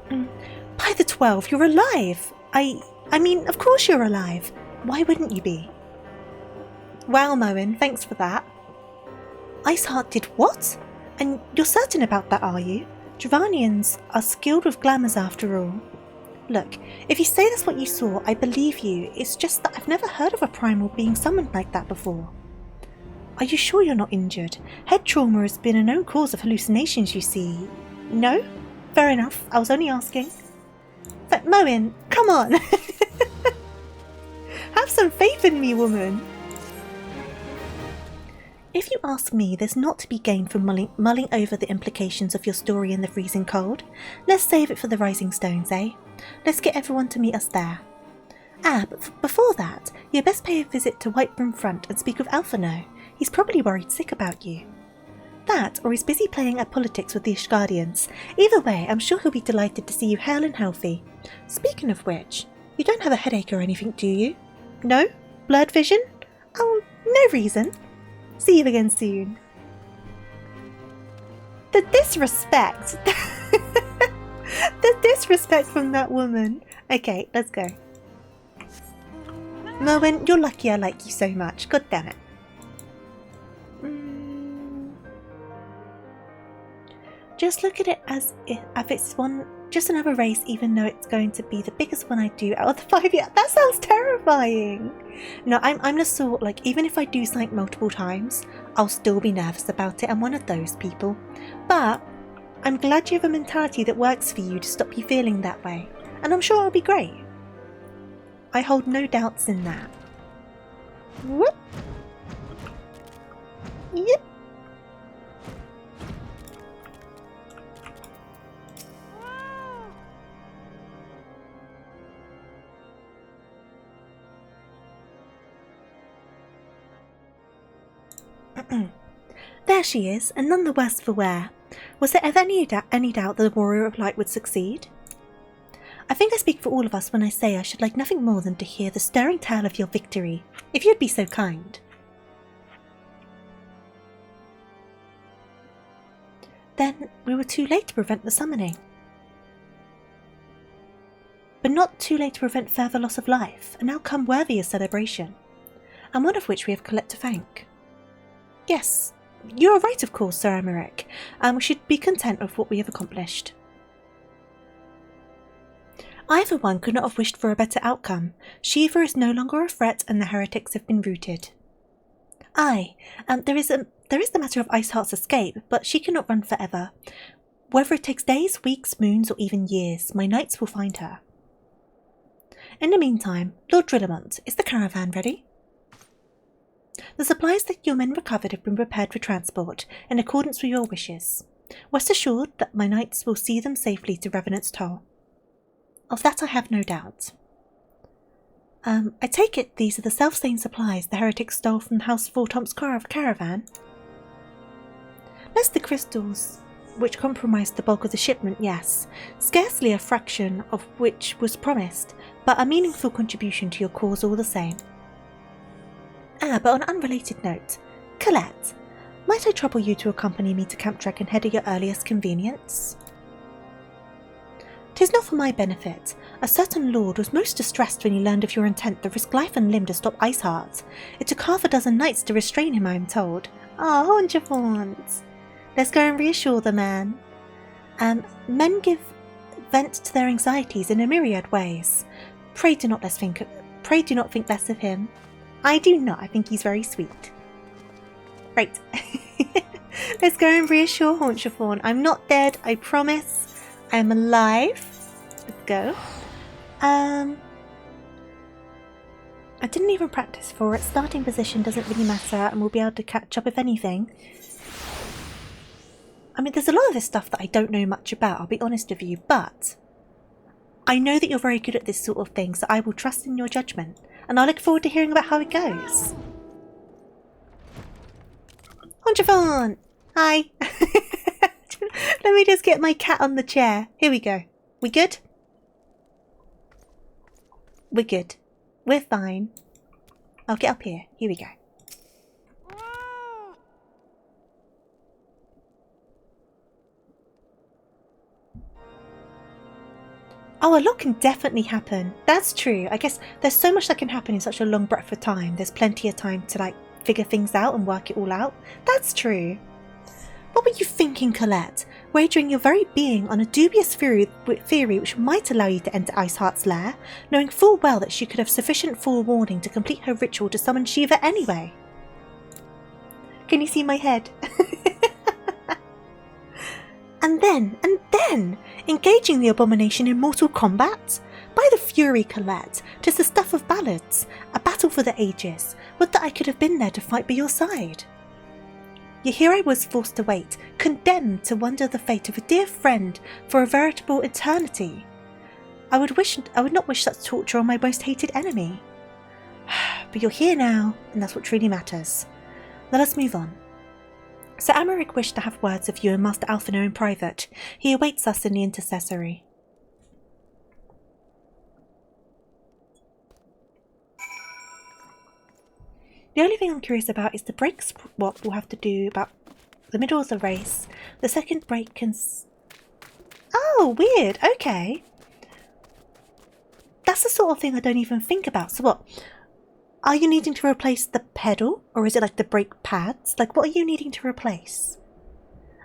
By the 12, you're alive! I mean, of course you're alive. Why wouldn't you be? Wow, Moen, thanks for that. Iceheart did what? And you're certain about that, are you? Dravanians are skilled with glamours after all. Look, if you say that's what you saw, I believe you. It's just that I've never heard of a primal being summoned like that before. Are you sure you're not injured? Head trauma has been a known cause of hallucinations, you see. No? Fair enough, I was only asking. But Moen, come on! Have some faith in me, woman! If you ask me, there's not to be gained from mulling over the implications of your story in the freezing cold. Let's save it for the Rising Stones, eh? Let's get everyone to meet us there. But before that, you'd best pay a visit to Whitebrim Front and speak with Alphino. He's probably worried sick about you. That, or he's busy playing at politics with the Ishgardians. Either way, I'm sure he'll be delighted to see you hale and healthy. Speaking of which, you don't have a headache or anything, do you? No? Blurred vision? Oh, no reason. See you again soon. The disrespect! The disrespect from that woman. Okay, let's go. Moen, you're lucky I like you so much. God damn it. Just look at it as if it's just another race, even though it's going to be the biggest one I do out of the 5 years. That sounds terrifying. No, I'm the sort, like, even if I do something multiple times, I'll still be nervous about it. I'm one of those people. But I'm glad you have a mentality that works for you to stop you feeling that way. And I'm sure it'll be great. I hold no doubts in that. Whoop. Yep. There she is, and none the worse for wear. Was there ever any doubt that the Warrior of Light would succeed? I think I speak for all of us when I say I should like nothing more than to hear the stirring tale of your victory, if you'd be so kind. Then we were too late to prevent the summoning. But not too late to prevent further loss of life, an outcome worthy of celebration, and one of which we have Colette to thank. Yes, you are right, of course, Sir Aymeric, and we should be content with what we have accomplished. I, for one, could not have wished for a better outcome. Shiva is no longer a threat, and the heretics have been routed. Aye, there is the matter of Iceheart's escape, but she cannot run forever. Whether it takes days, weeks, moons, or even years, my knights will find her. In the meantime, Lord Drillamont, is the caravan ready? The supplies that your men recovered have been prepared for transport, in accordance with your wishes. Rest assured that my knights will see them safely to Revenant's Toll. Of that I have no doubt. I take it these are the self-same supplies the heretics stole from House Vortomp's caravan? Lest the crystals, which comprised the bulk of the shipment, yes, scarcely a fraction of which was promised, but a meaningful contribution to your cause all the same. But on an unrelated note, Colette, might I trouble you to accompany me to Camp Dragonhead at your earliest convenience? 'Tis not for my benefit. A certain lord was most distressed when he learned of your intent to risk life and limb to stop Iceheart. It took half a dozen knights to restrain him, I am told. Oh, Honjafont. Let's go and reassure the man. Men give vent to their anxieties in a myriad ways. Pray do not think less of him. I do not. I think he's very sweet. Right. Let's go and reassure Honjafont. I'm not dead, I promise. I am alive. Let's go. I didn't even practice for it. Starting position doesn't really matter, and we'll be able to catch up if anything. I mean, there's a lot of this stuff that I don't know much about, I'll be honest with you, but I know that you're very good at this sort of thing, so I will trust in your judgment, and I look forward to hearing about how it goes. Honjafont! Hi! Let me just get my cat on the chair. Here we go. We good? We're good. We're fine. I'll get up here. Here we go. Oh, a lot can definitely happen. That's true. I guess there's so much that can happen in such a long breadth of time. There's plenty of time to, like, figure things out and work it all out. That's true. What were you thinking, Colette? Wagering your very being on a dubious theory which might allow you to enter Iceheart's lair, knowing full well that she could have sufficient forewarning to complete her ritual to summon Shiva anyway. Can you see my head? And then, engaging the abomination in mortal combat? By the fury, Colette, 'tis the stuff of ballads, a battle for the ages. Would that I could have been there to fight by your side. Yet here I was forced to wait, condemned to wonder the fate of a dear friend for a veritable eternity. I would not wish such torture on my most hated enemy. But you're here now, and that's what truly matters. Let us move on. Sir Aymeric wished to have words of you and Master Alphinaud in private. He awaits us in the intercessory. The only thing I'm curious about is the breaks, what we'll have to do about the middle of the race. The second break can... Oh, weird. Okay. That's the sort of thing I don't even think about. So what? Are you needing to replace the pedal? Or is it like the brake pads? Like, what are you needing to replace?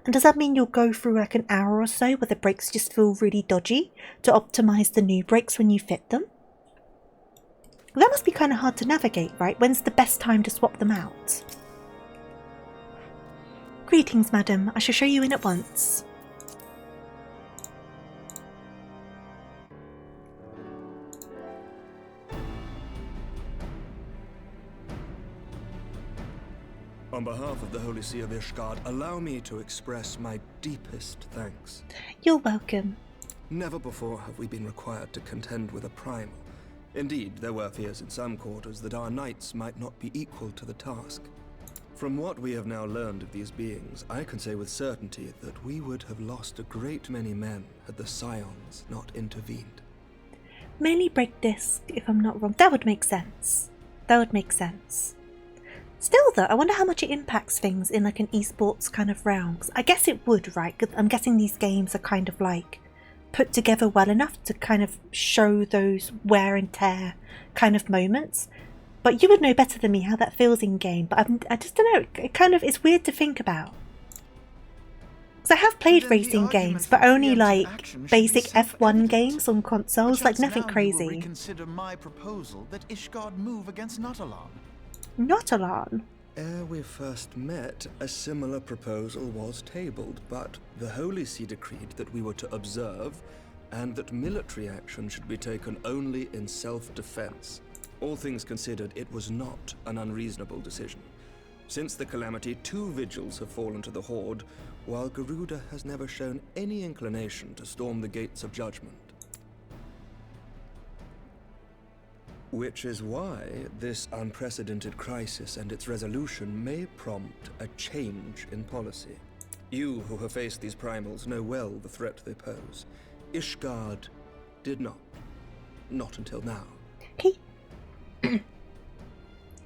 And does that mean you'll go through like an hour or so where the brakes just feel really dodgy to optimise the new brakes when you fit them? That must be kind of hard to navigate, right? When's the best time to swap them out? Greetings, madam. I shall show you in at once. On behalf of the Holy See of Ishgard, allow me to express my deepest thanks. You're welcome. Never before have we been required to contend with a primal. Indeed, there were fears in some quarters that our knights might not be equal to the task. From what we have now learned of these beings, I can say with certainty that we would have lost a great many men had the Scions not intervened. Mainly brake disc, if I'm not wrong. That would make sense. That would make sense. Still though, I wonder how much it impacts things in like an esports kind of realm. I guess it would, right? 'Cause I'm guessing these games are kind of like put together well enough to kind of show those wear and tear kind of moments. But you would know better than me how that feels in game. But I just don't know. It kind of is weird to think about. Because I have played racing games, but only like basic F1 games on consoles, like nothing crazy. Reconsider my proposal that Ishgard move against Nautilon. Nautilon? Ere we first met, a similar proposal was tabled, but the Holy See decreed that we were to observe, and that military action should be taken only in self-defense. All things considered, it was not an unreasonable decision. Since the calamity, 2 vigils have fallen to the Horde, while Garuda has never shown any inclination to storm the gates of judgment. Which is why this unprecedented crisis and its resolution may prompt a change in policy. You who have faced these primals know well the threat they pose. Ishgard did not. Not until now. Okay.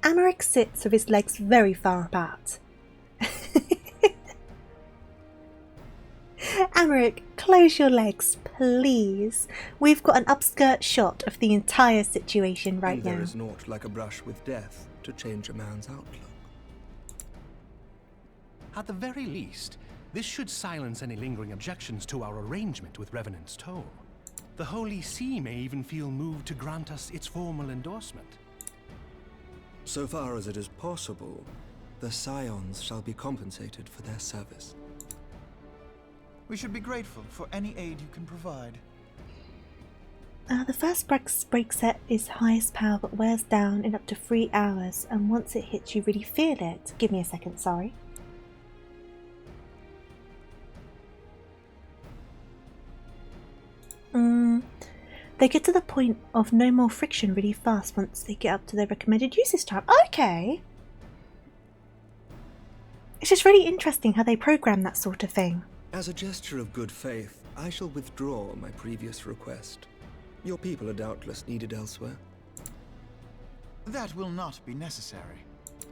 Aymeric sits with his legs very far apart. Aymeric, close your legs, please. We've got an upskirt shot of the entire situation right now. There is naught like a brush with death to change a man's outlook. At the very least, this should silence any lingering objections to our arrangement with Revenant's Toll. The Holy See may even feel moved to grant us its formal endorsement. So far as it is possible, the Scions shall be compensated for their service. We should be grateful for any aid you can provide. The first brake set is highest power but wears down in up to 3 hours, and once it hits you really feel it. Give me a second, sorry. They get to the point of no more friction really fast once they get up to their recommended usage time. Okay! It's just really interesting how they program that sort of thing. As a gesture of good faith, I shall withdraw my previous request. Your people are doubtless needed elsewhere. That will not be necessary.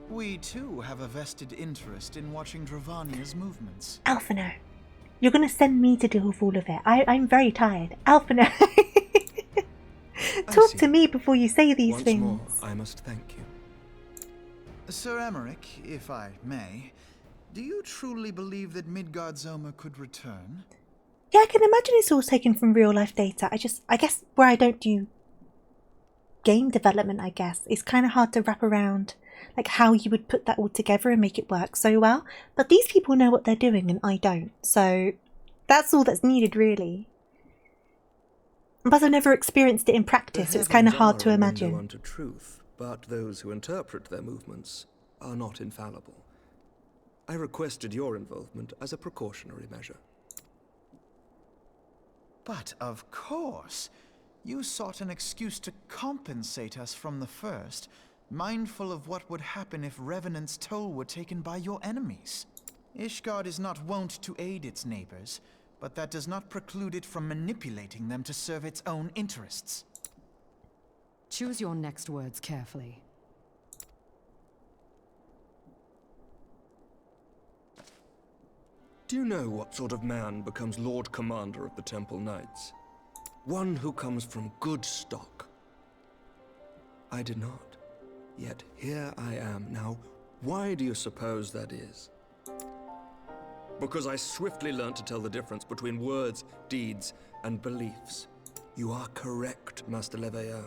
We too have a vested interest in watching Dravania's movements. Alphinaud, you're going to send me to deal with all of it. I'm very tired. Alphinaud, talk to me before you say these things. Once more, I must thank you. Sir Aymeric, if I may, do you truly believe that Midgardsormr could return? Yeah, I can imagine it's all taken from real life data. I guess where I don't do game development, I guess, it's kind of hard to wrap around like how you would put that all together and make it work so well. But these people know what they're doing and I don't. So that's all that's needed, really. But I've never experienced it in practice, so it's kind of hard to imagine. The heavens are a window unto truth, but those who interpret their movements are not infallible. I requested your involvement as a precautionary measure. But of course, you sought an excuse to compensate us from the first, mindful of what would happen if Revenant's toll were taken by your enemies. Ishgard is not wont to aid its neighbors, but that does not preclude it from manipulating them to serve its own interests. Choose your next words carefully. Do you know what sort of man becomes Lord Commander of the Temple Knights? One who comes from good stock. I did not. Yet here I am. Now, why do you suppose that is? Because I swiftly learned to tell the difference between words, deeds, and beliefs. You are correct, Master Leveilleur.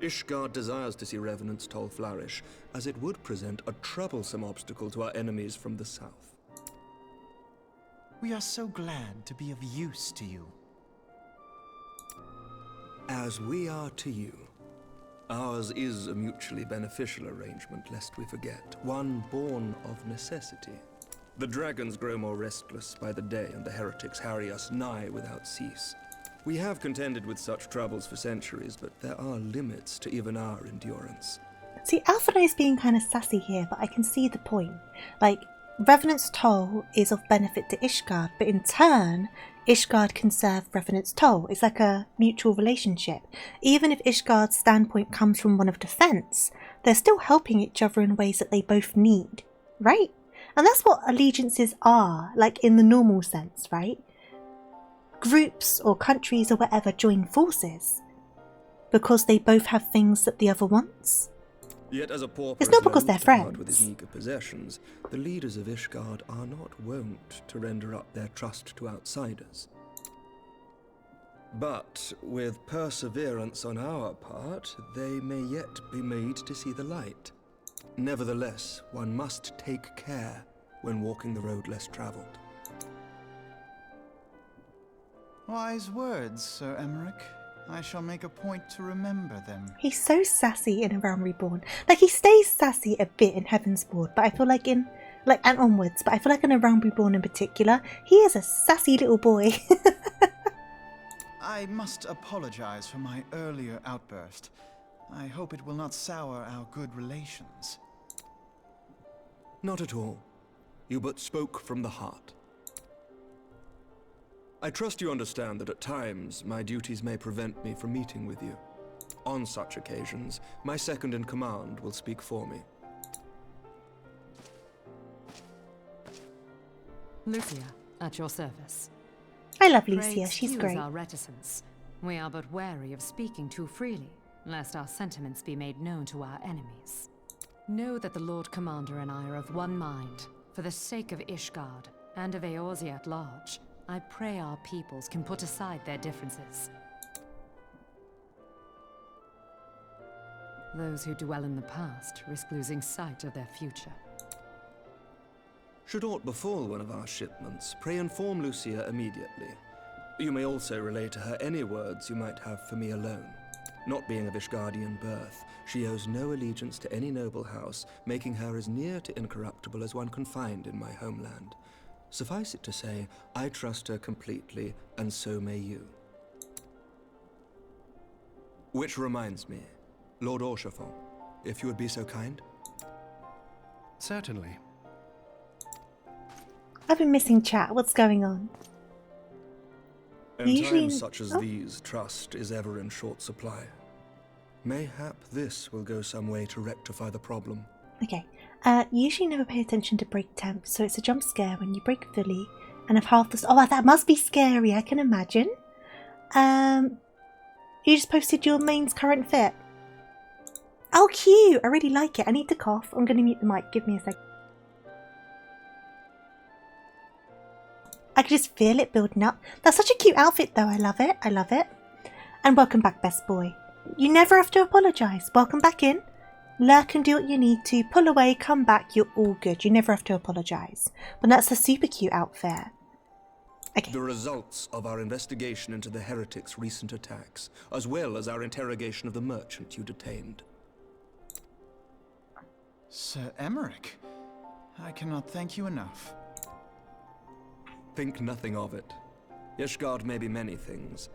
Ishgard desires to see Revenant's toll flourish, as it would present a troublesome obstacle to our enemies from the south. We are so glad to be of use to you. As we are to you. Ours is a mutually beneficial arrangement, lest we forget, one born of necessity. The dragons grow more restless by the day, and the heretics harry us nigh without cease. We have contended with such troubles for centuries, but there are limits to even our endurance. See, Alphinaud is being kind of sassy here, but I can see the point. Like, Revenant's toll is of benefit to Ishgard, but in turn, Ishgard can serve Revenant's toll. It's like a mutual relationship. Even if Ishgard's standpoint comes from one of defense, they're still helping each other in ways that they both need, right? And that's what allegiances are, like in the normal sense, right? Groups or countries or whatever join forces because they both have things that the other wants. Yet as a pauper it's not because they're friends. With his meager possessions, the leaders of Ishgard are not wont to render up their trust to outsiders. But with perseverance on our part, they may yet be made to see the light. Nevertheless, one must take care when walking the road less traveled. Wise words, Sir Aymeric. I shall make a point to remember them. He's so sassy in A Realm Reborn. Like, he stays sassy a bit in Heavensward, but I feel like and onwards, but I feel like in A Realm Reborn in particular, he is a sassy little boy. I must apologize for my earlier outburst. I hope it will not sour our good relations. Not at all. You but spoke from the heart. I trust you understand that at times my duties may prevent me from meeting with you. On such occasions, my second-in-command will speak for me. Lucia, at your service. I love Pray Lucia, she's excuse great. our reticence. We are but wary of speaking too freely, lest our sentiments be made known to our enemies. Know that the Lord Commander and I are of one mind. For the sake of Ishgard, and of Eorzea at large, I pray our peoples can put aside their differences. Those who dwell in the past risk losing sight of their future. Should aught befall one of our shipments, pray inform Lucia immediately. You may also relay to her any words you might have for me alone. Not being of Ishgardian birth, she owes no allegiance to any noble house, making her as near to incorruptible as one can find in my homeland. Suffice it to say, I trust her completely, and so may you. Which reminds me, Lord Orchefort, if you would be so kind. Certainly. I've been missing chat. What's going on? In times such as these, trust is ever in short supply. Mayhap this will go some way to rectify the problem. Okay. Usually never pay attention to break temp, so it's a jump scare when you break fully and have half the... Oh, that must be scary, I can imagine. You just posted your main's current fit. Oh, cute! I really like it. I need to cough. I'm going to mute the mic. Give me a sec. I can just feel it building up. That's such a cute outfit though. I love it. I love it. And welcome back, best boy. You never have to apologise. Welcome back in. Lurk and do what you need to. Pull away, come back. You're all good. You never have to apologise. But that's a super cute outfit. Okay. The results of our investigation into the heretics' recent attacks, as well as our interrogation of the merchant you detained. Sir Aymeric, I cannot thank you enough. Think nothing of it. Ishgard may be many things,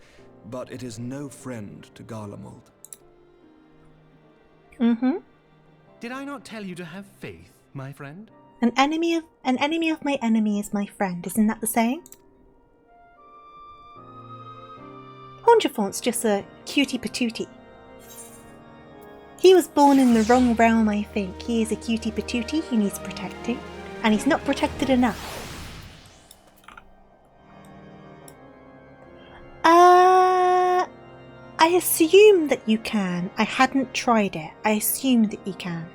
but it is no friend to Garlemald. Mm-hmm. Did I not tell you to have faith, my friend? An enemy of my enemy is my friend. Isn't that the saying? Hornjafont's just a cutie patootie. He was born in the wrong realm, I think. He is a cutie patootie. He needs protecting, and he's not protected enough. I assume that you can. I hadn't tried it. I assume that you can.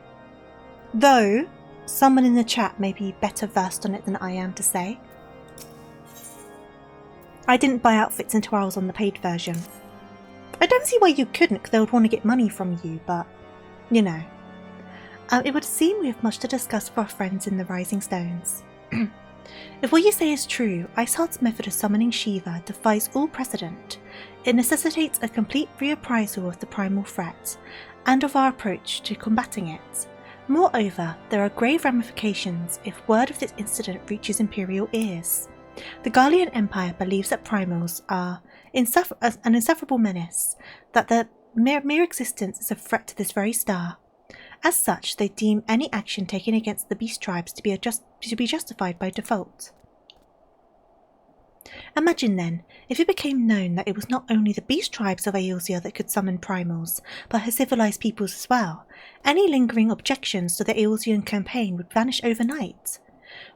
Though, someone in the chat may be better versed on it than I am to say. I didn't buy outfits until I was on the paid version. I don't see why you couldn't, because they would want to get money from you, but, you know. It would seem we have much to discuss with our friends in the Rising Stones. If what you say is true, Iceheart's method of summoning Shiva defies all precedent. It necessitates a complete reappraisal of the primal threat, and of our approach to combating it. Moreover, there are grave ramifications if word of this incident reaches Imperial ears. The Garlean Empire believes that primals are an insufferable menace, that their mere existence is a threat to this very star. As such, they deem any action taken against the beast tribes to be justified by default. Imagine then, if it became known that it was not only the beast tribes of Eorzea that could summon primals, but her civilized peoples as well. Any lingering objections to the Eorzean campaign would vanish overnight.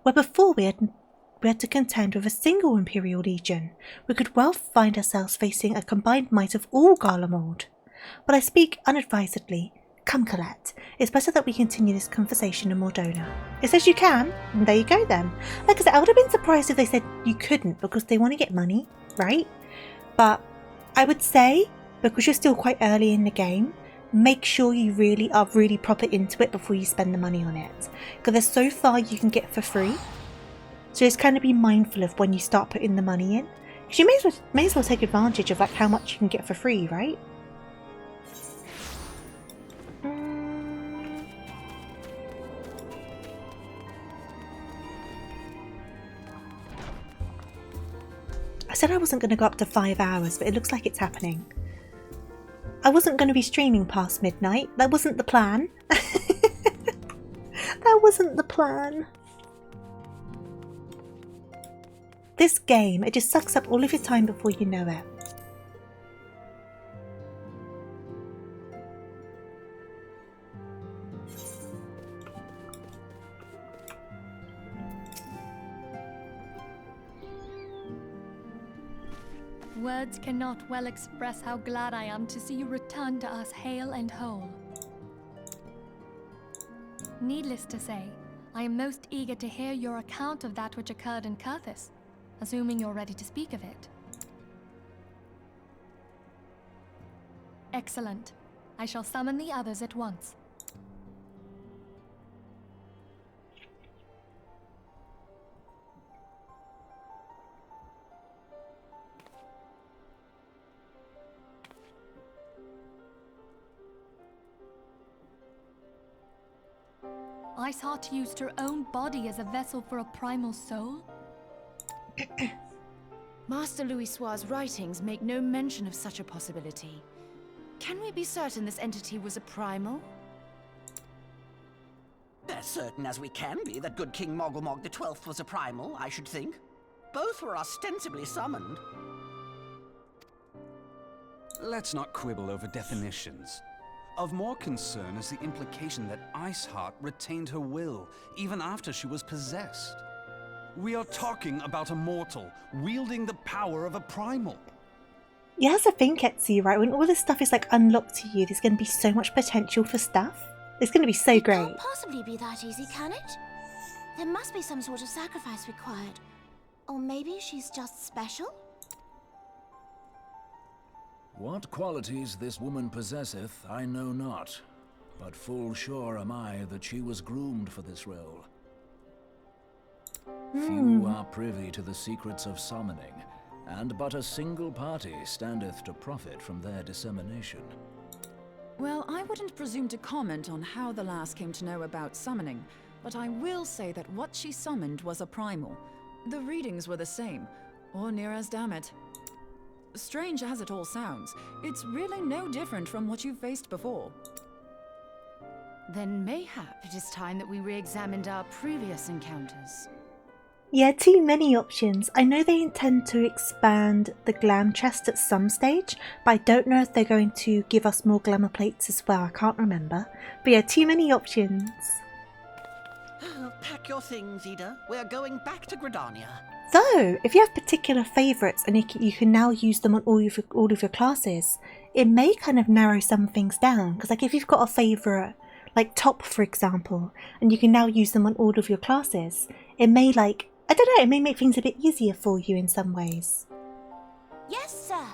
Where before we had to contend with a single Imperial Legion, we could well find ourselves facing a combined might of all Garlemald. But I speak unadvisedly. Come, Colette, it's better that we continue this conversation in Mordona. It says you can, and there you go then. Like I said, I would have been surprised if they said you couldn't, because they want to get money, right? But I would say, because you're still quite early in the game, make sure you really are proper into it before you spend the money on it. Because there's so far you can get for free. So just kind of be mindful of when you start putting the money in. Because you may as well take advantage of like how much you can get for free, right? I said I wasn't going to go up to 5 hours, but it looks like it's happening. I wasn't going to be streaming past midnight. That wasn't the plan. That wasn't the plan. This game, it just sucks up all of your time before you know it. Words cannot well express how glad I am to see you return to us hale and whole. Needless to say, I am most eager to hear your account of that which occurred in Kurthis, assuming you're ready to speak of it. Excellent. I shall summon the others at once. Iceheart used her own body as a vessel for a primal soul? Master Louisoir's writings make no mention of such a possibility. Can we be certain this entity was a primal? As certain as we can be that good King Mogulmog XII was a primal, I should think. Both were ostensibly summoned. Let's not quibble over definitions. Of more concern is the implication that Iceheart retained her will, even after she was possessed. We are talking about a mortal, wielding the power of a primal. Yeah, that's the thing, Ketsu, right? When all this stuff is like unlocked to you, there's going to be so much potential for stuff. It's going to be so great. Can't possibly be that easy, can it? There must be some sort of sacrifice required. Or maybe she's just special? What qualities this woman possesseth, I know not. But full sure am I that she was groomed for this role. Few are privy to the secrets of summoning, and but a single party standeth to profit from their dissemination. Well, I wouldn't presume to comment on how the lass came to know about summoning, but I will say that what she summoned was a primal. The readings were the same, or near as damn it. Strange as it all sounds, it's really no different from what you've faced before. Then mayhap it is time that we re-examined our previous encounters. Yeah, too many options. I know they intend to expand the glam chest at some stage, but I don't know if they're going to give us more glamour plates as well. I can't remember. But yeah, too many options. Pack your things, Ida. We're going back to Gridania. Though, if you have particular favourites and you can now use them on all of your classes, it may kind of narrow some things down. Because like if you've got a favourite, like Top for example, and you can now use them on all of your classes, it may like, I don't know, it may make things a bit easier for you in some ways. Yes, sir.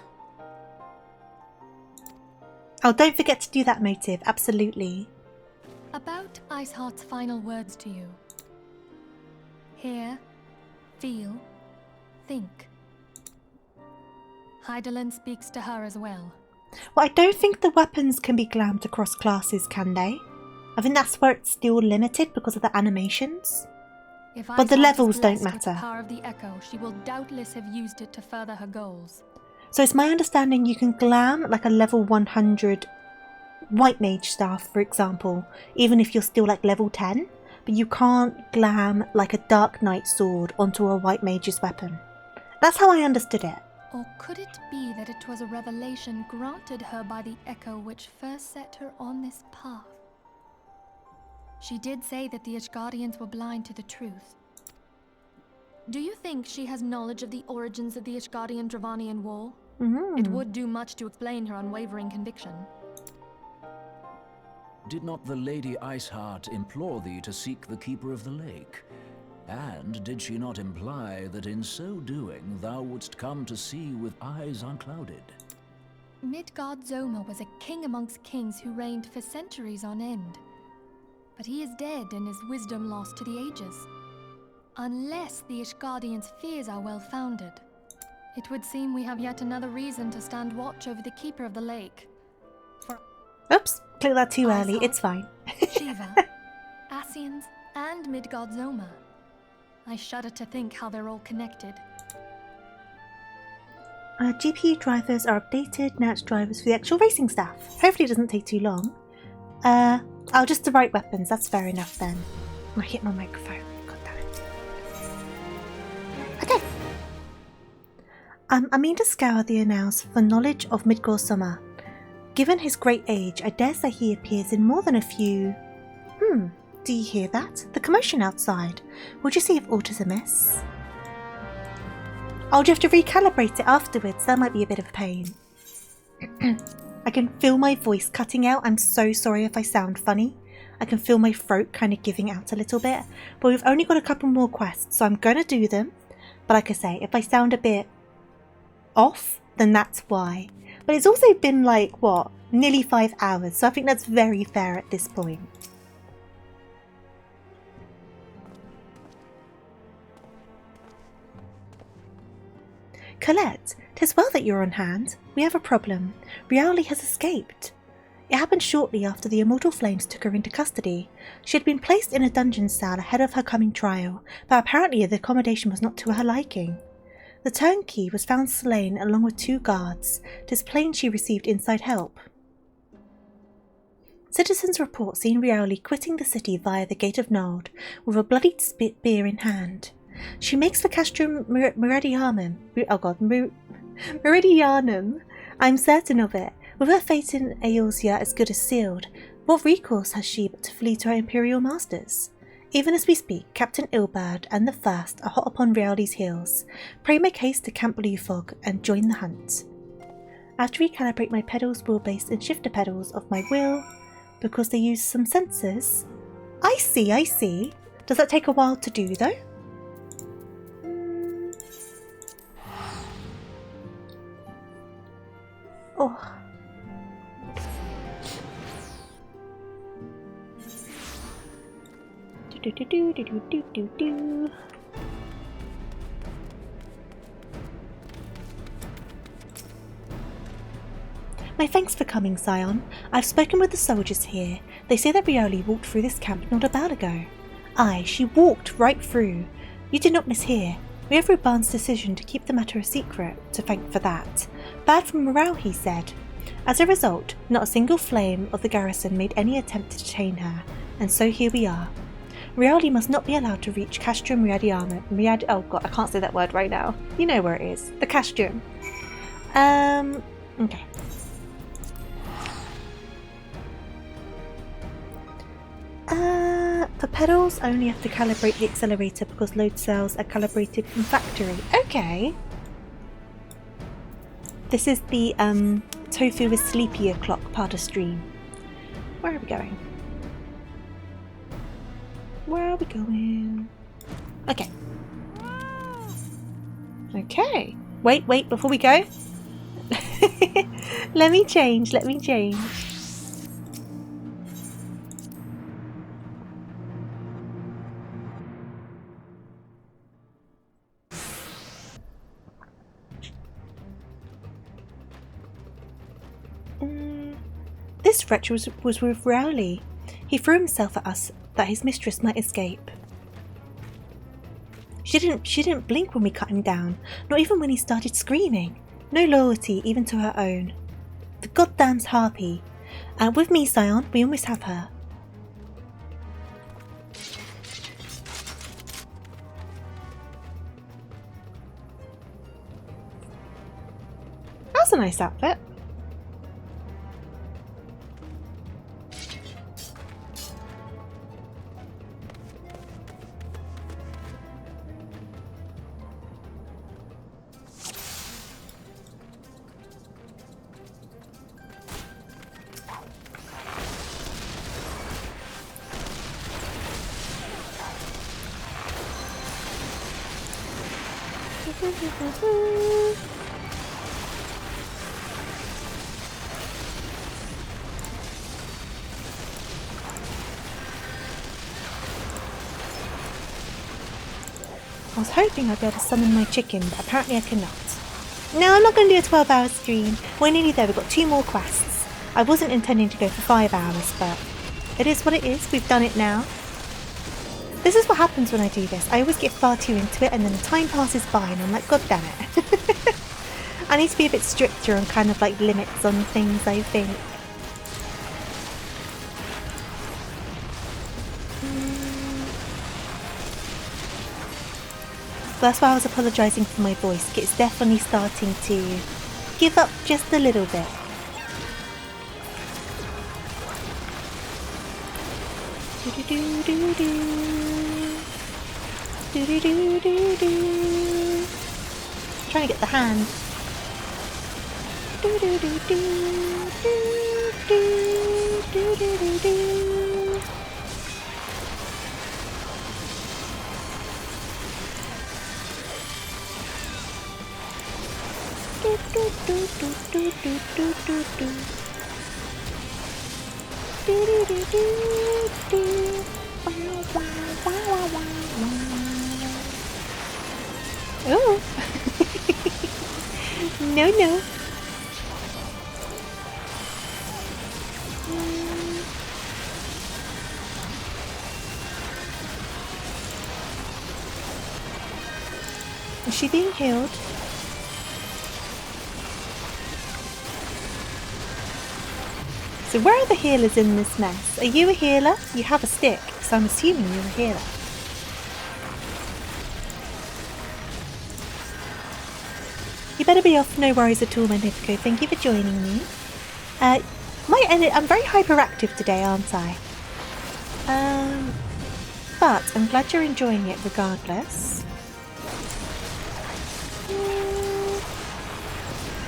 Oh, don't forget to do that, Motive, absolutely. About Iceheart's final words to you. Hear, feel, think. Hydaelyn speaks to her as well. Well, I don't think the weapons can be glammed across classes, can they? I think that's where it's still limited because of the animations. But the levels don't matter. With the power of the Echo, she will doubtless have used it to further her goals. So it's my understanding you can glam like a level 100 White Mage staff, for example, even if you're still like level 10, but you can't glam like a Dark Knight sword onto a White Mage's weapon. That's how I understood it. Or could it be that it was a revelation granted her by the Echo which first set her on this path? She did say that the Ishgardians were blind to the truth. Do you think she has knowledge of the origins of the Ishgardian-Dravanian War? It would do much to explain her unwavering conviction. Did not the Lady Iceheart implore thee to seek the Keeper of the Lake? And did she not imply that in so doing thou wouldst come to see with eyes unclouded? Midgard Zoma was a king amongst kings who reigned for centuries on end. But he is dead and his wisdom lost to the ages. Unless the Ishgardians' fears are well founded. It would seem we have yet another reason to stand watch over the Keeper of the Lake. Oops, click that too early, it's fine. Shiva, Ascians, and Midgard Zoma. I shudder to think how they're all connected. GPU drivers are updated, now it's drivers for the actual racing staff. Hopefully it doesn't take too long. Oh, just the right weapons, that's fair enough then. I hit my microphone, god damn it. Okay. I mean to scour the annals for knowledge of Midgard Zoma. Given his great age, I dare say he appears in more than a few... do you hear that? The commotion outside. Would you see if aught is amiss? Oh, do you have to recalibrate it afterwards? That might be a bit of a pain. I can feel my voice cutting out. I'm so sorry if I sound funny. I can feel my throat kind of giving out a little bit. But we've only got a couple more quests, so I'm going to do them. But like I say, if I sound a bit off, then that's why. But it's also been like, what, nearly 5 hours, so I think that's very fair at this point. Colette, 'tis well that you're on hand. We have a problem. Riali has escaped. It happened shortly after the Immortal Flames took her into custody. She had been placed in a dungeon cell ahead of her coming trial, but apparently the accommodation was not to her liking. The turnkey was found slain along with 2 guards. It is plain she received inside help. Citizens report seeing Riali quitting the city via the Gate of Nod with a bloodied spear in hand. She makes for Castrum Meridianum. Meridianum. I'm certain of it. With her fate in Eorzea as good as sealed, what recourse has she but to flee to her Imperial masters? Even as we speak, Captain Ilberd and the First are hot upon Riali's heels. Pray make haste to Camp Bluefog and join the hunt. I have to recalibrate my pedals, wheelbase and shifter pedals of my wheel because they use some sensors. I see, I see. Does that take a while to do though? Oh. Do. My thanks for coming, Scion. I've spoken with the soldiers here. They say that Rioli walked through this camp not a while ago. Aye, she walked right through. You did not mishear. We have Ruban's decision to keep the matter a secret, to thank for that. Bad for morale, he said. As a result, not a single flame of the garrison made any attempt to detain her, and so here we are. Rioli must not be allowed to reach Castrum Riadianum. Oh god, I can't say that word right now. You know where it is. The Castrum. Okay. For pedals, I only have to calibrate the accelerator because load cells are calibrated from factory. Okay. This is the Tofu is sleepy o'clock part of stream. Where are we going? Where are we going? Okay. Okay. Wait, before we go. Let me change. This wretch was with Rioli. He threw himself at us that his mistress might escape. She didn't blink when we cut him down, not even when he started screaming. No loyalty even to her own. The goddamn harpy. And with me, Scion, we almost have her. That's a nice outfit. I was hoping I'd be able to summon my chicken, but apparently I cannot. No, I'm not going to do a 12-hour stream. We're nearly there, we've got 2 more quests. I wasn't intending to go for 5 hours, but it is what it is. We've done it now. This is what happens when I do this. I always get far too into it and then the time passes by and I'm like, god damn it. I need to be a bit stricter on kind of like limits on things, I think. That's why I was apologising for my voice. It's definitely starting to give up just a little bit. Trying to get the hand. Oh. No. Is she being healed? So where are the healers in this mess? Are you a healer? You have a stick, so I'm assuming you're a healer. You better be off, no worries at all, Magnifico. Thank you for joining me. I'm very hyperactive today, aren't I? But I'm glad you're enjoying it regardless.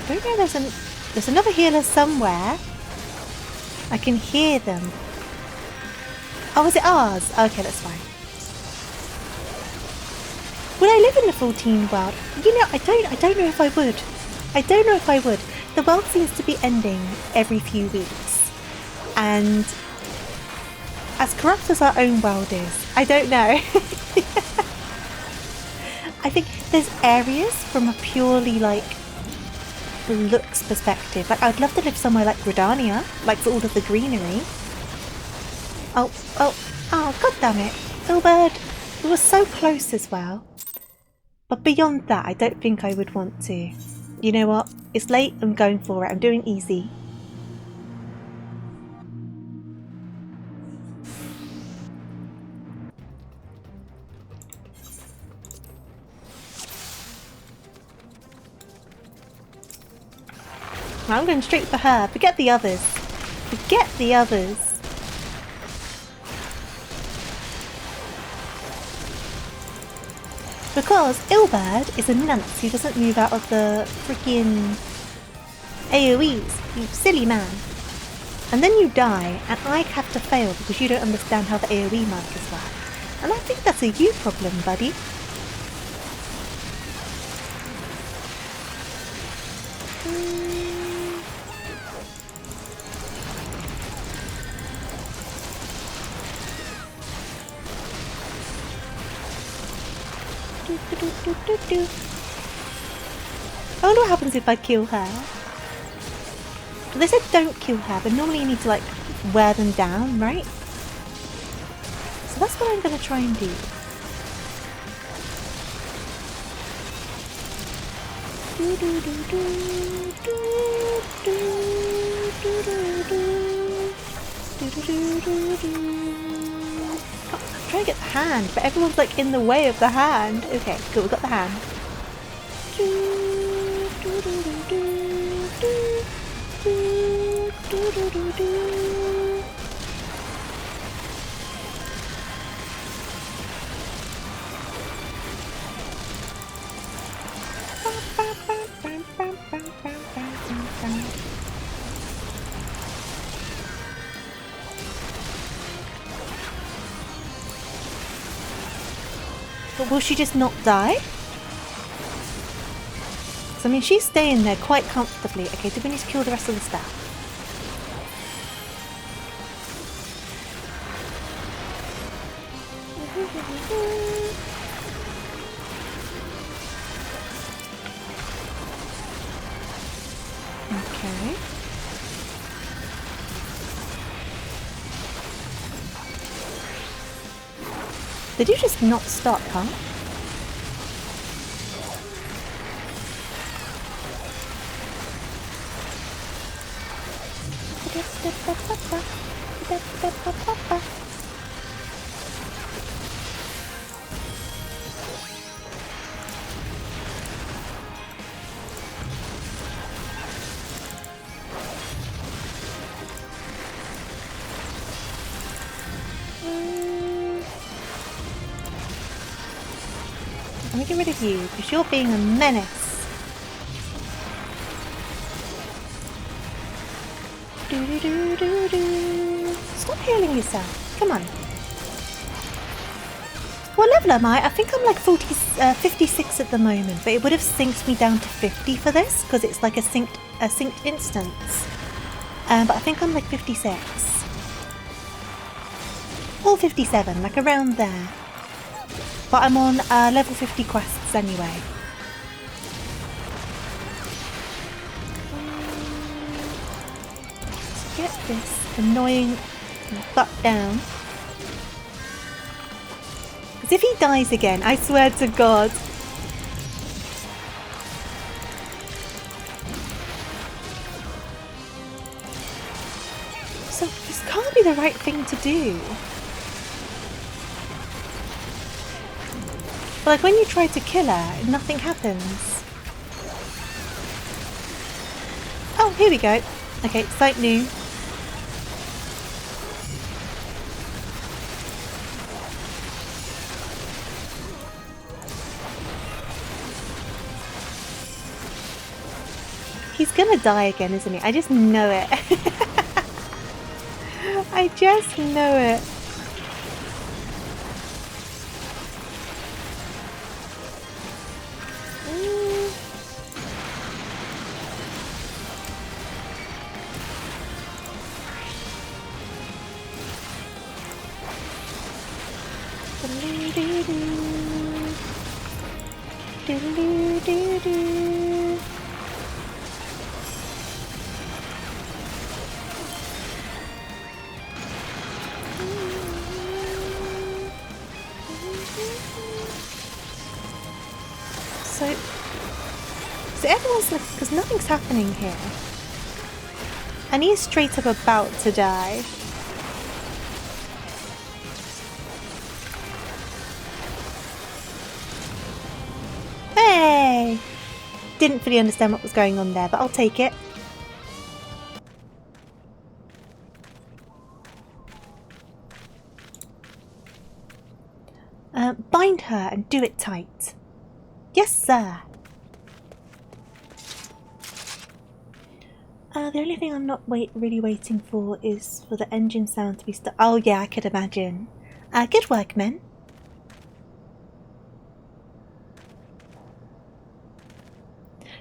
Don't know there's There's another healer somewhere. I can hear them. Oh, is it ours? Okay, that's fine. Would I live in the 14 world? You know, I don't know if I would. I don't know if I would. The world seems to be ending every few weeks. And as corrupt as our own world is, I don't know. I think there's areas from a purely like looks perspective. Like I'd love to live somewhere like Gridania, like for all of the greenery. Oh, god damn it. Ilberd, we were so close as well. But beyond that, I don't think I would want to. You know what? It's late, I'm going for it. I'm doing easy. I'm going straight for her. Forget the others. Forget the others. Because Ilberd is a nunce who doesn't move out of the freaking AoEs, you silly man. And then you die, and I have to fail because you don't understand how the AoE markers work. And I think that's a you problem, buddy. I wonder what happens if I kill her. They said don't kill her, but normally you need to like wear them down, right? So that's what I'm going to try and do. I'm trying to get the hand, but everyone's like in the way of the hand. Okay, cool, we got the hand. But will she just not die? So, I mean, she's staying there quite comfortably. Okay, do we need to kill the rest of the staff? Okay. Did you just not stop, huh? Let me get rid of you, because you're being a menace. Stop healing yourself. Come on. What level am I? I think I'm like 56 at the moment, but it would have synced me down to 50 for this, because it's like a synced instance. But I think I'm like 56. Or 57, like around there. But I'm on level 50 quests anyway. Let's get this annoying butt down. Because if he dies again, I swear to God. So this can't be the right thing to do. Like when you try to kill her, nothing happens. Oh, here we go. Okay, site new. He's gonna die again, isn't he? I just know it. I just know it. So everyone's like, because nothing's happening here. And he is straight up about to die. Hey! Didn't fully understand what was going on there, but I'll take it. Bind her and do it tight. Yes, sir. The only thing I'm not really waiting for is for the engine sound to be Oh yeah, I could imagine. Good work, men.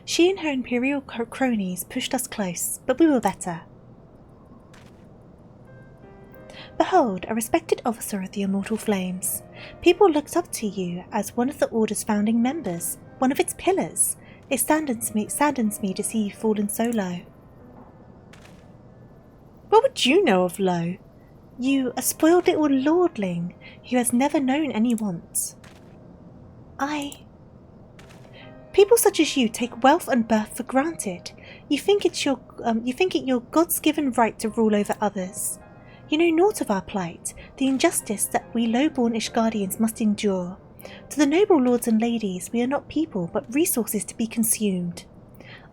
She and her Imperial cronies pushed us close, but we were better. Behold, a respected officer of the Immortal Flames. People looked up to you as one of the Order's founding members, one of its pillars. It saddens me to see you fallen so low. What would you know of low? You, a spoiled little lordling who has never known any wants. People such as you take wealth and birth for granted. You think it your God's-given right to rule over others. You know naught of our plight, the injustice that we low-born Ishgardians must endure. To the noble lords and ladies, we are not people, but resources to be consumed.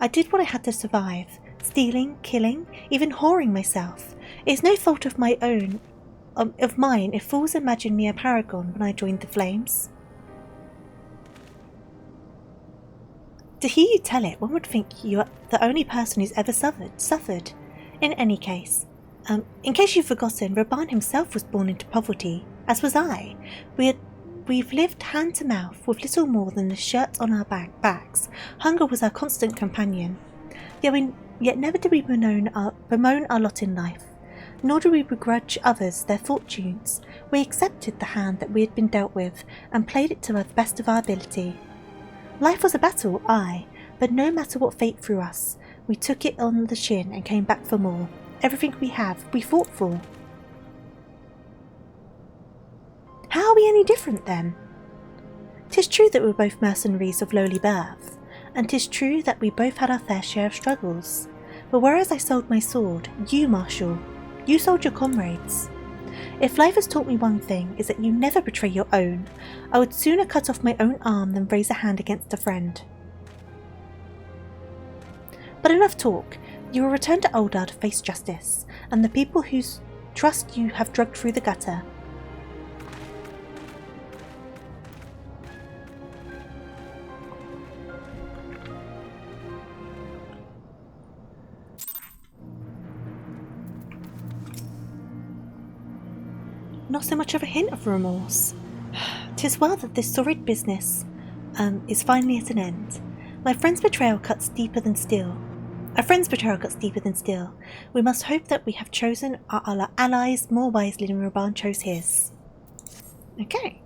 I did what I had to survive, stealing, killing, even whoring myself. It is no fault of mine if fools imagine me a paragon when I joined the Flames. To hear you tell it, one would think you are the only person who's ever suffered. In any case, in case you've forgotten, Rabban himself was born into poverty, as was I. We've lived hand to mouth with little more than the shirt on our backs. Hunger was our constant companion. Yet never did we bemoan our lot in life, nor do we begrudge others their fortunes. We accepted the hand that we had been dealt with, and played it to the best of our ability. Life was a battle, aye, but no matter what fate threw us, we took it on the chin and came back for more. Everything we have, we fought for. How are we any different then? 'Tis true that we were both mercenaries of lowly birth, and 'tis true that we both had our fair share of struggles. But whereas I sold my sword, you, Marshal, you sold your comrades. If life has taught me one thing, is that you never betray your own. I would sooner cut off my own arm than raise a hand against a friend. But enough talk. You will return to Uldar to face justice, and the people whose trust you have dragged through the gutter. Not so much of a hint of remorse. 'Tis well that this sordid business is finally at an end. My friend's betrayal cuts deeper than steel. A friend's betrayal cuts deeper than steel. We must hope that we have chosen our allies more wisely than Rabban chose his. Okay.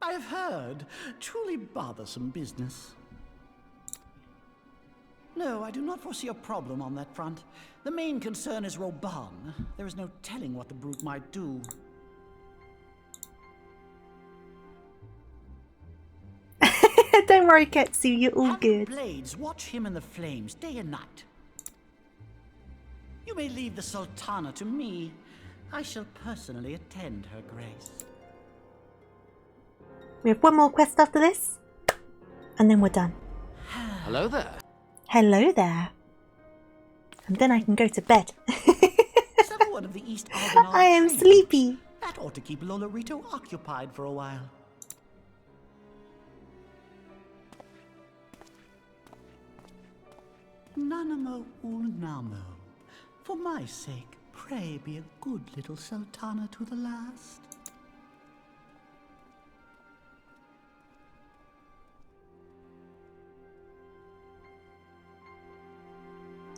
I have heard. Truly bothersome business. No, I do not foresee a problem on that front. The main concern is Rabban. There is no telling what the brute might do. Don't worry, Ketsu, you're all good. Blades, watch him in the flames day and night. You may leave the Sultana to me. I shall personally attend her grace. We have one more quest after this, and then we're done. Hello there. Hello there. And then I can go to bed. Someone of the East Argonaut I am trade. sleepy. That ought to keep Lolorito occupied for a while. Nanamo Ulnamo. For my sake, pray be a good little sultana to the last.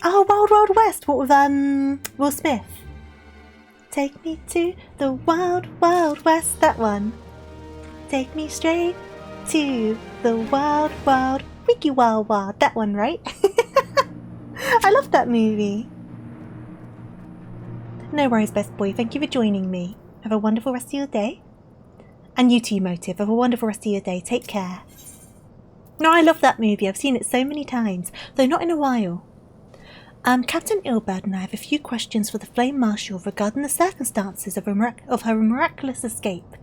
Oh, Wild Wild West. What with Will Smith? Take me to the Wild Wild West. That one. Take me straight to the Wild Wild Wiki Wild Wild. That one, right? I love that movie. No worries, best boy. Thank you for joining me. Have a wonderful rest of your day. And you too, Motive. Have a wonderful rest of your day. Take care. No, I love that movie. I've seen it so many times, though not in a while. Captain Ilbert and I have a few questions for the Flame Marshal regarding the circumstances of her miraculous escape.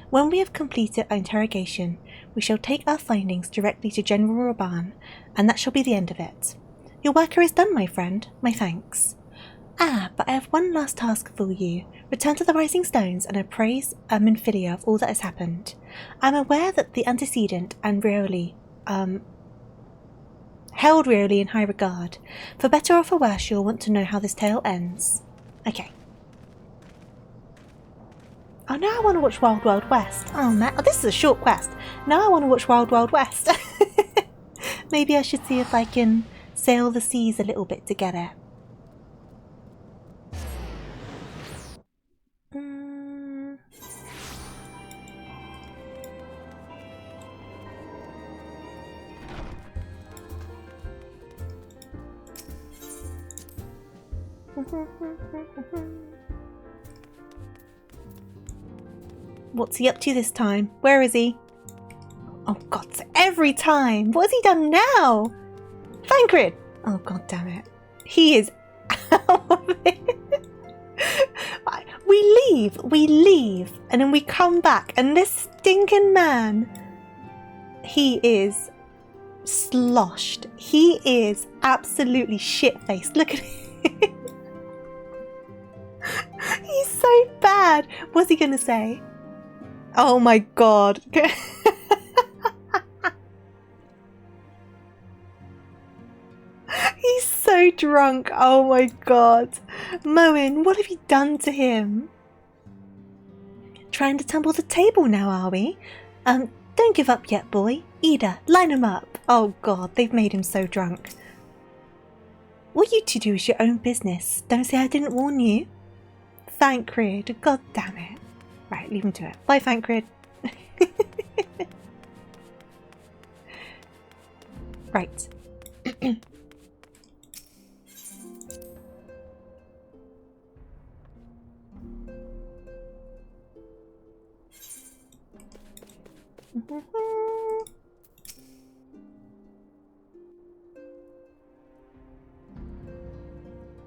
When we have completed our interrogation, we shall take our findings directly to General Raban, and that shall be the end of it. Your work here is done, my friend. My thanks. But I have one last task for you. Return to the Rising Stones and appraise Minfilia of all that has happened. I am aware that the antecedent and really, held really in high regard. For better or for worse, you'll want to know how this tale ends. Okay. Oh, now I want to watch Wild Wild West. Oh, man. Oh, this is a short quest. Now I want to watch Wild Wild West. Maybe I should see if I can sail the seas a little bit to get it. What's he up to this time? Where is he? Oh god, every time! What has he done now? Thancred! Oh god damn it. He is out of it. We leave, and then we come back, and this stinking man, he is sloshed. He is absolutely shit-faced. Look at him. He's so bad. What's he gonna say? Oh my god. He's so drunk. Oh my god. Moen, what have you done to him? Trying to tumble the table now, are we? Don't give up yet, boy. Ida, line him up. Oh god, they've made him so drunk. What you two do is your own business. Don't say I didn't warn you. Thancred, god damn it. Right, leave him to it. Bye, Thancred. Right.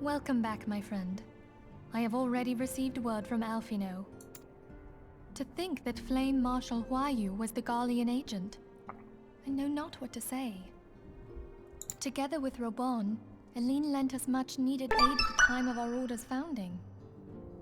Welcome back, my friend. I have already received word from Alfino. To think that Flame Marshal Huayu was the Garlean agent. I know not what to say. Together with Robon, Aline lent us much needed aid at the time of our Order's founding.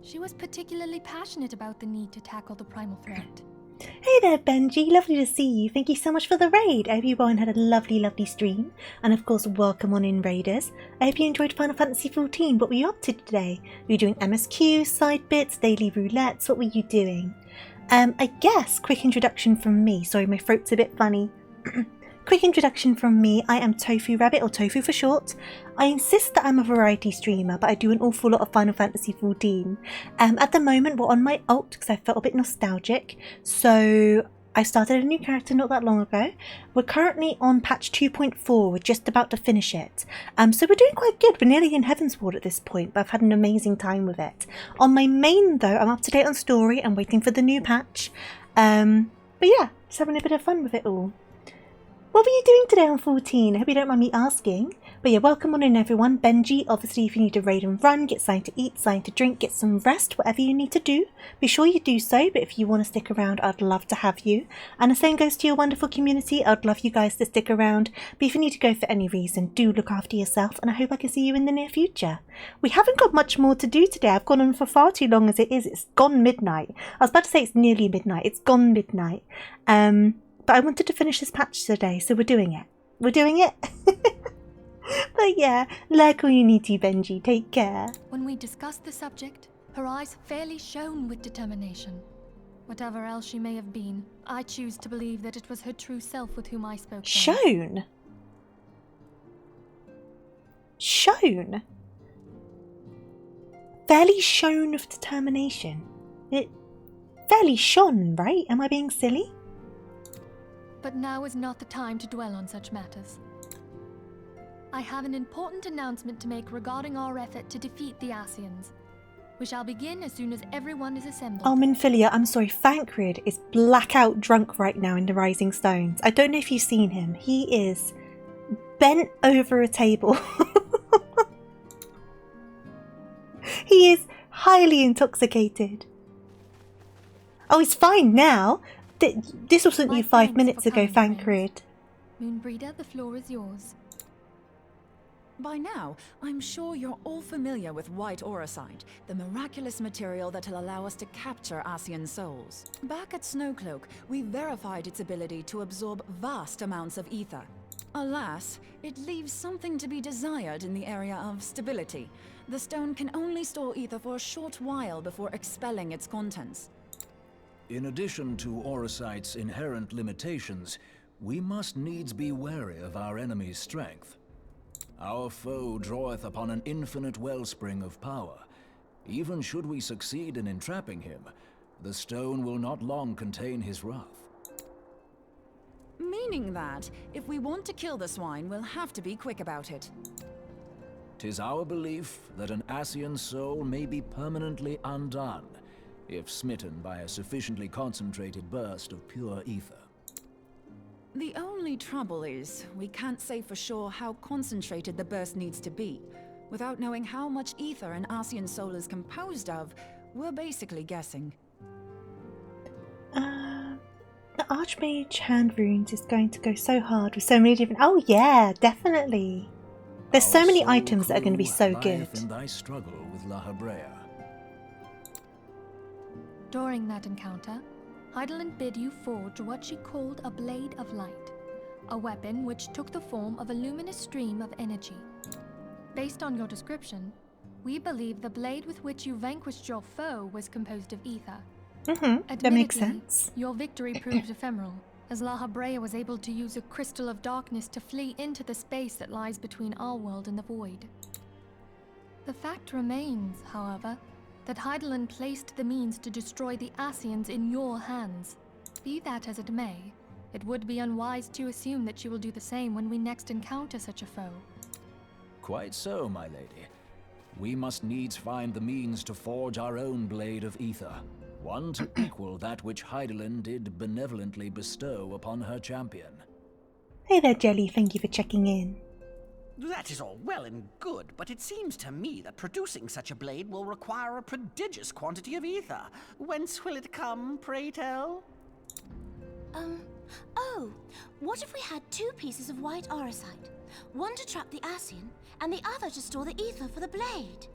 She was particularly passionate about the need to tackle the primal threat. Hey there, Benji. Lovely to see you. Thank you so much for the raid. I hope everyone had a lovely, lovely stream. And of course, welcome on in, raiders. I hope you enjoyed Final Fantasy XIV. What were you up to today? Were you doing MSQ, side bits, daily roulettes? What were you doing? I guess, quick introduction from me. Sorry, my throat's a bit funny. Quick introduction from me. I am TofuuRabbit, or Tofu for short. I insist that I'm a variety streamer, but I do an awful lot of Final Fantasy XIV. At the moment, we're on my alt because I felt a bit nostalgic. So I started a new character not that long ago. We're currently on patch 2.4. We're just about to finish it. So we're doing quite good. We're nearly in Heavensward at this point, but I've had an amazing time with it. On my main, though, I'm up to date on story. I'm waiting for the new patch. But yeah, just having a bit of fun with it all. What were you doing today on 14? I hope you don't mind me asking. But yeah, welcome on in, everyone. Benji, obviously, if you need to raid and run, get something to eat, something to drink, get some rest, whatever you need to do, be sure you do so. But if you want to stick around, I'd love to have you. And the same goes to your wonderful community. I'd love you guys to stick around. But if you need to go for any reason, do look after yourself. And I hope I can see you in the near future. We haven't got much more to do today. I've gone on for far too long as it is. It's gone midnight. I was about to say it's nearly midnight. It's gone midnight. But I wanted to finish this patch today, so we're doing it. We're doing it. But yeah, like all you need to, Benji. Take care. When we discussed the subject, her eyes fairly shone with determination. Whatever else she may have been, I choose to believe that it was her true self with whom I spoke then. Shone? Shone? Fairly shone of determination. It fairly shone, right? Am I being silly? But now is not the time to dwell on such matters. I have an important announcement to make regarding our effort to defeat the Ascians. We shall begin as soon as everyone is assembled. Oh, Minfilia, I'm sorry. Thancred is blackout drunk right now in the Rising Stones. I don't know if you've seen him. He is bent over a table. He is highly intoxicated. Oh, he's fine now. This wasn't you 5 minutes ago, Thancred. Moonbreeder, the floor is yours. By now, I'm sure you're all familiar with white auracite, the miraculous material that'll allow us to capture Ascian souls. Back at Snowcloak, we verified its ability to absorb vast amounts of ether. Alas, it leaves something to be desired in the area of stability. The stone can only store ether for a short while before expelling its contents. In addition to auracite's inherent limitations, we must needs be wary of our enemy's strength. Our foe draweth upon an infinite wellspring of power. Even should we succeed in entrapping him, the stone will not long contain his wrath. Meaning that, if we want to kill the swine, we'll have to be quick about it. 'Tis our belief that an Ascian soul may be permanently undone, if smitten by a sufficiently concentrated burst of pure ether. The only trouble is, we can't say for sure how concentrated the burst needs to be. Without knowing how much ether an Ascian soul is composed of, we're basically guessing. The Archmage hand runes is going to go so hard with so many different... Oh yeah, definitely. There's so many items that are going to be so good. In thy struggle with La Habrea. During that encounter, Hydaelyn bid you forge what she called a Blade of Light, a weapon which took the form of a luminous stream of energy. Based on your description, we believe the blade with which you vanquished your foe was composed of ether. That makes sense. Your victory proved ephemeral, as La Habrea was able to use a crystal of darkness to flee into the space that lies between our world and the void. The fact remains, however, that Hydaelyn placed the means to destroy the Ascians in your hands. Be that as it may, it would be unwise to assume that she will do the same when we next encounter such a foe. Quite so, my lady. We must needs find the means to forge our own blade of ether, one to equal that which Hydaelyn did benevolently bestow upon her champion. Hey there, Jelly. Thank you for checking in. That is all well and good, but it seems to me that producing such a blade will require a prodigious quantity of ether. Whence will it come, pray tell? Oh, what if we had 2 pieces of white auracite? One to trap the Ascian, and the other to store the ether for the blade.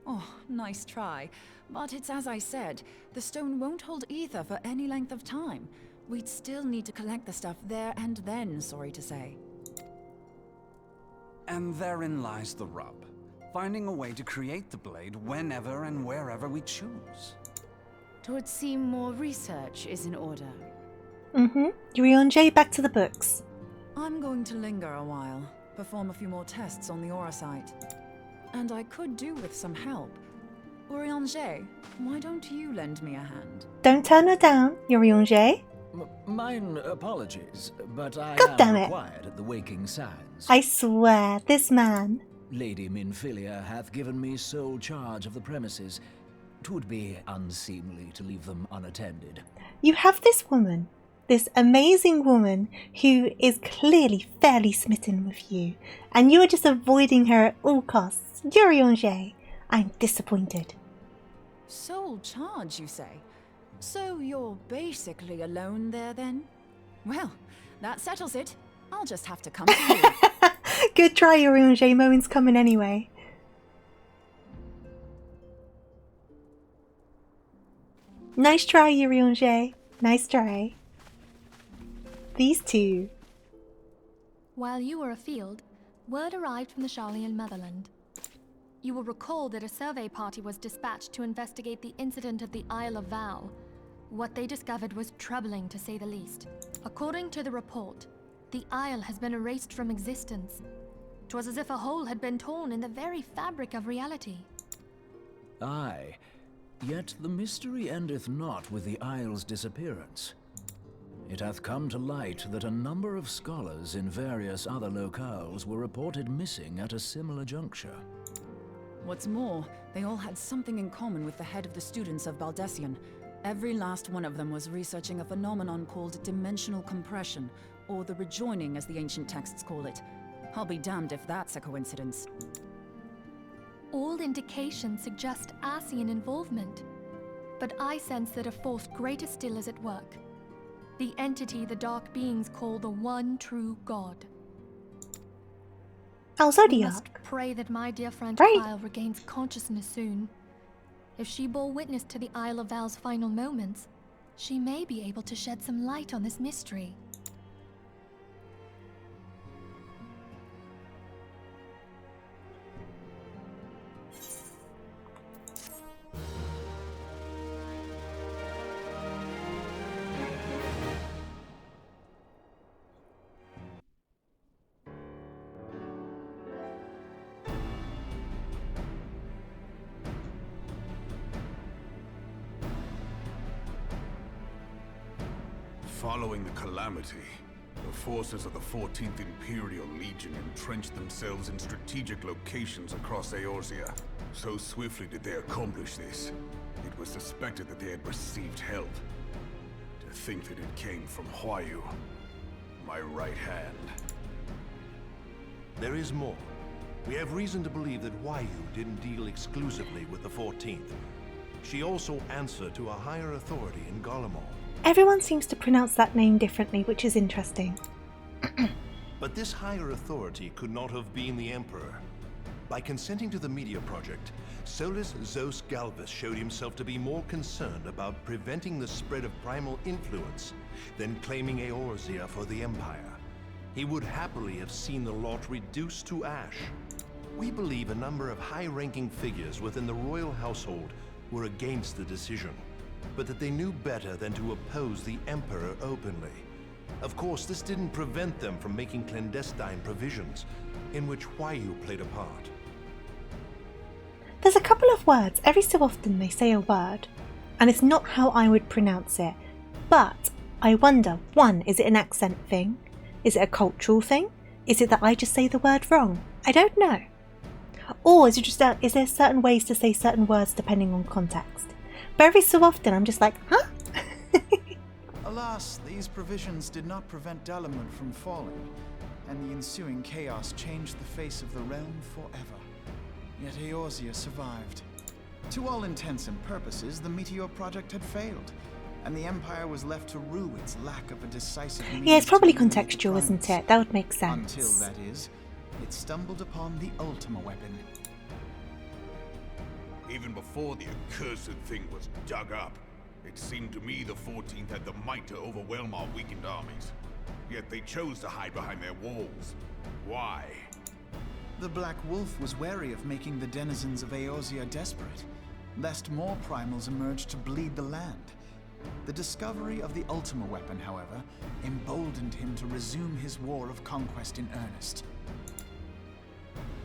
Oh, nice try. But it's as I said, the stone won't hold ether for any length of time. We'd still need to collect the stuff there and then, sorry to say. And therein lies the rub. Finding a way to create the blade whenever and wherever we choose. It would seem more research is in order. Urianger, back to the books. I'm going to linger a while, perform a few more tests on the auracite. And I could do with some help. Urianger, why don't you lend me a hand? Don't turn her down, Urianger. Mine apologies, but I God am damn it. required at the Waking Sands. I swear, this man. Lady Minfilia hath given me sole charge of the premises. 'Twould be unseemly to leave them unattended. You have this woman, this amazing woman, who is clearly fairly smitten with you, and you are just avoiding her at all costs. Urianger, I'm disappointed. Sole charge, you say? So you're basically alone there, then? Well, that settles it. I'll just have to come to you. Good try, Urianger. Moen's coming anyway. Nice try, Urianger. Nice try. These two. While you were afield, word arrived from the Sharlayan motherland. You will recall that a survey party was dispatched to investigate the incident at the Isle of Val. What they discovered was troubling, to say the least. According to the report, the Isle has been erased from existence. 'Twas as if a hole had been torn in the very fabric of reality. Aye, yet the mystery endeth not with the Isle's disappearance. It hath come to light that a number of scholars in various other locales were reported missing at a similar juncture. What's more, they all had something in common with the head of the students of Baldessian. Every last one of them was researching a phenomenon called dimensional compression, or the rejoining as the ancient texts call it. I'll be damned if that's a coincidence. All indications suggest Ascian involvement, but I sense that a force greater still is at work. The entity the Dark Beings call the One True God. Oh, We Zodiac. must pray that my dear friend Right. Kyle regains consciousness soon. If she bore witness to the Isle of Val's final moments, she may be able to shed some light on this mystery. Following the calamity, the forces of the 14th Imperial Legion entrenched themselves in strategic locations across Eorzea. So swiftly did they accomplish this, it was suspected that they had received help. To think that it came from Huayu, my right hand. There is more. We have reason to believe that Huayu didn't deal exclusively with the 14th. She also answered to a higher authority in Garlemald. Everyone seems to pronounce that name differently, which is interesting. But this higher authority could not have been the Emperor. By consenting to the Meteor Project, Solus Zos Galvus showed himself to be more concerned about preventing the spread of primal influence than claiming Eorzea for the Empire. He would happily have seen the lot reduced to ash. We believe a number of high-ranking figures within the royal household were against the decision, but that they knew better than to oppose the Emperor openly. Of course, this didn't prevent them from making clandestine provisions, in which Huayu played a part. There's a couple of words. Every so often they say a word, and it's not how I would pronounce it. But I wonder, one, is it an accent thing? Is it a cultural thing? Is it that I just say the word wrong? I don't know. Or is there certain ways to say certain words depending on context? But every so often I'm just like, huh? Alas, these provisions did not prevent Dalamud from falling, and the ensuing chaos changed the face of the realm forever. Yet Eorzea survived. To all intents and purposes, the Meteor Project had failed, and the Empire was left to rue its lack of a decisive means Yeah, it's probably to eliminate the contextual, isn't Primus. it? That would make sense. Until, that is, it stumbled upon the Ultima weapon. Even before the accursed thing was dug up, it seemed to me the 14th had the might to overwhelm our weakened armies. Yet they chose to hide behind their walls. Why? The Black Wolf was wary of making the denizens of Eorzea desperate, lest more primals emerge to bleed the land. The discovery of the Ultima weapon, however, emboldened him to resume his war of conquest in earnest.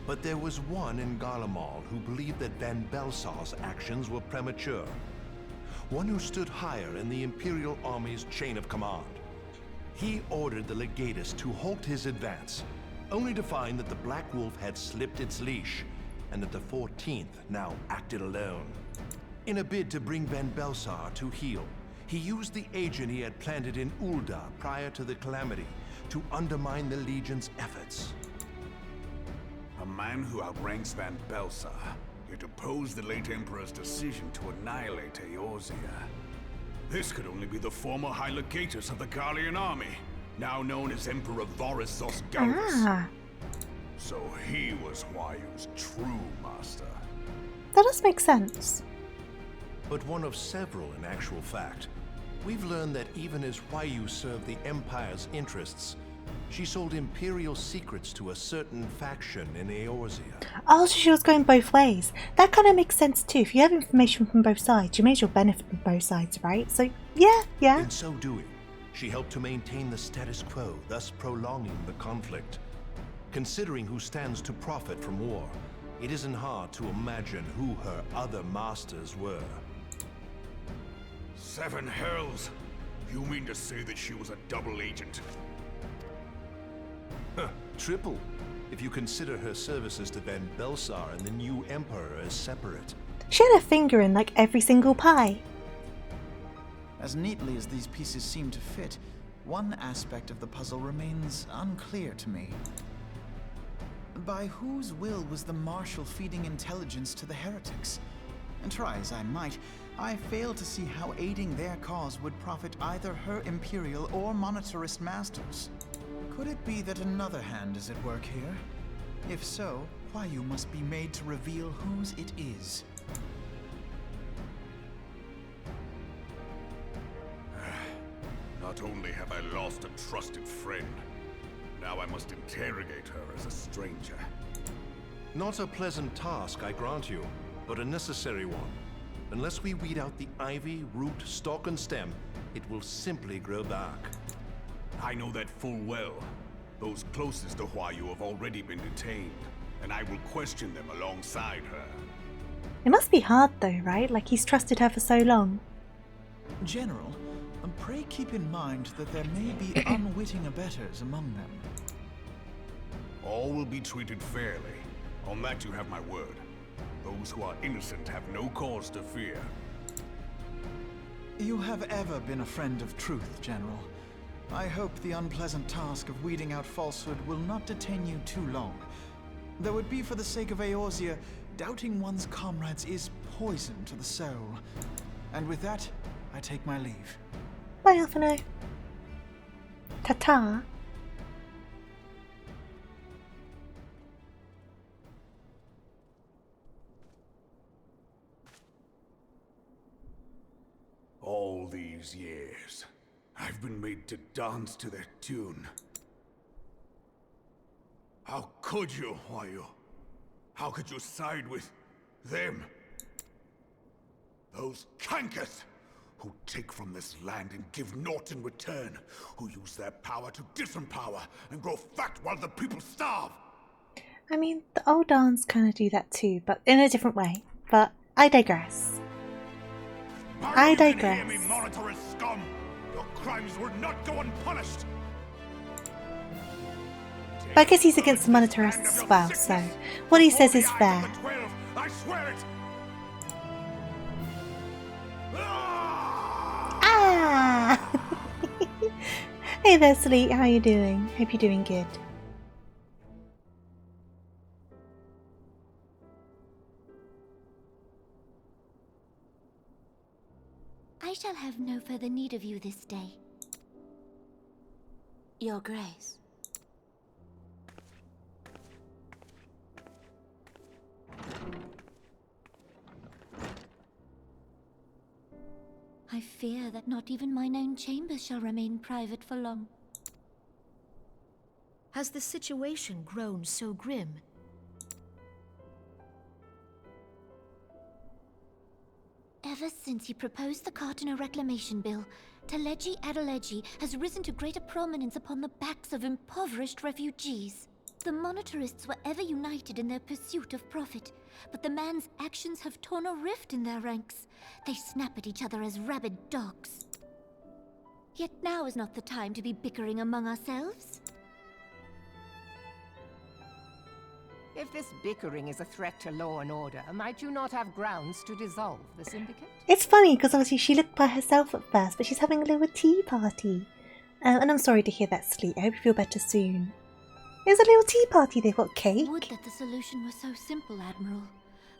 But there was one in Garlemald who believed that Van Belsar's actions were premature. One who stood higher in the Imperial Army's chain of command. He ordered the Legatus to halt his advance, only to find that the Black Wolf had slipped its leash, and that the 14th now acted alone. In a bid to bring Van Belsar to heel, he used the agent he had planted in Ul'dah prior to the calamity to undermine the Legion's efforts. A man who outranks Van Belsar, yet opposed the late Emperor's decision to annihilate Eorzea. This could only be the former High Legatus of the Garlean army, now known as Emperor Varus Zos Galvus. Ah, So he was Huayu's true master. that does make sense. But one of several in actual fact. We've learned that even as Huayu served the Empire's interests, She sold Imperial secrets to a certain faction in Eorzea. Oh, so she was going both ways. That kind of makes sense too. If you have information from both sides, you may as well benefit from both sides, right? So, yeah. In so doing, she helped to maintain the status quo, thus prolonging the conflict. Considering who stands to profit from war, it isn't hard to imagine who her other masters were. 7 hells! You mean to say that she was a double agent? Huh, triple, if you consider her services to Van Belsar and the new Emperor as separate. She had a finger in like every single pie. As neatly as these pieces seem to fit, one aspect of the puzzle remains unclear to me. By whose will was the Marshal feeding intelligence to the heretics? And try as I might, I fail to see how aiding their cause would profit either her Imperial or Monetarist masters. Could it be that another hand is at work here? If so, Huayu must be made to reveal whose it is. Not only have I lost a trusted friend, now I must interrogate her as a stranger. Not a pleasant task, I grant you, but a necessary one. Unless we weed out the ivy, root, stalk, and stem, it will simply grow back. I know that full well. Those closest to Huayu have already been detained, and I will question them alongside her. It must be hard though, right? Like he's trusted her for so long. General, pray keep in mind that there may be unwitting abettors among them. All will be treated fairly. On that you have my word. Those who are innocent have no cause to fear. You have ever been a friend of truth, General. I hope the unpleasant task of weeding out falsehood will not detain you too long. Though it be for the sake of Eorzea, doubting one's comrades is poison to the soul. And with that, I take my leave. Bye, Alphino. Ta-ta. All these years, I've been made to dance to their tune. How could you, Huayu? How could you side with them? Those cankers who take from this land and give naught in return, who use their power to disempower and grow fat while the people starve. I mean, the old dance kind of do that too, but in a different way. But I digress. I digress. Hear me, monetarist scum! Your crimes will not go unpunished. But I guess he's against the monetarists as well, so what he says is fair. I swear it. Ah! Hey there, Sleet. How you doing? Hope you're doing good. I shall have no further need of you this day. Your Grace. I fear that not even mine own chambers shall remain private for long. Has the situation grown so grim? Ever since he proposed the Cartiner Reclamation Bill, Teleji Adeleji has risen to greater prominence upon the backs of impoverished refugees. The monetarists were ever united in their pursuit of profit, but the man's actions have torn a rift in their ranks. They snap at each other as rabid dogs. Yet now is not the time to be bickering among ourselves. If this bickering is a threat to law and order, might you not have grounds to dissolve the syndicate? It's funny because obviously she looked by herself at first, but she's having a little tea party. And I'm sorry to hear that, Sleet. I hope you feel better soon. It's a little tea party. They've got cake. Would that the solution were so simple, Admiral.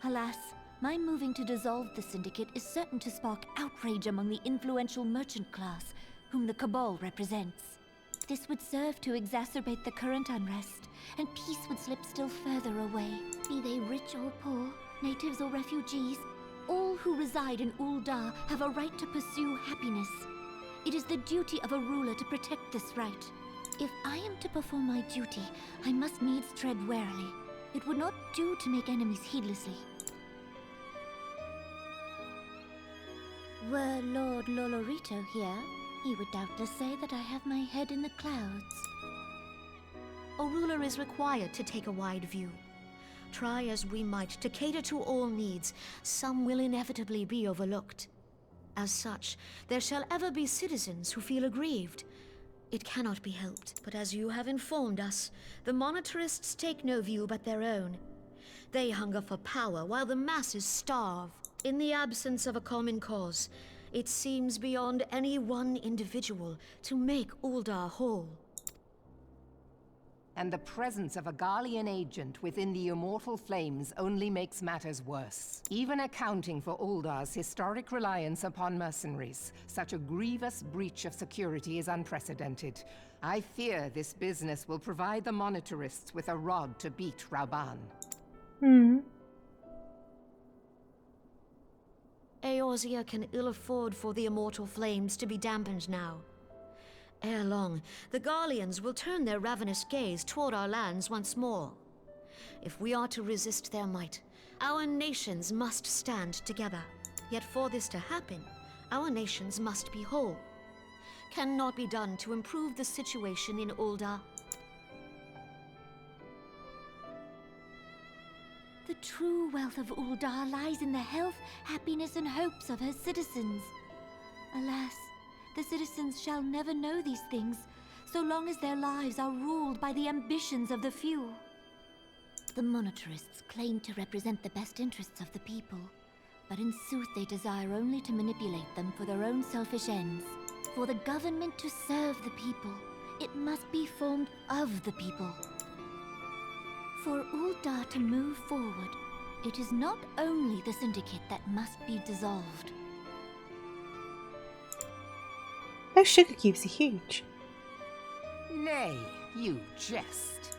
Alas, my moving to dissolve the syndicate is certain to spark outrage among the influential merchant class, whom the Cabal represents. This would serve to exacerbate the current unrest, and peace would slip still further away. Be they rich or poor, natives or refugees, all who reside in Ul'dah have a right to pursue happiness. It is the duty of a ruler to protect this right. If I am to perform my duty, I must needs tread warily. It would not do to make enemies heedlessly. Were Lord Lolorito here, he would doubtless say that I have my head in the clouds. A ruler is required to take a wide view. Try as we might to cater to all needs, some will inevitably be overlooked. As such, there shall ever be citizens who feel aggrieved. It cannot be helped, but as you have informed us, the monetarists take no view but their own. They hunger for power while the masses starve. In the absence of a common cause, it seems beyond any one individual to make Uldar whole. And the presence of a Garlean agent within the Immortal Flames only makes matters worse. Even accounting for Uldar's historic reliance upon mercenaries, such a grievous breach of security is unprecedented. I fear this business will provide the monetarists with a rod to beat Rauban. Eorzea can ill afford for the Immortal Flames to be dampened now. Ere long, the Garleans will turn their ravenous gaze toward our lands once more. If we are to resist their might, our nations must stand together. Yet for this to happen, our nations must be whole. Cannot be done to improve the situation in Uldar. The true wealth of Uldar lies in the health, happiness, and hopes of her citizens. Alas, the citizens shall never know these things, so long as their lives are ruled by the ambitions of the few. The monetarists claim to represent the best interests of the people, but in sooth they desire only to manipulate them for their own selfish ends. For the government to serve the people, it must be formed of the people. For Uldar to move forward, it is not only the Syndicate that must be dissolved. Those sugar cubes are huge. Nay, you jest.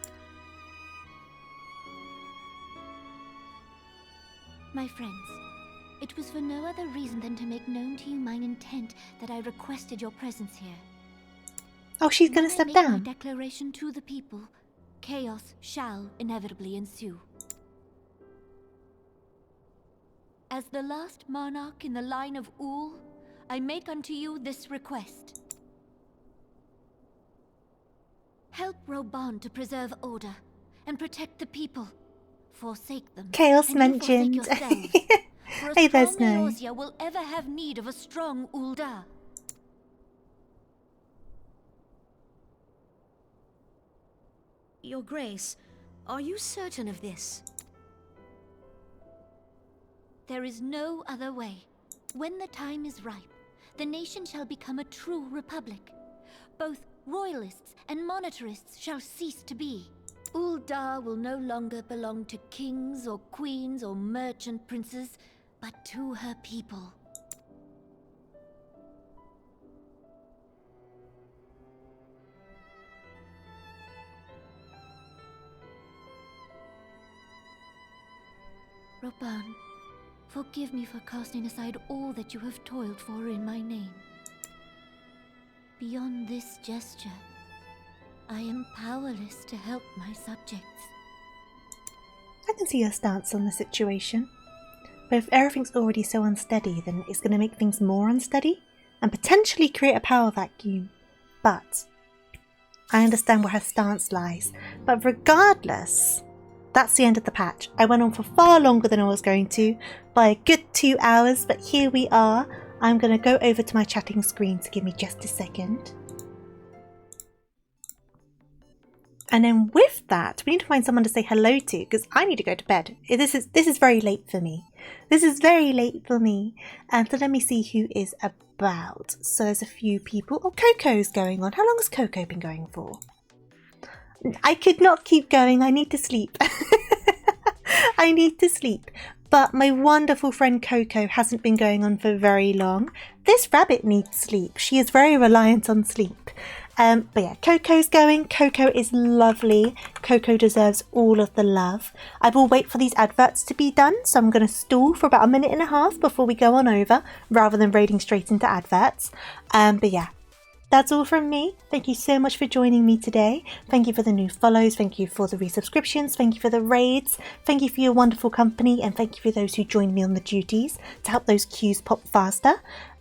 My friends, it was for no other reason than to make known to you mine intent that I requested your presence here. Oh, she's gonna step down. When I make my declaration to the people, chaos shall inevitably ensue. As the last monarch in the line of Ul, I make unto you this request. Help Rauban to preserve order and protect the people. Forsake them. Chaos and mentioned. You forsake yourselves. For a Hey, there's strong no. Eorzea will ever have need of a strong Uldar. Your Grace, are you certain of this? There is no other way. When the time is ripe, the nation shall become a true republic. Both royalists and monetarists shall cease to be. Uldar will no longer belong to kings or queens or merchant princes, but to her people. Rauban, forgive me for casting aside all that you have toiled for in my name. Beyond this gesture, I am powerless to help my subjects. I can see your stance on the situation. But if everything's already so unsteady, then it's going to make things more unsteady and potentially create a power vacuum. But I understand where her stance lies. But regardless, that's the end of the patch. I went on for far longer than I was going to, by a good 2 hours, but here we are. I'm going to go over to my chatting screen, so give me just a second. And then with that, we need to find someone to say hello to, because I need to go to bed. This is very late for me. This is very late for me. And so let me see who is about. So there's a few people. Oh, Coco's going on. How long has Coco been going for? I could not keep going. I need to sleep. I need to sleep. But my wonderful friend Coco hasn't been going on for very long. This rabbit needs sleep. She is very reliant on sleep. But yeah, Coco's going. Coco is lovely. Coco deserves all of the love. I will wait for these adverts to be done, so I'm going to stall for about 1.5 minutes before we go on over, rather than raiding straight into adverts. But yeah, that's all from me. Thank you so much for joining me today. Thank you for the new follows. Thank you for the resubscriptions. Thank you for the raids. Thank you for your wonderful company. And thank you for those who joined me on the duties to help those queues pop faster.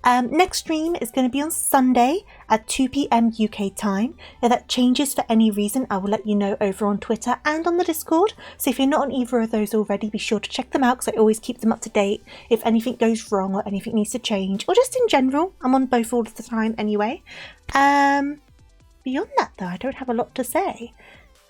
Next stream is going to be on Sunday at 2 PM UK time. If that changes for any reason, I will let you know over on Twitter and on the Discord. So if you're not on either of those already, be sure to check them out because I always keep them up to date. If anything goes wrong or anything needs to change, or just in general, I'm on both all of the time anyway. Beyond that though, I don't have a lot to say.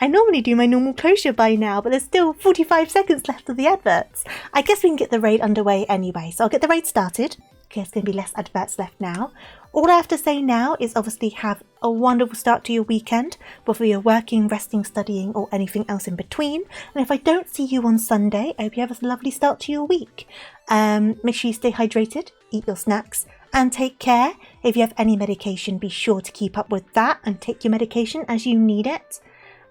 I normally do my normal closure by now, but there's still 45 seconds left of the adverts. I guess we can get the raid underway anyway, so I'll get the raid started. There's going to be less adverts left now. All I have to say now is obviously have a wonderful start to your weekend, whether you're working, resting, studying, or anything else in between. And if I don't see you on Sunday, I hope you have a lovely start to your week. Make sure you stay hydrated, eat your snacks, and take care. If you have any medication, be sure to keep up with that and take your medication as you need it.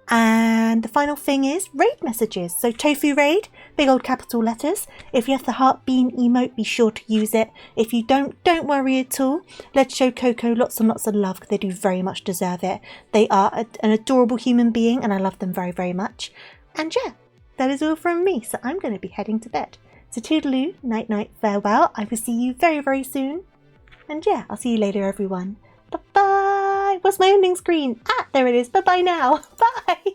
And the final thing is raid messages. So Tofu Raid, big old capital letters. If you have the heart beam emote, be sure to use it. If you don't worry at all. Let's show Coco lots and lots of love because they do very much deserve it. They are an adorable human being and I love them very, very much. And yeah, that is all from me. So I'm going to be heading to bed. So toodaloo, night night, farewell. I will see you very, very soon. And yeah, I'll see you later everyone. Bye-bye. What's my ending screen? Ah, there it is. Bye-bye now. Bye.